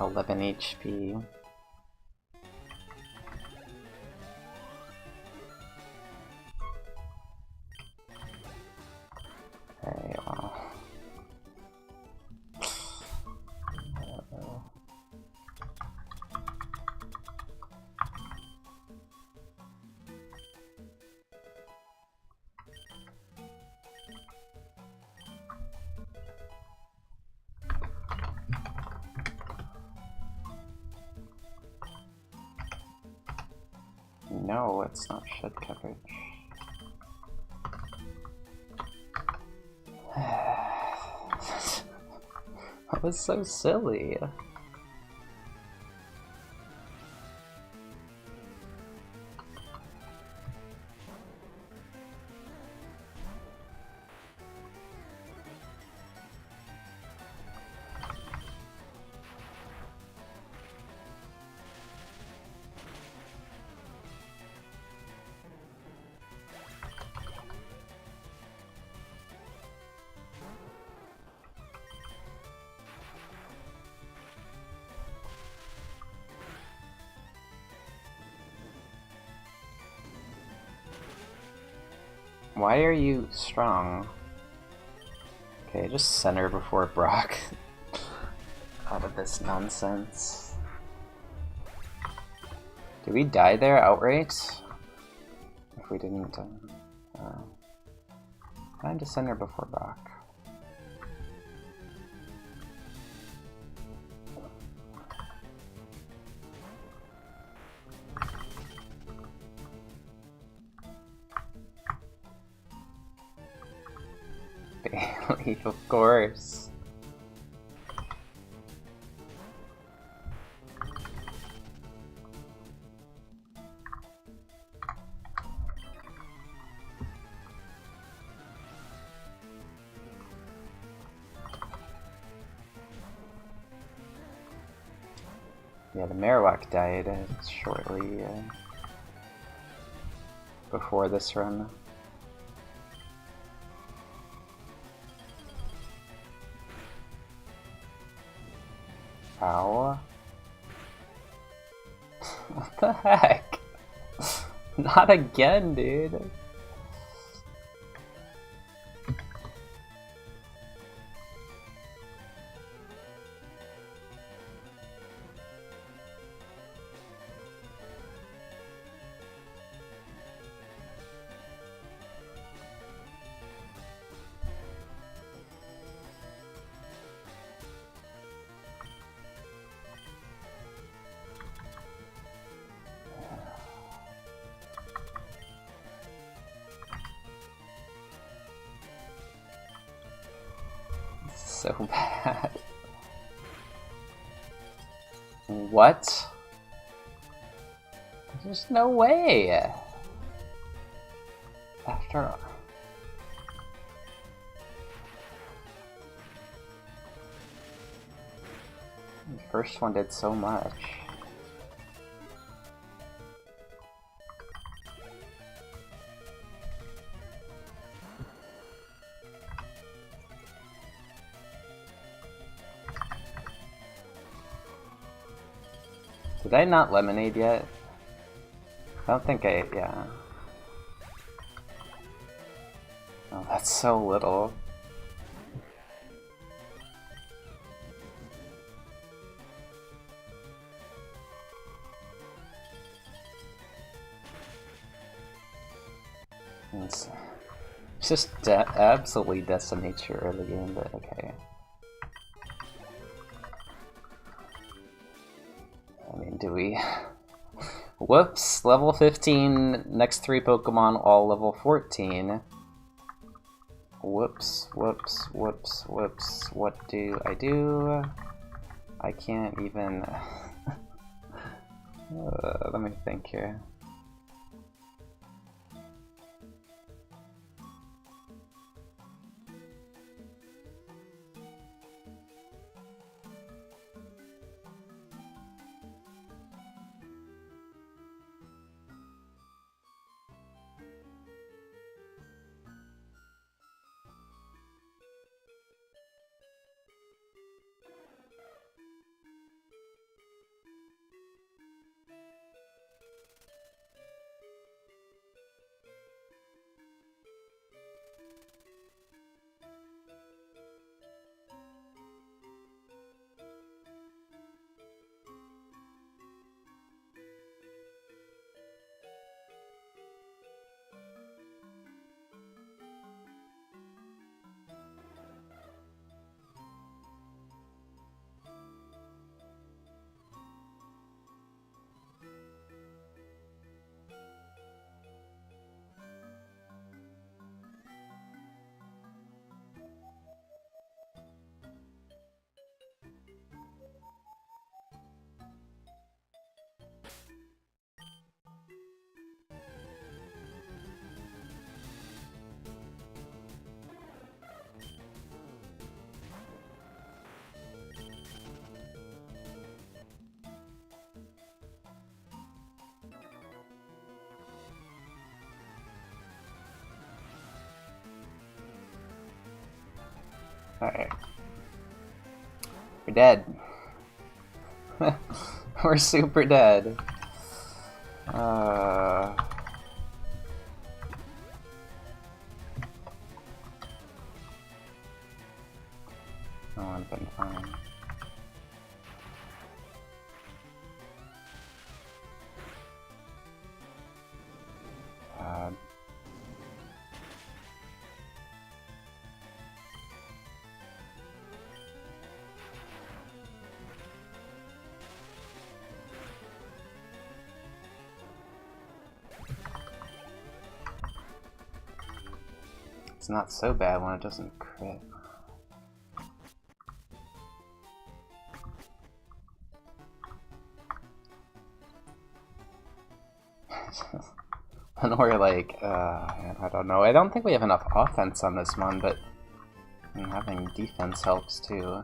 11 HP. Okay, well. No, it's not shed coverage. That was so silly. Why are you strong? Okay, just center before Brock. Out of this nonsense. Did we die there outright? If we didn't, time to center before Brock. Bailey, of course. Yeah, the Marowak died shortly before this run. Ow. What the heck? Not again, dude. So bad. What? There's no way. After all. The first one did so much. Did I not lemonade yet? I don't think I, yeah. Oh, that's so little. It's just absolutely decimates your early game, but okay. I mean, do we... Whoops, level 15, next 3 Pokemon all level 14. Whoops, whoops, whoops, whoops. What do I do? I can't even... let me think here. Alright. We're dead. We're super dead. Oh, I've been fine. It's not so bad when it doesn't crit. And we're like, I don't know. I don't think we have enough offense on this one, but having defense helps too.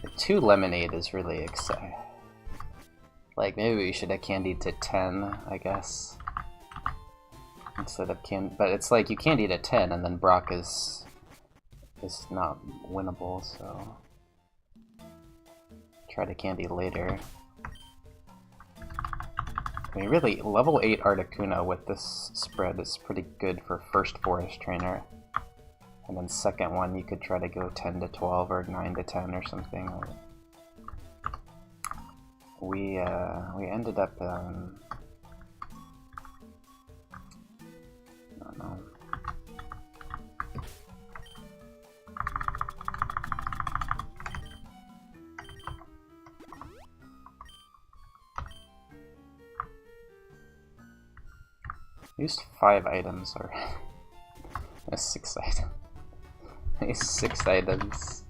The 2 lemonade is really exciting. Like, maybe we should have candied to 10, I guess. Instead of but it's like you candied at 10 and then Brock is not winnable, so try to candy later. I mean, really, level 8 Articuno with this spread is pretty good for first Forest Trainer. And then second one, you could try to go 10 to 12 or 9 to 10 or something. We ended up, I don't know. Used 5 items or 6 items. These 6 items.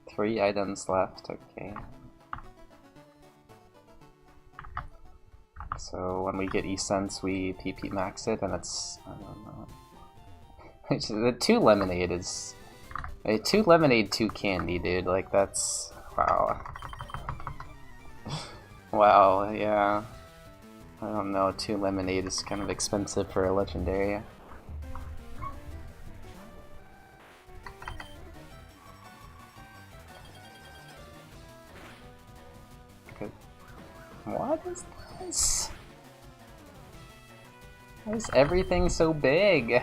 3 items left, okay. So when we get E-Sense, we PP max it, and it's, I don't know. The 2 lemonade is... 2 lemonade, 2 candy, dude. Like, that's... wow. Wow, yeah. I don't know, 2 lemonade is kind of expensive for a legendary. What is this? Why is everything so big?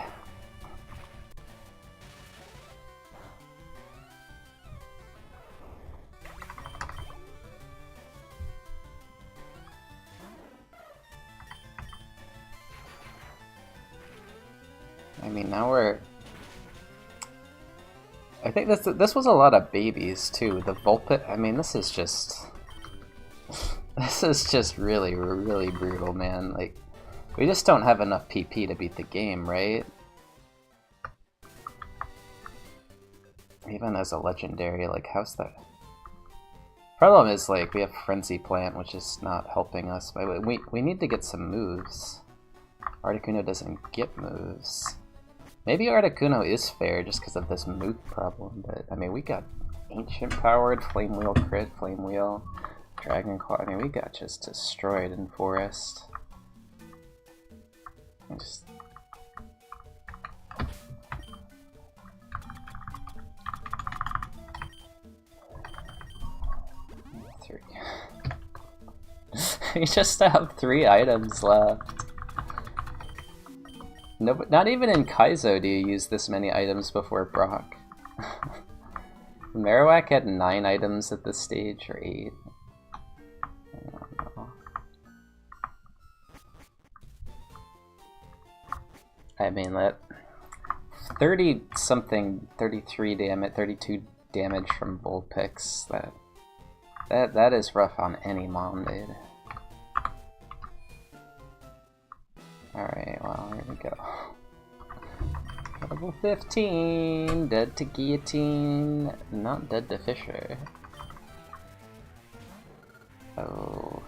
I mean, now we're... I think this was a lot of babies, too. The Vulpit, I mean, this is just... This is just really, really brutal, man. Like, we just don't have enough PP to beat the game, right? Even as a legendary, like, how's that? Problem is, like, we have Frenzy Plant, which is not helping us. But we need to get some moves. Articuno doesn't get moves. Maybe Articuno is fair just because of this move problem, but I mean, we got Ancient Powered, Flame Wheel Crit, Flame Wheel, Dragon Claw. I mean, we got just destroyed in Forest. Just... We just have 3 items left. No, but not even in Kaizo do you use this many items before Brock. Marowak had 9 items at this stage, or 8. I don't know. I mean, that 30 something, 33 damage, 32 damage from Bullpix. That is rough on any mom, dude. Alright, well, here we go. Level 15, dead to Guillotine, not dead to Fisher. Oh.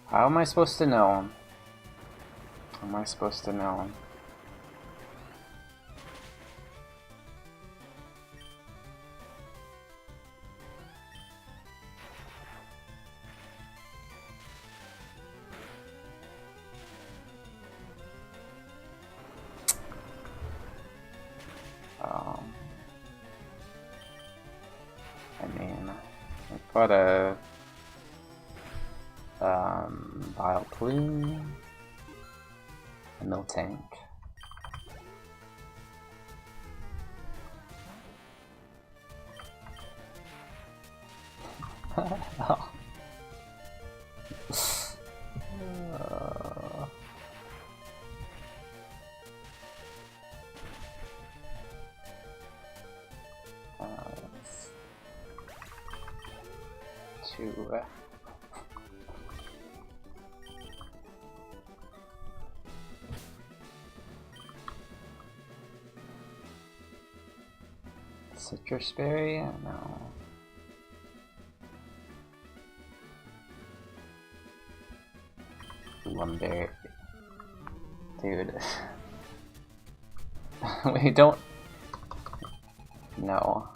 How am I supposed to know? How am I supposed to know? I mean, I put a Vile Plume, a Miltank. Oh. Two. Citrus berry? No. One berry. Dude. We don't. No.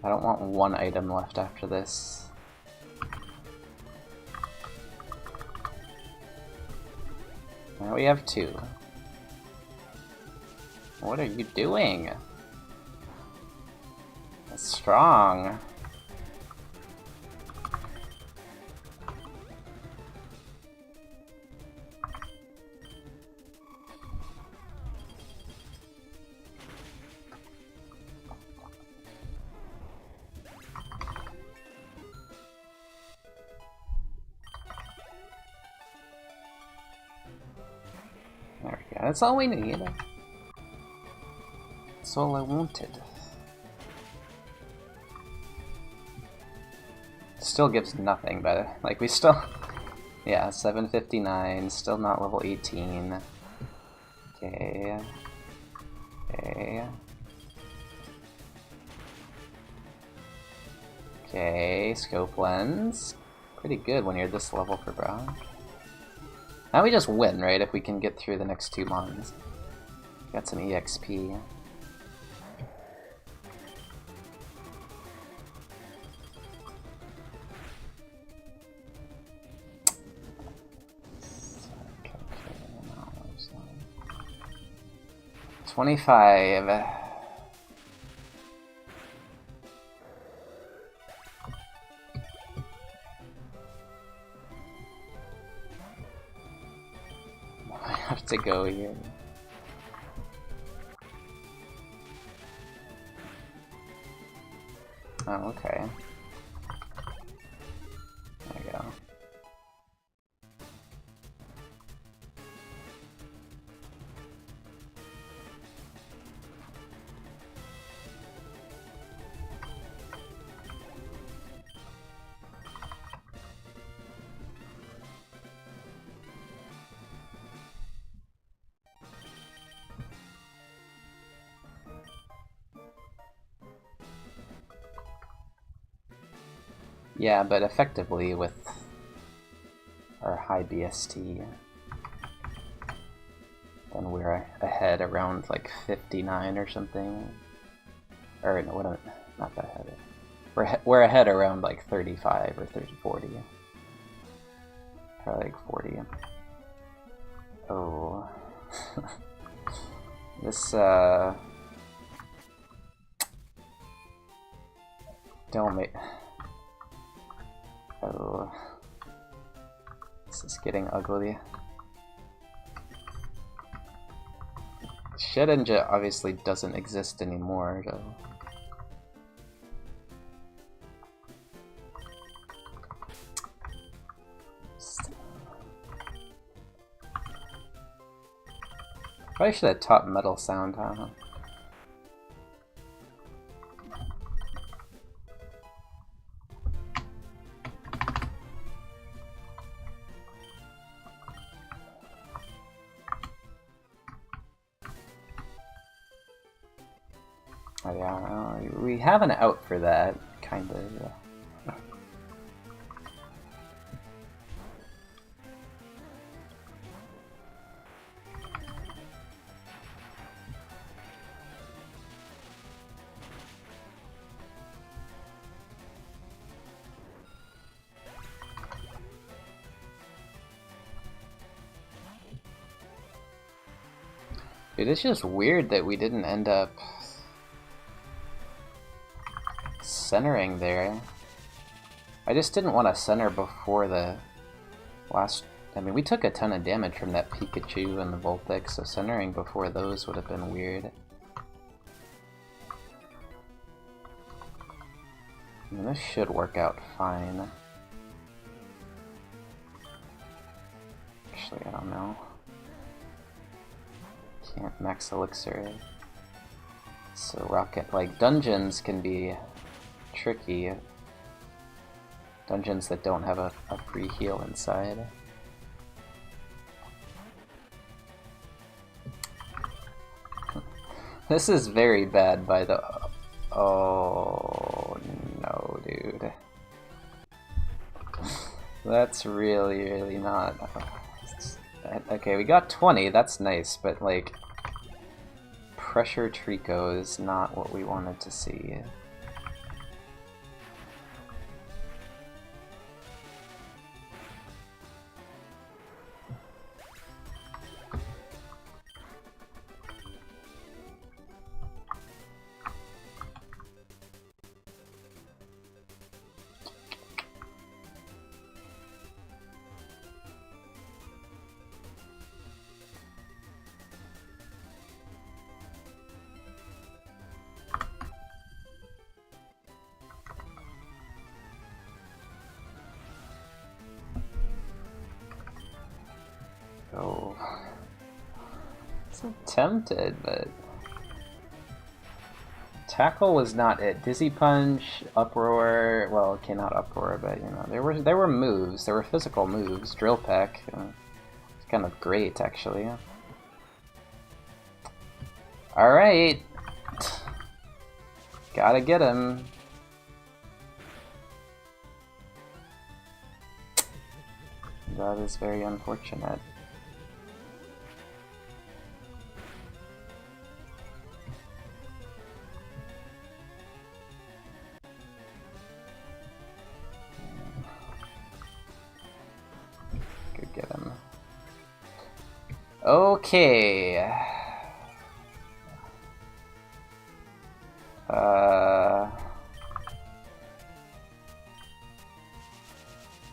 I don't want one item left after this. Now we have 2. What are you doing? That's strong. There we go. That's all we need. That's all I wanted. Still gives nothing, but like we still, yeah, 759, still not level 18. Okay. Okay. Okay, scope lens. Pretty good when you're this level for Brock. Now we just win, right, if we can get through the next 2 mons. Got some EXP. Okay, 25. I have to go here. Oh, okay. There we go. Yeah, but effectively with our high BST, then we're ahead around like 59 or something. Or no, not that ahead. We're ahead around like 35 or 40. Probably like 40. Oh. This, don't make... Oh. This is getting ugly. Shedinja obviously doesn't exist anymore, so... Probably should have taught metal sound, huh? Oh yeah, we have an out for that, kind of. Dude, it's just weird that we didn't end up centering there. I just didn't want to center before the last... I mean, we took a ton of damage from that Pikachu and the Vulpix, so centering before those would have been weird. I mean, this should work out fine. Actually, I don't know. Can't max elixir. So rocket, like, dungeons can be tricky. Dungeons that don't have a free heal inside. This is very bad by the... Oh no, dude. That's really not... Okay, we got 20, that's nice, but like... Pressure Trico is not what we wanted to see. Oh, so tempted, but tackle was not it. Dizzy Punch, Uproar. Well, okay, not Uproar, but you know there were moves. There were physical moves. Drill Peck, it's kind of great actually. All right, gotta get him. That is very unfortunate. Could get him. Okay.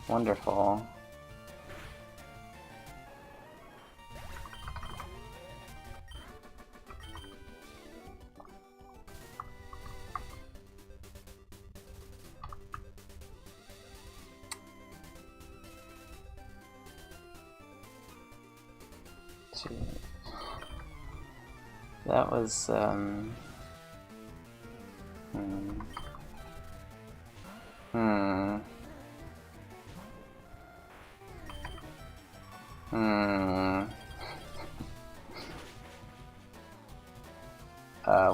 Wonderful. That was,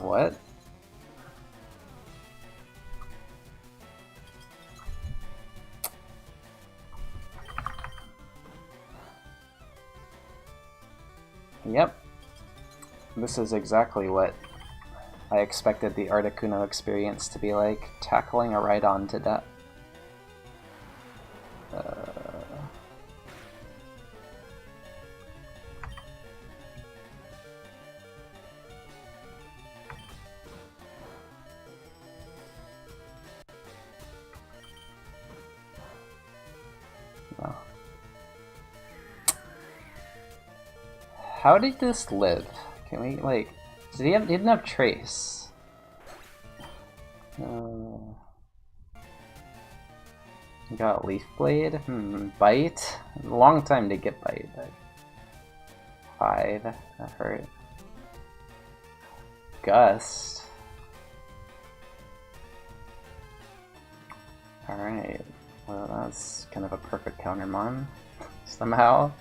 what? Yep. This is exactly what I expected the Articuno experience to be like, tackling a Rhydon to death. Oh. How did this live? Can we, like... He didn't have Trace. Got Leaf Blade? Bite? Long time to get Bite, but... 5, that hurt. Gust. Alright, well that's kind of a perfect countermon, somehow.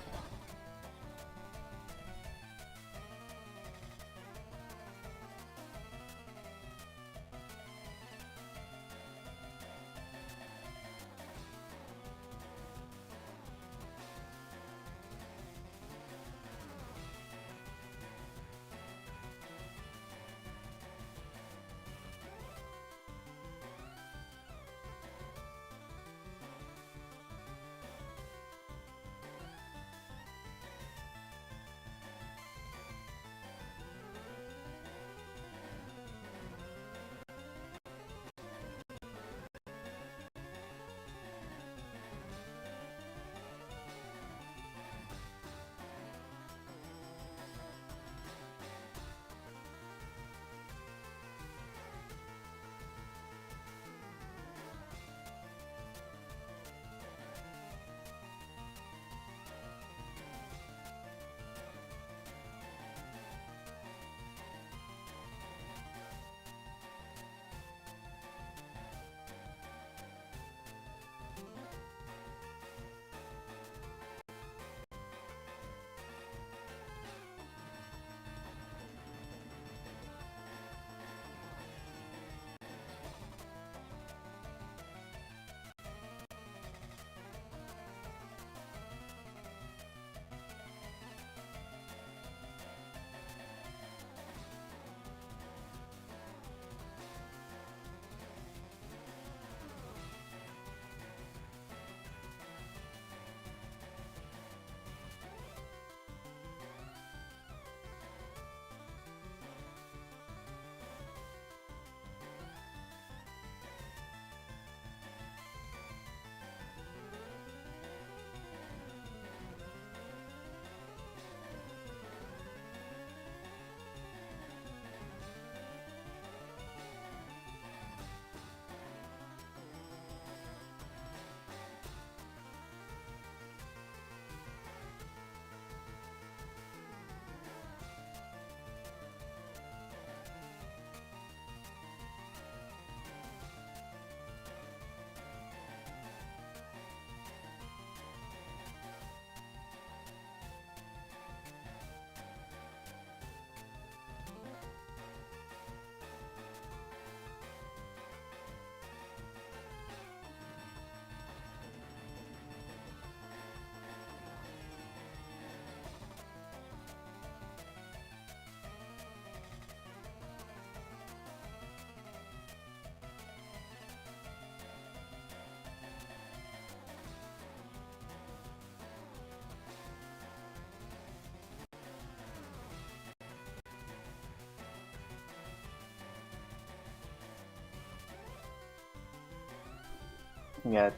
We got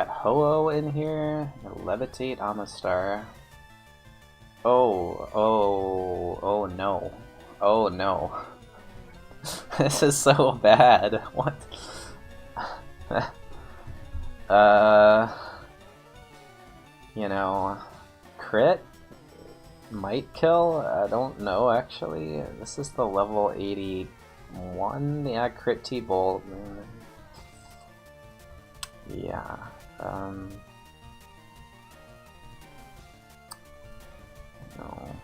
Ho-Oh in here, Levitate Amistar. Oh no. Oh no. This is so bad. What? You know, crit might kill? I don't know actually. This is the level 81. Yeah, crit T-Bolt. Yeah. No.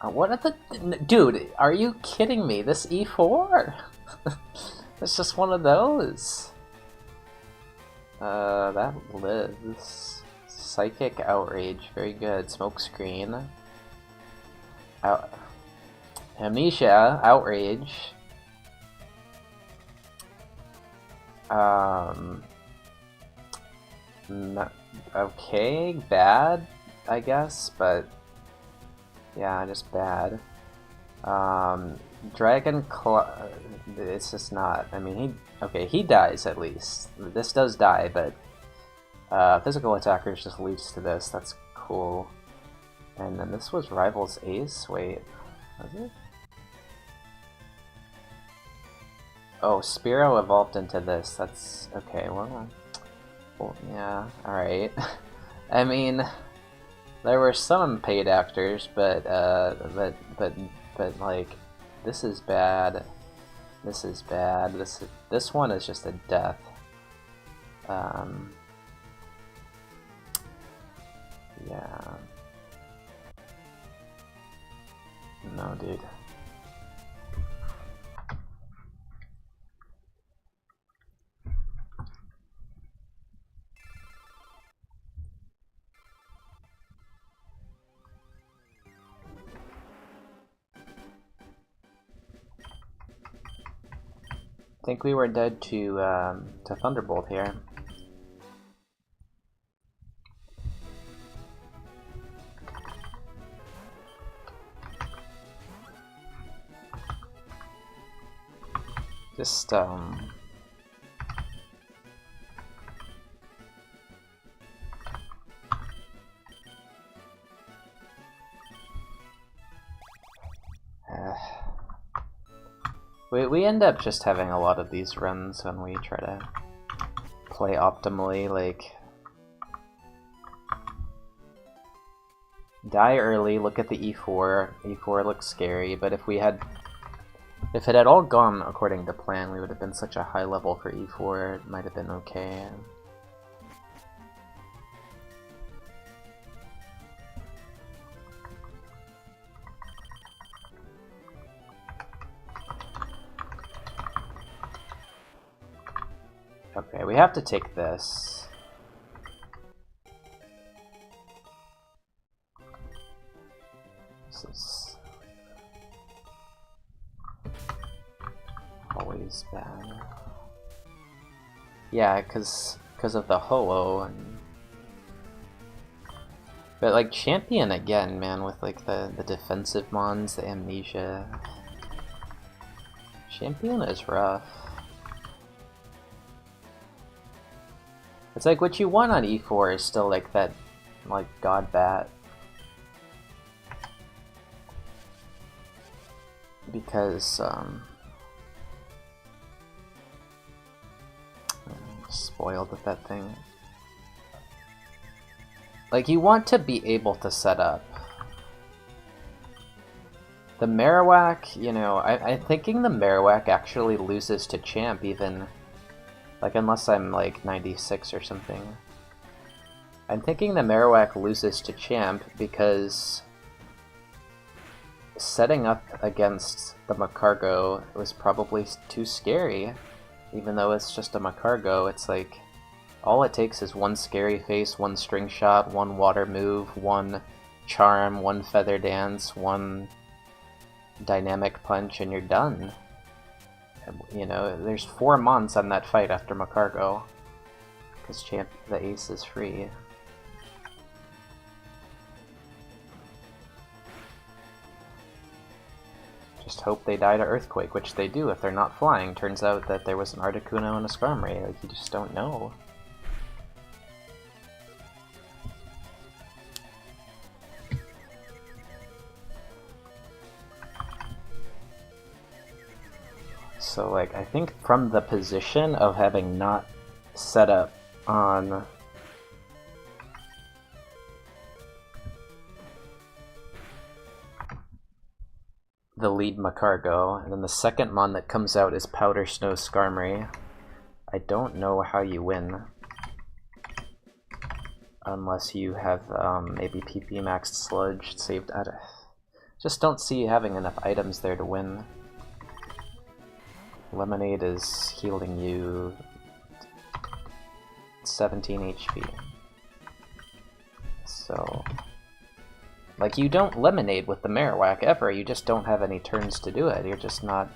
What are the... Dude, are you kidding me? This E4? It's just one of those. That lives. Psychic Outrage, very good. Smokescreen. Amnesia, Outrage. Okay, bad, I guess, but yeah, just bad. Dragon Claw, it's just not. I mean, he dies at least. This does die, but physical attackers just leads to this. That's cool. And then this was Rival's Ace. Wait, was it? Oh, Spearow evolved into this. That's okay. Well yeah. All right. I mean, there were some paid actors, but like, this is bad. This is bad. This one is just a death. Yeah. No, dude. I think we were dead to Thunderbolt here. Just we end up just having a lot of these runs when we try to play optimally, like die early, look at the E4. E4 looks scary, but if it had all gone according to plan, we would have been such a high level for E4, it might have been okay. Okay, we have to take this. This is always bad. Yeah, because of the Ho-Oh and... But like Champion again, man, with like the defensive mons, the Amnesia. Champion is rough. It's like what you want on E4 is still like that, like God Bat. Because, I'm spoiled with that thing. Like, you want to be able to set up. The Marowak, you know, I'm thinking the Marowak actually loses to Champ even... Like, unless I'm, like, 96 or something. I'm thinking the Marowak loses to Champ because setting up against the Macargo was probably too scary. Even though it's just a Macargo, it's like, all it takes is one Scary Face, one String Shot, one Water Move, one Charm, one Feather Dance, one Dynamic Punch, and you're done. You know, there's 4 months on that fight after Macargo, because the ace is free. Just hope they die to Earthquake, which they do if they're not flying. Turns out that there was an Articuno and a Skarmory, like you just don't know. So, like, I think from the position of having not set up on the lead Macargo, and then the second mon that comes out is Powder Snow Skarmory, I don't know how you win. Unless you have maybe PP maxed Sludge saved out of... Just don't see you having enough items there to win. Lemonade is healing you. 17 HP. So, like, you don't Lemonade with the Marowak ever, you just don't have any turns to do it. You're just not...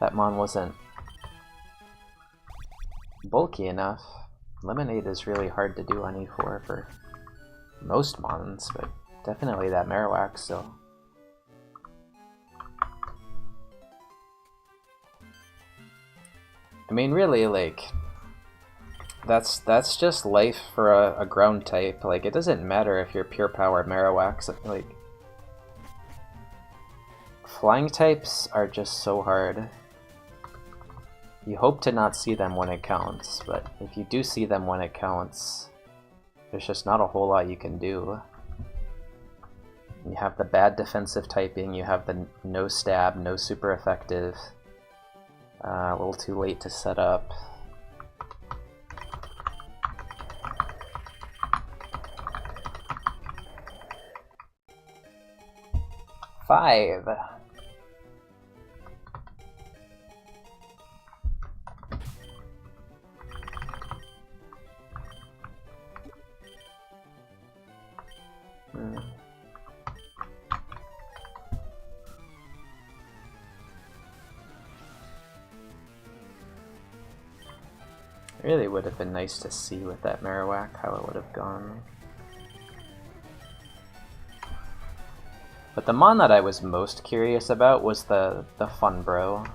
That Mon wasn't bulky enough. Lemonade is really hard to do on E4 for most Mons, but definitely that Marowak still. I mean, really, like, that's just life for a ground type. Like, it doesn't matter if you're pure power Marowaks. Like, flying types are just so hard. You hope to not see them when it counts, but if you do see them when it counts, there's just not a whole lot you can do. You have the bad defensive typing, you have the no stab, no super effective. A little too late to set up. Five. Really would have been nice to see with that Marowak how it would have gone. But the Mon that I was most curious about was the Funbro.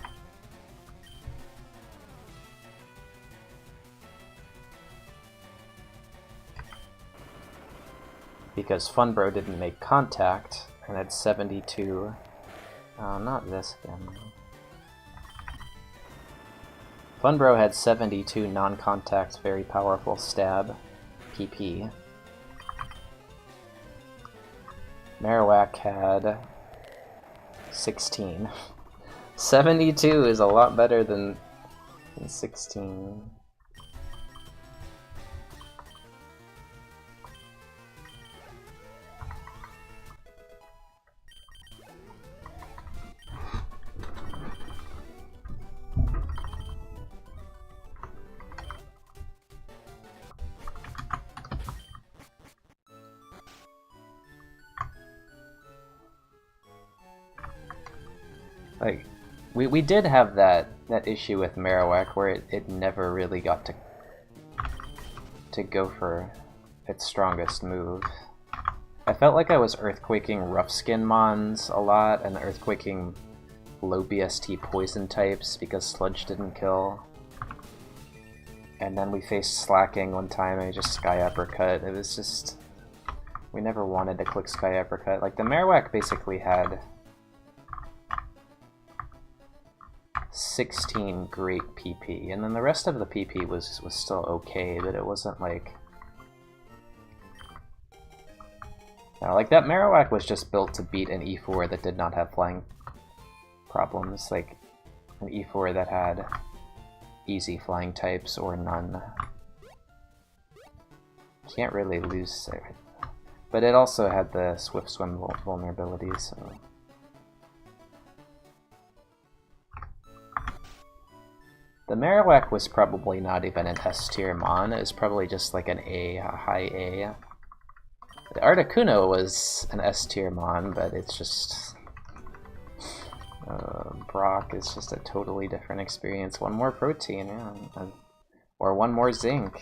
Because Funbro didn't make contact and had 72. Oh, not this again. Funbro had 72 non-contact, very powerful stab PP. Marowak had 16. 72 is a lot better than 16. Like, we did have that issue with Marowak where it never really got to go for its strongest move. I felt like I was earthquaking rough skin Mons a lot and earthquaking low BST poison types because Sludge didn't kill. And then we faced Slacking one time and I just Sky Uppercut. It was just... we never wanted to click Sky Uppercut. Like, the Marowak basically had 16 great PP, and then the rest of the PP was still okay, but it wasn't like... No, like, that Marowak was just built to beat an E4 that did not have flying problems, like an E4 that had easy flying types or none. Can't really lose it. But it also had the Swift Swim vulnerability, so... The Marowak was probably not even an S tier Mon, it was probably just like an A, a high A. The Articuno was an S tier Mon, but it's just... Brock is just a totally different experience. One more protein, yeah. Or one more zinc.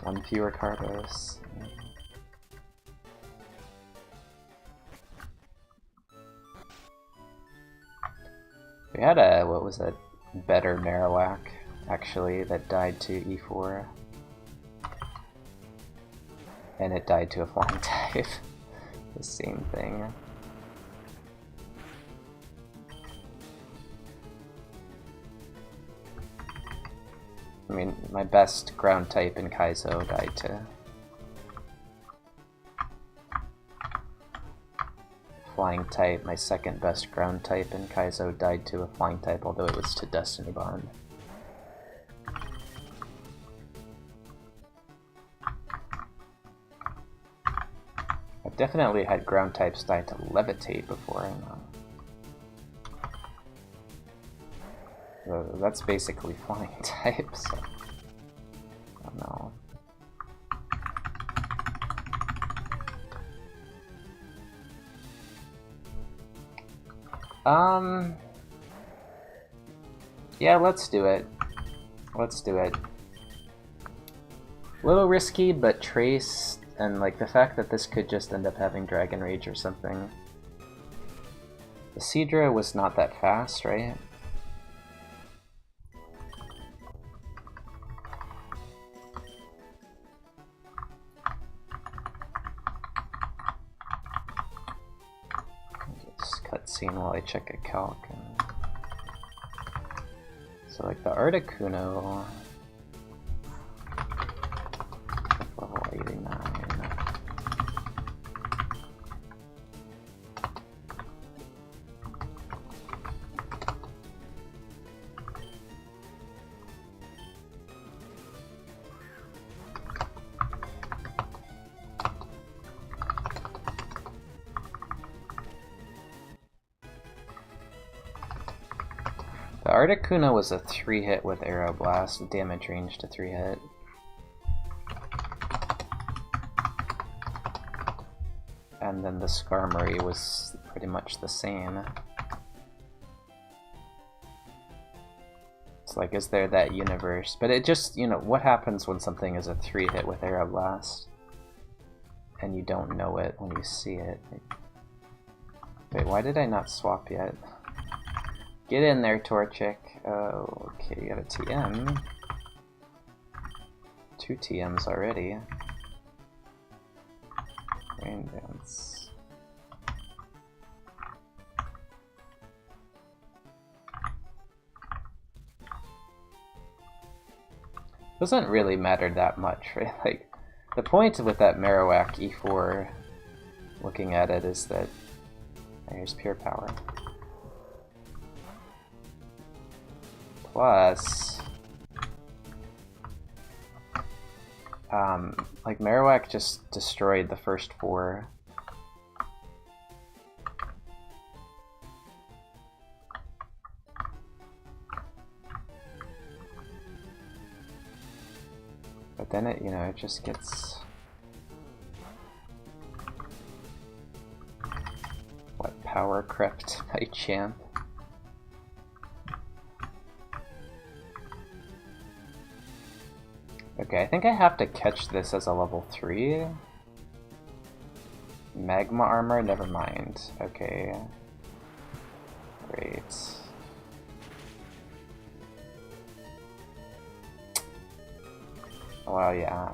One fewer carbos. We had a, what was it, better Marowak, actually, that died to E4. And it died to a flying type. The same thing. I mean, my best ground type in Kaizo died to flying type. My second best ground type in Kaizo died to a flying type, although it was to Destiny Bond. I've definitely had ground types die to Levitate before. That's basically flying type, so don't know. Yeah, let's do it. Let's do it. A little risky, but Trace, and like the fact that this could just end up having Dragon Rage or something. The Seadra was not that fast, right? Just cutscene while I check a calc. So like the Articuno, level 89. The Articuno was a 3-hit with Arrow Blast, damage range to 3-hit. And then the Skarmory was pretty much the same. It's like, is there that universe? But it just, you know, what happens when something is a 3-hit with Arrow Blast? And you don't know it when you see it. Wait, why did I not swap yet? Get in there, Torchic. Oh, okay, you got a TM. 2 TMs already. Rain Dance. Doesn't really matter that much, right? Like, the point with that Marowak E4, looking at it, is that there's pure power. Plus, like Marowak just destroyed the first 4. But then it, you know, it just gets... What, power crept by Champ? Okay, I think I have to catch this as a level 3. Magma armor, never mind. Okay. Great. Well, yeah.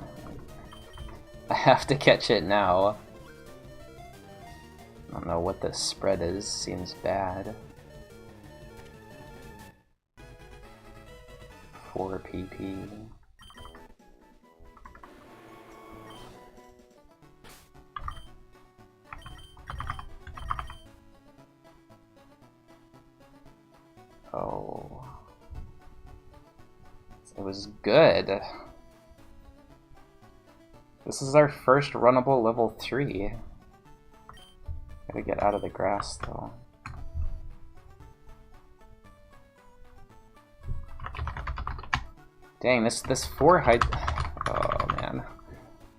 I have to catch it now. I don't know what the spread is, seems bad. 4 PP. Oh. It was good. This is our first runnable level 3. Gotta get out of the grass though. Dang, this 4 height. Oh man.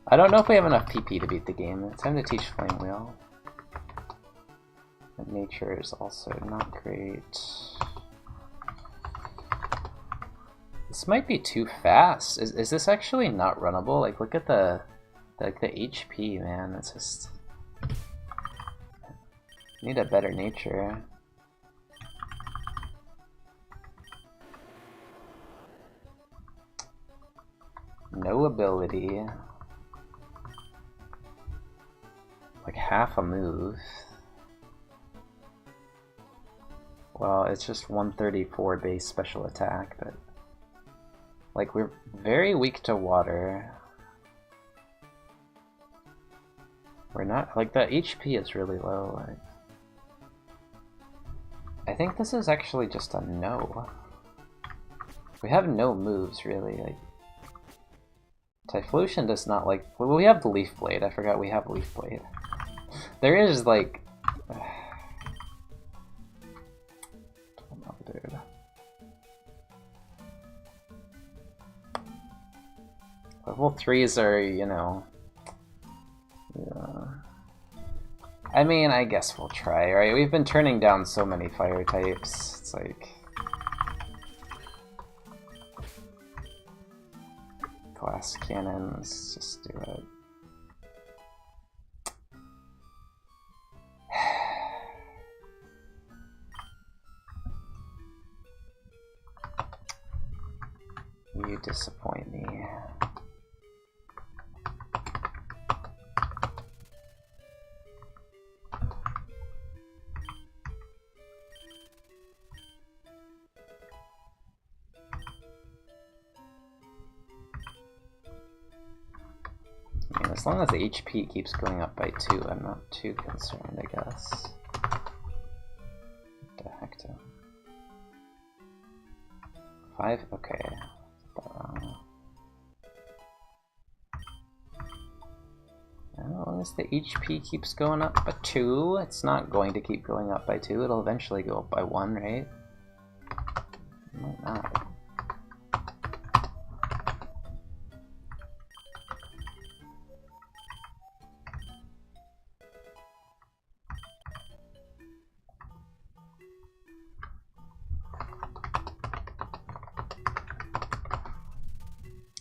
I don't know if we have enough PP to beat the game. It's time to teach Flame Wheel. And nature is also not great. This might be too fast. Is this actually not runnable? Like, look at the HP, man. It's just... Need a better nature. No ability. Like half a move. Well, it's just 134 base special attack, but... Like, we're very weak to water. We're not... Like, the HP is really low. Like, I think this is actually just a no. We have no moves, really. Like, Typhlosion does not like... Well, we have the Leaf Blade. I forgot we have Leaf Blade. There is, like... I don't know, dude. Level 3s are, you know... Yeah. I mean, I guess we'll try, right? We've been turning down so many fire types. It's like... Glass cannons, just do it. You disappoint me. I mean, as long as the HP keeps going up by 2, I'm not too concerned, I guess. What the heck, do? 5? Okay. As long as the HP keeps going up by 2, it's not going to keep going up by 2, it'll eventually go up by 1, right? It might not.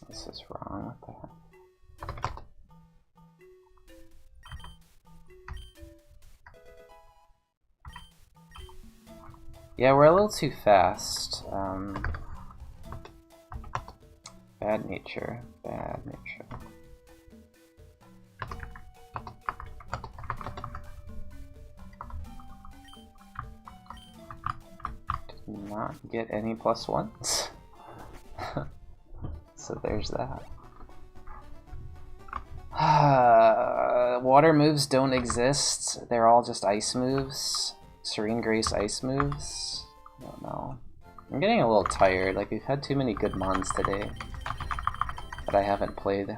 This is wrong, what the heck? Yeah, we're a little too fast. Bad nature, bad nature. Did not get any +1s. So there's that. Water moves don't exist. They're all just ice moves. Serene Grace ice moves? I don't know. I'm getting a little tired. Like, we've had too many good mons today that I haven't played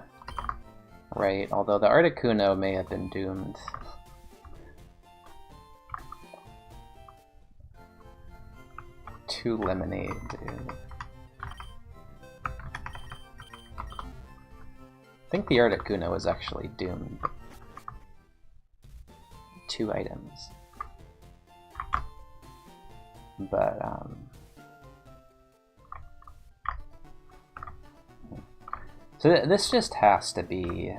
right. Although the Articuno may have been doomed. Two lemonade, dude. I think the Articuno is actually doomed. 2 items. But, so this just has to be...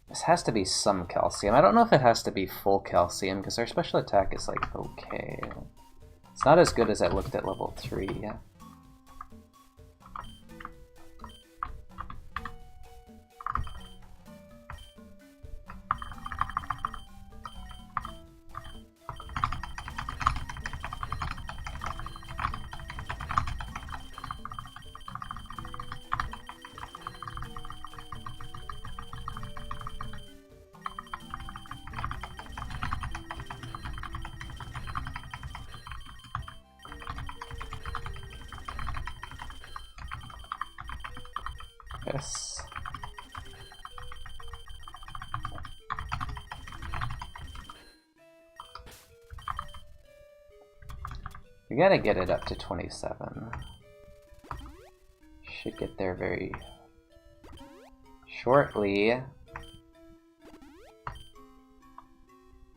This has to be some calcium. I don't know if it has to be full calcium, because our special attack is, like, okay. It's not as good as it looked at level 3. Yes. We gotta get it up to 27. Should get there very shortly.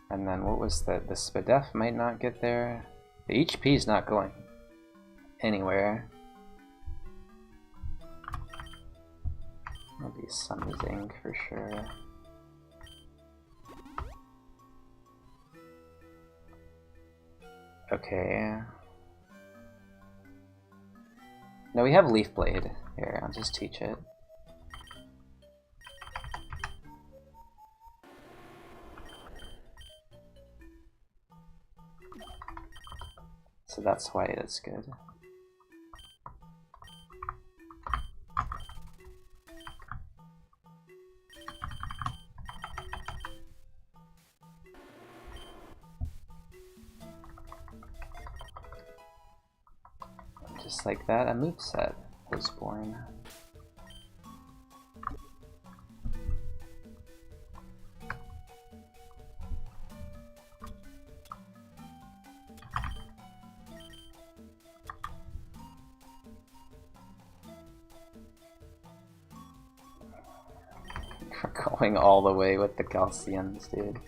And then what was the Spadef might not get there. The HP is not going anywhere. Maybe some zinc for sure. Okay. No, we have Leaf Blade. Here, I'll just teach it. So that's why it's good. Just like that, a moveset was born. We're going all the way with the Gaussians, dude.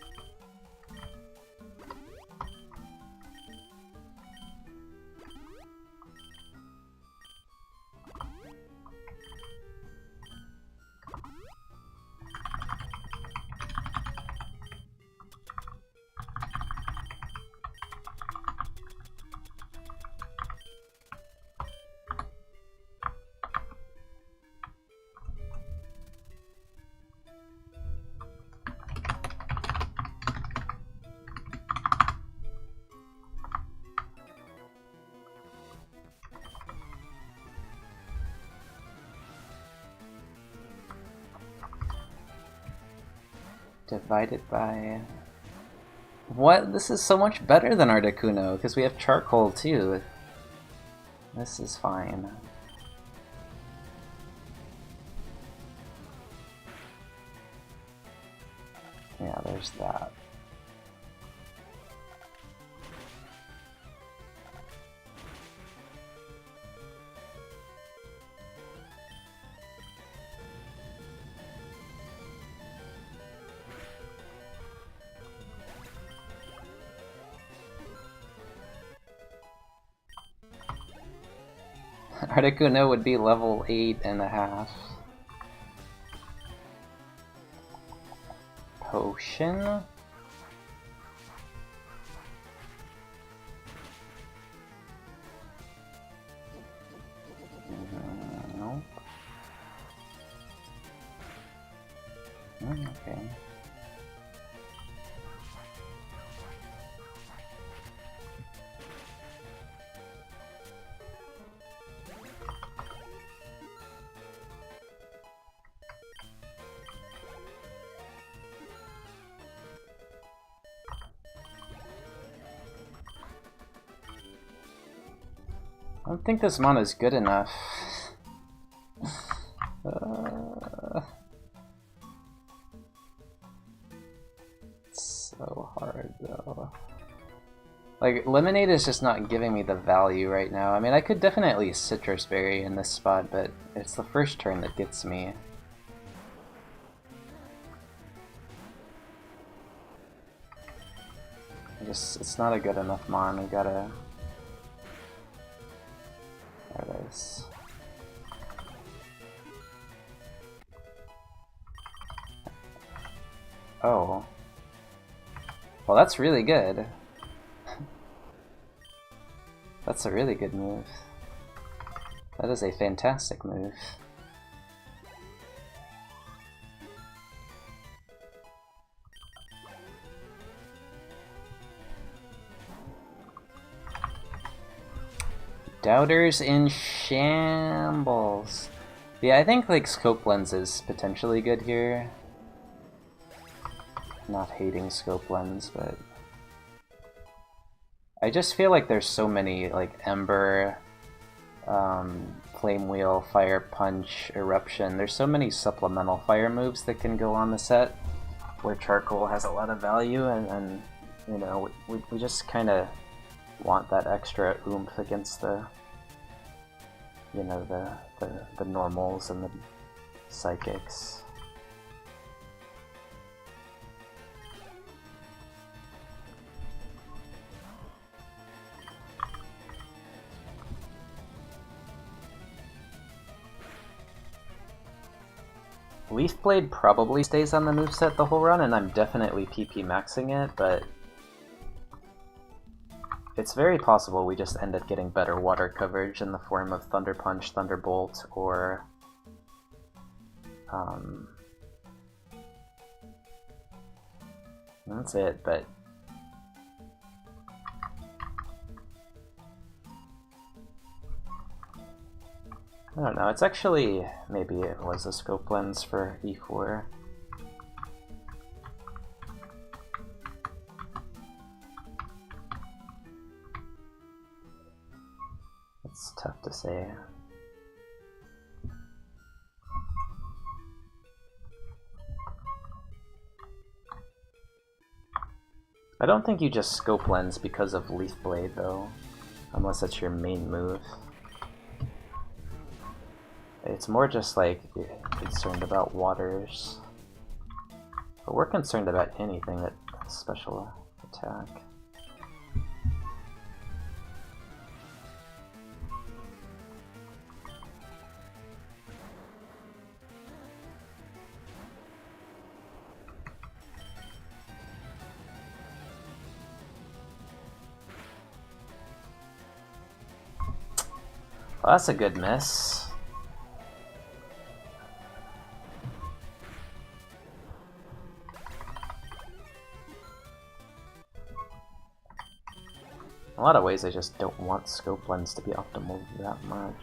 Divided by... What? This is so much better than Articuno, because we have charcoal too. This is fine. Yeah, there's that. Articuno would be level 8.5. Potion? Nope. Okay. I don't think this mon is good enough. It's so hard though. Like, Lemonade is just not giving me the value right now. I mean, I could definitely Citrus Berry in this spot, but it's the first turn that gets me. It's not a good enough mon. We gotta... There it is. Oh. Well, that's really good. That's a really good move. That is a fantastic move. Doubters in shambles. Yeah, I think like Scope Lens is potentially good here. Not hating Scope Lens, but I just feel like there's so many like Ember, Flame Wheel, Fire Punch, Eruption. There's so many supplemental fire moves that can go on the set where Charcoal has a lot of value, and you know, we just kind of want that extra oomph against the, you know, the normals and the psychics. Leaf Blade probably stays on the moveset the whole run, and I'm definitely PP maxing it, but it's very possible we just end up getting better water coverage in the form of Thunder Punch, Thunderbolt, or that's it, but I don't know, it's actually, maybe it was a Scope Lens for E4. It's tough to say. I don't think you just Scope Lens because of Leaf Blade though, unless it's your main move. It's more just like concerned about waters. But we're concerned about anything that special attack. Well, that's a good miss. In a lot of ways, I just don't want scope lens to be optimal that much.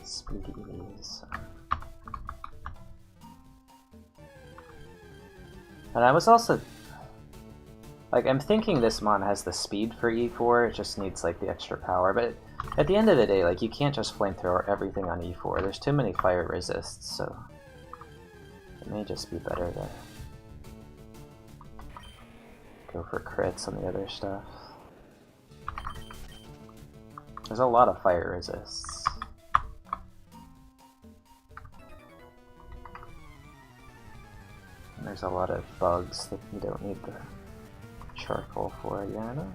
Speedies. And I was also like, I'm thinking this mon has the speed for E4, it just needs like the extra power, but at the end of the day, like, you can't just flamethrower everything on E4. There's too many fire resists, so it may just be better to go for crits on the other stuff. There's a lot of fire resists. And there's a lot of bugs that you don't need the charcoal for, yeah, I know.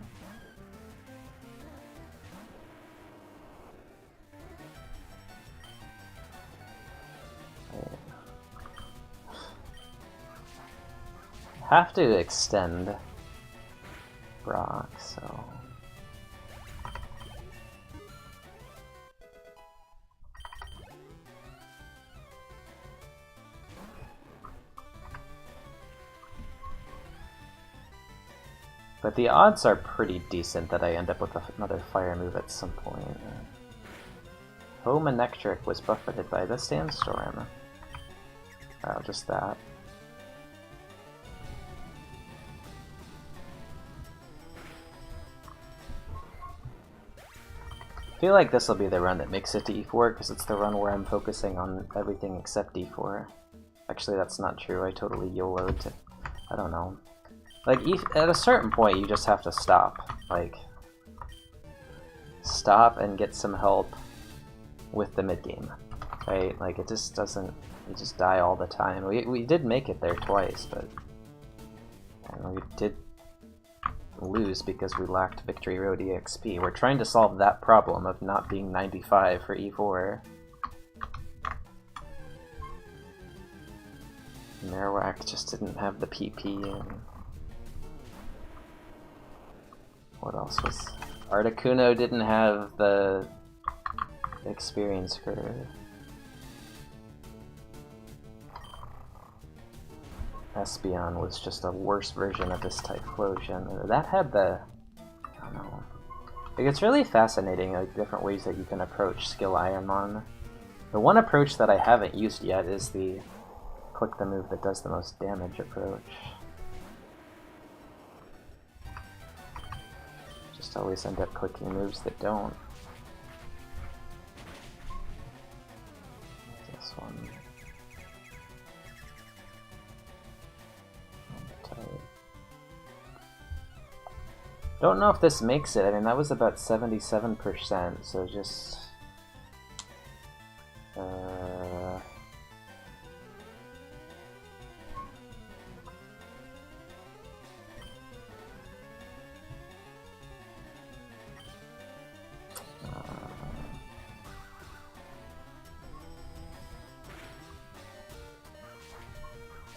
Have to extend Brock, so but the odds are pretty decent that I end up with another fire move at some point. Home Electric was buffeted by the Sandstorm. Oh, just that. I feel like this will be the run that makes it to E4, because it's the run where I'm focusing on everything except E4. Actually, that's not true. I totally YOLO'd to... I don't know. Like, at a certain point, you just have to stop. Like, stop and get some help with the mid-game. Right? Like, it just doesn't... You just die all the time. We did make it there twice, but... And we did lose because we lacked Victory Road EXP. We're trying to solve that problem of not being 95 for E4. Marowak just didn't have the PP, and what else was... Articuno didn't have the experience curve. Espeon was just a worse version of this Typhlosion. That had the... I don't know. Like, it's really fascinating, like, different ways that you can approach skill IronMON. The one approach that I haven't used yet is the click the move that does the most damage approach. Just always end up clicking moves that don't. This one. Don't know if this makes it. I mean, that was about 77%, so just...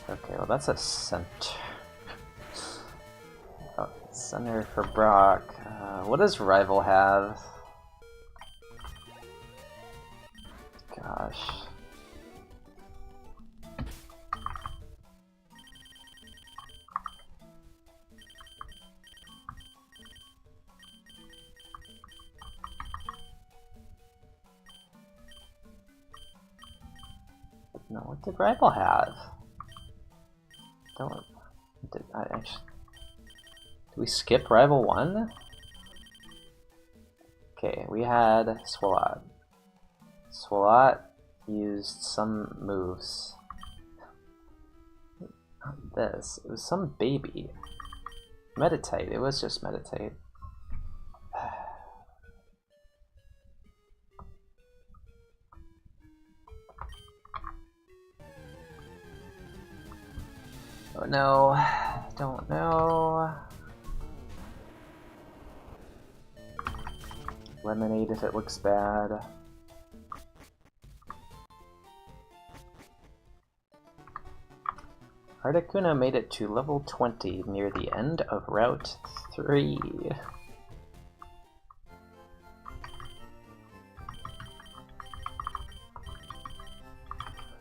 Okay, well that's a center. Oh, center for Brock. What does Rival have? Gosh. No, what did Rival have? don't... Did we skip Rival 1? Okay, we had Swalot. Swalot used some moves. Not this. It was some baby. Meditate. It was just meditate. Oh no. Don't know. Lemonade if it looks bad. Articuno made it to level 20 near the end of Route 3.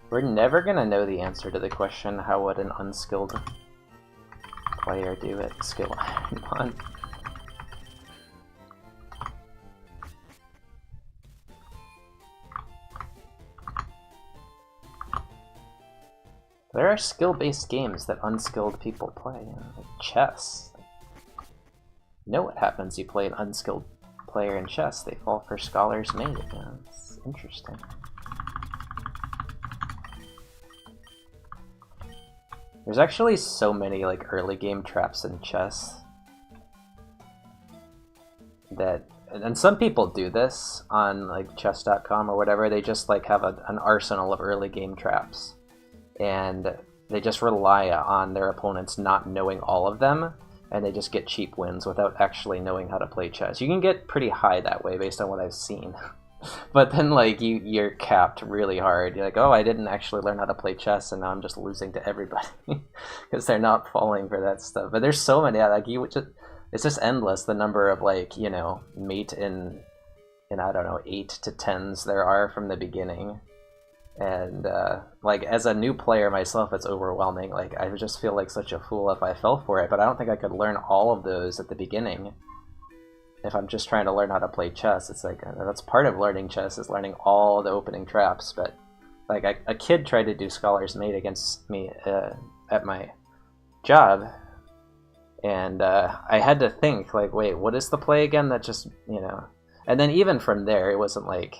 We're never gonna know the answer to the question, how would an unskilled player do it? Skill IronMON. There are skill-based games that unskilled people play, like chess. You know what happens? You play an unskilled player in chess, they fall for Scholar's Mate. Yeah, it's interesting. There's actually so many like early game traps in chess that, and some people do this on like chess.com or whatever. They just like have an arsenal of early game traps, and they just rely on their opponents not knowing all of them, and they just get cheap wins without actually knowing how to play chess. You can get pretty high that way based on what I've seen. But then like you're capped really hard. You're like, oh, I didn't actually learn how to play chess, and now I'm just losing to everybody because they're not falling for that stuff. But there's so many, like it's just endless the number of like, you know, mate in I don't know, 8 to 10s there are from the beginning. And like as a new player myself, it's overwhelming. Like I just feel like such a fool if I fell for it, but I don't think I could learn all of those at the beginning. If I'm just trying to learn how to play chess, it's like that's part of learning chess, is learning all the opening traps. But like a kid tried to do Scholar's Mate against me at my job, and I had to think like, wait, what is the play again? That just, you know, and then even from there, it wasn't like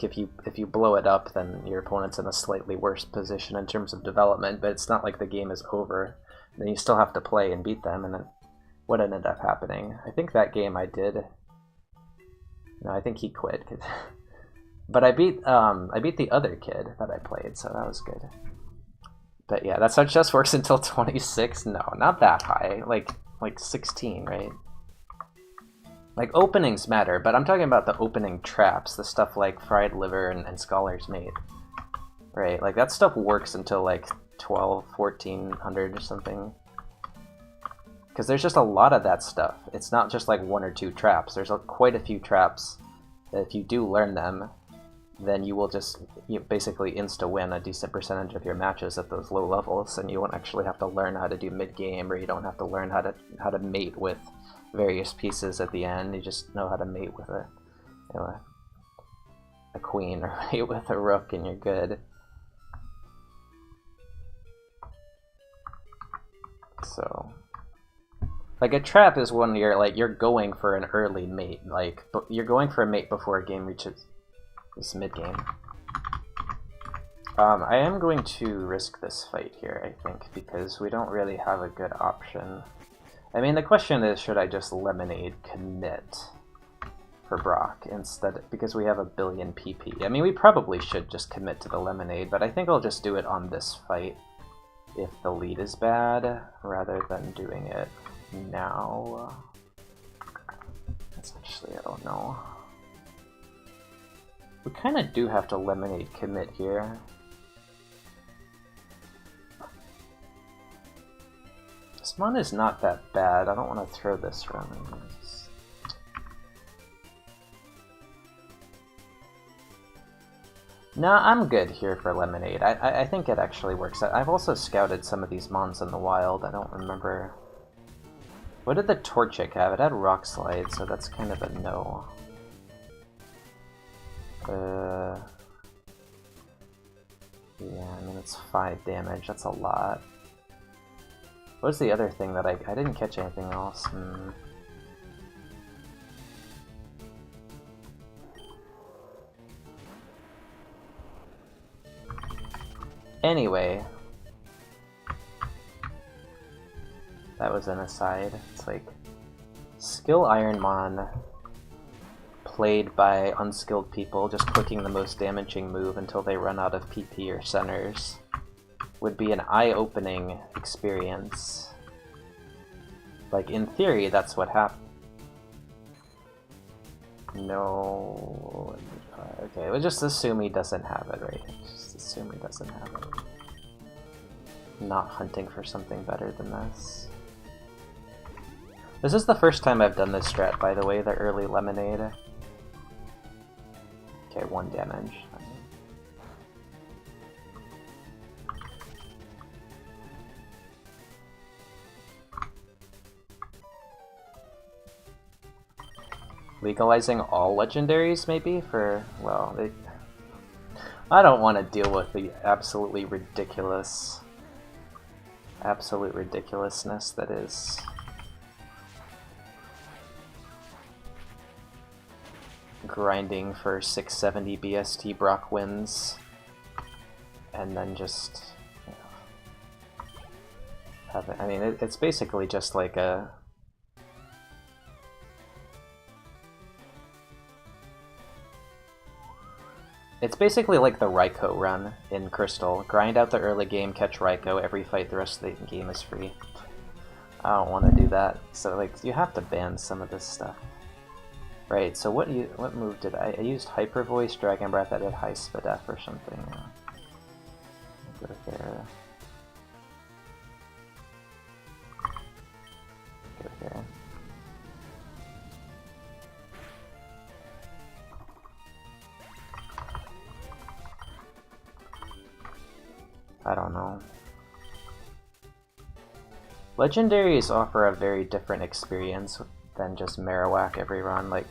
if you blow it up, then your opponent's in a slightly worse position in terms of development. But it's not like the game is over. Then you still have to play and beat them, and then what ended up happening? I think that game I did. No, I think he quit. But I beat the other kid that I played, so that was good. But yeah, that's how chess works until 26. No, not that high. Like 16, right? Like openings matter, but I'm talking about the opening traps, the stuff like fried liver and Scholar's Mate, right? Like that stuff works until like 12, 1400 or something. Because there's just a lot of that stuff. It's not just like 1 or 2 traps. There's quite a few traps that if you do learn them, then you will just basically insta-win a decent percentage of your matches at those low levels, and you won't actually have to learn how to do mid-game, or you don't have to learn how to mate with various pieces at the end. You just know how to mate with a queen, or mate with a rook, and you're good. So like a trap is when you're going for an early mate, like you're going for a mate before a game reaches this mid game. I am going to risk this fight here, I think, because we don't really have a good option. I mean, the question is, should I just lemonade commit for Brock instead, because we have a billion PP? I mean, we probably should just commit to the lemonade, but I think I'll just do it on this fight if the lead is bad, rather than doing it now. That's actually, I don't know. We kind of do have to lemonade commit here. This mon is not that bad. I don't want to throw this around. No, I'm good here for lemonade. I think it actually works. I've also scouted some of these mons in the wild. I don't remember. What did the Torchic have? It had Rock Slide, so that's kind of a no. Yeah, I mean, it's 5 damage. That's a lot. What's the other thing that I didn't catch anything else? Anyway, that was an aside. It's like skill IronMON played by unskilled people, just clicking the most damaging move until they run out of PP or centers, would be an eye-opening experience. Like, in theory, that's what happened. No... Okay, we'll just assume he doesn't have it, right? Just assume he doesn't have it. Not hunting for something better than this. This is the first time I've done this strat, by the way, the early lemonade. Okay, 1 damage. Legalizing all legendaries, maybe? For, well, they... I don't want to deal with the absolute ridiculousness that is grinding for 670 BST Brock wins, and then just, you know, have it. I mean, it's basically just like a... It's basically like the Raikou run in Crystal. Grind out the early game, catch Raikou, every fight the rest of the game is free. I don't want to do that. So, like, you have to ban some of this stuff. Right, so what move did I used Hyper Voice, Dragon Breath, I did High Spadef or something. Go there. Go there. I don't know. Legendaries offer a very different experience than just Marowak every run. Like,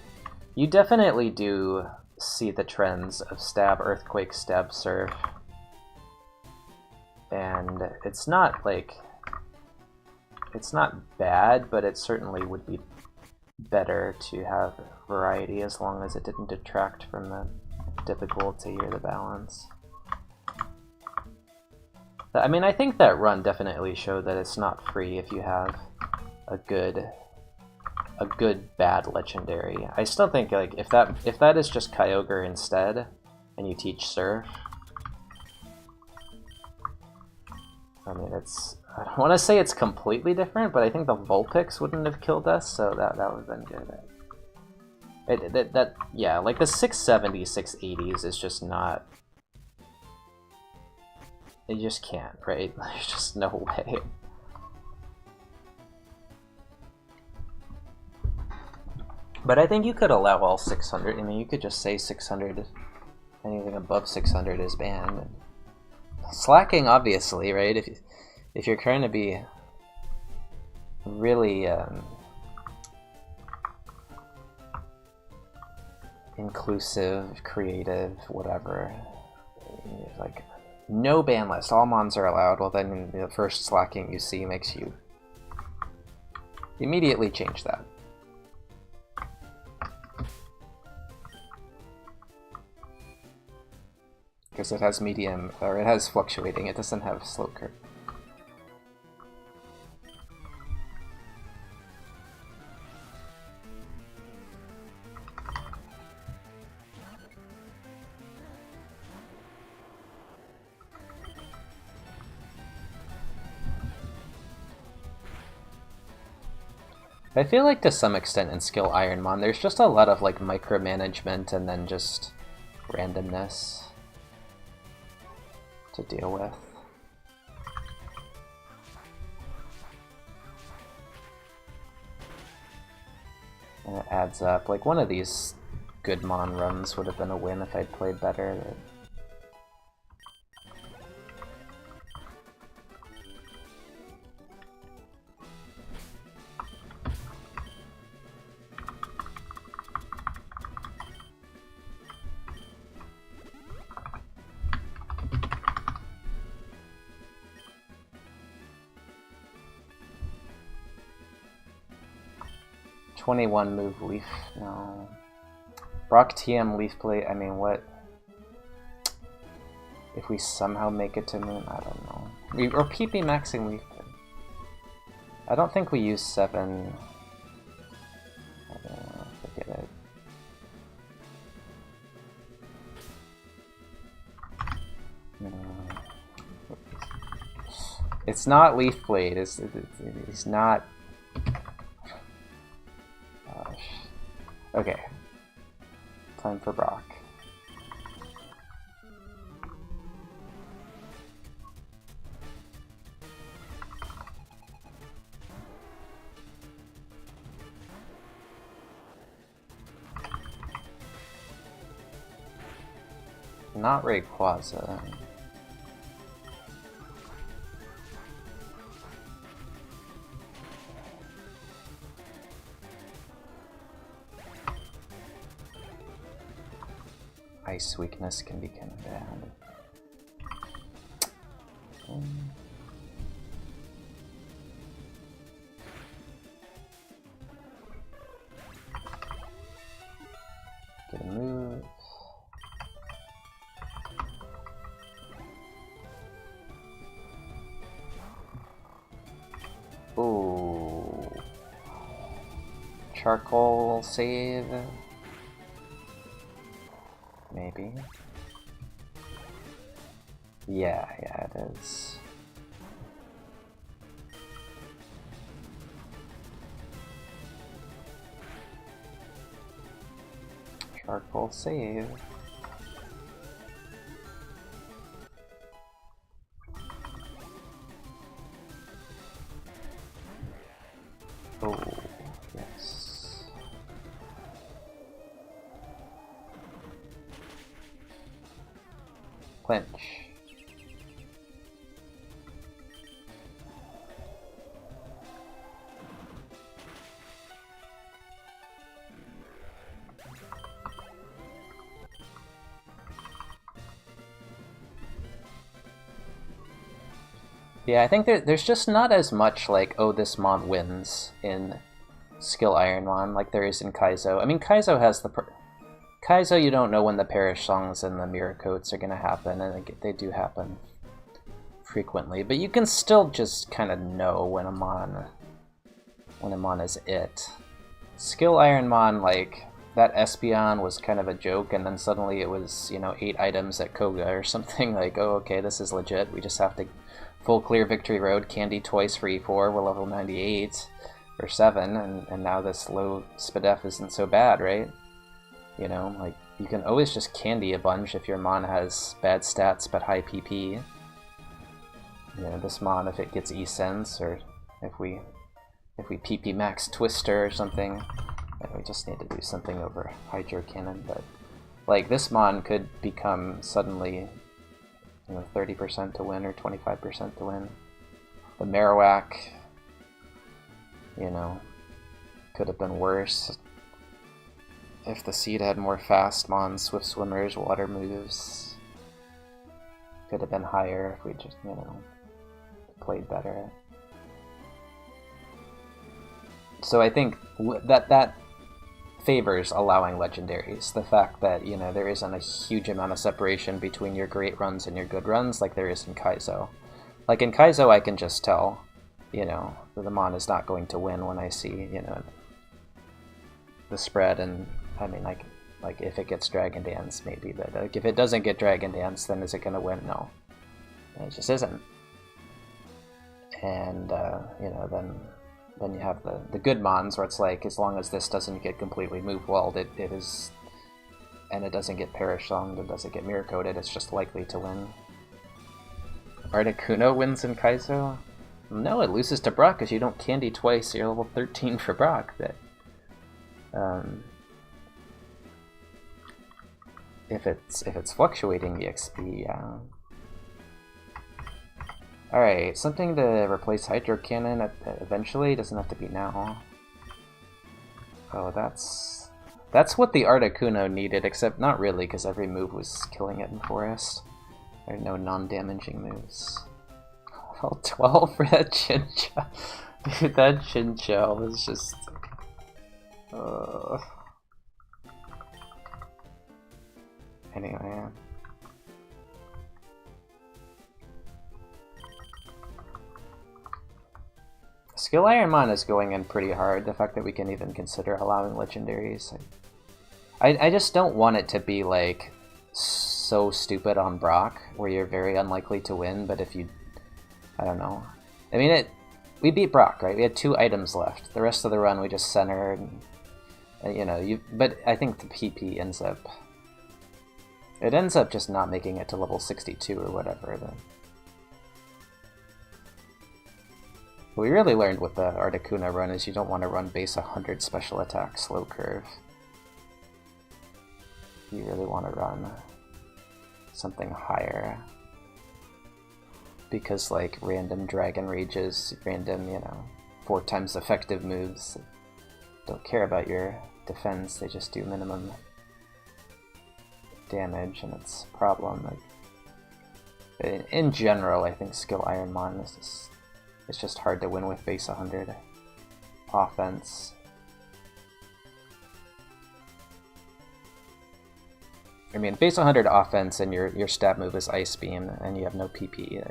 you definitely do see the trends of Stab, Earthquake, Stab, Surf. And it's not, like... It's not bad, but it certainly would be better to have variety as long as it didn't detract from the difficulty or the balance. I mean, I think that run definitely showed that it's not free if you have a good bad legendary. I still think, like, if that is just Kyogre instead, and you teach Surf, I mean, it's... I don't want to say it's completely different, but I think the Vulpix wouldn't have killed us, so that would have been good. Yeah, like the 670s, 680s is just not... You just can't, right? There's just no way. But I think you could allow all 600. I mean, you could just say 600. Anything above 600 is banned. Slacking, obviously, right? If you're trying to be really inclusive, creative, whatever, like... No ban list, all mons are allowed, well then the first slacking you see makes you immediately change that. Because it has medium, or it has fluctuating, it doesn't have slope curve. I feel like to some extent in skill IronMON, there's just a lot of like micromanagement and then just randomness to deal with. And it adds up. Like one of these good Mon runs would have been a win if I'd played better. 21 move Leaf, no. Brock TM Leaf Plate, I mean, what? If we somehow make it to Moon, I don't know. Or PP maxing Leaf Plate. I don't think we use 7. I don't know, forget it. It's not Leaf Blade. It's not. Gosh. Okay. Time for Brock. Not Rayquaza. Ice weakness can be kind of bad. Get a move. Ooh. Charcoal save. Maybe. Yeah, it is. Charcoal save. Oh, yes. Clinch. Yeah, I think there's just not as much like, oh, this Mon wins in Skill IronMON like there is in Kaizo. I mean, Kaizo has the... Kaizo, you don't know when the Perish Songs and the Mirror Coats are going to happen, and they do happen frequently. But you can still just kind of know when a Mon is it. Skill IronMON, like, that Espeon was kind of a joke, and then suddenly it was, you know, 8 items at Koga or something. Like, oh, okay, this is legit. We just have to full clear Victory Road, candy twice for E4, we're level 98 or 7, and now this low SPDF isn't so bad, right? You know, like, you can always just candy a bunch if your Mon has bad stats but high PP. You know, this Mon, if it gets E-Sense, or if we PP max Twister or something, then we just need to do something over Hydro Cannon, but like, this Mon could become suddenly, you know, 30% to win or 25% to win. The Marowak, you know, could have been worse. If the seed had more fast Mon, Swift Swimmers, Water moves, could have been higher if we just, you know, played better. So I think that favors allowing legendaries. The fact that, you know, there isn't a huge amount of separation between your great runs and your good runs like there is in Kaizo. Like in Kaizo, I can just tell, you know, that the Mon is not going to win when I see, you know, the spread, and I mean, like if it gets Dragon Dance, maybe, but like, if it doesn't get Dragon Dance, then is it going to win? No. It just isn't. And, you know, then you have the good Mons, where it's like, as long as this doesn't get completely move walled, it is, and it doesn't get Perish Songed, it doesn't get Mirror Coated, it's just likely to win. Articuno wins in Kaizo? No, it loses to Brock because you don't candy twice, so you're level 13 for Brock. But if it's fluctuating the XP, yeah. Alright, something to replace Hydro Cannon eventually, doesn't have to be now. Oh, that's what the Articuno needed, except not really, because every move was killing it in Forest. There are no non-damaging moves. Level 12 for that Chinchou. Dude, that Chinchou was just... Anyway. Skill IronMON is going in pretty hard. The fact that we can even consider allowing legendaries. I just don't want it to be like so stupid on Brock, where you're very unlikely to win, but if you... I don't know. I mean, we beat Brock, right? We had 2 items left. The rest of the run we just centered. And, you know, but I think the PP ends up... It ends up just not making it to level 62 or whatever. Then. What we really learned with the Articuno run is you don't want to run base 100 special attack slow curve. You really want to run something higher. Because like random Dragon Rages, random, you know, 4 times effective moves don't care about your defense, they just do minimum damage, and it's a problem. Like, in general, I think skill IronMON it's just hard to win with base 100 offense. I mean, base 100 offense and your stab move is Ice Beam, and you have no PP.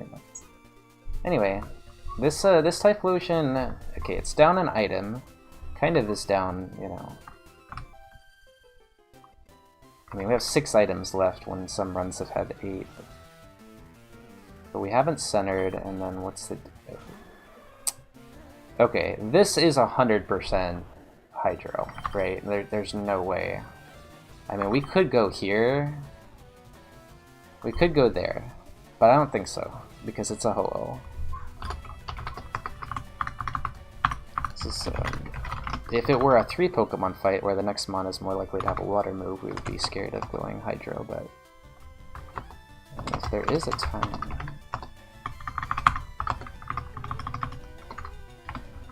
Anyway, this Typhlosion, okay, it's down an item, kind of is down, you know. I mean, we have 6 items left when some runs have had 8. But we haven't centered, and then what's the... Okay, this is 100% Hydro, right? There's no way. I mean, we could go here. We could go there. But I don't think so, because it's a Ho-Oh. This is, if it were a 3 Pokemon fight where the next Mon is more likely to have a water move, we would be scared of going Hydro, but if there is a time...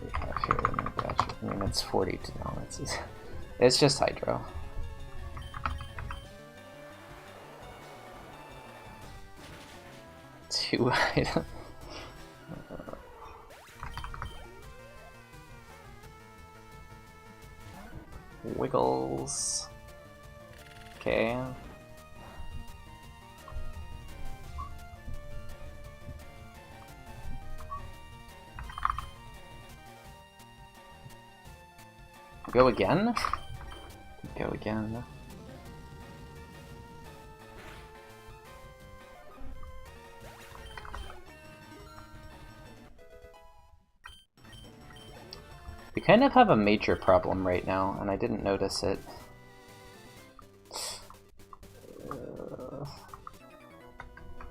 we have here in the batch, I mean, it's 40 to know, it's just Hydro. Two items. Wiggles. Okay. Go again? Go again. We kind of have a major problem right now, and I didn't notice it.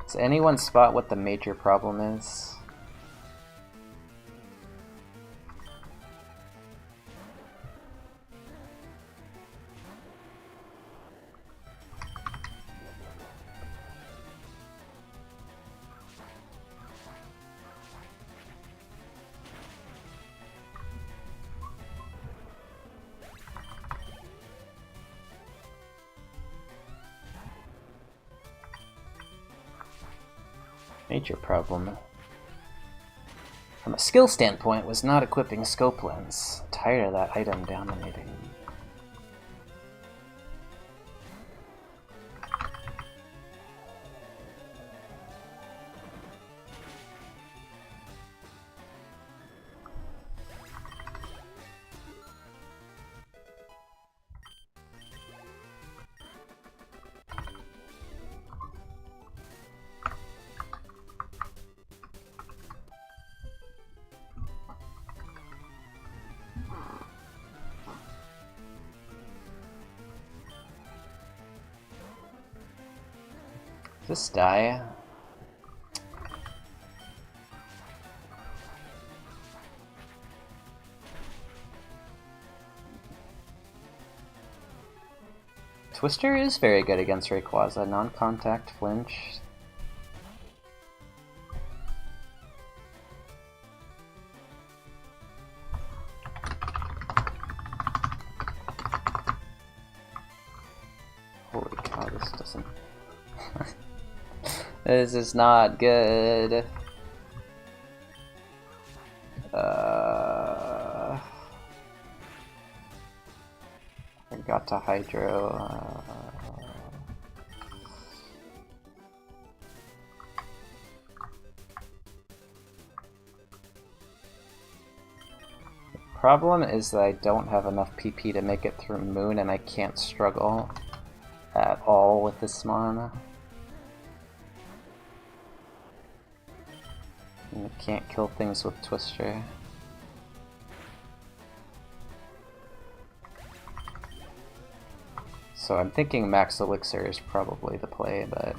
Does anyone spot what the major problem is? Major problem. From a skill standpoint, was not equipping Scope Lens. Tired of that item dominating. This die. Twister is very good against Rayquaza. Non-contact flinch. Holy cow, this doesn't... This is not good. got to Hydro. Problem is that I don't have enough PP to make it through Moon, and I can't struggle at all with this mon. And I can't kill things with Twister. So I'm thinking Max Elixir is probably the play, but...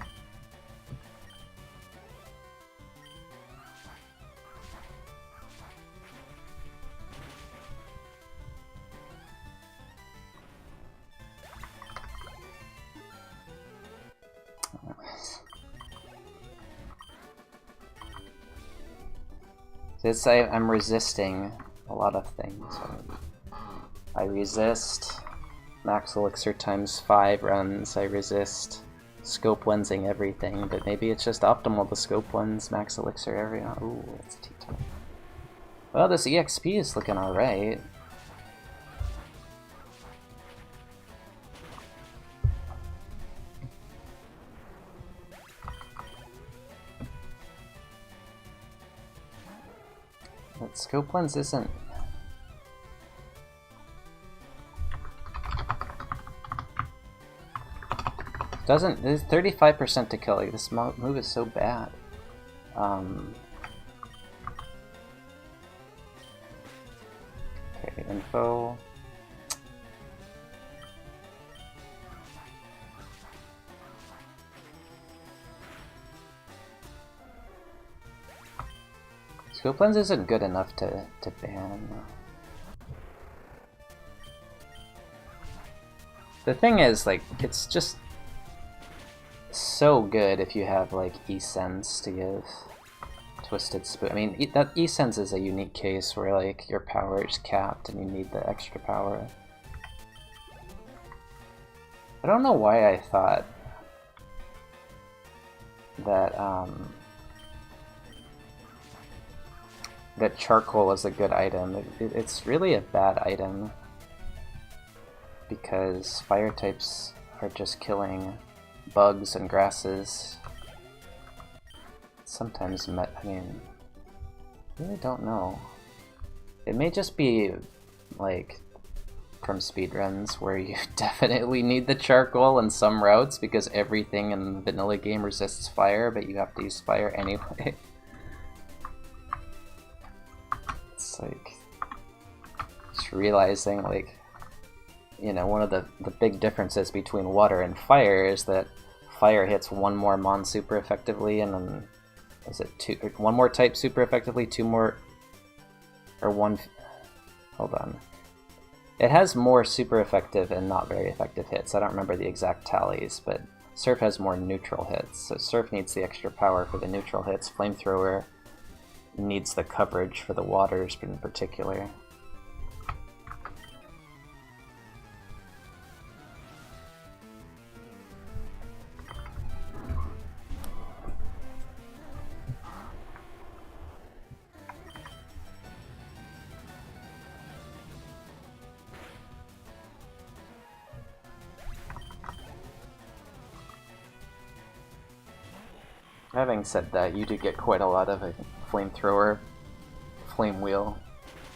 I'm resisting a lot of things. I resist Max Elixir times 5 runs, I resist scope lensing everything, but maybe it's just optimal to scope lens Max Elixir every... Ooh, that's T-time. Well, this EXP is looking alright. But scope lens isn't... Doesn't... There's 35% to kill. Like, this move is so bad. Okay, info... Scope lens isn't good enough to ban. The thing is, like, it's just so good if you have, like, E-Sense to give Twisted Spoon. I mean, that E-Sense is a unique case where, like, your power is capped and you need the extra power. I don't know why I thought that, that charcoal is a good item. It's really a bad item because fire types are just killing bugs and grasses. Sometimes, I mean, I really don't know. It may just be like from speedruns where you definitely need the charcoal in some routes because everything in the vanilla game resists fire, but you have to use fire anyway. It's like just realizing, like, you know, one of the big differences between water and fire is that fire hits one more mon super effectively, and then is it one more type super effectively, two more, or one? Hold on. It has more super effective and not very effective hits. I don't remember the exact tallies, but Surf has more neutral hits. So Surf needs the extra power for the neutral hits. Flamethrower needs the coverage for the waters in particular. Having said that, you do get quite a lot of flamethrower, flame wheel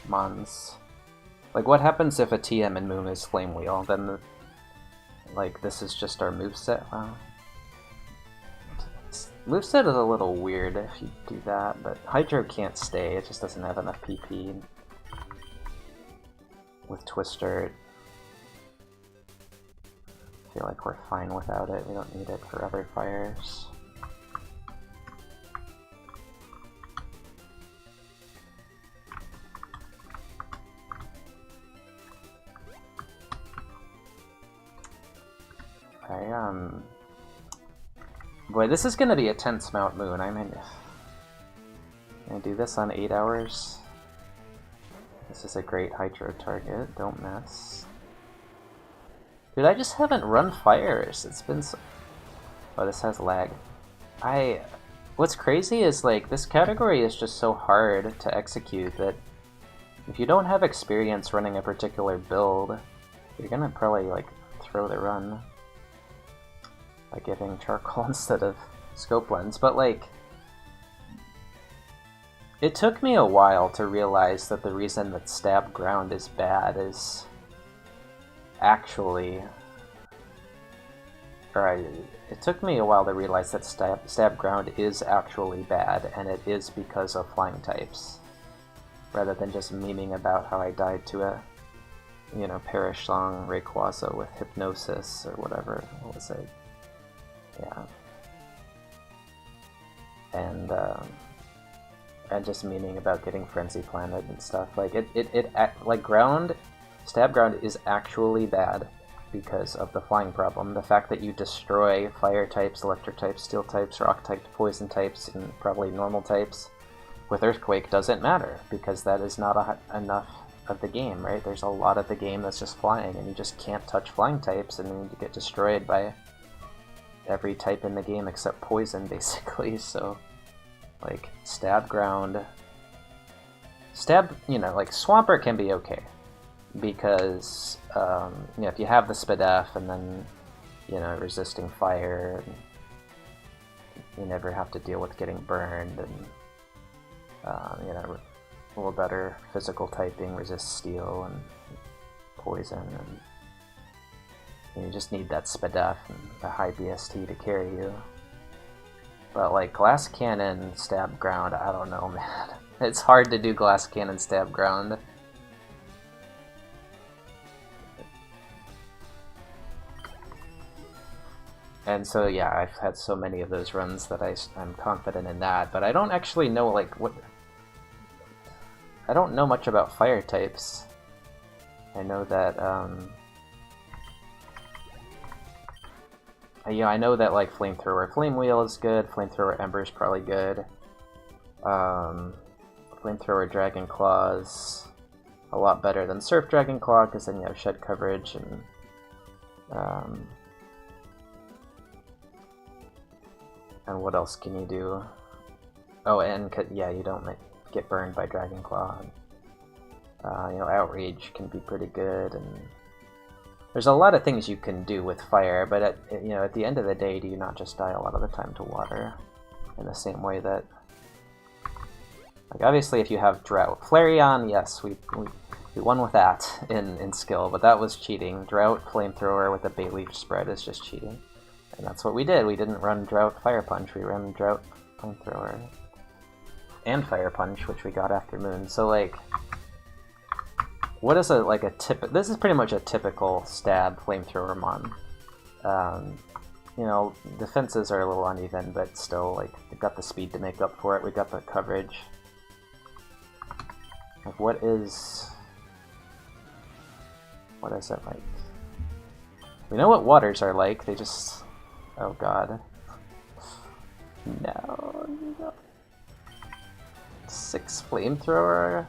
mons. Like, what happens if a TM in Moon is flame wheel? Then, like, this is just our moveset? Wow. Moveset is a little weird if you do that, but Hydro can't stay, it just doesn't have enough PP. With Twister, I feel like we're fine without it, we don't need it for other fires. Boy, this is gonna be a tense Mount Moon. I'm gonna do this on 8 hours. This is a great Hydro target, don't miss. Dude, I just haven't run fires. It's been so... Oh, this has lag. What's crazy is, like, this category is just so hard to execute that if you don't have experience running a particular build, You're gonna probably, like, throw the run by giving charcoal instead of scope lens, but, like, it took me a while to realize that the reason that stab ground is bad is actually... it took me a while to realize that stab ground is actually bad, and it is because of flying types, rather than just memeing about how I died to a, you know, Perish Song Rayquaza with Hypnosis or whatever. What was it? Yeah. And just memeing about getting Frenzy Planet and stuff. Like, like, stab ground is actually bad because of the flying problem. The fact that you destroy fire types, electric types, steel types, rock types, poison types, and probably normal types with Earthquake doesn't matter, because that is not enough of the game, right? There's a lot of the game that's just flying, and you just can't touch flying types, and you get destroyed by every type in the game except poison, basically. So, like, stab ground... you know, like, Swampert can be okay, because, you know, if you have the Spadef and then, you know, resisting fire, and you never have to deal with getting burned, and, you know, a little better physical typing, resist steel and poison, and you just need that Spadef and a high BST to carry you. But, like, Glass Cannon, stab ground, I don't know, man. It's hard to do Glass Cannon, stab ground. And so, yeah, I've had so many of those runs that I'm confident in that, but I don't actually know, like, what... I don't know much about fire types. I know that, yeah, I know that, like, Flamethrower Flame Wheel is good, Flamethrower Ember is probably good. Flamethrower Dragon Claw's a lot better than Surf Dragon Claw, because then you have shed coverage, and, and what else can you do? Oh, and, yeah, you don't get burned by Dragon Claw. You know, Outrage can be pretty good, and there's a lot of things you can do with fire, but you know, at the end of the day, do you not just die a lot of the time to water? In the same way that, like, obviously if you have Drought. Flareon, yes, we won with that in skill, but that was cheating. Drought Flamethrower with a Bayleaf spread is just cheating. And that's what we did. We didn't run Drought Fire Punch, we ran Drought Flamethrower. And Fire Punch, which we got after Moon. So, like, what is this is pretty much a typical stab Flamethrower mon. You know, defenses are a little uneven, but still, like, we got the speed to make up for it, we got the coverage. Like, what is it like? We know what waters are like, they just... Oh god. No. 6 Flamethrower?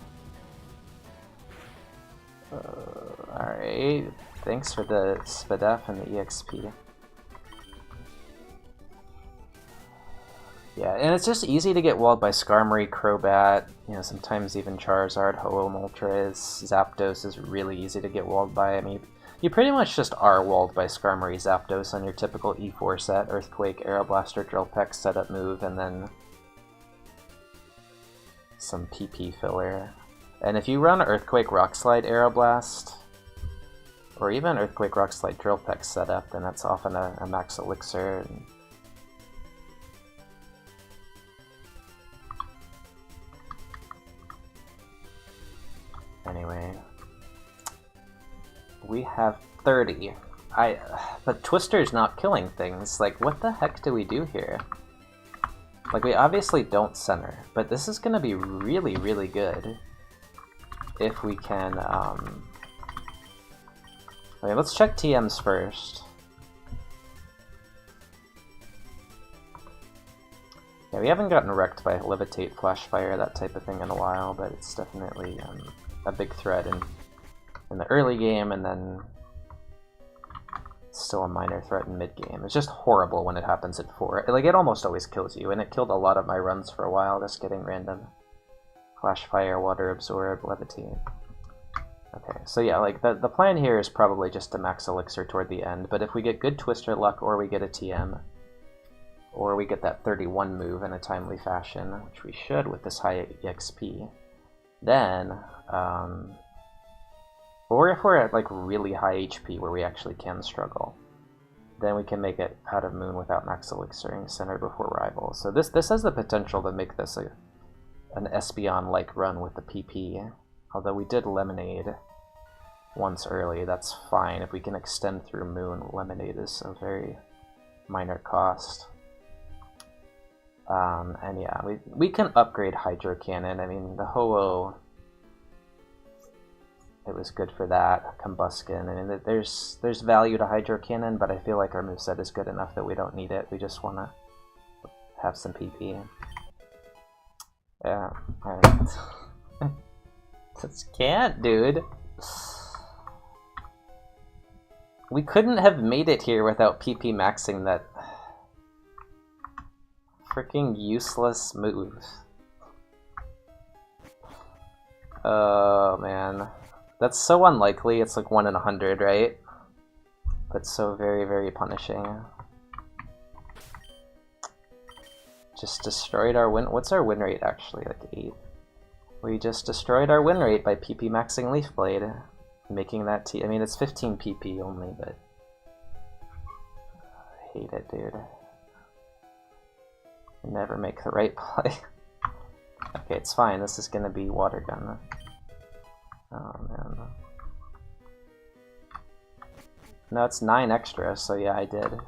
Alright, thanks for the Spadef and the EXP. Yeah, and it's just easy to get walled by Skarmory, Crobat, you know, sometimes even Charizard, Ho-Oh, Moltres, Zapdos is really easy to get walled by. I mean, you pretty much just are walled by Skarmory, Zapdos on your typical E4 set, Earthquake, Aeroblaster, Drill Peck, setup move, and then some PP filler. And if you run Earthquake, Rock Slide, Aeroblast, or even Earthquake, Rock Slide, Drill Peck setup, then that's often a max elixir. And anyway, we have 30. But Twister's not killing things. Like, what the heck do we do here? Like, we obviously don't center, but this is gonna be really, really good if we can, okay, let's check TMs first. Yeah, we haven't gotten wrecked by Levitate, Flash Fire, that type of thing in a while, but it's definitely a big threat in the early game, and then still a minor threat in mid-game. It's just horrible when it happens at 4. Like, it almost always kills you, and it killed a lot of my runs for a while, just getting random Flash Fire, Water Absorb, Levitate. Okay, so yeah, like the plan here is probably just to max Elixir toward the end, but if we get good Twister luck, or we get a TM, or we get that 31 move in a timely fashion, which we should with this high EXP, then, or if we're at like really high HP where we actually can struggle, then we can make it out of Moon without max Elixiring Center before Rival. So this has the potential to make this an Espeon-like run with the PP. Although we did Lemonade once early, that's fine. If we can extend through Moon, Lemonade is a very minor cost. And yeah, we can upgrade Hydro Cannon. I mean, the Ho-Oh, it was good for that. Combuskin. I mean, there's value to Hydro Cannon, but I feel like our moveset is good enough that we don't need it. We just want to have some PP. Yeah, alright. Just can't, dude. We couldn't have made it here without PP maxing that freaking useless move. Oh man. That's so unlikely. It's like 1 in 100, right? But so very, very punishing. Just destroyed our win. What's our win rate actually? Like 8. We just destroyed our win rate by PP maxing Leaf Blade, making that T. I mean, it's 15 PP only, but I hate it, dude. Never make the right play. Okay, it's fine. This is gonna be Water Gun. Oh man. No, it's 9 extra, so yeah, I did.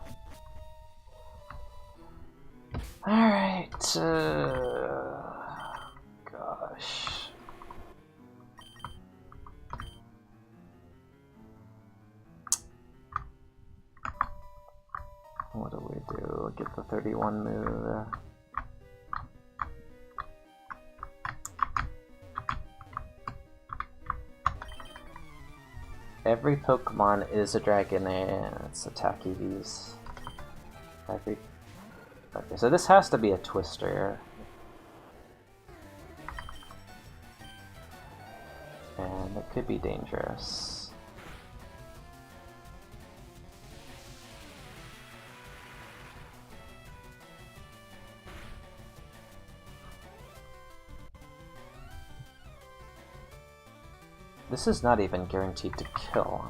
Alright, gosh. What do we do? Get the 31 move. Every Pokemon is a dragon and it's attack EVs. Okay, so this has to be a Twister. And it could be dangerous. This is not even guaranteed to kill.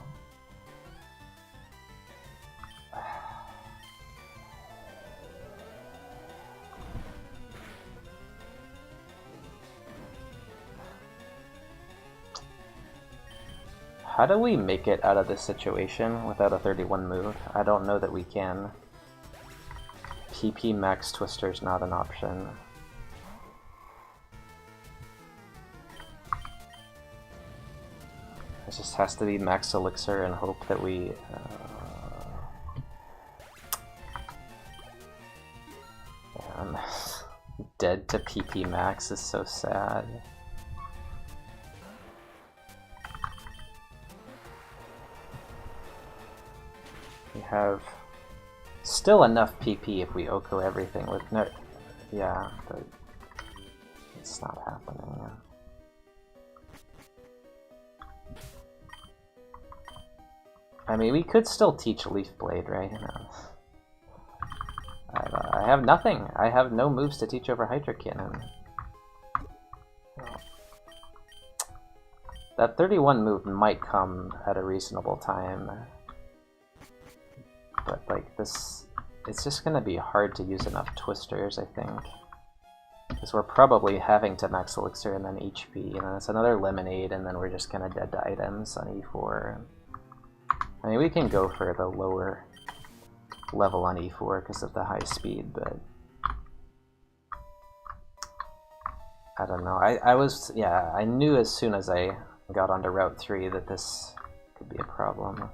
How do we make it out of this situation without a 31 move? I don't know that we can. PP max Twister's not an option. It just has to be max Elixir and hope that we... Man. Dead to PP max is so sad. We have still enough PP if we Oko everything with no... Yeah, but it's not happening. I mean, we could still teach Leaf Blade, right? No. I have nothing. I have no moves to teach over Hydro Cannon. That 31 move might come at a reasonable time. But, like, this... It's just gonna be hard to use enough Twisters, I think. Because we're probably having to max Elixir and then HP, and then it's another Lemonade, and then we're just gonna dead to items on E4. I mean, we can go for the lower level on E4 because of the high speed, but... I don't know. Yeah, I knew as soon as I got onto Route 3 that this could be a problem.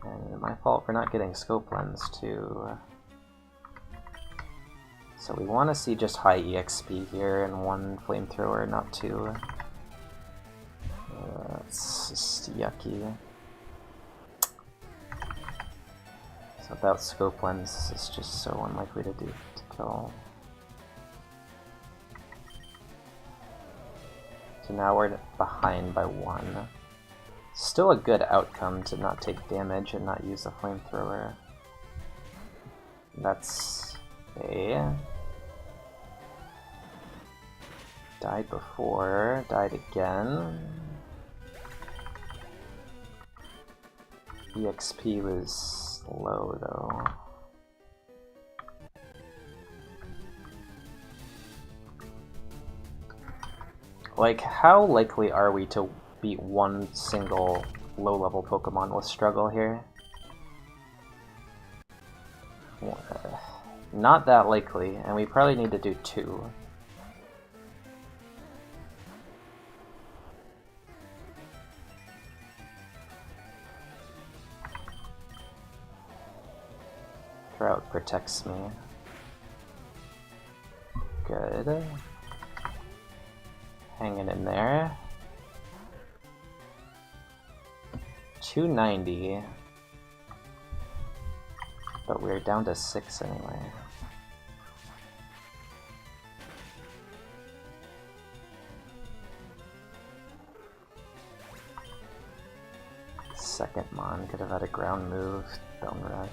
And my fault for not getting Scope Lens, too. So we want to see just high EXP here and 1 Flamethrower, not 2. It's just yucky. So without Scope Lens, this is just so unlikely to kill. So now we're behind by 1. Still a good outcome to not take damage and not use a flamethrower. That's a... Died before, died again. EXP was low though. Like, how likely are we to beat one single low-level Pokemon with struggle here? Not that likely, and we probably need to do 2. Drought protects me. Good. Hanging in there. 290. But we're down to 6 anyway. Second Mon could have had a ground move, Bone Rush.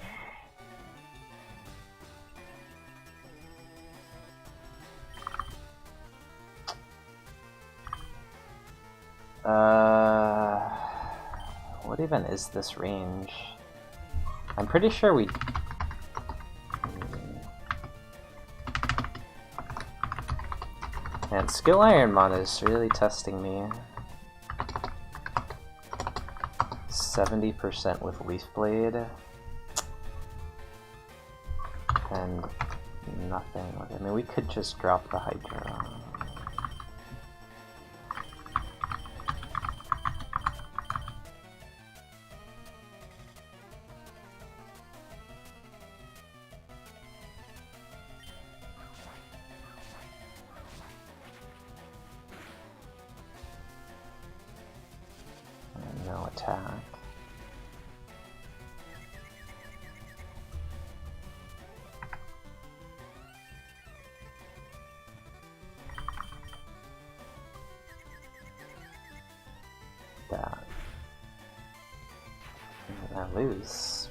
What even is this range? I'm pretty sure we... Man, Skill IronMON is really testing me. 70% with Leaf Blade. And nothing with it. I mean, we could just drop the Hydra. No attack. That. And I lose.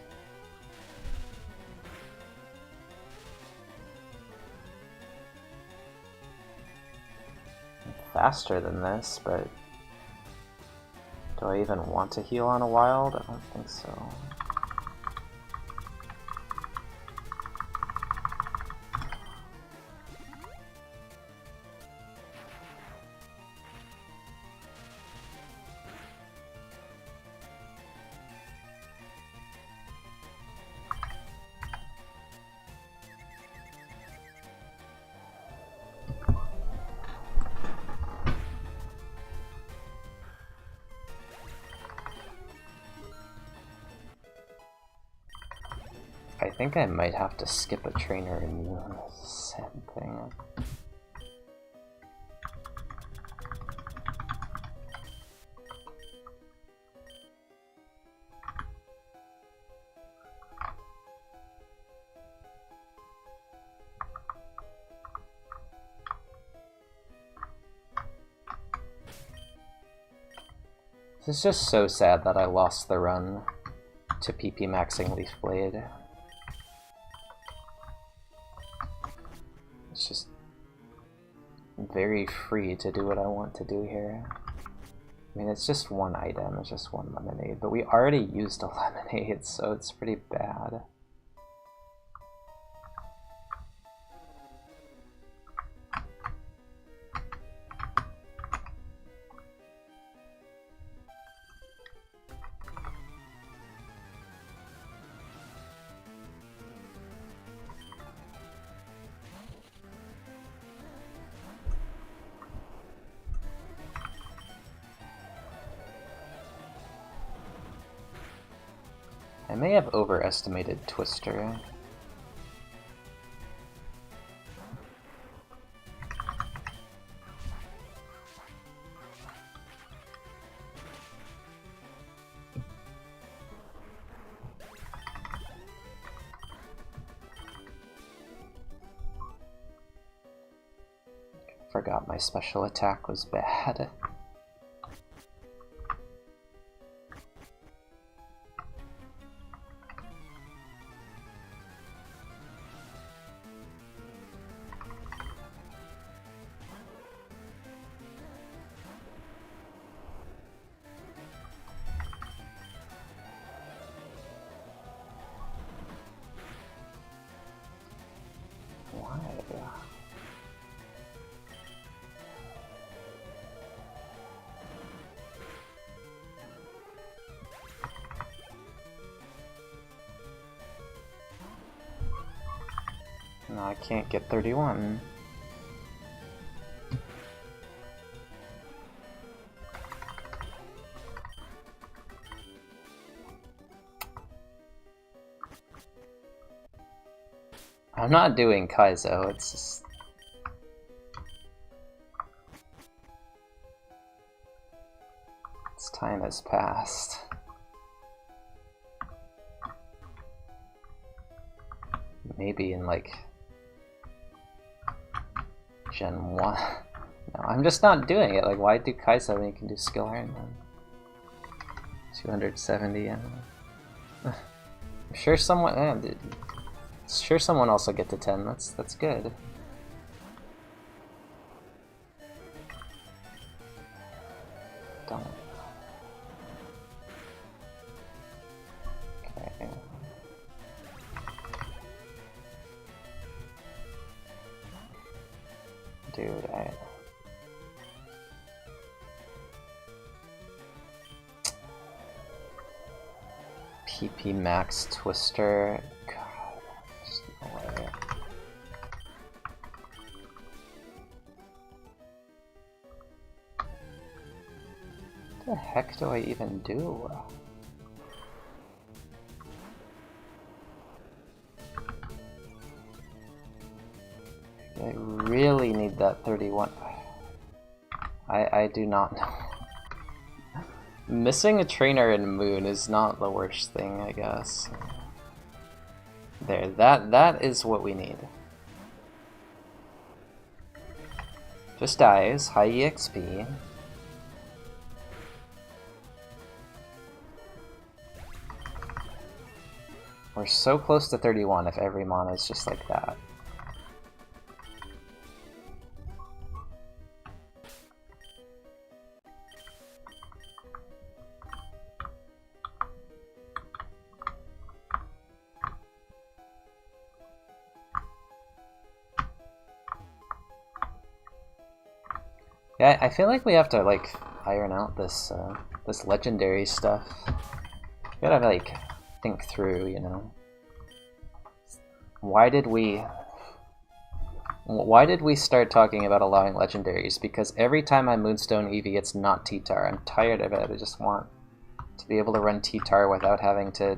I'm faster than this, but do I even want to heal on a wild? I don't think so. I think I might have to skip a trainer and sad thing. It's just so sad that I lost the run to PP maxing Leaf Blade. It's just very free to do what I want to do here. I mean, it's just one item, it's just one lemonade, but we already used a lemonade, so it's pretty bad. I may have overestimated Twister. Forgot my special attack was bad. No, I can't get 31. I'm not doing Kaizo, it's just... Its time has passed. Maybe in like... Gen 1. No, I'm just not doing it. Like, why do Kaizo when you can do Skill IronMON? 270, yeah. I'm sure someone... sure someone else will get to 10, that's good. Don't. Okay. Dude, PP Max Twister. God, just no way. What the heck do I even do? I really need that 31. I do not know. Missing a trainer in Moon is not the worst thing, I guess. There, that is what we need. Just dies, high EXP. We're so close to 31 if every mon is just like that. Yeah, I feel like we have to like iron out this this legendary stuff. We gotta like think through, you know. Why did we start talking about allowing legendaries? Because every time I Moonstone Eevee, it's not T-Tar. I'm tired of it. I just want to be able to run T-Tar without having to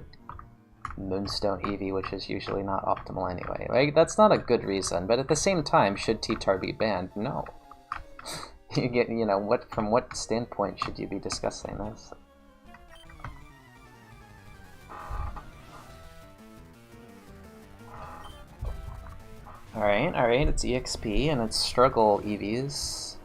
Moonstone Eevee, which is usually not optimal anyway. Like, that's not a good reason, but at the same time, should T-Tar be banned? No. You know, from what standpoint should you be discussing this? Alright, it's EXP and it's struggle EVs.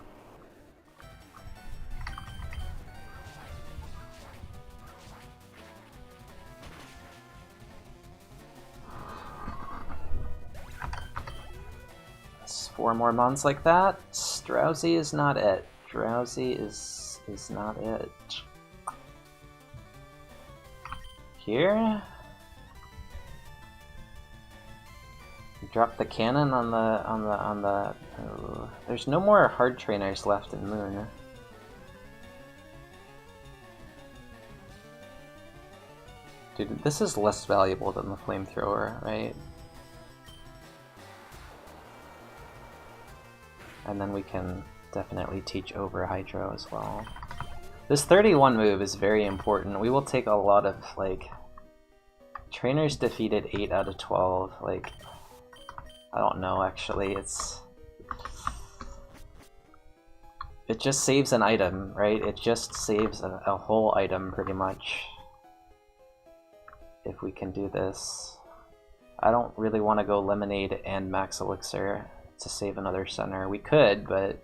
It's 4 more mons like that. Drowsy is not it. Drowsy is not it. Here? Drop the cannon on the. There's no more hard trainers left in Moon. Dude, this is less valuable than the flamethrower, right? And then we can definitely teach over Hydro as well. This 31 move is very important. We will take a lot of, like... Trainers defeated 8 out of 12, like... I don't know, actually, it just saves an item, right? It just saves a whole item, pretty much. If we can do this. I don't really want to go Lemonade and Max Elixir to save another center. We could, but...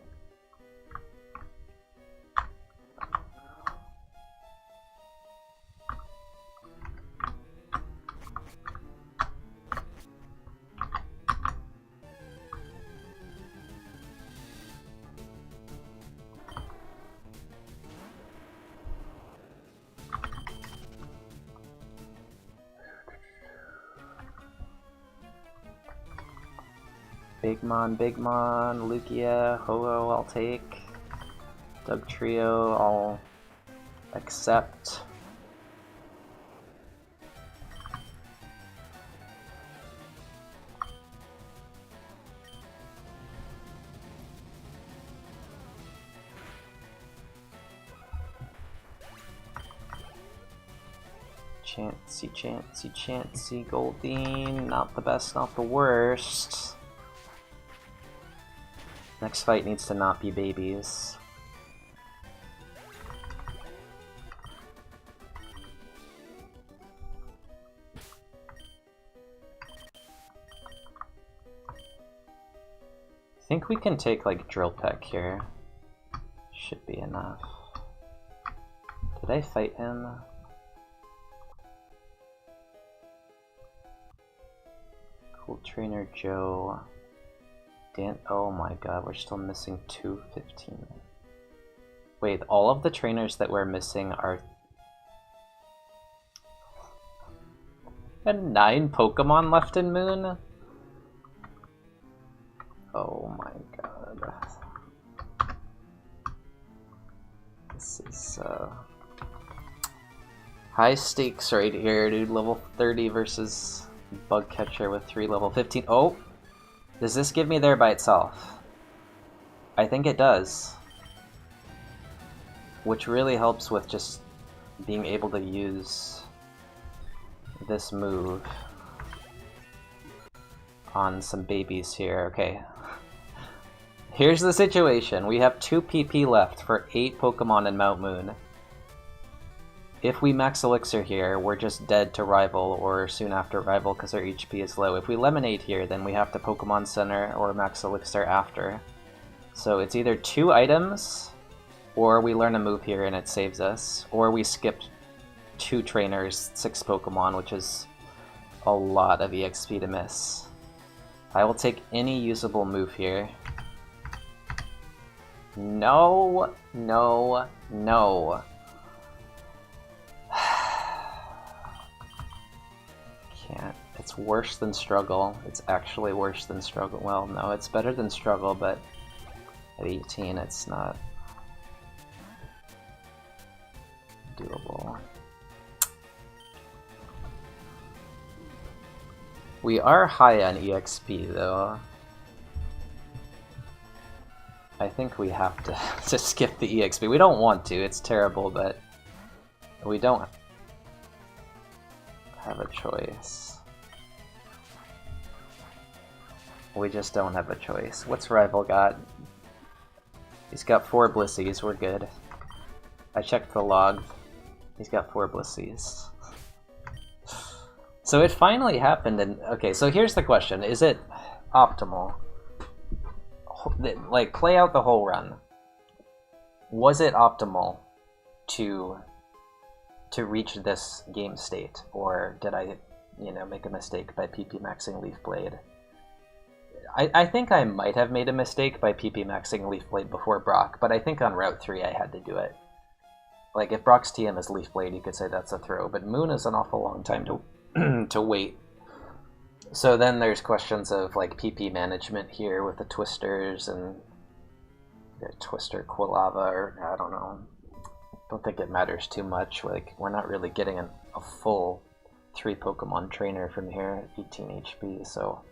Big Mon, Lugia, Ho-Oh I'll take. Doug Trio I'll accept. Chancy, chancy, chancy, Goldeen. Not the best, not the worst. Next fight needs to not be babies. I think we can take like Drill Peck here. Should be enough. Did I fight him? Cool Trainer Joe. Dan, oh my god, we're still missing 215. Wait, all of the trainers that we're missing are... And 9 Pokemon left in Moon? Oh my god. This is, high stakes right here, dude. Level 30 versus Bug Catcher with 3 level 15. Oh! Does this give me there by itself? I think it does. Which really helps with just being able to use this move on some babies here. Okay. Here's the situation. We have 2 PP left for 8 Pokemon in Mount Moon. If we max Elixir here, we're just dead to Rival or soon after Rival because our HP is low. If we Lemonade here, then we have to Pokemon Center or max Elixir after. So it's either 2 items, or we learn a move here and it saves us, or we skip 2 trainers, 6 Pokemon, which is a lot of EXP to miss. I will take any usable move here. No, no, no. Can't. It's worse than Struggle. It's actually worse than Struggle. Well, no, it's better than Struggle, but at 18 it's not doable. We are high on EXP though. I think we have to skip the EXP. We don't want to, it's terrible, but we don't have a choice. We just don't have a choice. What's Rival got? He's got 4 Blissies, we're good. I checked the log. He's got 4 Blissies. So it finally happened, and okay, so here's the question. Is it optimal? Like, play out the whole run. Was it optimal to reach this game state, or did I, make a mistake by PP maxing Leaf Blade? I think I might have made a mistake by PP maxing Leaf Blade before Brock, but I think on Route 3 I had to do it. Like, if Brock's TM is Leaf Blade, you could say that's a throw, but Moon is an awful long time to wait. So then there's questions of like PP management here with the Twisters and the Twister Quilava, or I don't know. Don't think it matters too much. Like, we're not really getting a full 3 Pokemon trainer from here, 18 HP. So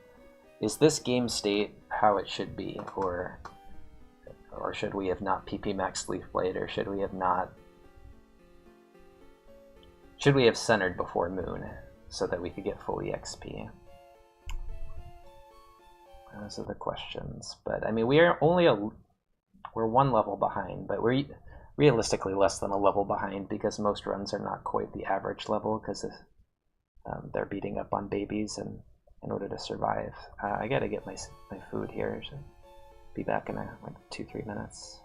is this game state how it should be, or should we have not PP maxed Leaf Blade, or should we have centered before Moon so that we could get full EXP? Those are the questions. But I mean, we're 1 level behind, but we're realistically less than a level behind because most runs are not quite the average level because they're beating up on babies and in order to survive. I gotta get my food here. So be back in like 2-3 minutes.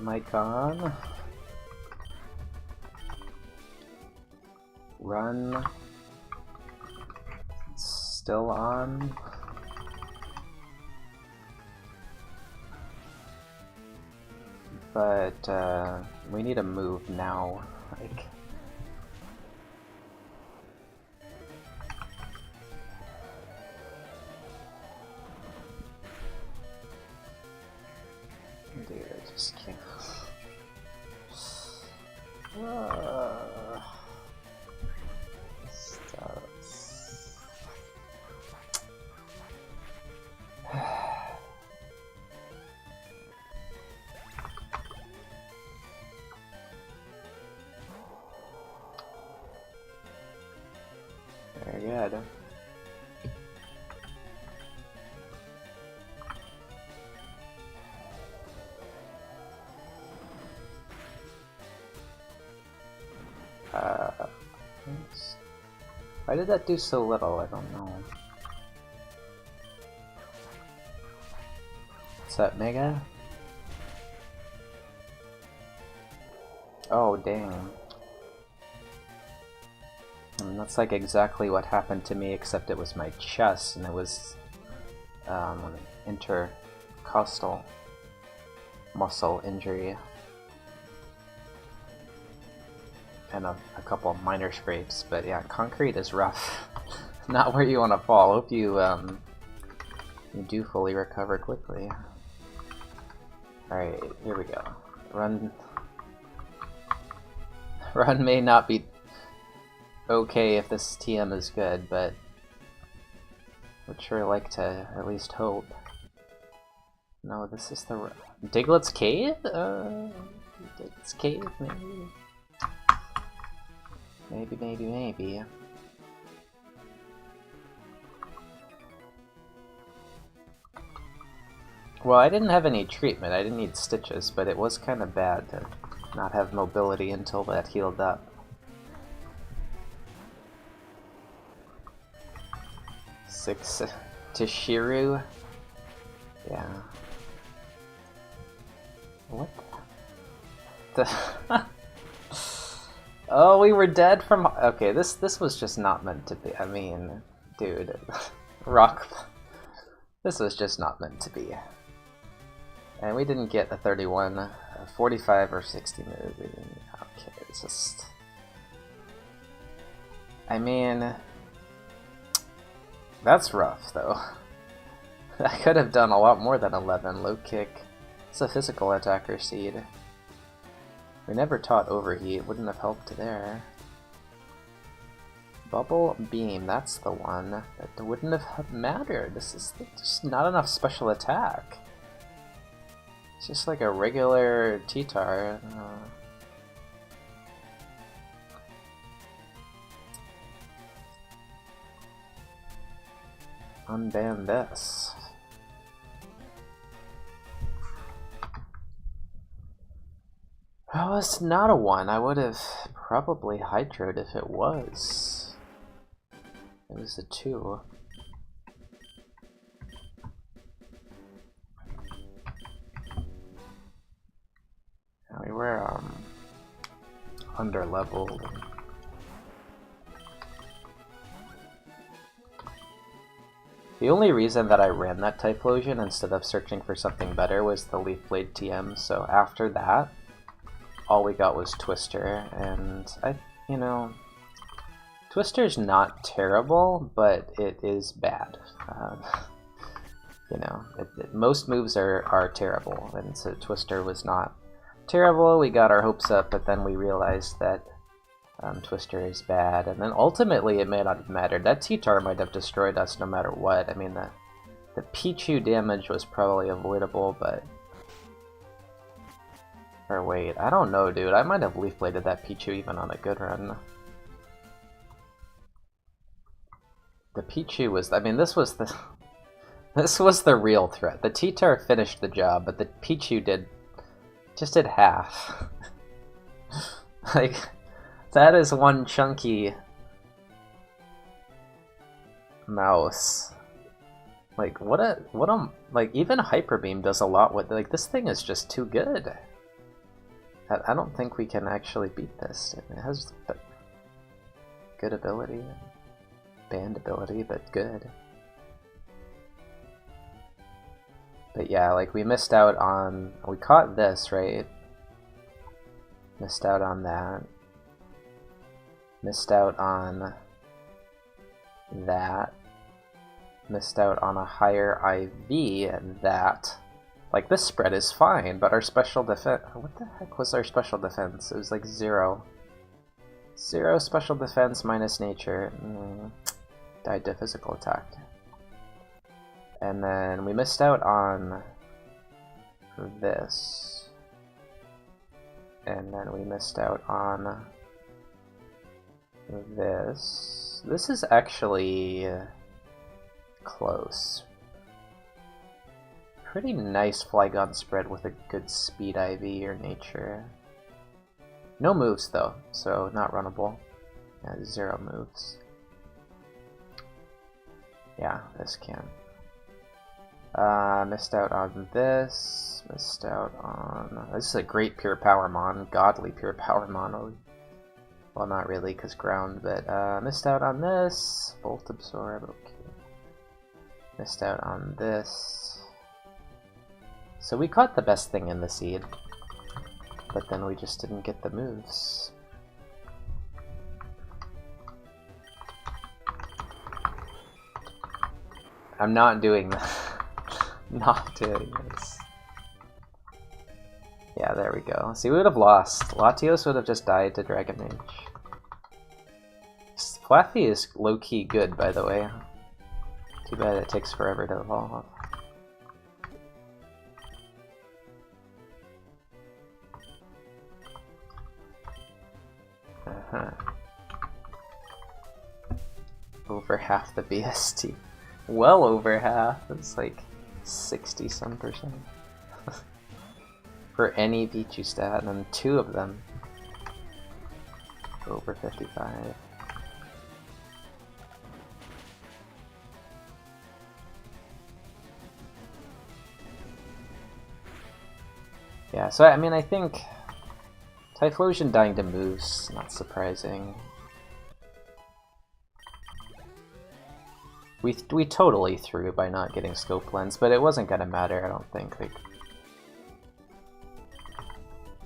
Mic on. Run. Still on. But we need to move now. Like, dude, I just can't. Very good. Why did that do so little? I don't know. What's that, Mega? Oh, dang. And that's like exactly what happened to me, except it was my chest, and it was an intercostal muscle injury. And a couple of minor scrapes, but yeah, concrete is rough. Not where you want to fall. Hope you you do fully recover quickly. Alright, here we go. Run may not be okay if this TM is good, but would sure like to at least hope. No, this is the Diglett's Cave? Diglett's Cave, maybe? Maybe. Well, I didn't have any treatment. I didn't need stitches, but it was kind of bad to not have mobility until that healed up. Six Tishiru? Yeah. What the... Oh, we were dead from... Okay, this was just not meant to be. I mean, dude. Rock... This was just not meant to be. And we didn't get a 31, a 45 or 60 move. Okay, it's just... I mean... That's rough, though. I could have done a lot more than 11. Low kick. It's a physical attacker seed. We never taught overheat, wouldn't have helped there. Bubble beam, that's the one. That wouldn't have mattered. This is just not enough special attack. It's just like a regular T-Tar. Unban this. Well, it's not a 1. I would have probably hydroed if it was. It was a 2. We were under leveled. The only reason that I ran that Typhlosion instead of searching for something better was the Leaf Blade TM, so after that, all we got was Twister, and you know, Twister's not terrible, but it is bad. You know, most moves are terrible, and so Twister was not terrible. We got our hopes up, but then we realized that Twister is bad, and then ultimately it may not have mattered. That T-Tar might have destroyed us no matter what. I mean, the Pichu damage was probably avoidable, but... Or wait, I don't know, dude. I might have Leaf Bladed that Pichu even on a good run. The Pichu was... I mean, this was the... This was the real threat. The T-Tar finished the job, but the Pichu just did half. Like... That is one chunky mouse. Like, what a, like, even Hyper Beam does a lot with, like, this thing is just too good. I don't think we can actually beat this. It has good ability, band ability, but good. But yeah, like we missed out on, we caught this, right? Missed out on that. Missed out on that. Missed out on a higher IV and that. Like this spread is fine, but our special defense, what the heck was our special defense? It was like 0. 0 special defense minus nature. Died to physical attack. And then we missed out on this. And then we missed out on this. This is actually close. Pretty nice Flygon spread with a good speed IV or nature. No moves though, so not runnable. Yeah, 0 moves. Yeah, this can. Missed out on this. Missed out on... This is a great pure power mon. Godly pure power mon. Well, not really, because ground, but missed out on this. Bolt absorb, okay. Missed out on this. So we caught the best thing in the seed. But then we just didn't get the moves. I'm not doing that. Not doing this. Yeah, there we go. See, we would have lost. Latios would have just died to Dragon Rage. Flaffy is low-key good, by the way. Too bad it takes forever to evolve. Over half the BST. Well over half. It's like 60-some%. For any Pichu stat, and then 2 of them over 55. Yeah, so I mean, I think Typhlosion dying to moves, not surprising. We totally threw by not getting Scope Lens, but it wasn't gonna matter, I don't think.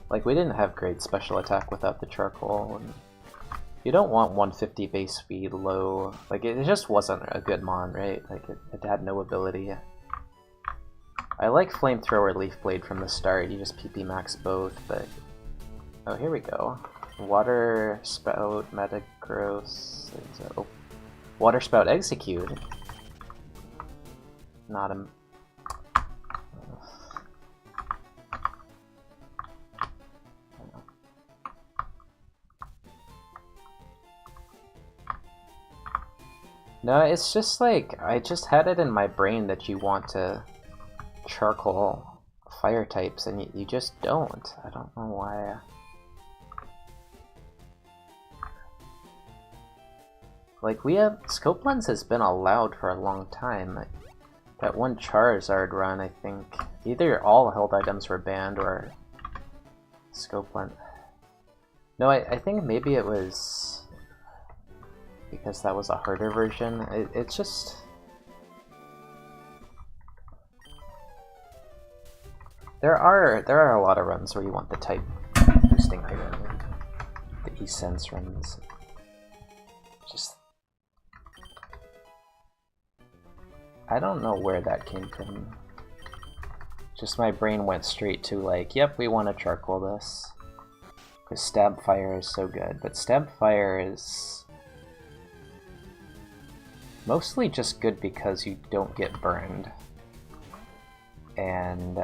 Like we didn't have great special attack without the charcoal, and you don't want 150 base speed low. Like it just wasn't a good mon, right? Like it had no ability. I like Flamethrower Leaf Blade from the start, you just PP max both, but... Oh, here we go. Water Spout, Metagross... Oh. Water Spout Execute. Not a... No, it's just like, I just had it in my brain that you want to charcoal fire types, and you just don't. I don't know why. Like, we have... Scope Lens has been allowed for a long time. That one Charizard run, I think, either all held items were banned or Scope Lens. No, I think maybe it was because that was a harder version. It's just... There are a lot of runs where you want the type boosting item. The E-Sense runs. Just... I don't know where that came from. Just my brain went straight to like, yep, we want to charcoal this. Because Stab Fire is so good. But Stab Fire is mostly just good because you don't get burned. And...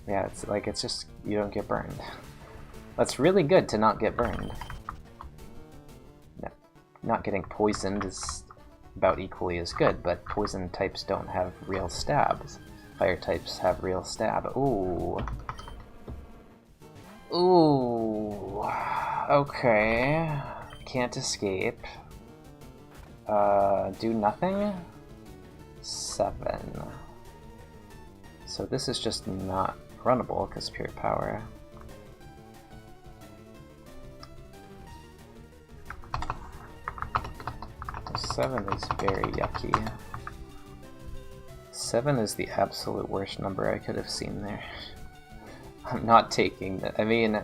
yeah, it's like, it's just, you don't get burned. That's really good to not get burned. No, not getting poisoned is about equally as good, but poison types don't have real stabs. Fire types have real stab. Ooh. Ooh. Okay. Can't escape. Do nothing? 7. So this is just not runnable because pure power. So 7 is very yucky. 7 is the absolute worst number I could have seen there. I'm not taking that. I mean,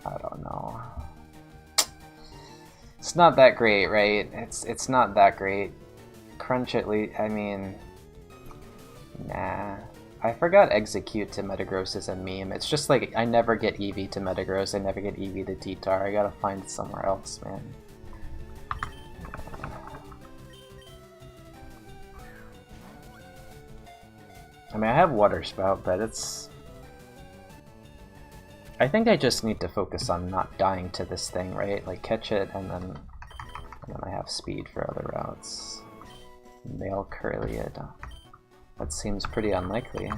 I don't know. It's not that great, right? It's not that great. Crunch at least. I mean, nah. I forgot execute to Metagross is a meme. It's just like I never get Eevee to Metagross. I never get Eevee to T-Tar. I gotta find it somewhere else, man. I mean, I have Water Spout, but it's... I think I just need to focus on not dying to this thing, right? Like, catch it, and then I have speed for other routes. Male Curliad. That seems pretty unlikely.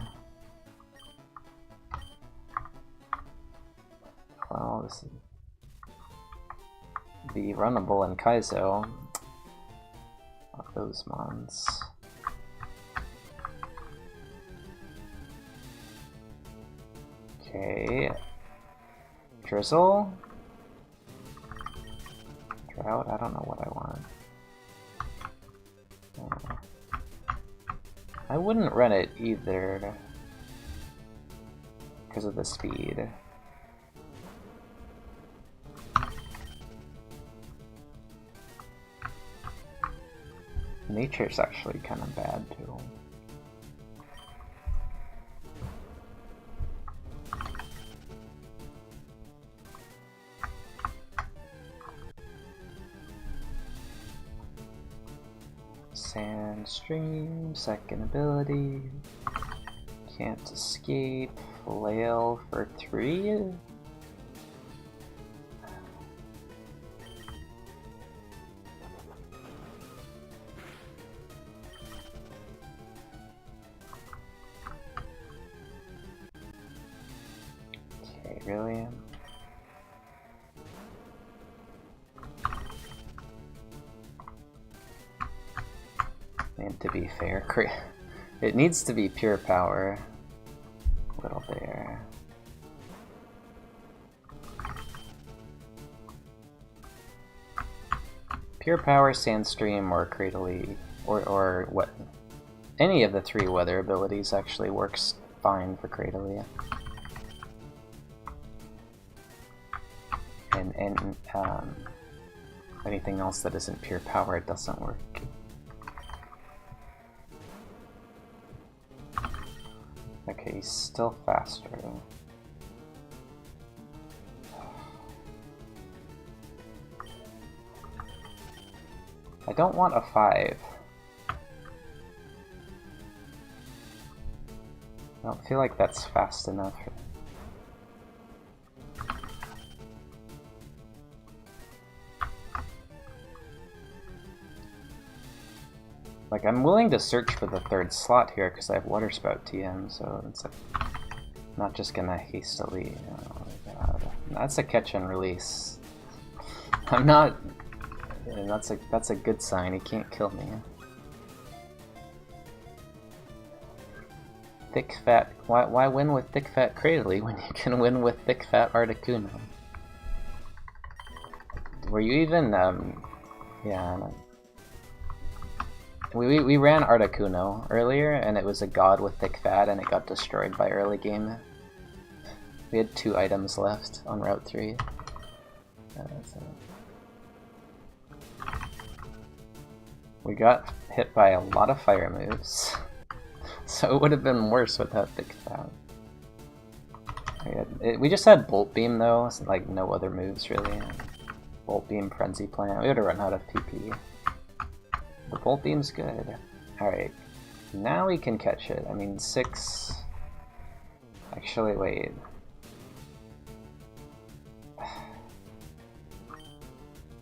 Well, this is... Be runnable in Kaizo. Of those mons. Okay. Drizzle? Drought? I don't know what I want. I wouldn't run it either because of the speed. Nature's actually kind of bad too. Sandstream, second ability. Can't escape. Flail for 3? Okay, really? And to be fair, it needs to be pure power. Little bear. Pure power, Sandstream, or Cradily, or what? Any of the 3 weather abilities actually works fine for Cradily. And anything else that isn't pure power, it doesn't work. Okay, he's still faster. I don't want a 5. I don't feel like that's fast enough. Like, I'm willing to search for the 3rd slot here because I have Water Spout TM, so it's like, I'm not just gonna hastily. Oh my god, that's a catch and release. I'm not. That's a good sign. He can't kill me. Thick fat. Why win with thick fat Cradily when you can win with thick fat Articuno? Were you even yeah. We ran Articuno earlier, and it was a god with thick fat, and it got destroyed by early game. We had 2 items left on Route 3. We got hit by a lot of fire moves, so it would have been worse without thick fat. We just had Bolt Beam though, so like no other moves really. Bolt Beam, Frenzy Plant. We would have run out of PP. The Bolt Beam's good. Alright, now we can catch it. I mean, 6... Actually, wait. I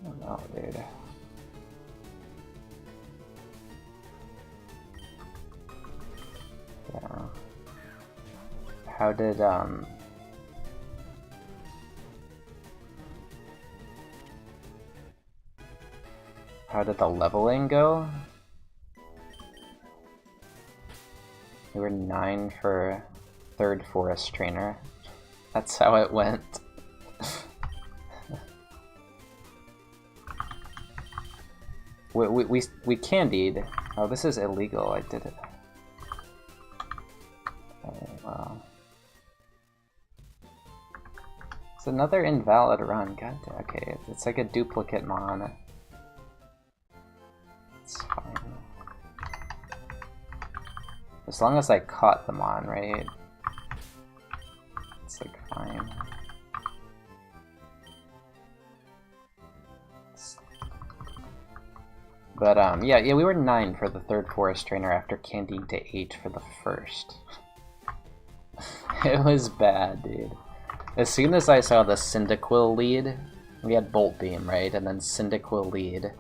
don't know, dude. Yeah. How did the leveling go? We were 9 for 3rd Forest Trainer. That's how it went. we candied. Oh, this is illegal. I did it. Oh, wow. It's another invalid run. God damn. Okay, it's like a duplicate mon. It's fine. As long as I caught them on, right? It's like fine. But yeah, we were 9 for the 3rd Forest Trainer after candying to 8 for the 1st. It was bad, dude. As soon as I saw the Cyndaquil lead, we had Bolt Beam, right? And then Cyndaquil lead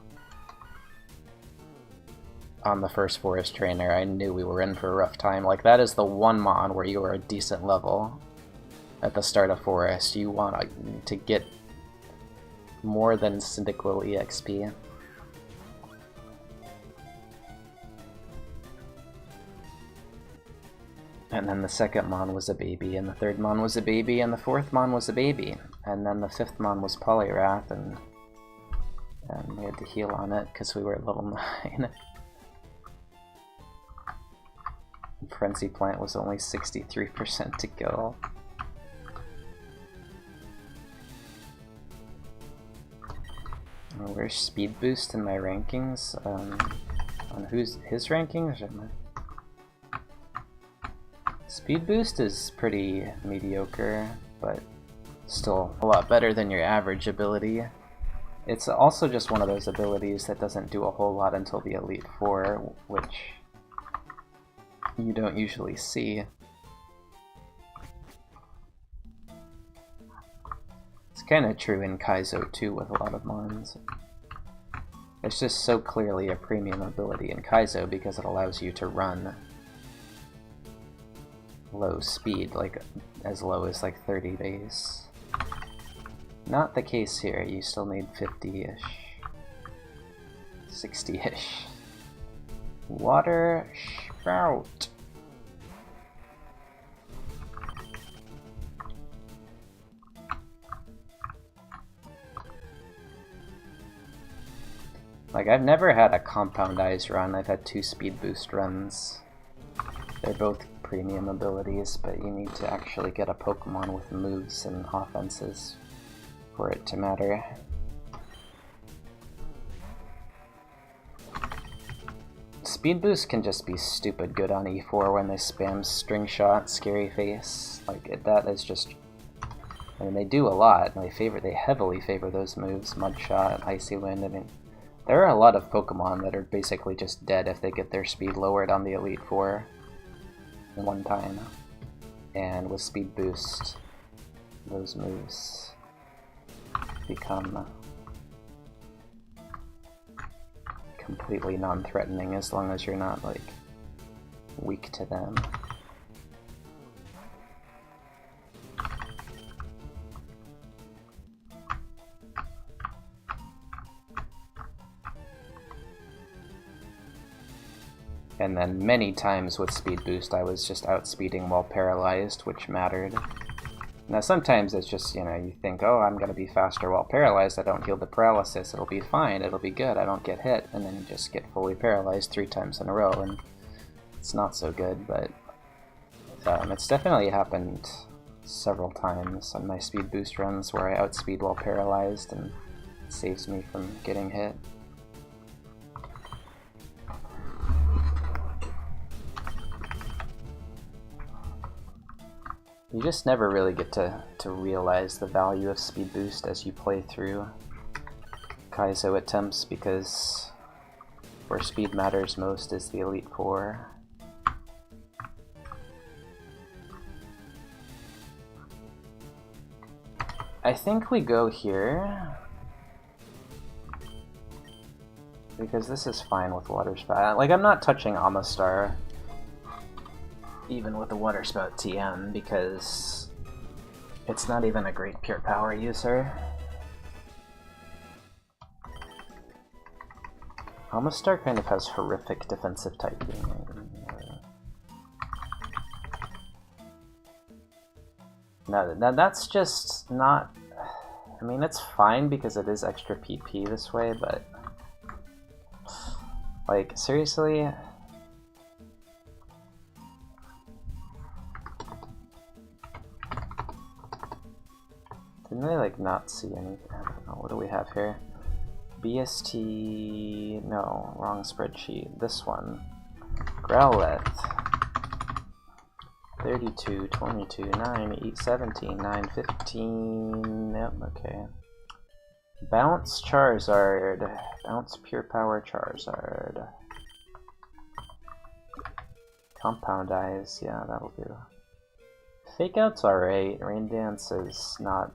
on the 1st Forest Trainer, I knew we were in for a rough time. Like, that is the one mon where you are a decent level at the start of Forest. You want to get more than Cyndaquil EXP. And then the 2nd mon was a baby, and the 3rd mon was a baby, and the 4th mon was a baby. And then the 5th mon was Poliwrath, and we had to heal on it because we were at level 9. Frenzy Plant was only 63% to go. Where's Speed Boost in my rankings? On his rankings? Speed Boost is pretty mediocre, but still a lot better than your average ability. It's also just one of those abilities that doesn't do a whole lot until the Elite Four, which you don't usually see. It's kind of true in Kaizo too with a lot of mons. It's just so clearly a premium ability in Kaizo because it allows you to run low speed, like as low as like 30 base. Not the case here, you still need 50-ish, 60-ish. Water Sprout. Like, I've never had a Compound Eyes run, I've had 2 Speed Boost runs. They're both premium abilities, but you need to actually get a Pokemon with moves and offenses for it to matter. Speed Boost can just be stupid good on E4 when they spam String Shot, Scary Face. Like, that is just... I mean, they do a lot, and they heavily favor those moves. Mud Shot, Icy Wind, I mean... There are a lot of Pokemon that are basically just dead if they get their speed lowered on the Elite Four one time. And with Speed Boost, those moves become completely non-threatening as long as you're not, like, weak to them. And then many times with Speed Boost I was just outspeeding while paralyzed, which mattered. Now sometimes it's just, you know, you think, oh, I'm gonna be faster while paralyzed, I don't heal the paralysis, it'll be fine, it'll be good, I don't get hit, and then you just get fully paralyzed 3 times in a row, and it's not so good, but it's definitely happened several times on my Speed Boost runs where I outspeed while paralyzed, and it saves me from getting hit. You just never really get to realize the value of Speed Boost as you play through Kaizo attempts, because where speed matters most is the Elite Four. I think we go here, because this is fine with Water Spout. Like, I'm not touching Amistar. even with the Water Spout TM, because it's not even a great pure power user. Almastar kind of has horrific defensive typing. No, that's just not... I mean, it's fine because it is extra PP this way, but... Like, seriously? Didn't I, like, not see anything? I don't know. What do we have here? BST... No, wrong spreadsheet. This one. Growlithe. 32, 22, 9, 8, 17, 9, 15... Yep, okay. Bounce Charizard. Bounce Pure Power Charizard. Compound Eyes, yeah, that'll do. Fake Out's alright. Rain Dance is not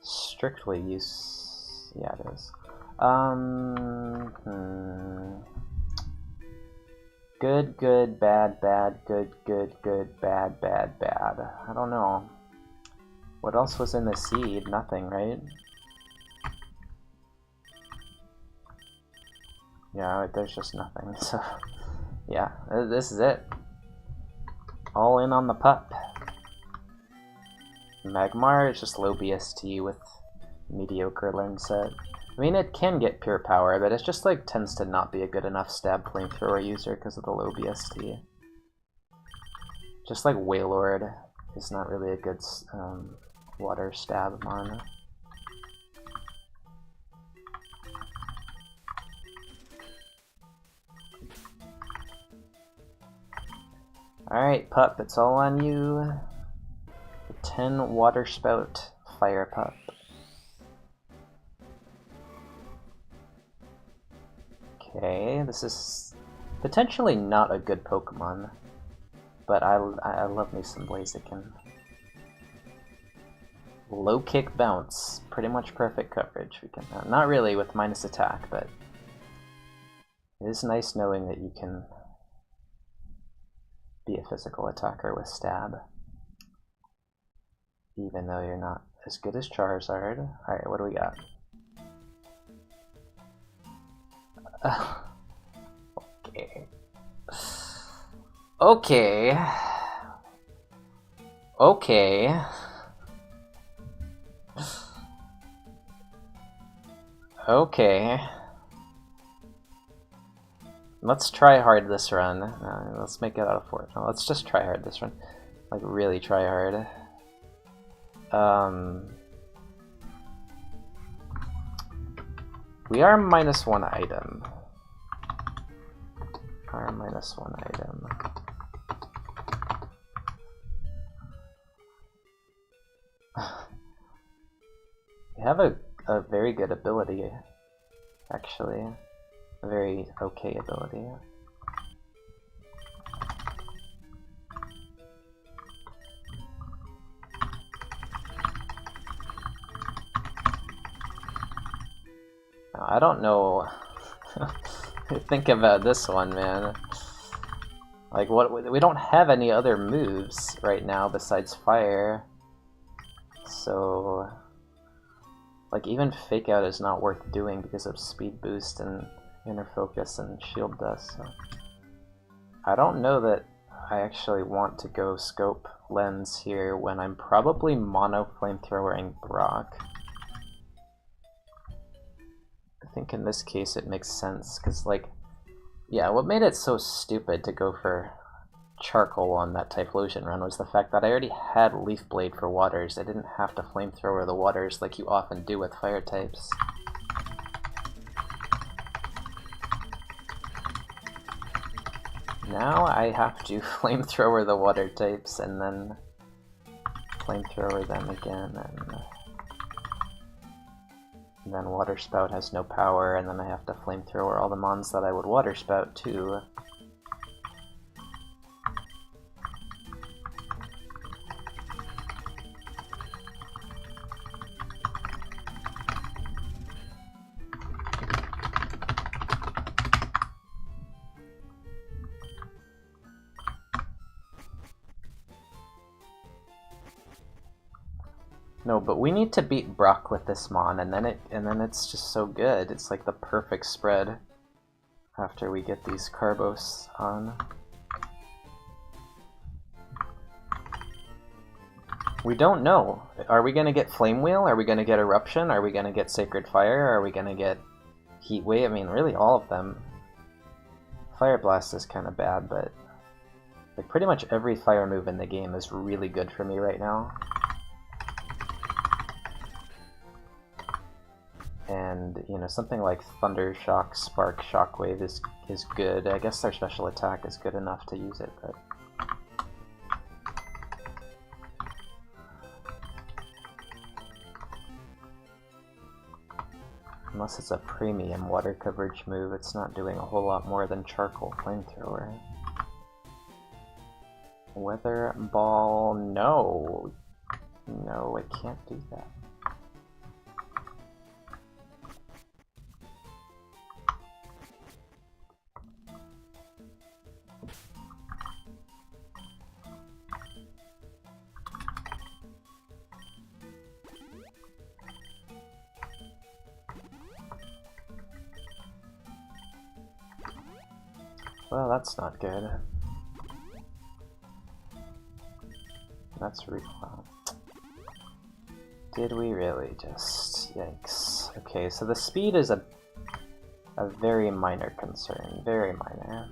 strictly use. Yeah, it is. Good, good, bad, bad, good, good, good, bad, bad, bad. I don't know. What else was in the seed? Nothing, right? Yeah, there's just nothing, so... Yeah, this is it. All in on the pup. Magmar is just low BST with mediocre learn set. I mean, it can get pure power, but it just like tends to not be a good enough stab flamethrower user because of the low BST. Just like Wailord is not really a good water stab mon. Alright, pup, it's all on you. The 10 Water Spout Fire Pup. Okay, this is potentially not a good Pokemon, but I love me some Blaziken. Low kick bounce, pretty much perfect coverage. We can not really with minus attack, but it is nice knowing that you can be a physical attacker with stab, even though you're not as good as Charizard. Alright, what do we got? Okay. Okay. Okay. Okay. Let's try hard this run. Let's make it out of 4. No, let's just try hard this run. Like, really try hard. We are -1 item. Are -1 item. We have a very good ability, actually. A very okay ability. I don't know. Think about this one, man. Like, what? We don't have any other moves right now besides fire. So, like, even Fake Out is not worth doing because of speed boost and inner focus and shield dust. So. I don't know that I actually want to go scope lens here when I'm probably mono flamethrowering Brock. I think in this case it makes sense, because, like, yeah, what made it so stupid to go for Charcoal on that Typhlosion run was the fact that I already had Leaf Blade for waters. I didn't have to flamethrower the waters like you often do with fire types. Now I have to flamethrower the water types and then flamethrower them again, and then Water Spout has no power, and then I have to flamethrower all the mons that I would Water Spout too. No, but we need to beat Brock with this Mon, and then it's just so good. It's like the perfect spread after we get these Carbos on. We don't know. Are we gonna get Flame Wheel? Are we gonna get Eruption? Are we gonna get Sacred Fire? Are we gonna get Heat Wave? I mean, really all of them. Fire Blast is kind of bad, but like pretty much every fire move in the game is really good for me right now. And, you know, something like Thunder Shock, Spark, Shockwave is good. I guess their special attack is good enough to use it, but... Unless it's a premium water coverage move, it's not doing a whole lot more than Charcoal Flamethrower. Weather Ball... no! No, it can't do that. Well, that's not good. That's well. Did we really just... yikes. Okay, so the speed is a very minor concern. Very minor.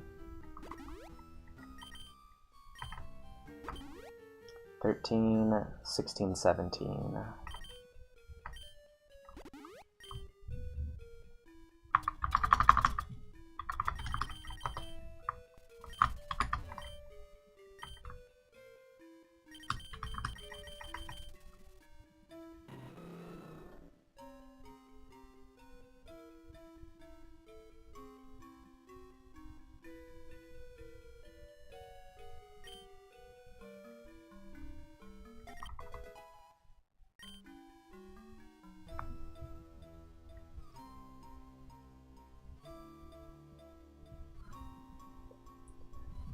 13, 16, 17.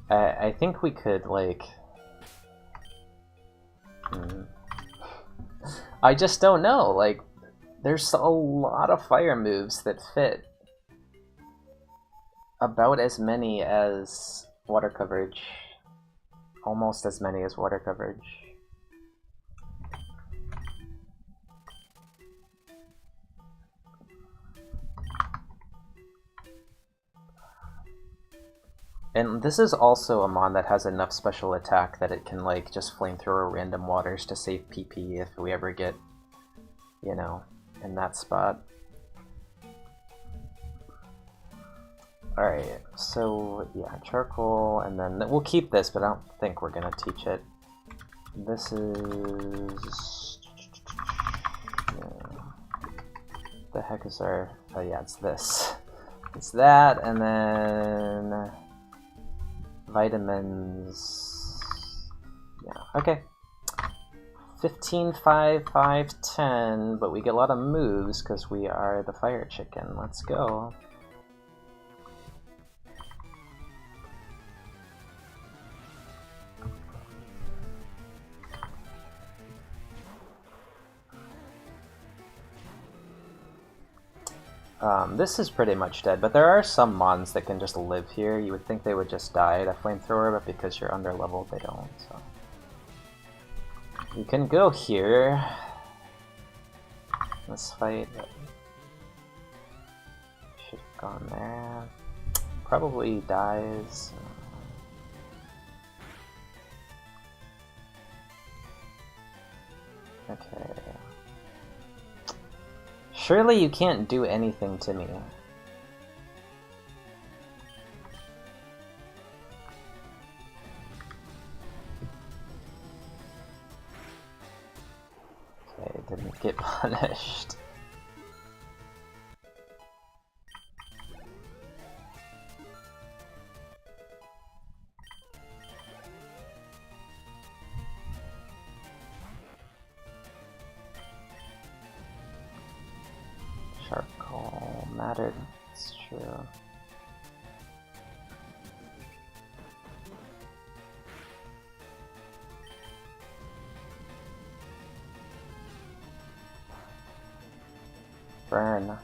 I think we could, like... I just don't know, like, there's a lot of fire moves that fit about as many as water coverage. Almost as many as water coverage. And this is also a Mon that has enough special attack that it can, like, just flamethrower random waters to save PP if we ever get, you know, in that spot. Alright, so, yeah, Charcoal, and then we'll keep this, but I don't think we're gonna teach it. This is... yeah. The heck is our... oh yeah, it's this. It's that, and then... vitamins... yeah, okay. 15, 5, 5, 10, but we get a lot of moves because we are the fire chicken. Let's go. This is pretty much dead, but there are some Mons that can just live here. You would think they would just die to Flamethrower, but because you're under level, they don't, so... you can go here. Let's fight. Should have gone there. Probably dies. Okay. Surely you can't do anything to me. Okay, didn't get punished. Charcoal mattered, it's true. Burn.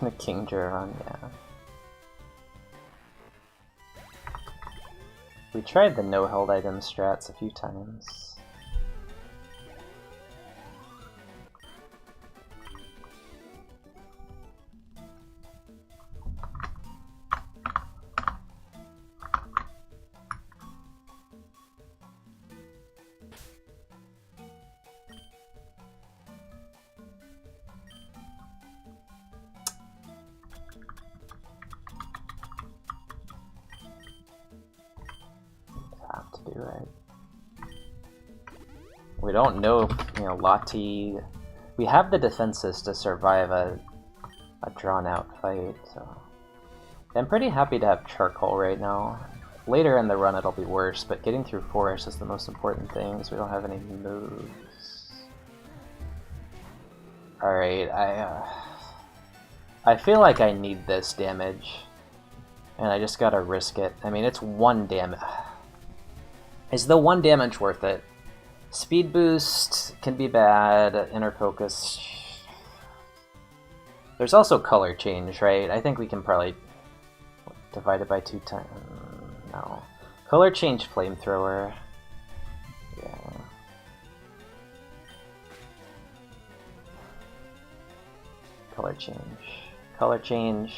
The King Jiron, yeah. We tried the no-held item strats a few times. Have to do right. We don't know if, Lati... We have the defenses to survive a drawn-out fight, so... I'm pretty happy to have Charcoal right now. Later in the run it'll be worse, but getting through Forest is the most important thing, so we don't have any moves. Alright, I feel like I need this damage. And I just gotta risk it. I mean, it's 1 damage. Is the 1 damage worth it? Speed boost can be bad. Inner focus. There's also color change, right? I think we can probably divide it by 2 times. No. Color change flamethrower. Yeah. Color change. Color change.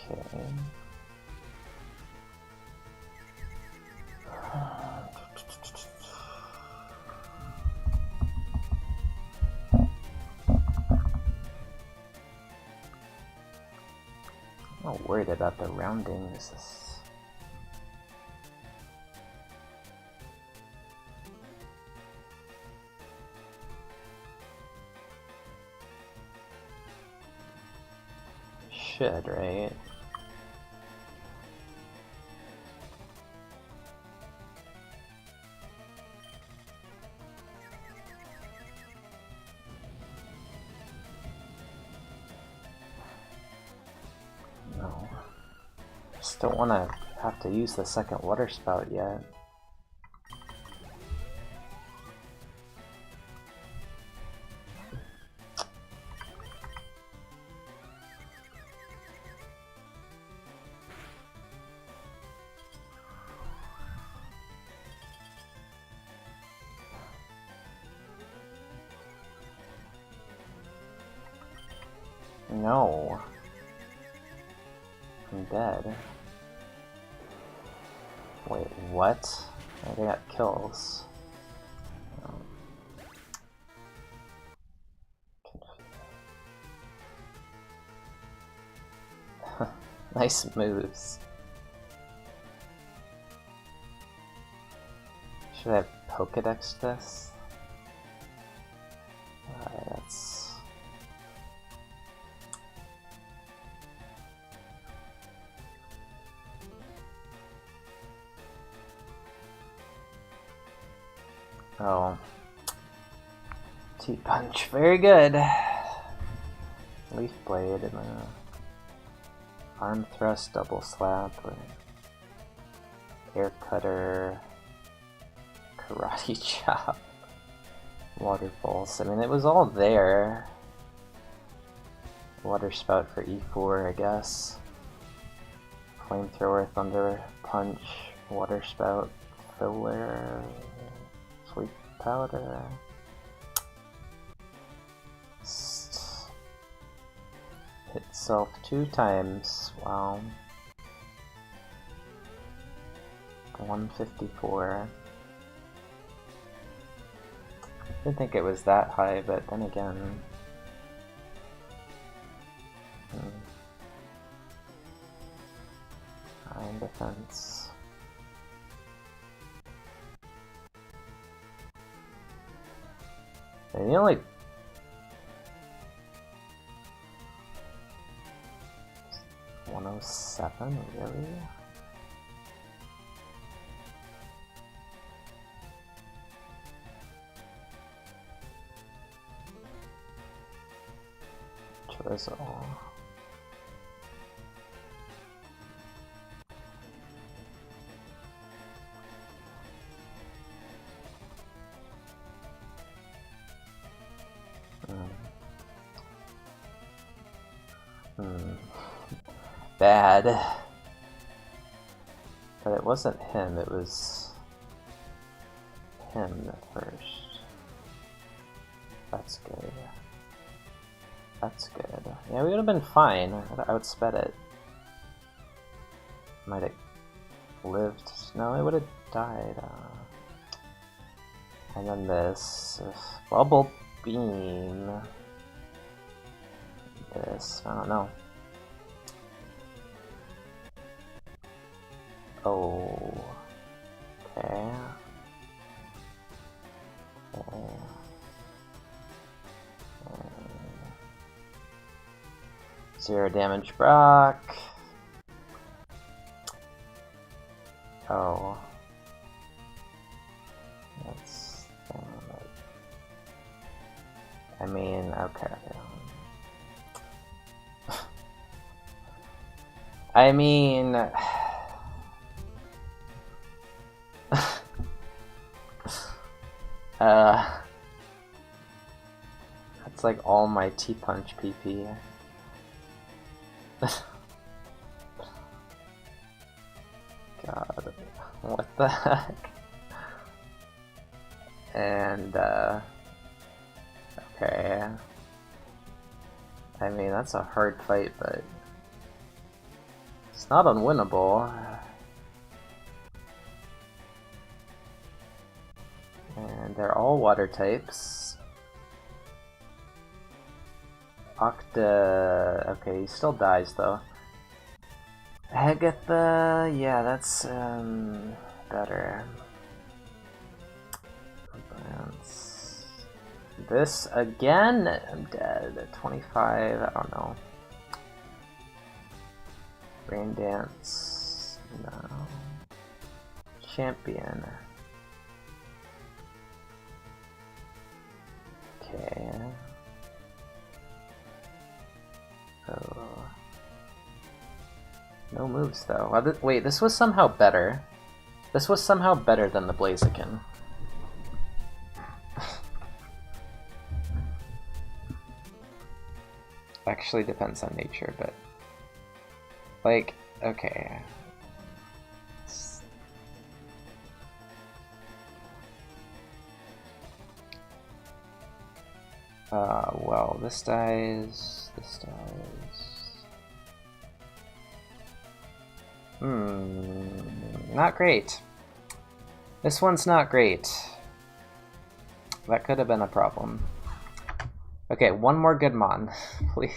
Okay. I'm not worried about the rounding. This is... Should, right? No. Just don't want to have to use the second water spout yet. No. I'm dead. Wait, what? I got kills. Nice moves. Should I have Pokedex this? That's... Oh. T-Punch, very good. Leaf Blade and Arm Thrust, Double Slap, Air Cutter, Karate Chop, Water Pulse. I mean, it was all there. Water Spout for E4, I guess. Flamethrower, Thunder Punch, Water Spout, Filler, Sleep Powder. Hit self 2 times. Wow. 154. Didn't think it was that high, but then again. High in defense. And you only... 107, really? Drizzle. Bad. But it wasn't him, it was him first. That's good. That's good. Yeah, we would have been fine. I'd outsped it. Might have lived. No, it would have died. And then this. Bubble beam. This. I don't know. Oh. Okay. Okay. 0 damage Brock. Oh. That's... I mean, okay. I mean... that's like all my T-Punch PP. God, what the heck? And, okay. I mean, that's a hard fight, but it's not unwinnable. And they're all water types. Octa... okay, he still dies though. Hegatha... yeah, that's better. This again? I'm dead. 25, I don't know. Rain Dance... no. Champion... okay. Oh. No moves though. Wait, this was somehow better. This was somehow better than the Blaziken. Actually depends on nature, but... like, okay. Well, this dies, this dies... not great. This one's not great. That could have been a problem. Okay, one more good mon, please.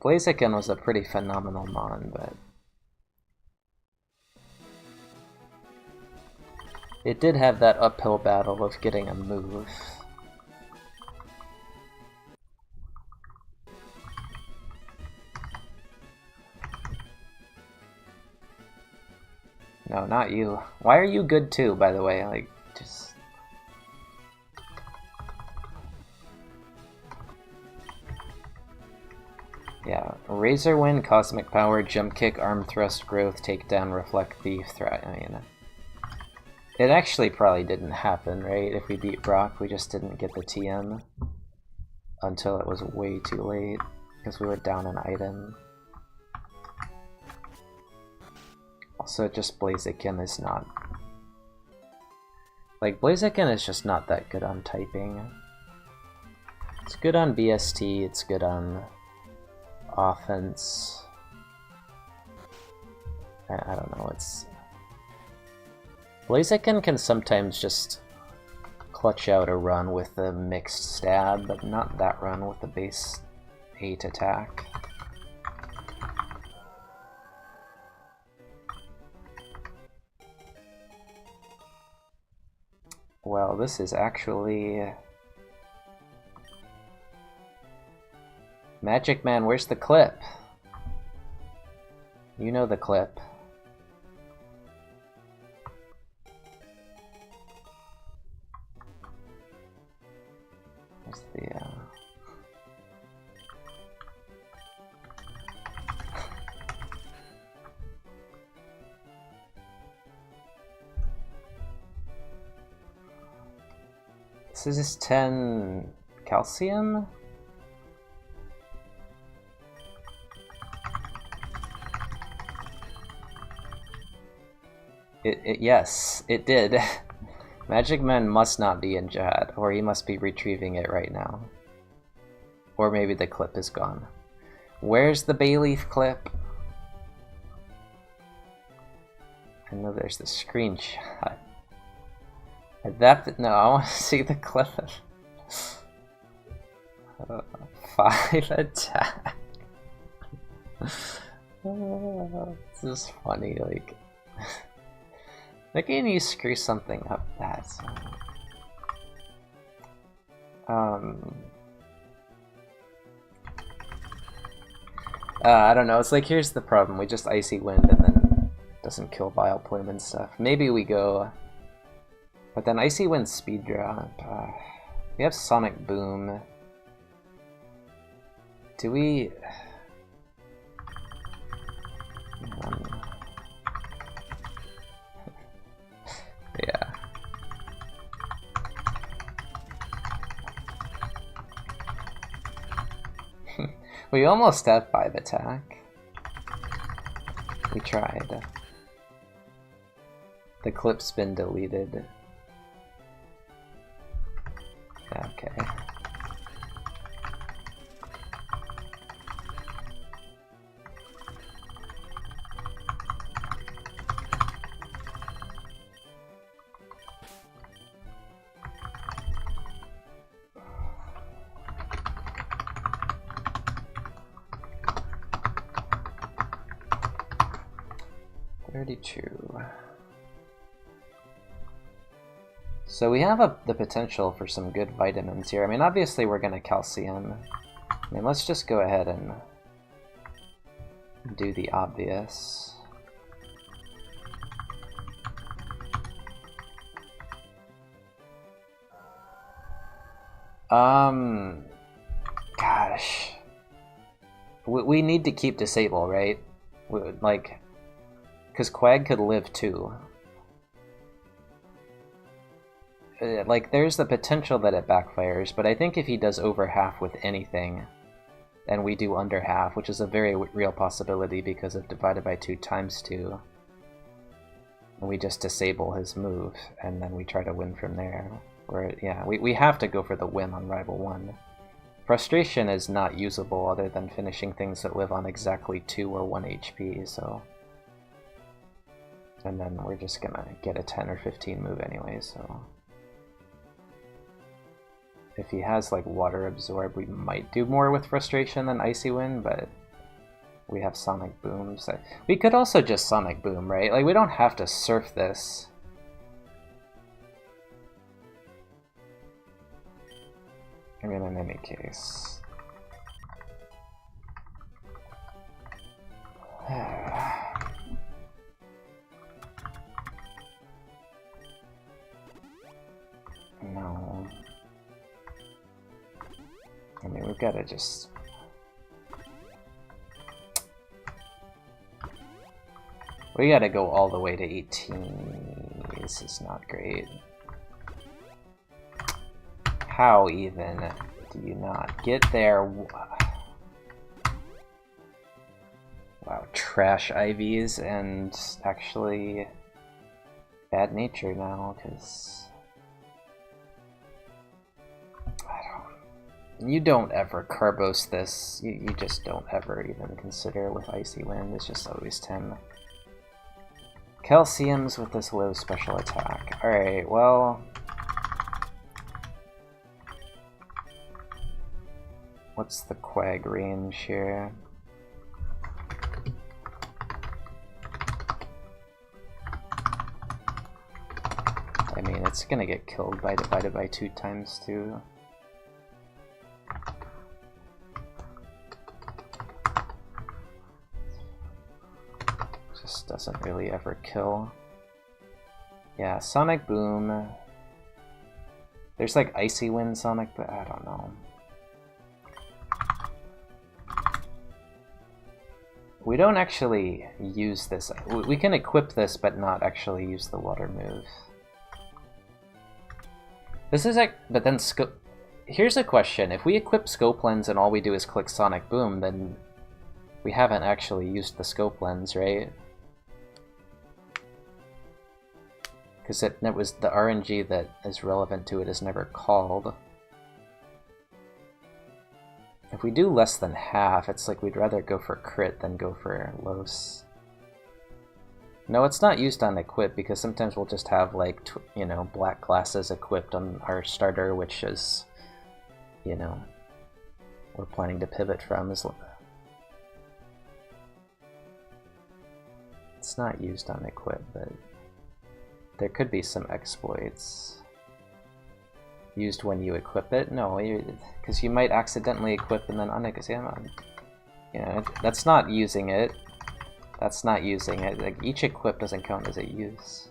Blaziken was a pretty phenomenal mon, but... it did have that uphill battle of getting a move. No, not you. Why are you good too, by the way? Like, just... yeah. Razor Wind, Cosmic Power, Jump Kick, Arm Thrust, Growth, Takedown, Reflect, Thief, Threat. I mean... it actually probably didn't happen, right? If we beat Brock, we just didn't get the TM until it was way too late, because we were down an item. Also, just Blaziken is not... like, Blaziken is just not that good on typing. It's good on BST, it's good on offense. I don't know, it's... Blaziken can sometimes just clutch out a run with a mixed stab, but not that run with the base 8 attack. Well, this is actually... Magic Man, where's the clip? You know the clip. Where's the, This is 10 calcium? Yes, it did. Magic Man must not be in chat, or he must be retrieving it right now. Or maybe the clip is gone. Where's the Bayleaf clip? I know there's the screenshot. No, I want to see the clip. 5 attack. This is funny, like... Like, can you screw something up that? I don't know, it's like, here's the problem. We just Icy Wind and then doesn't kill Vile Plume and stuff. Maybe we go... But then Icy Wind speed drop. We have Sonic Boom. Do we... Yeah. We almost have 5 attack. We tried. The clip's been deleted. Okay. So we have the potential for some good vitamins here. I mean, obviously we're going to calcium. I mean, let's just go ahead and do the obvious. Gosh. We need to keep Disable, right? Like, because Quag could live too. Like, there's the potential that it backfires, but I think if he does over half with anything, and we do under half, which is a very real possibility because of divided by 2 times 2, and we just disable his move, and then we try to win from there. Or, yeah, we have to go for the win on Rival 1. Frustration is not usable other than finishing things that live on exactly 2 or 1 HP, so... And then we're just gonna get a 10 or 15 move anyway, so... If he has, like, Water Absorb, we might do more with Frustration than Icy Wind, but we have Sonic Boom, so... We could also just Sonic Boom, right? Like, we don't have to surf this. I mean, in any case... No... I mean, we've got to just... We gotta go all the way to 18. This is not great. How even do you not get there? Wow, trash IVs and actually bad nature now, because... You don't ever Carbos this. You just don't ever even consider with Icy Wind. It's just always 10. Calciums with this low special attack. Alright, well... What's the Quag range here? I mean, it's gonna get killed by divided by 2 times too. Just doesn't really ever kill. Yeah, Sonic Boom. There's like Icy Wind Sonic, but I don't know. We don't actually use this. We can equip this, but not actually use the water move. This is like, but then scope. Here's a question: if we equip Scope Lens and all we do is click Sonic Boom, then we haven't actually used the Scope Lens, right? Because it was the RNG that is relevant to it is never called. If we do less than half, it's like we'd rather go for crit than go for Los. No, it's not used on equip because sometimes we'll just have like, you know, black classes equipped on our starter, which is, you know, we're planning to pivot from. It's not used on equip, but there could be some exploits used when you equip it. No, because you might accidentally equip and then unequip. You know, that's not using it. That's not using it. Like, each equip doesn't count as a use.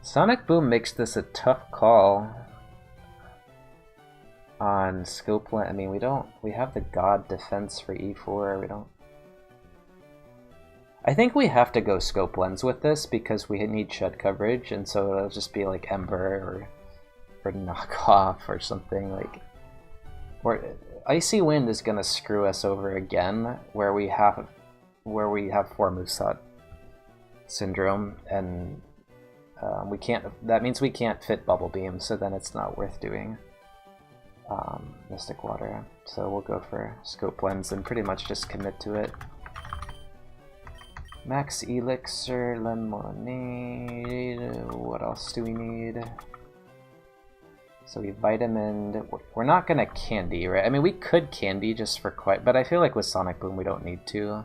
Sonic Boom makes this a tough call on Scope Lens. I mean, we have the God Defense for E4. We don't. I think we have to go Scope Lens with this because we need shed coverage, and so it'll just be like Ember or Knockoff or something like. Or Icy Wind is gonna screw us over again, where we have 4 moveset syndrome, and we can't. That means we can't fit Bubble Beam, so then it's not worth doing Mystic Water. So we'll go for Scope Lens and pretty much just commit to it. Max Elixir, Lemonade, what else do we need? So we Vitamin, we're not gonna Candy, right? I mean, we could Candy just for quite, but I feel like with Sonic Boom we don't need to.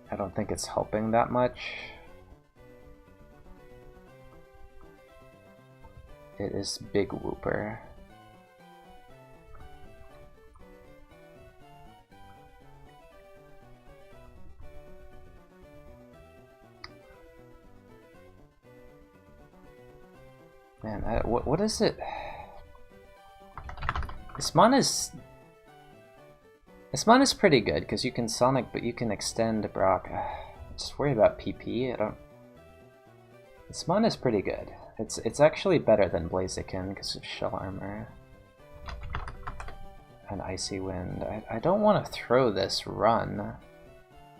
I don't think it's helping that much. It is Big Whooper. Man, what is it? This mon is pretty good because you can Sonic, but you can extend Brock. Just worry about PP. This mon is pretty good. It's actually better than Blaziken because of Shell Armor and Icy Wind. I don't want to throw this run,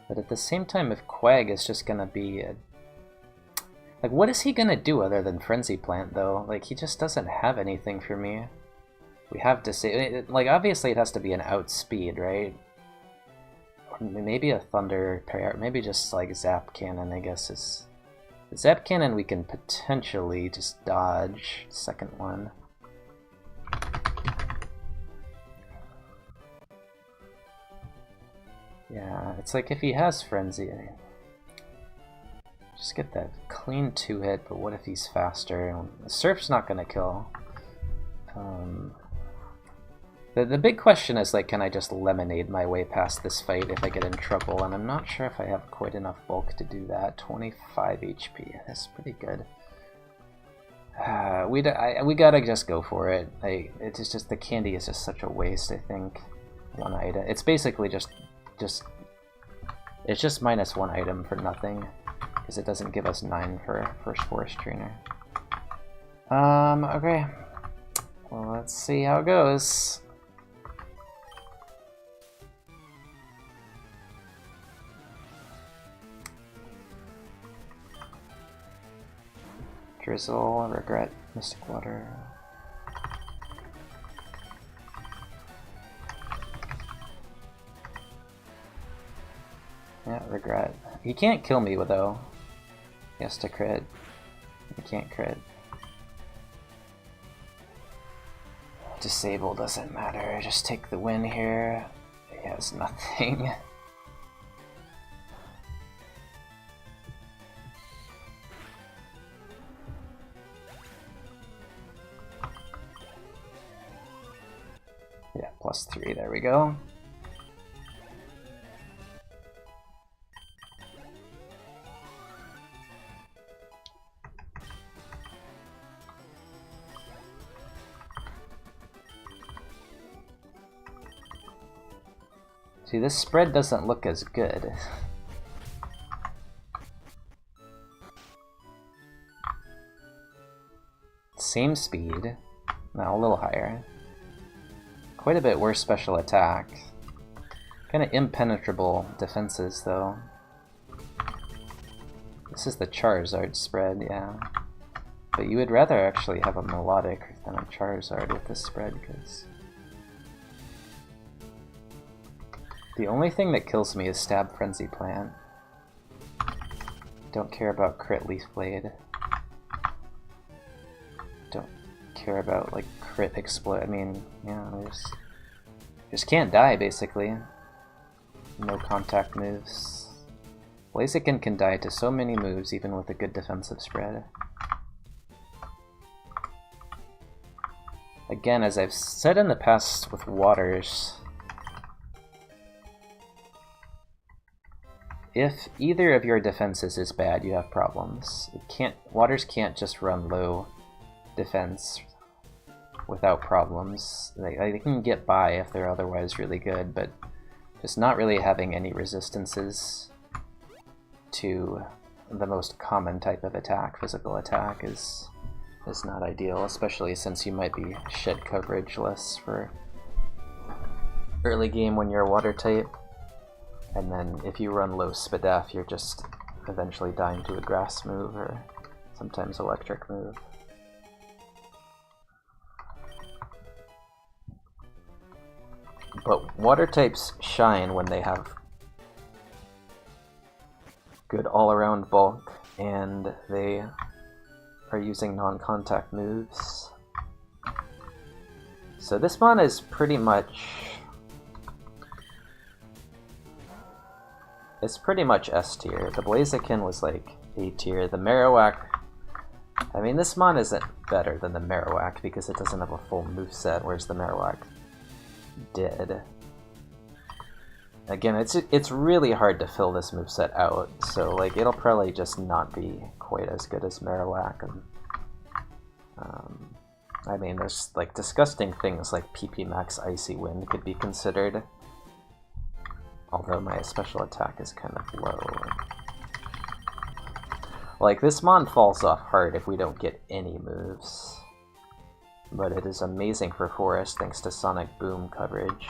but at the same time, if Quag is just gonna be a like, what is he gonna do other than Frenzy Plant, though? Like, he just doesn't have anything for me. We have to say, like, obviously it has to be an outspeed, right? Or maybe a Thunder Prayer, maybe just, like, Zap Cannon, I guess, is... Zap Cannon we can potentially just dodge. Second one. Yeah, it's like if he has Frenzy... Just get that clean 2-hit, but what if he's faster? The Surf's not gonna kill. The big question is, like, can I just Lemonade my way past this fight if I get in trouble? And I'm not sure if I have quite enough bulk to do that. 25 HP, that's pretty good. We gotta just go for it. It's just the candy is just such a waste, I think. One item. It's basically just it's just minus 1 item for nothing. Because it doesn't give us 9 for first Forest Trainer. Okay. Well, let's see how it goes. Drizzle, Regret, Mystic Water. Yeah, Regret. He can't kill me, though. He has to crit. He can't crit. Disable doesn't matter. Just take the win here. He has nothing. +3, there we go. See, this spread doesn't look as good. Same speed, now a little higher. Quite a bit worse special attack. Kind of impenetrable defenses, though. This is the Charizard spread, yeah. But you would rather actually have a Melodic than a Charizard with this spread, because the only thing that kills me is Stab Frenzy Plant. Don't care about crit Leaf Blade. Don't care about like crit explode. I mean, yeah, just can't die basically. No contact moves. Blaziken can die to so many moves even with a good defensive spread. Again, as I've said in the past with waters, if either of your defenses is bad, you have problems. Waters can't just run low defense without problems. They can get by if they're otherwise really good, but just not really having any resistances to the most common type of attack, physical attack, is not ideal, especially since you might be shed coverage-less for early game when you're a water type. And then if you run low Spadaf, you're just eventually dying to a grass move or sometimes electric move. But water types shine when they have good all-around bulk and they are using non-contact moves. So this mon is pretty much... it's pretty much S tier. The Blaziken was like A tier. The Marowak... I mean, this mon isn't better than the Marowak because it doesn't have a full moveset, whereas the Marowak did. Again, it's really hard to fill this moveset out, so like it'll probably just not be quite as good as Marowak. And, I mean, there's like disgusting things like PP Max Icy Wind could be considered, although my special attack is kind of low. Like, this mon falls off hard if we don't get any moves, but it is amazing for Forest thanks to Sonic Boom coverage.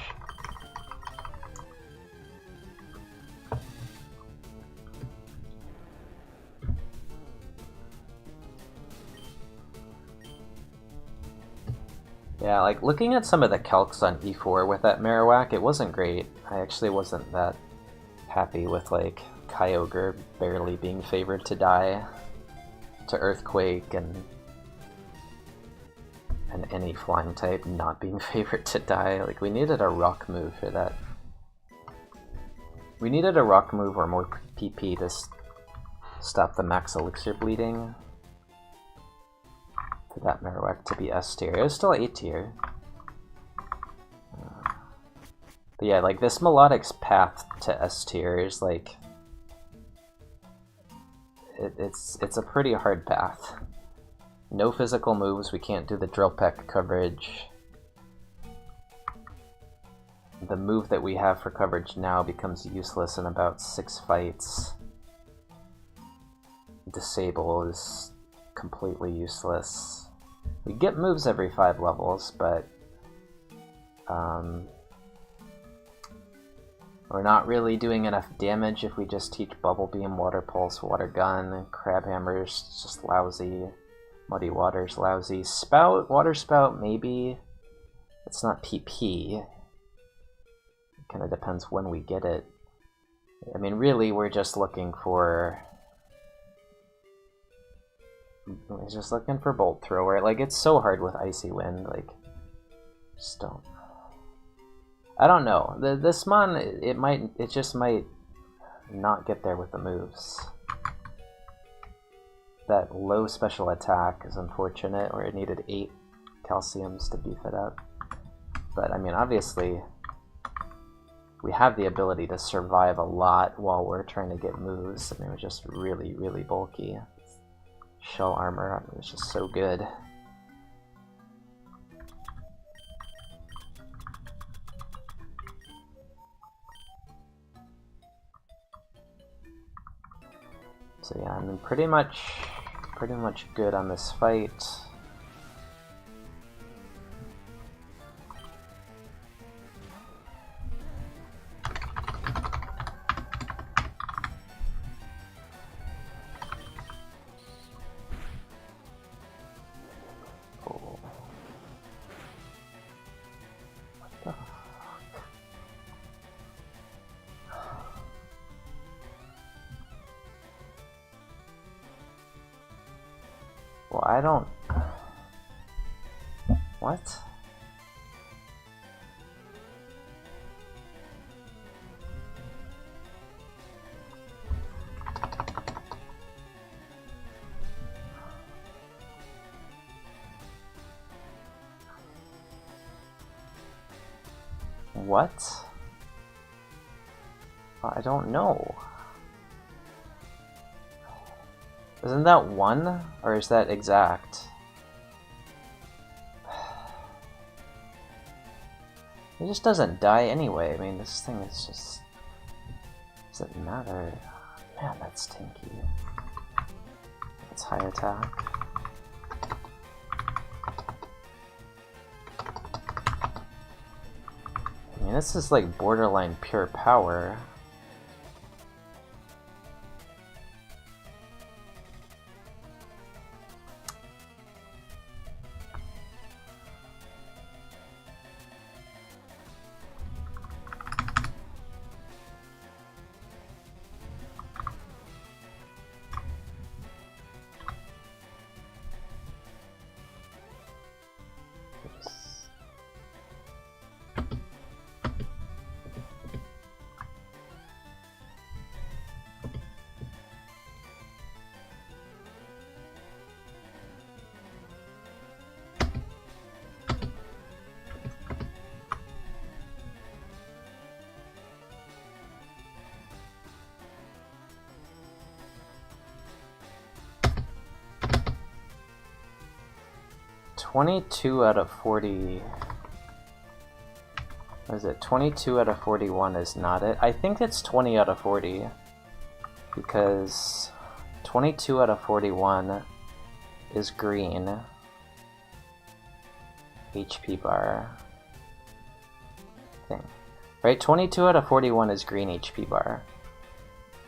Yeah, like, looking at some of the calcs on E4 with that Marowak, it wasn't great. I actually wasn't that happy with, like, Kyogre barely being favored to die to Earthquake, and any flying type not being favored to die. Like, we needed a rock move for that. We needed a rock move or more PP to stop the max elixir bleeding. For that Marowak to be S tier. It was still A tier. But yeah, like, this Melodic's path to S tier is like... It's a pretty hard path. No physical moves, we can't do the Drill Peck coverage. The move that we have for coverage now becomes useless in about 6 fights. Disable is completely useless. We get moves every 5 levels, but we're not really doing enough damage if we just teach Bubble Beam, Water Pulse, Water Gun. Crab Hammer's just lousy. Muddy Water's lousy. Spout, Water Spout, maybe. It's not PP. It kind of depends when we get it. I mean, really, we're just looking for... We're just looking for Bolt Thrower. Like, it's so hard with Icy Wind. Like, just don't... I don't know. This mon, it just might not get there with the moves. That low special attack is unfortunate, or it needed 8 calciums to beef it up. But I mean, obviously, we have the ability to survive a lot while we're trying to get moves. I mean, we're just really, really bulky. Shell armor is just so good. So yeah, I mean, pretty much good on this fight. Oh. What the fuck? Well, I don't... What? What? I don't know. Isn't that 1? Or is that exact? It just doesn't die anyway. I mean, this thing is just... Doesn't matter. Man, that's tanky. It's high attack. I mean, this is like borderline pure power. $22 out of 40. What is it? 22 out of 41 is not it. I think it's 20 out of 40 because 22 out of 41 is green HP bar. Thing. Right? 22 out of 41 is green HP bar.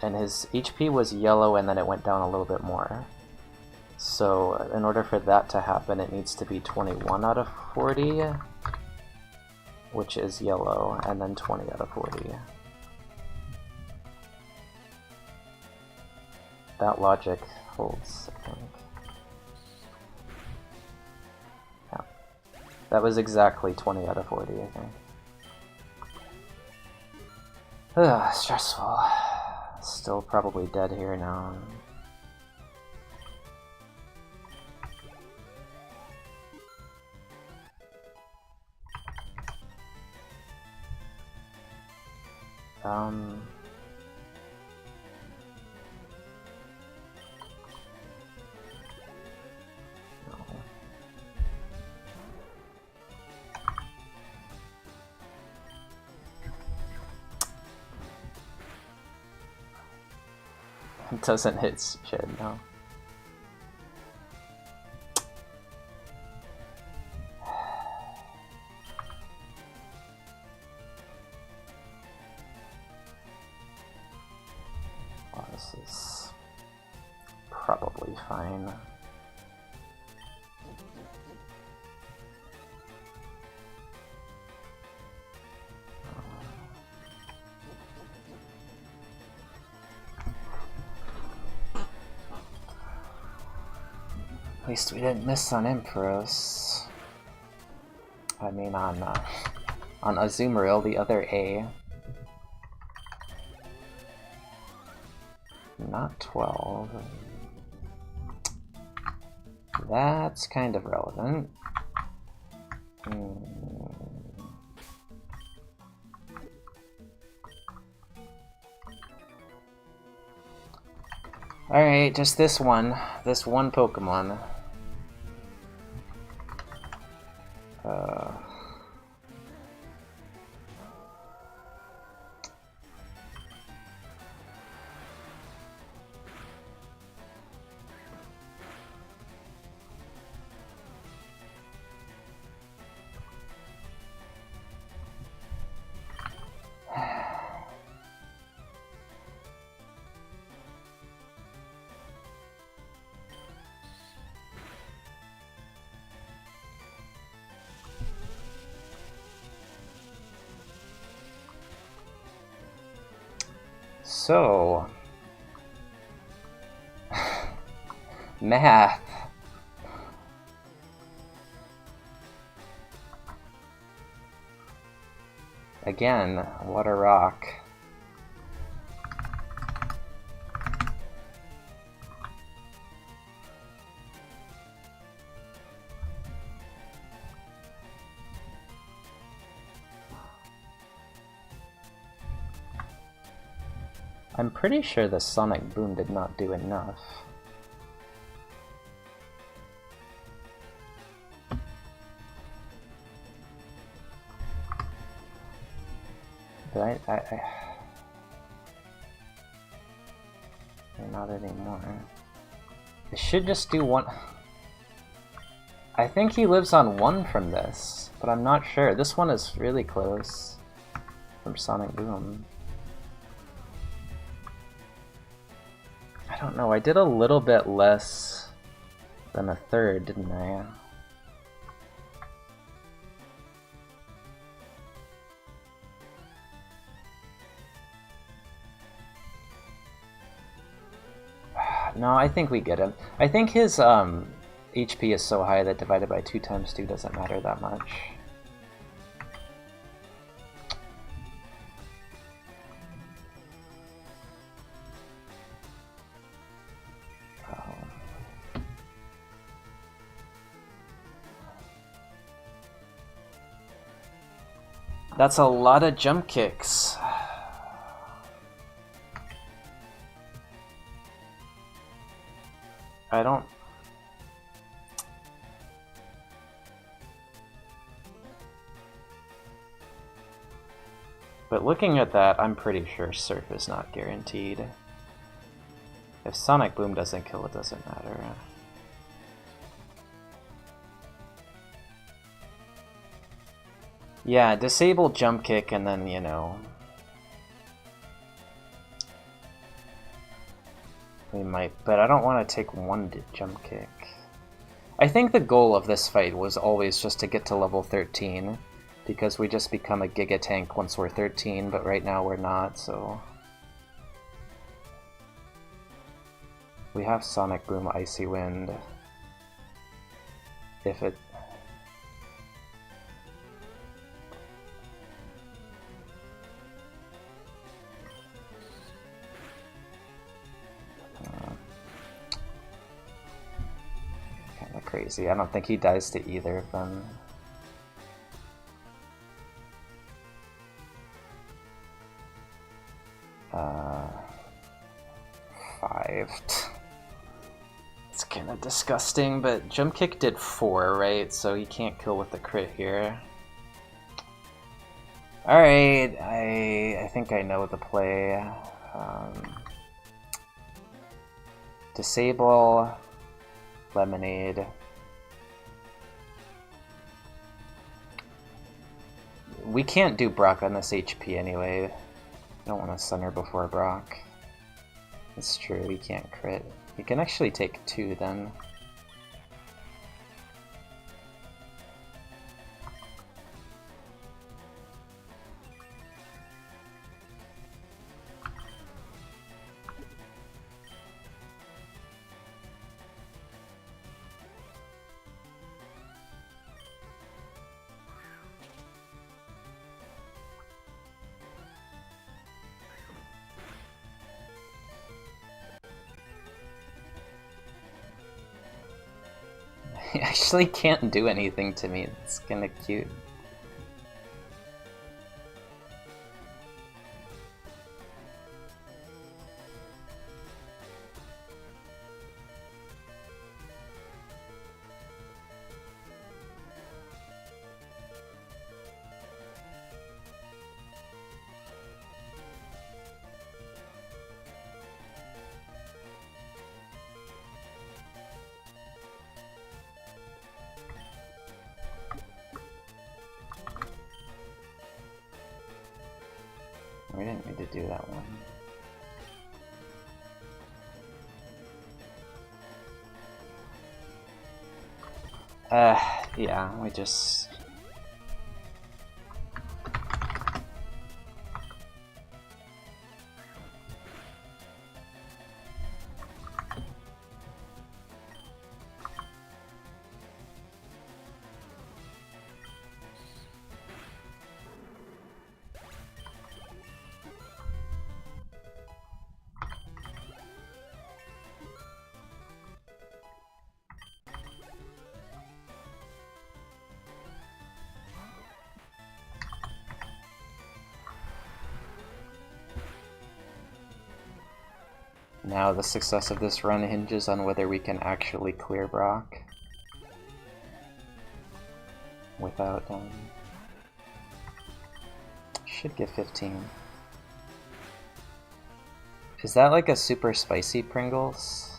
And his HP was yellow and then it went down a little bit more. So in order for that to happen, it needs to be 21 out of 40, which is yellow, and then 20 out of 40. That logic holds, I think. Yeah. That was exactly 20 out of 40, I think. Ugh, stressful. Still probably dead here now. No. It doesn't hit shit, no. This is probably fine. At least we didn't miss on Emperors. I mean on Azumarill, the other A. Not 12. That's kind of relevant. Alright, just this one Pokemon. So, math. Again, what a rock. I'm pretty sure the Sonic Boom did not do enough. But not anymore. It should just do one. I think he lives on one from this, but I'm not sure. This one is really close from Sonic Boom. I don't know, I did a little bit less than a third, didn't I? No, I think we get him. I think his HP is so high that divided by 2 times 2 doesn't matter that much. That's a lot of jump kicks. I don't... But looking at that, I'm pretty sure Surf is not guaranteed. If Sonic Boom doesn't kill, it doesn't matter. Yeah, disable jump kick and then, you know... We might, but I don't want to take one jump kick. I think the goal of this fight was always just to get to level 13, because we just become a Giga Tank once we're 13, but right now we're not, so... We have Sonic Boom, Icy Wind. If it... Kinda crazy. I don't think he dies to either of them. Five. It's kind of disgusting, but Jump Kick did 4, right? So he can't kill with the crit here. Alright, I think I know the play. Disable Lemonade. We can't do Brock on this HP anyway. I don't want to Sunner before Brock. It's true, he can't crit. He can actually take 2 then. He actually can't do anything to me. It's kinda cute. didn't need to do that one. Yeah, we just... Now the success of this run hinges on whether we can actually clear Brock without, should get 15. Is that like a super spicy Pringles?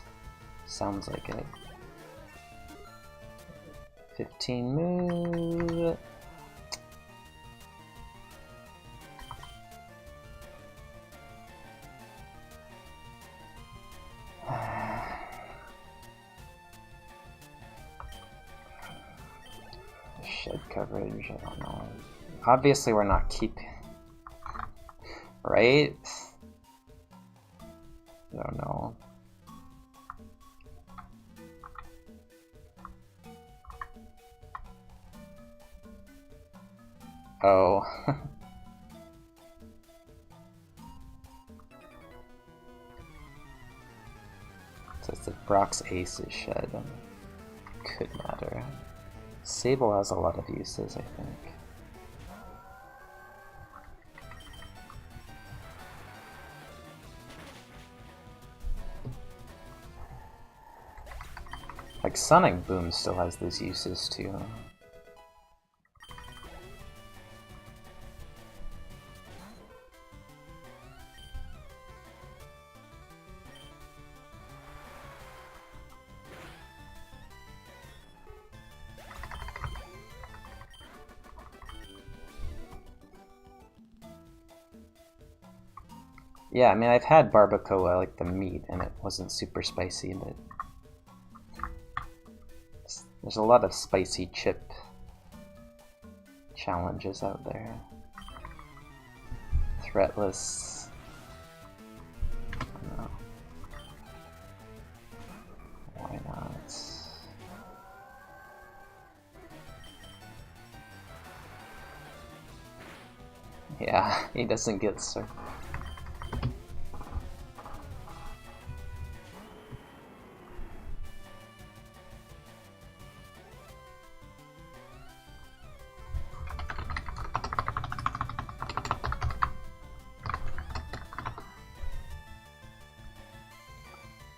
Sounds like it. 15 move. Shed coverage, I don't know. Obviously we're not keeping... Right? I don't know. Oh. So it's if Brock's ace is shed, could matter. Sable has a lot of uses, I think. Like, Sonic Boom still has these uses too. Yeah, I mean, I've had barbacoa, like the meat, and it wasn't super spicy, but there's a lot of spicy chip challenges out there. Threatless. I don't know. Why not? Yeah, he doesn't get so.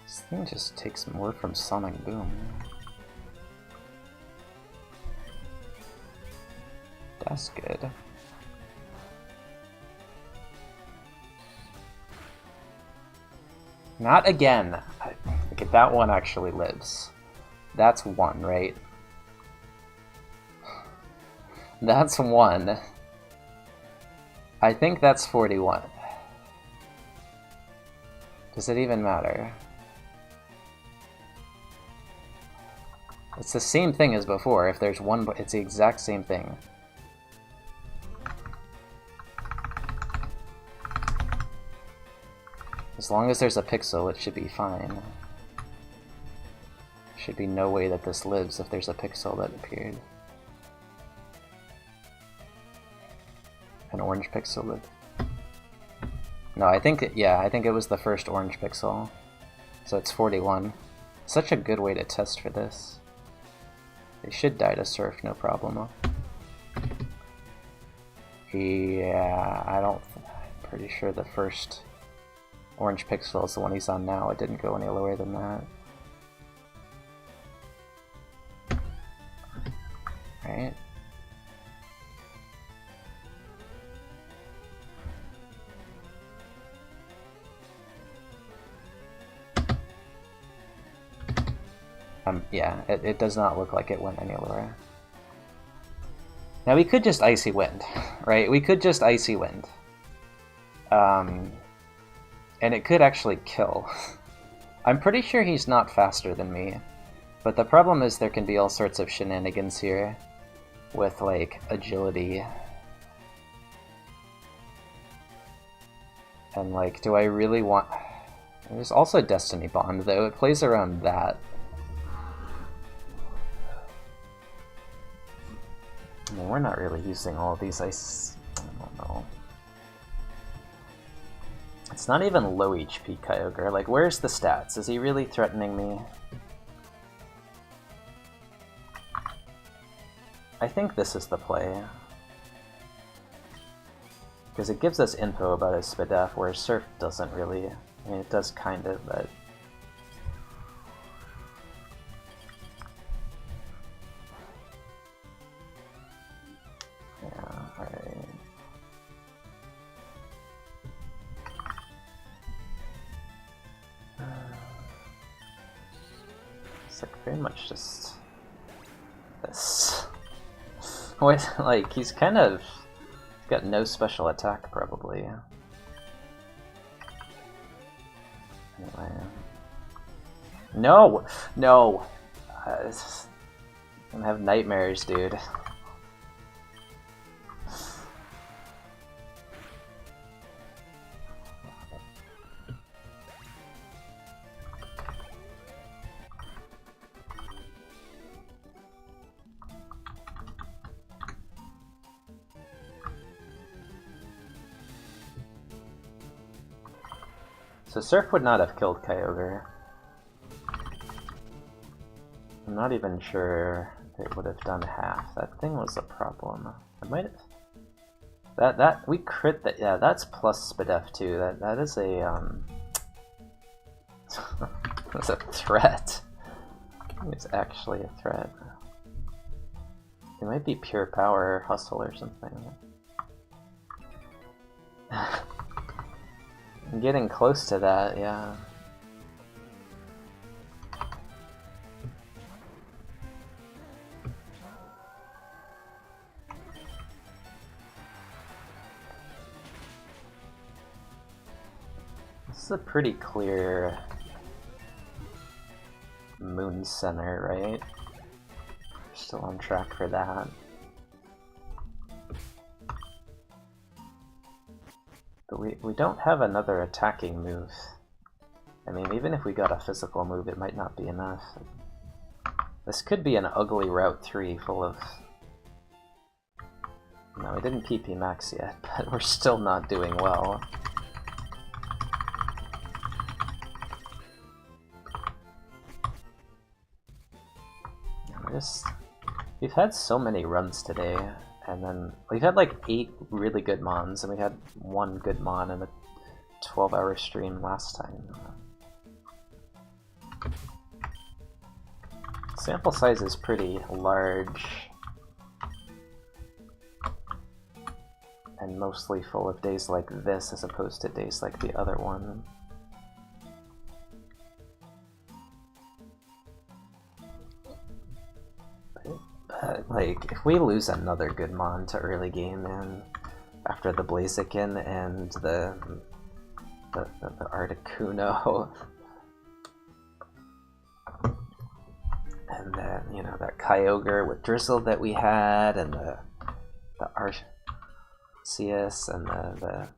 This thing just takes more from Sonic Boom. That's good. Not again. Okay, that one actually lives. That's one, right? That's one. I think that's 41. Does it even matter? It's the same thing as before. If there's one, it's the exact same thing. As long as there's a pixel, it should be fine. Should be no way that this lives if there's a pixel that appeared. An orange pixel lived. No, I think, yeah, I think it was the first orange pixel. So it's 41. Such a good way to test for this. They should die to surf, no problem. Yeah, I'm pretty sure the first orange pixel is the one he's on now. It didn't go any lower than that. Right? Yeah, it does not look like it went any lower. Now we could just Icy Wind, right? We could just Icy Wind. And it could actually kill. I'm pretty sure he's not faster than me, but the problem is there can be all sorts of shenanigans here with, like, agility. And, like, do I really want... There's also Destiny Bond, though. It plays around that. I mean, we're not really using all of these ice... I don't know. It's not even low HP Kyogre. Like, where's the stats? Is he really threatening me? I think this is the play. Because it gives us info about his Spadef, where Surf doesn't really. I mean, it does kind of, but... Yeah, alright. It's like very much just... this. Wait, like, he's kind of... got no special attack, probably. Anyway. No! No! I'm gonna have nightmares, dude. So Surf would not have killed Kyogre. I'm not even sure it would have done half. That thing was a problem. It might have... That we crit that. Yeah, that's plus Spadef too. That is a that's a threat. It's actually a threat. It might be pure power or hustle or something. I'm getting close to that, yeah. This is a pretty clear moon center, right? We're still on track for that. But we don't have another attacking move. I mean, even if we got a physical move, it might not be enough. This could be an ugly Route 3 full of... No, we didn't PP max yet, but we're still not doing well. We've had so many runs today. And then we've had like 8 really good Mons, and we had 1 good Mon in a 12-hour stream last time. Sample size is pretty large. And mostly full of days like this as opposed to days like the other one. Like, if we lose another good Mon to early game, man, after the Blaziken and the Articuno, and then, you know, that Kyogre with Drizzle that we had, and the Arceus, and the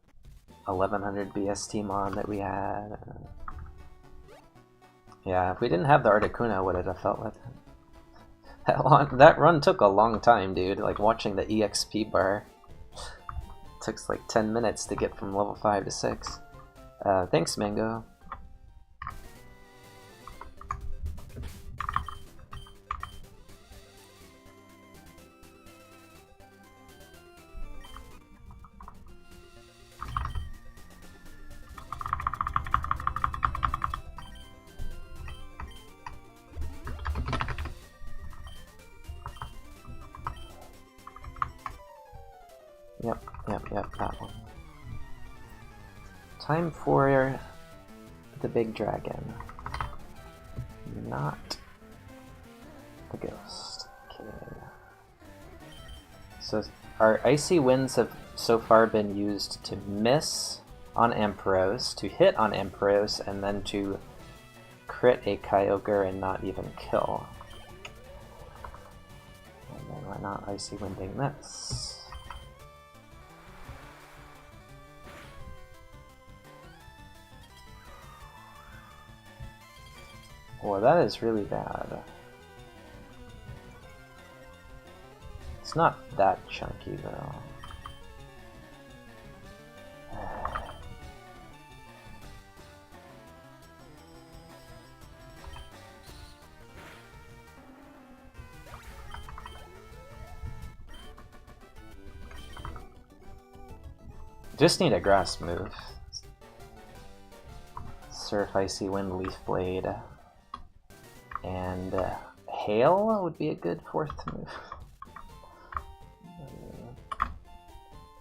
1100 BST Mon that we had. Yeah, if we didn't have the Articuno, what would it have felt like? That run took a long time, dude. Like, watching the EXP bar took like 10 minutes to get from level 5 to 6. Thanks, Mango. Yep, that one. Time for the big dragon. Not the ghost. Okay. So our icy winds have so far been used to miss on Ampharos, to hit on Ampharos, and then to crit a Kyogre and not even kill. And then why not Icy Winding this? Well, that is really bad. It's not that chunky, though. Just need a grass move. Surf, Icy Wind, Leaf Blade. And Hail would be a good fourth move.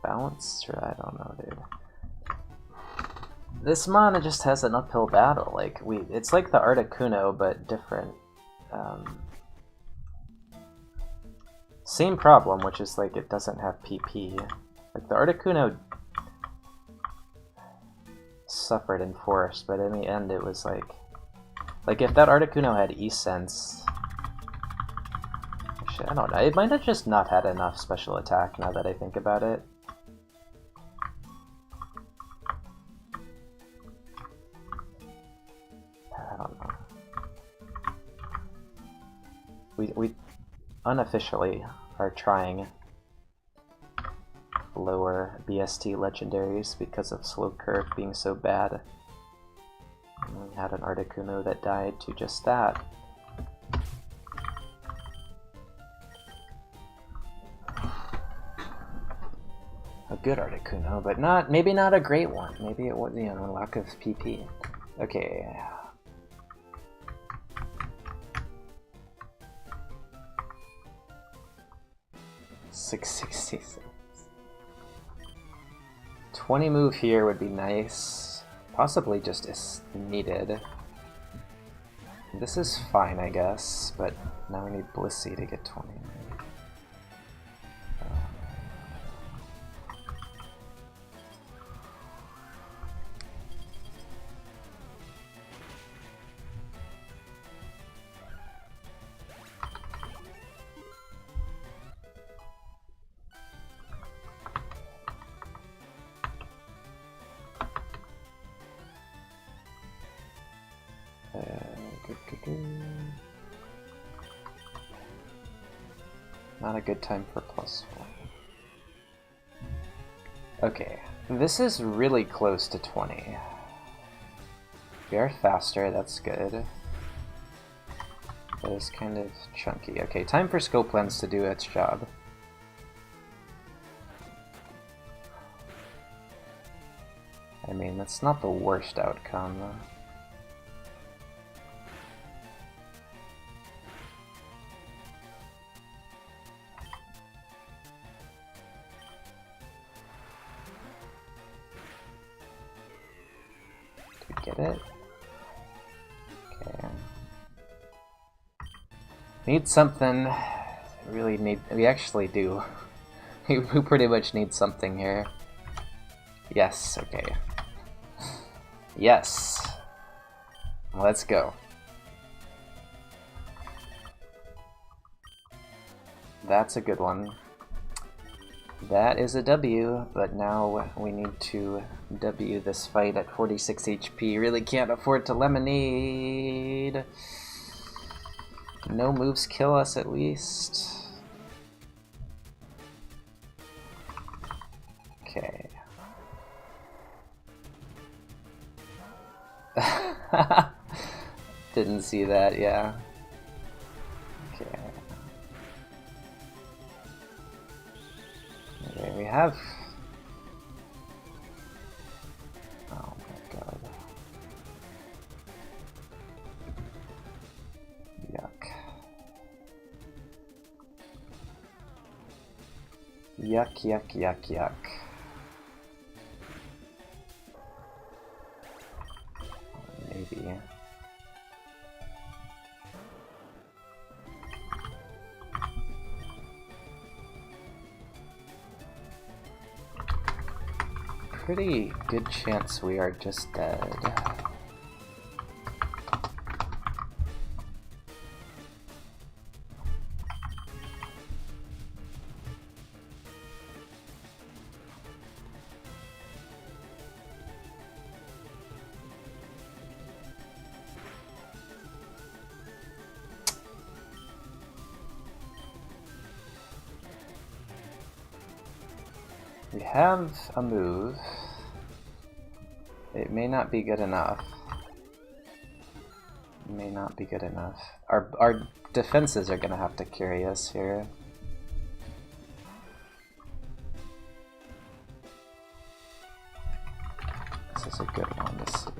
Balance? Or I don't know, dude. This mana just has an uphill battle. Like it's like the Articuno, but different. Same problem, which is like it doesn't have PP. Like the Articuno suffered in Forest, but in the end it was like if that Articuno had E-Sense, actually, I don't know, it might have just not had enough special attack now that I think about it. I don't know. We unofficially are trying lower BST legendaries because of Slow Curve being so bad. And we had an Articuno that died to just that. A good Articuno, but maybe not a great one. Maybe it was, you know, lack of PP. Okay. $666. 20 move here would be nice. Possibly just is needed. This is fine, I guess, but now we need Blissey to get 20. Not a good time for +4. Okay, this is really close to 20. We are faster, that's good. But it's kind of chunky. Okay, time for Scope Lens to do its job. I mean, that's not the worst outcome. Get it? Okay. Need something. Really need. We actually do. We pretty much need something here. Yes, okay. Yes. Let's go. That's a good one. That is a W, but now we need to W this fight at 46 HP. Really can't afford to lemonade. No moves kill us at least. Okay. Didn't see that, yeah. Okay. Okay, we have... Oh my god. Yuck. Yuck, yuck, yuck, yuck. Maybe. pretty good chance we are just dead. We have a move. It may not be good enough. It may not be good enough. Our defenses are gonna have to carry us here. This is a good one to see.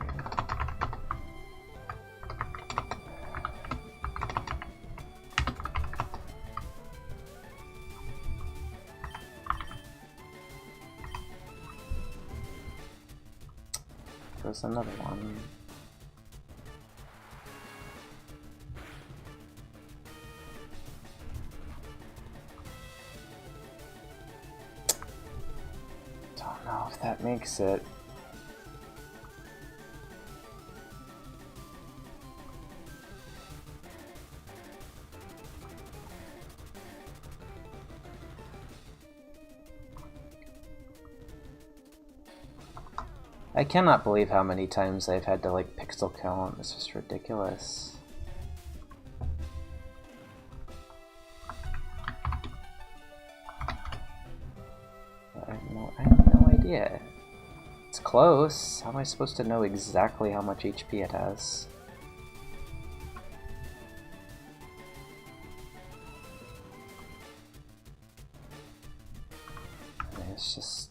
There's another one. Don't know if that makes it. I cannot believe how many times I've had to like pixel count. It's just ridiculous. I have no idea. It's close. How am I supposed to know exactly how much HP it has? It's just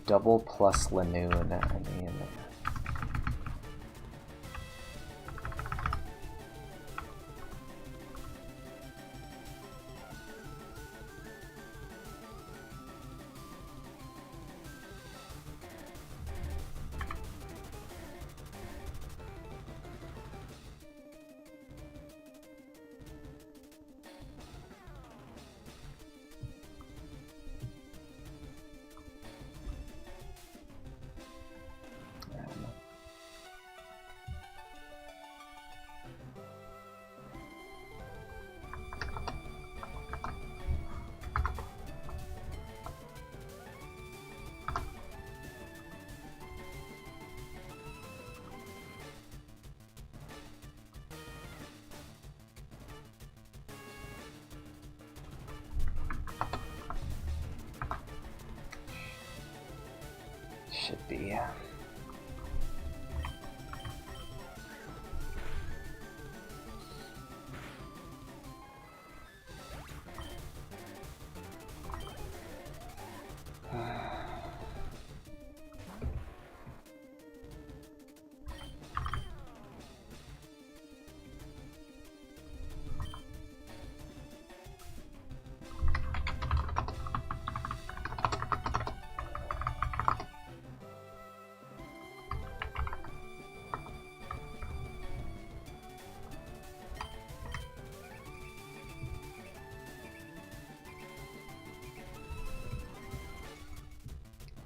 double plus Lanoon, I mean... Should be.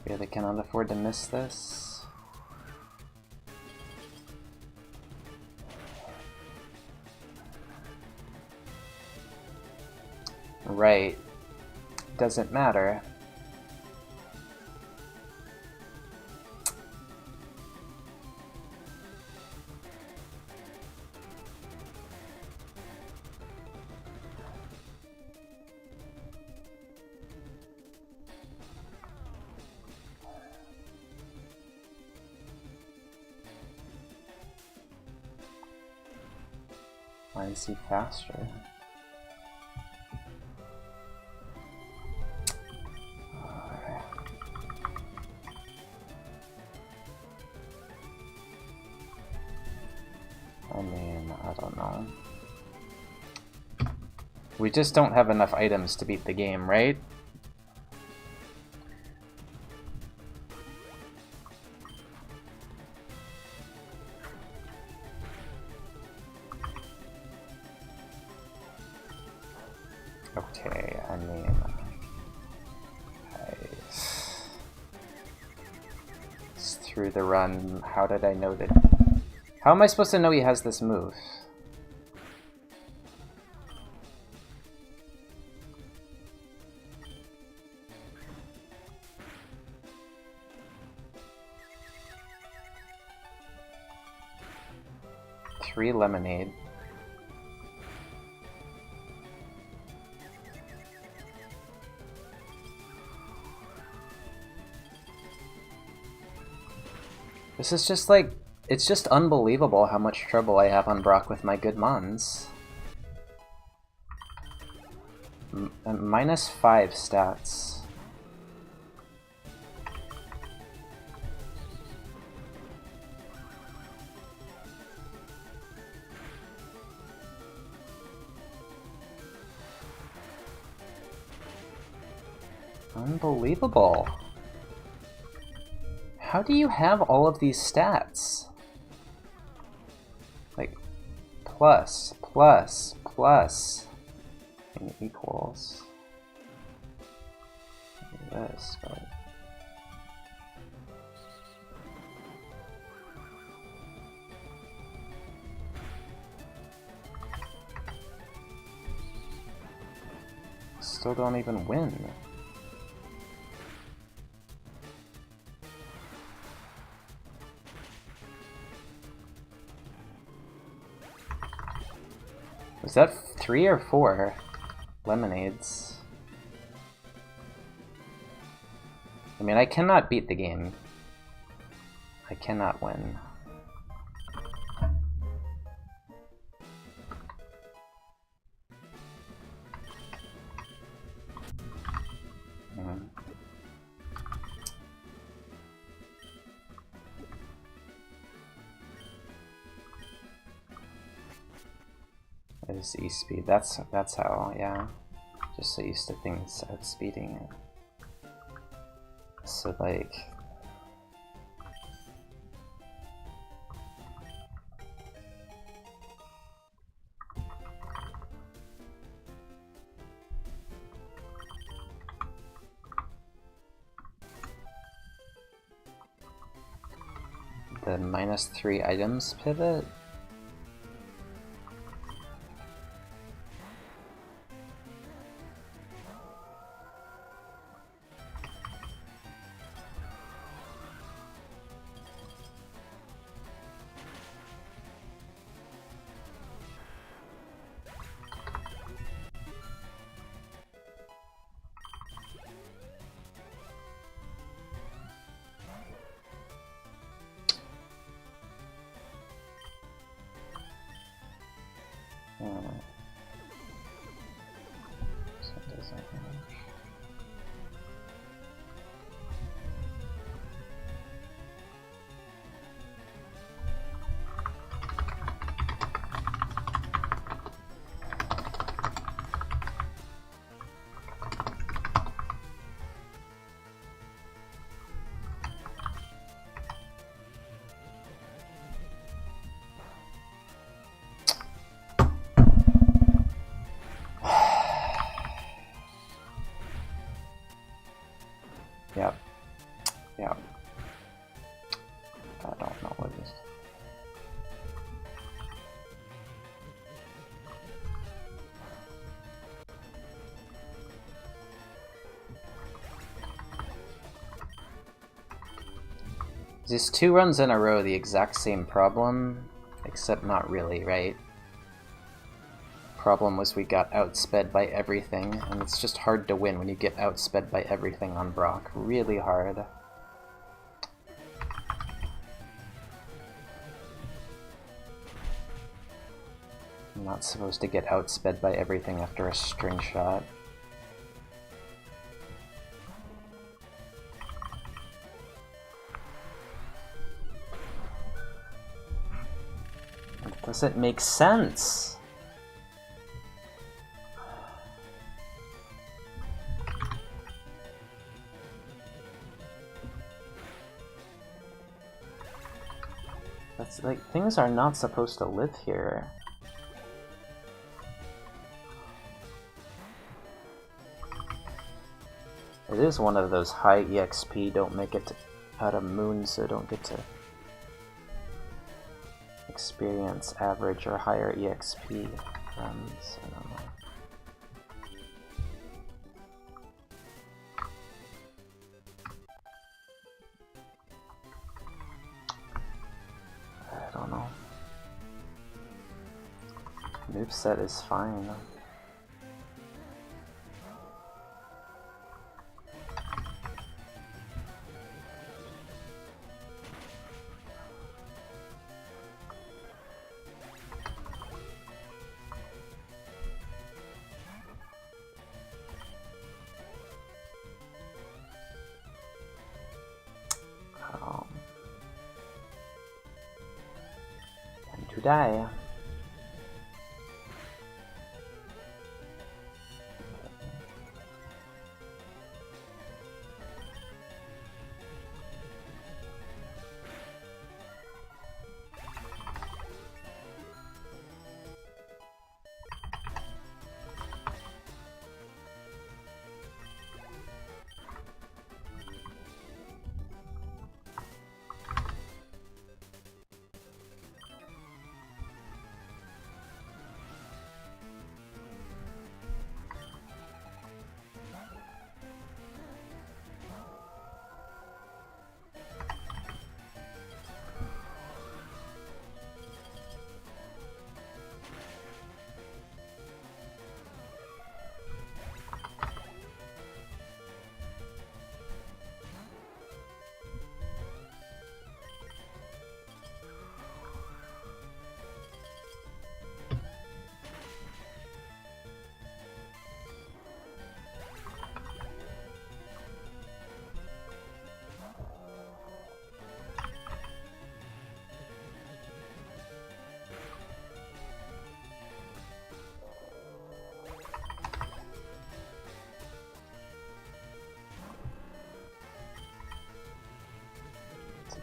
Yeah, they cannot afford to miss this. Right. Doesn't matter. Why is he faster? Alright. I mean, I don't know. We just don't have enough items to beat the game, right? Okay, I mean, through the run, how did I know that... How am I supposed to know he has this move? Three lemonade. This is just like, it's just unbelievable how much trouble I have on Brock with my good mons. -5 stats. Unbelievable. How do you have all of these stats? Like, plus, plus, plus, and equals this, but... Still don't even win. Was that 3 or 4 lemonades? I mean, I cannot beat the game. I cannot win. Is E-speed. That's how, yeah. Just so used to things outspeeding it. So like... The -3 items pivot? Yep. Yep. I don't know what this... Is this 2 runs in a row the exact same problem? Except not really, right? Problem was we got outsped by everything, and it's just hard to win when you get outsped by everything on Brock. Really hard. I'm not supposed to get outsped by everything after a string shot. It doesn't make sense. That's like, things are not supposed to live here. It is one of those high EXP, don't make it out of Moon, so don't get to experience average or higher EXP runs. I don't know. I don't know. Moveset is fine. To die.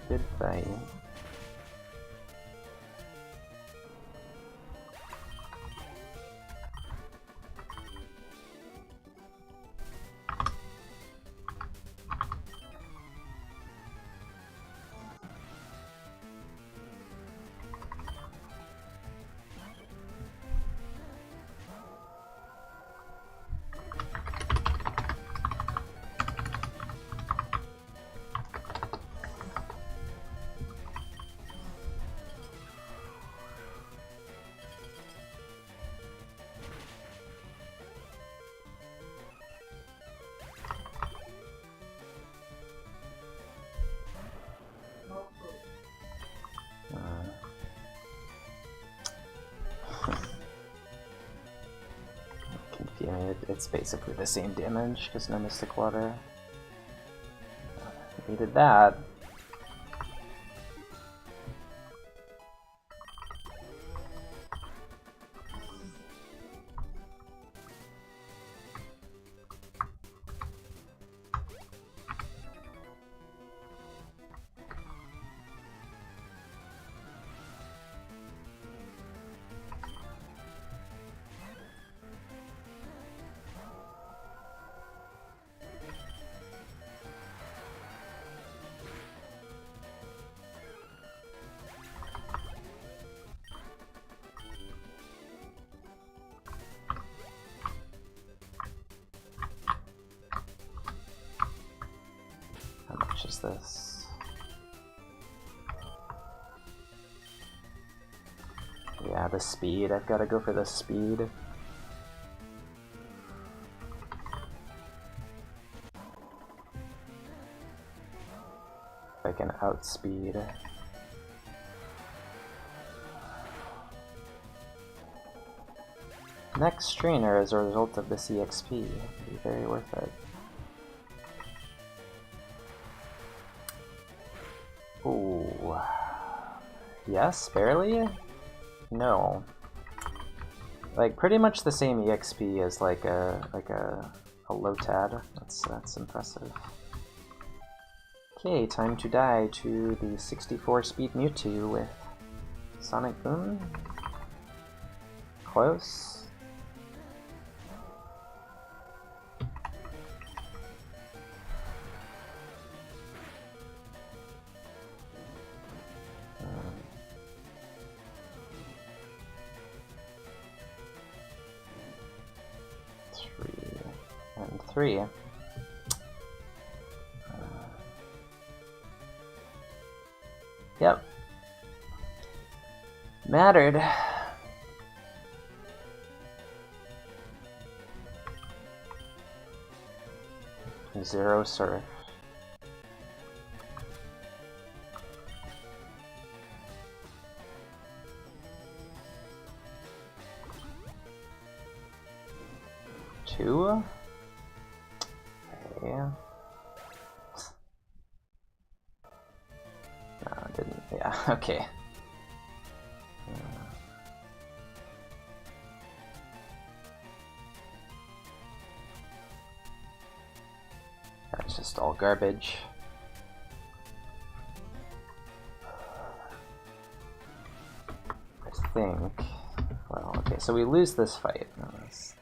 Good fight. Yeah, it's basically the same damage, because no Mystic Water. Needed that. How much is this? Yeah, the speed. I've got to go for the speed. If I can outspeed. Next trainer as a result of this EXP. It'd be very worth it. Ooh. Yes, barely? No. Like pretty much the same EXP as like a Lotad. That's impressive. Okay, time to die to the 64 speed Mewtwo with Sonic Boom. Close. 3. Yep. Mattered. Zero surf. Two? Okay. No, it didn't. Yeah, okay. That's just all garbage. I think. Well, okay, so we lose this fight. No, that's...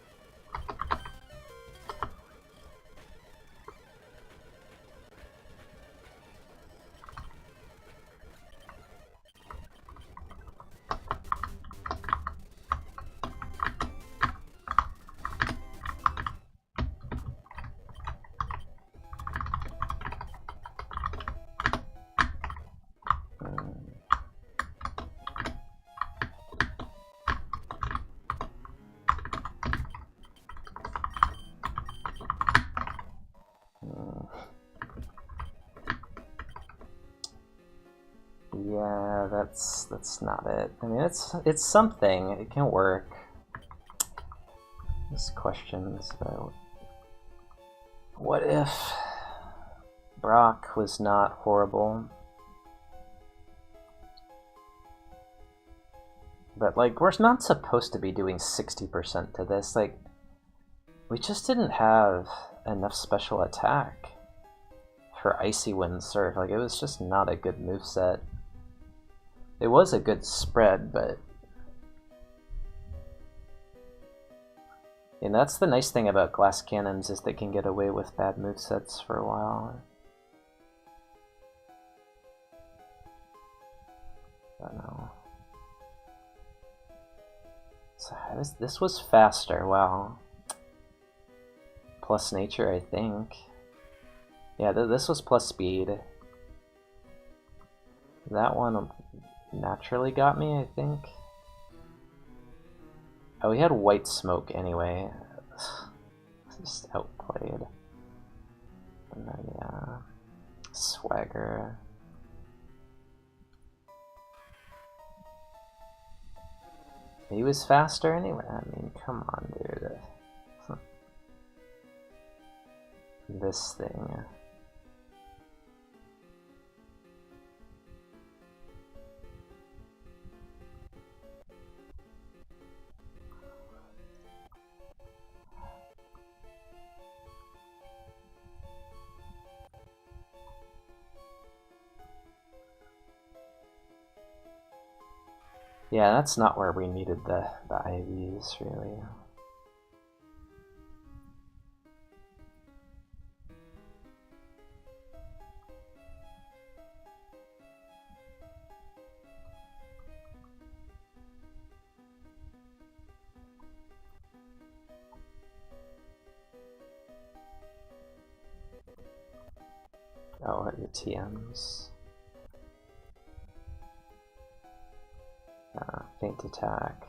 Yeah, that's not it. I mean, it's something. It can work. This questions about what if Brock was not horrible, but like we're not supposed to be doing 60% to this. Like we just didn't have enough special attack for Icy Wind Surf. Like it was just not a good moveset. It was a good spread, but and that's the nice thing about glass cannons is they can get away with bad movesets for a while. I don't know. So this was faster. Wow. Plus nature, I think. Yeah, this was plus speed. That one naturally got me, I think. Oh, we had white smoke anyway. Just outplayed. And then, yeah. Swagger. He was faster anyway. I mean, come on, dude. This thing. Yeah, that's not where we needed the IVs, really. Oh, your TMs. Faint attack.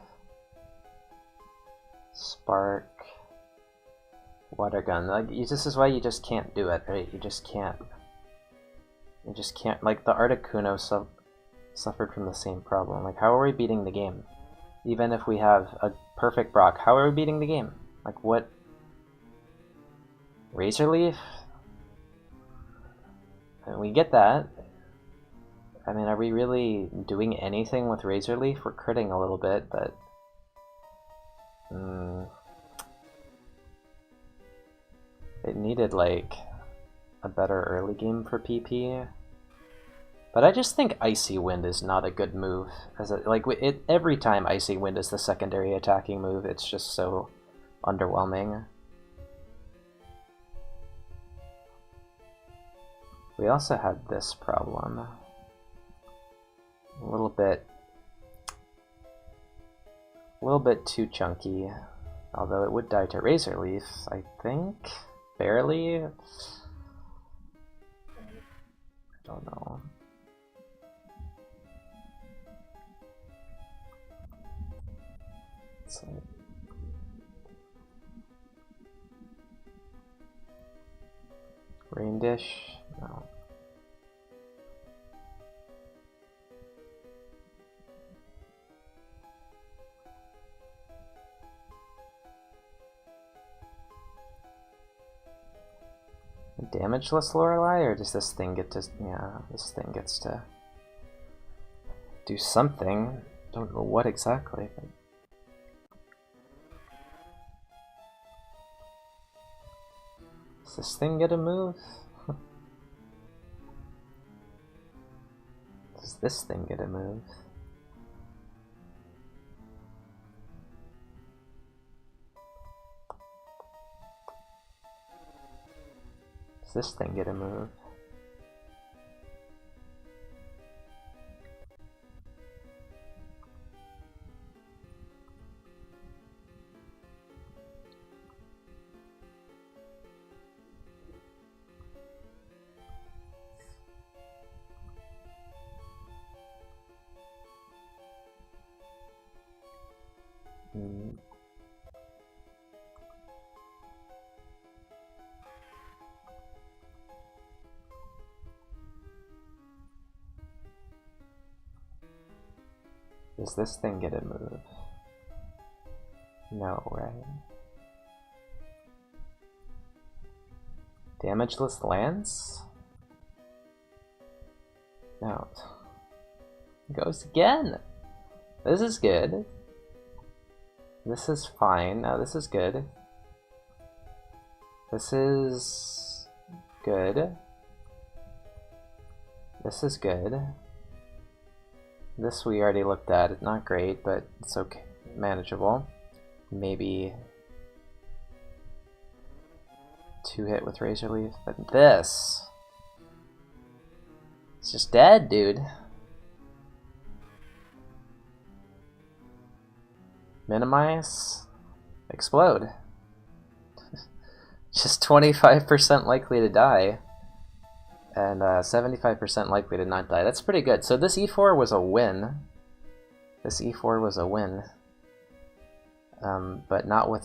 Spark. Water gun. Like this is why you just can't do it, right? You just can't. You just can't. Like the Articuno suffered from the same problem. Like how are we beating the game? Even if we have a perfect Brock, how are we beating the game? Like what? Razor Leaf? And we get that. I mean, are we really doing anything with Razor Leaf? We're critting a little bit, but... it needed, like, a better early game for PP. But I just think Icy Wind is not a good move. Every time Icy Wind is the secondary attacking move, it's just so underwhelming. We also had this problem. A little bit too chunky, although it would die to Razor Leaf, I think. Barely? I don't know. It's like... Rain dish? No. Damageless Lorelei, or does this thing get to... Yeah, this thing gets to do something. Don't know what exactly, but... Does this thing get a move? Does this thing get a move? Does this thing get a move? Does this thing get a move? No, right? Damageless Lance? No. Goes again! This is good. This is fine. No, this is good. This is good. This is good. This we already looked at. It's not great, but it's okay. Manageable. Maybe 2-hit with Razor Leaf, but this... It's just dead, dude. Minimize, explode. Just 25% likely to die, and 75% likely to not die. That's pretty good. So this E4 was a win. This E4 was a win, but not with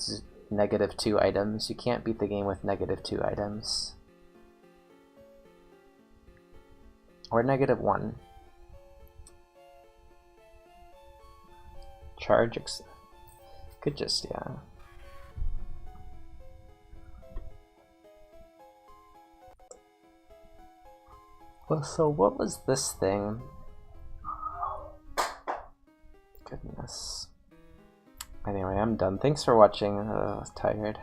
-2 items. You can't beat the game with -2 items. Or -1. Charge could just, yeah. Well, so what was this thing? Goodness. Anyway, I'm done. Thanks for watching. I was tired.